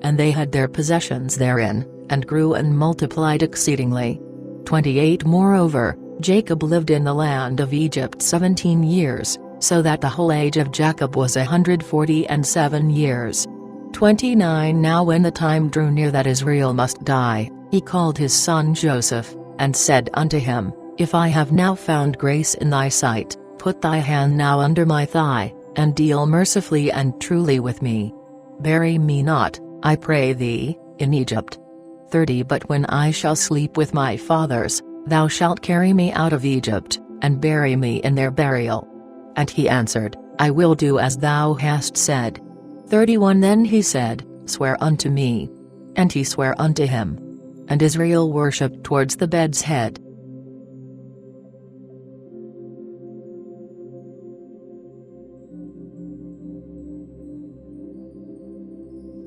And they had their possessions therein, and grew and multiplied exceedingly. 28 Moreover, Jacob lived in the land of Egypt 17 years, so that the whole age of Jacob was 147 years. 29 Now when the time drew near that Israel must die, he called his son Joseph, and said unto him, If I have now found grace in thy sight, put thy hand now under my thigh, and deal mercifully and truly with me. Bury me not, I pray thee, in Egypt. 30 But when I shall sleep with my fathers, thou shalt carry me out of Egypt, and bury me in their burial. And he answered, I will do as thou hast said. 31 Then he said, Swear unto me. And he sware unto him. And Israel worshipped towards the bed's head.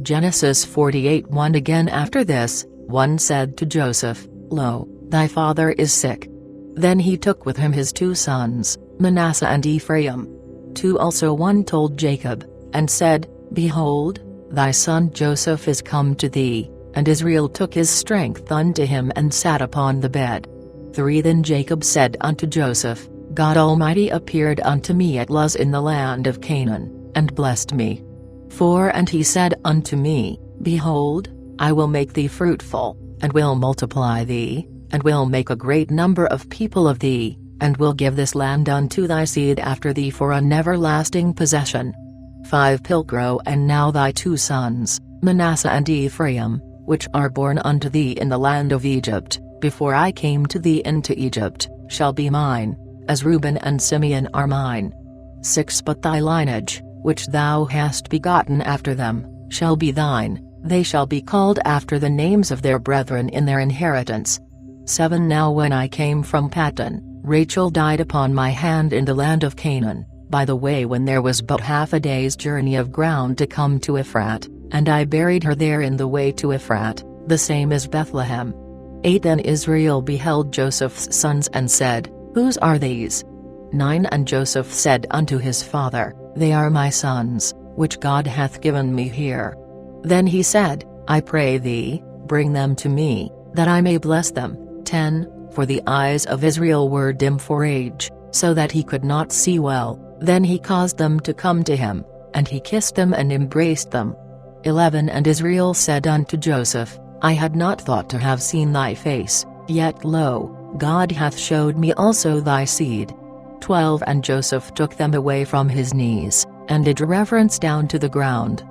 Genesis 48:1 Again after this, one said to Joseph, Lo, thy father is sick. Then he took with him his 2 sons, Manasseh and Ephraim. 2 Also one told Jacob, and said, Behold, thy son Joseph is come to thee, and Israel took his strength unto him and sat upon the bed. 3 Then Jacob said unto Joseph, God Almighty appeared unto me at Luz in the land of Canaan, and blessed me. 4 And he said unto me, Behold, I will make thee fruitful, and will multiply thee, and will make a great number of people of thee, and will give this land unto thy seed after thee for an everlasting possession. 5 Pilcro And now thy 2 sons, Manasseh and Ephraim, which are born unto thee in the land of Egypt, before I came to thee into Egypt, shall be mine, as Reuben and Simeon are mine. 6 But thy lineage, which thou hast begotten after them, shall be thine, they shall be called after the names of their brethren in their inheritance. 7 Now when I came from Paddan, Rachel died upon my hand in the land of Canaan, by the way when there was but half a day's journey of ground to come to Ephrat, and I buried her there in the way to Ephrat, the same as Bethlehem. 8 Then Israel beheld Joseph's sons and said, Whose are these? 9 And Joseph said unto his father, They are my sons, which God hath given me here. Then he said, I pray thee, bring them to me, that I may bless them. 10 For the eyes of Israel were dim for age, so that he could not see well. Then he caused them to come to him, and he kissed them and embraced them. 11 And Israel said unto Joseph, I had not thought to have seen thy face, yet lo, God hath showed me also thy seed. 12 And Joseph took them away from his knees, and did reverence down to the ground.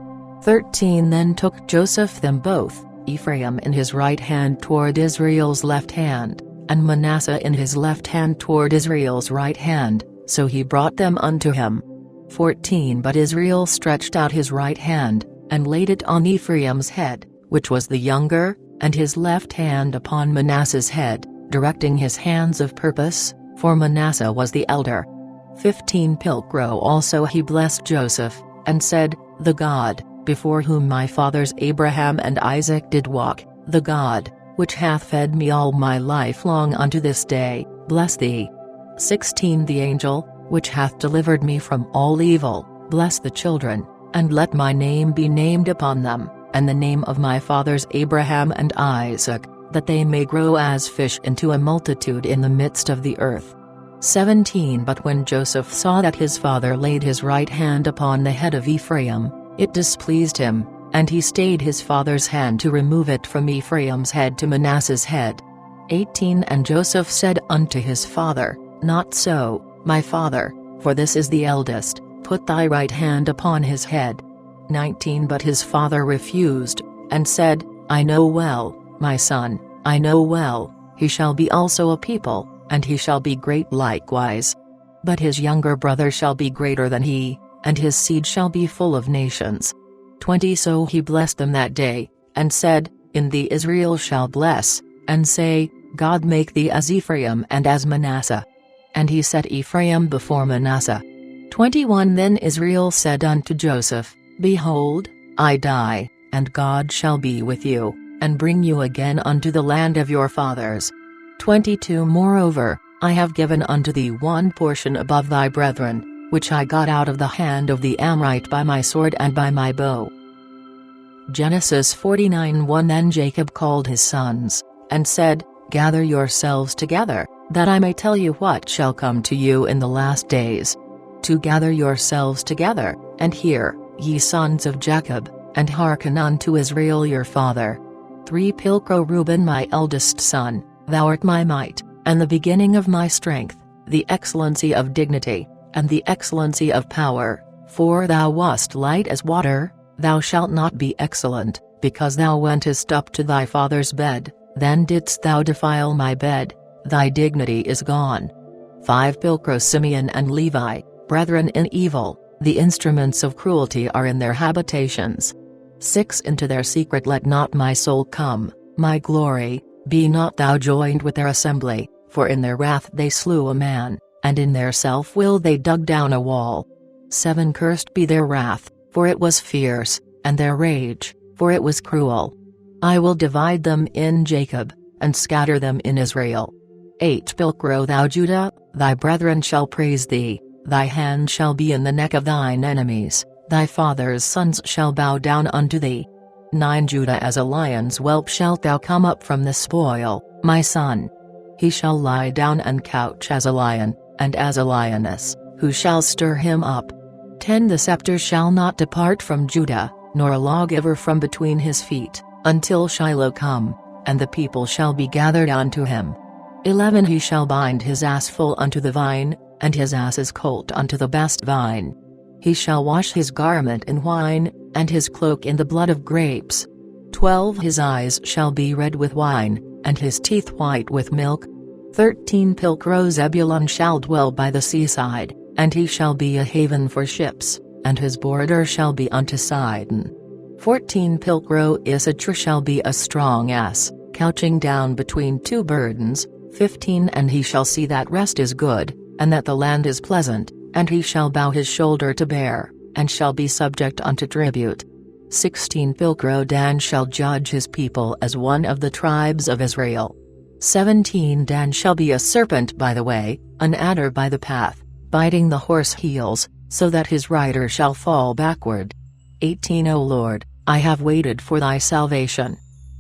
13 Then took Joseph them both, Ephraim in his right hand toward Israel's left hand, and Manasseh in his left hand toward Israel's right hand, so he brought them unto him. 14 But Israel stretched out his right hand, and laid it on Ephraim's head, which was the younger, and his left hand upon Manasseh's head, directing his hands of purpose, for Manasseh was the elder. 15 Pilcro Also he blessed Joseph, and said, The God, before whom my fathers Abraham and Isaac did walk, the God, which hath fed me all my life long unto this day, bless thee. 16 The angel, which hath delivered me from all evil, bless the children, and let my name be named upon them, and the name of my fathers Abraham and Isaac, that they may grow as fish into a multitude in the midst of the earth. 17 But when Joseph saw that his father laid his right hand upon the head of Ephraim, it displeased him, and he stayed his father's hand to remove it from Ephraim's head to Manasseh's head. 18 And Joseph said unto his father, Not so, my father, for this is the eldest, put thy right hand upon his head. 19 But his father refused, and said, I know well, my son, I know well, he shall be also a people, and he shall be great likewise. But his younger brother shall be greater than he, and his seed shall be full of nations. 20 So he blessed them that day, and said, In thee Israel shall bless, and say, God make thee as Ephraim and as Manasseh. And he set Ephraim before Manasseh. 21 Then Israel said unto Joseph, Behold, I die, and God shall be with you, and bring you again unto the land of your fathers. 22 Moreover, I have given unto thee one portion above thy brethren, which I got out of the hand of the Amorite by my sword and by my bow. Genesis 49:1 Then Jacob called his sons, and said, Gather yourselves together, that I may tell you what shall come to you in the last days. To gather yourselves together, and hear, ye sons of Jacob, and hearken unto Israel your father. 3 Pilcro Reuben my eldest son, thou art my might, and the beginning of my strength, the excellency of dignity, and the excellency of power, for thou wast light as water, thou shalt not be excellent, because thou wentest up to thy father's bed, then didst thou defile my bed, thy dignity is gone. 5 Pilcro Simeon and Levi, brethren in evil, the instruments of cruelty are in their habitations. 6 Into their secret let not my soul come, my glory, be not thou joined with their assembly, for in their wrath they slew a man, and in their self-will they dug down a wall. 7 Cursed be their wrath, for it was fierce, and their rage, for it was cruel. I will divide them in Jacob, and scatter them in Israel. 8 Pilcro thou Judah, thy brethren shall praise thee, thy hand shall be in the neck of thine enemies, thy father's sons shall bow down unto thee. 9 Judah as a lion's whelp shalt thou come up from the spoil, my son. He shall lie down and couch as a lion, and as a lioness, who shall stir him up? 10 The scepter shall not depart from Judah, nor a lawgiver from between his feet, until Shiloh come, and the people shall be gathered unto him. 11 He shall bind his ass full unto the vine, and his ass's colt unto the best vine. He shall wash his garment in wine, and his cloak in the blood of grapes. 12 His eyes shall be red with wine, and his teeth white with milk. 13 Pilcro Zebulun shall dwell by the seaside, and he shall be a haven for ships, and his border shall be unto Sidon. 14 Pilcro Issachar shall be a strong ass, couching down between two burdens. 15 And he shall see that rest is good, and that the land is pleasant, and he shall bow his shoulder to bear, and shall be subject unto tribute. 16 Pilcro Dan shall judge his people as one of the tribes of Israel. 17 Dan shall be a serpent by the way, an adder by the path, biting the horse heels, so that his rider shall fall backward. 18 O Lord, I have waited for thy salvation.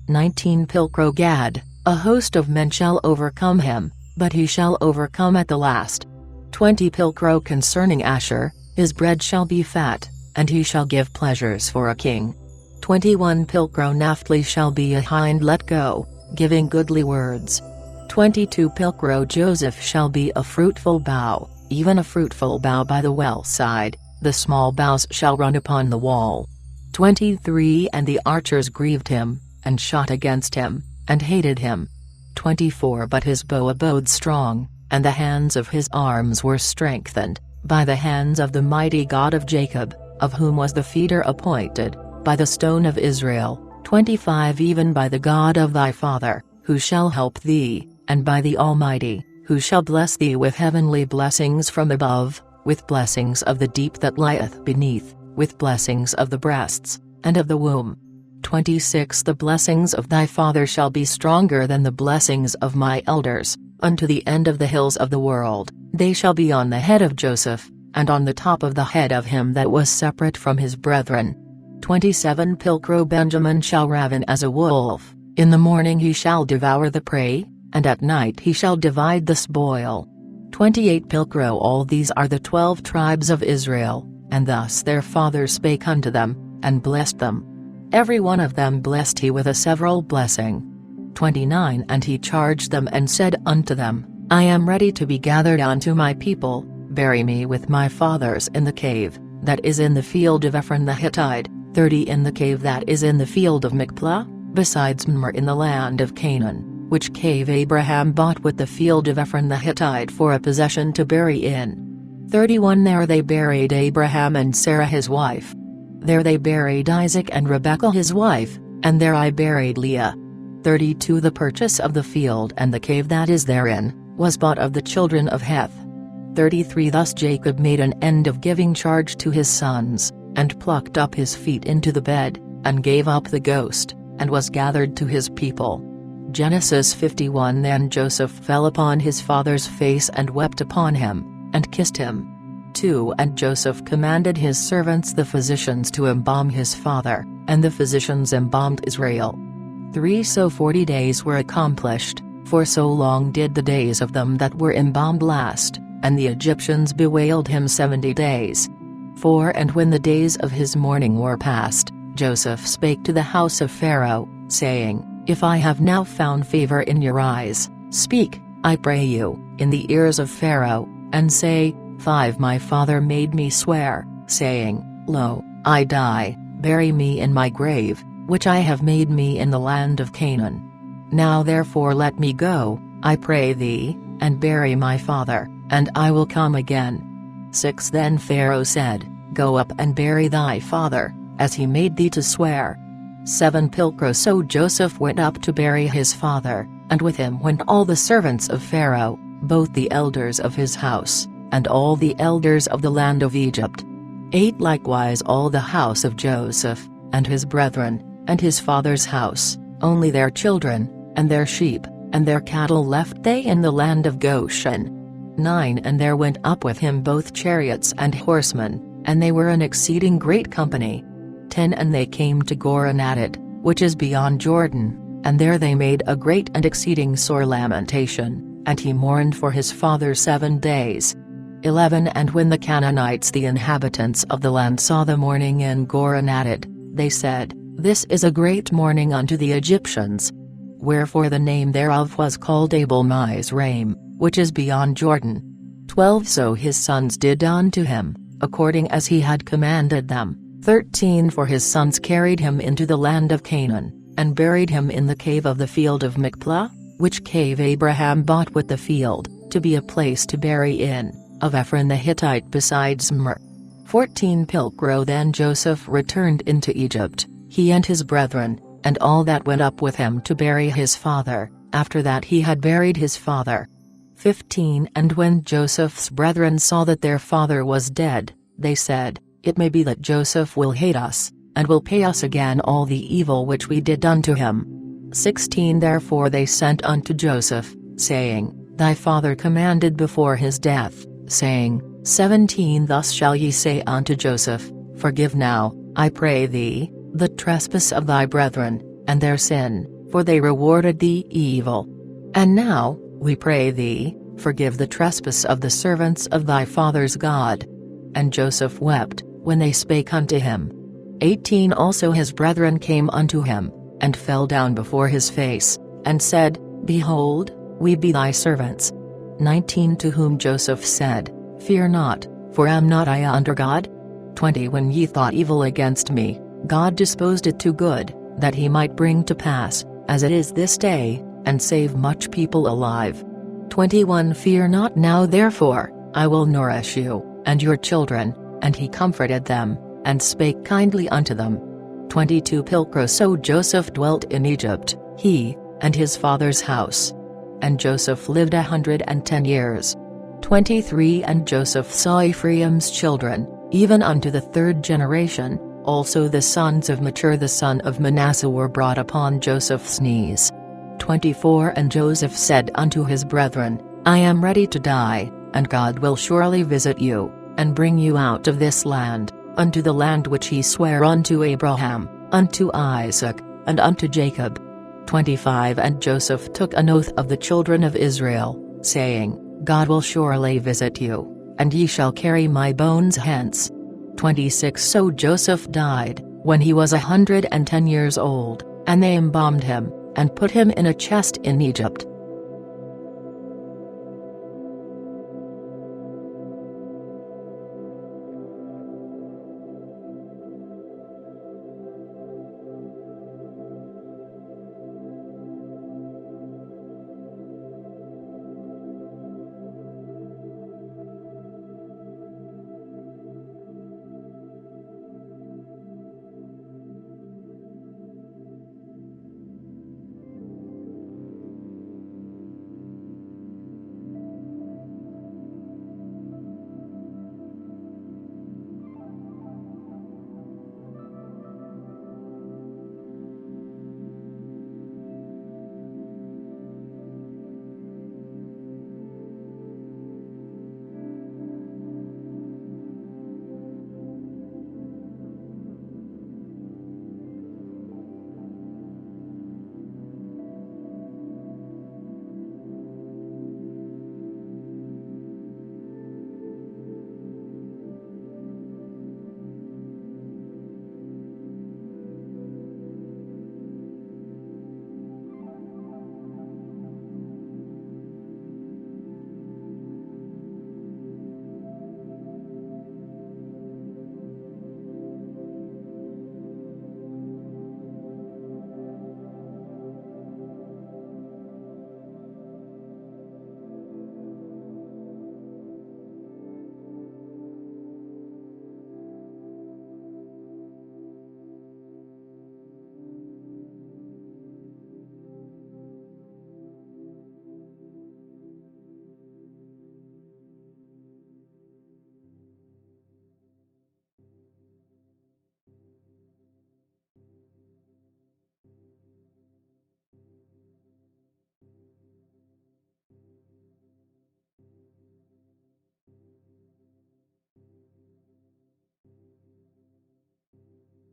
19 Pilcro Gad, a host of men shall overcome him, but he shall overcome at the last. 20 Pilcro concerning Asher, his bread shall be fat, and he shall give pleasures for a king. 21 Pilcro Naphtali shall be a hind let go, giving goodly words. 22 Pilcro Joseph shall be a fruitful bough, even a fruitful bough by the well side, the small boughs shall run upon the wall. 23 And the archers grieved him, and shot against him, and hated him. 24 But his bow abode strong, and the hands of his arms were strengthened, by the hands of the mighty God of Jacob, of whom was the feeder appointed, by the stone of Israel. 25 Even by the God of thy father, who shall help thee, and by the Almighty, who shall bless thee with heavenly blessings from above, with blessings of the deep that lieth beneath, with blessings of the breasts, and of the womb. 26 The blessings of thy father shall be stronger than the blessings of my elders, unto the end of the hills of the world, they shall be on the head of Joseph, and on the top of the head of him that was separate from his brethren. 27 Pilcrow Benjamin shall raven as a wolf, in the morning he shall devour the prey, and at night he shall divide the spoil. 28 Pilcrow All these are the 12 tribes of Israel, and thus their father spake unto them, and blessed them. Every one of them blessed he with a several blessing. 29 And he charged them and said unto them, I am ready to be gathered unto my people, bury me with my fathers in the cave, that is in the field of Ephron the Hittite, 30 In the cave that is in the field of Machpelah, besides Mamre in the land of Canaan, which cave Abraham bought with the field of Ephron the Hittite for a possession to bury in. 31 There they buried Abraham and Sarah his wife. There they buried Isaac and Rebekah his wife, and there I buried Leah. 32 The purchase of the field and the cave that is therein, was bought of the children of Heth. 33 Thus Jacob made an end of giving charge to his sons, and plucked up his feet into the bed, and gave up the ghost, and was gathered to his people. Genesis 51 Then Joseph fell upon his father's face and wept upon him, and kissed him. 2 And Joseph commanded his servants the physicians to embalm his father, and the physicians embalmed Israel. 3 So 40 days were accomplished, for so long did the days of them that were embalmed last, and the Egyptians bewailed him 70 days. 4 And when the days of his mourning were past, Joseph spake to the house of Pharaoh, saying, If I have now found favor in your eyes, speak, I pray you, in the ears of Pharaoh, and say, 5 My father made me swear, saying, Lo, I die, bury me in my grave, which I have made me in the land of Canaan. Now therefore let me go, I pray thee, and bury my father, and I will come again. 6 Then Pharaoh said, Go up and bury thy father, as he made thee to swear. 7 Pilcrow So Joseph went up to bury his father, and with him went all the servants of Pharaoh, both the elders of his house, and all the elders of the land of Egypt. 8 Likewise all the house of Joseph, and his brethren, and his father's house, only their children, and their sheep, and their cattle left they in the land of Goshen. 9 And there went up with him both chariots and horsemen, and they were an exceeding great company. 10 And they came to Goranadit, which is beyond Jordan, and there they made a great and exceeding sore lamentation, and he mourned for his father 7 days. 11 And when the Canaanites the inhabitants of the land saw the mourning in Goranadit, they said, This is a great mourning unto the Egyptians. Wherefore the name thereof was called Abel Mizraim, which is beyond Jordan. 12 So his sons did unto him, according as he had commanded them. 13 For his sons carried him into the land of Canaan, and buried him in the cave of the field of Machpelah, which cave Abraham bought with the field, to be a place to bury in, of Ephron the Hittite besides Mamre. 14 Pilcrow Then Joseph returned into Egypt, he and his brethren, and all that went up with him to bury his father, after that he had buried his father. 15 And when Joseph's brethren saw that their father was dead, they said, It may be that Joseph will hate us, and will pay us again all the evil which we did unto him. 16 Therefore they sent unto Joseph, saying, Thy father commanded before his death, saying, 17 Thus shall ye say unto Joseph, Forgive now, I pray thee, the trespass of thy brethren, and their sin, for they rewarded thee evil. And now, we pray thee, forgive the trespass of the servants of thy father's God. And Joseph wept, when they spake unto him. 18 Also his brethren came unto him, and fell down before his face, and said, Behold, we be thy servants. 19 To whom Joseph said, Fear not, for am not I under God? 20 When ye thought evil against me, God disposed it to good, that he might bring to pass, as it is this day, and save much people alive. 21 Fear not now therefore, I will nourish you, and your children. And he comforted them, and spake kindly unto them. 22 Pilcrow So Joseph dwelt in Egypt, he, and his father's house. And Joseph lived 110 years. 23 And Joseph saw Ephraim's children, even unto the 3rd generation, Also the sons of Machir the son of Manasseh were brought upon Joseph's knees. 24 And Joseph said unto his brethren, I am ready to die, and God will surely visit you, and bring you out of this land, unto the land which he sware unto Abraham, unto Isaac, and unto Jacob. 25 And Joseph took an oath of the children of Israel, saying, God will surely visit you, and ye shall carry my bones hence. 26 So Joseph died, when he was 110 years old, and they embalmed him, and put him in a chest in Egypt.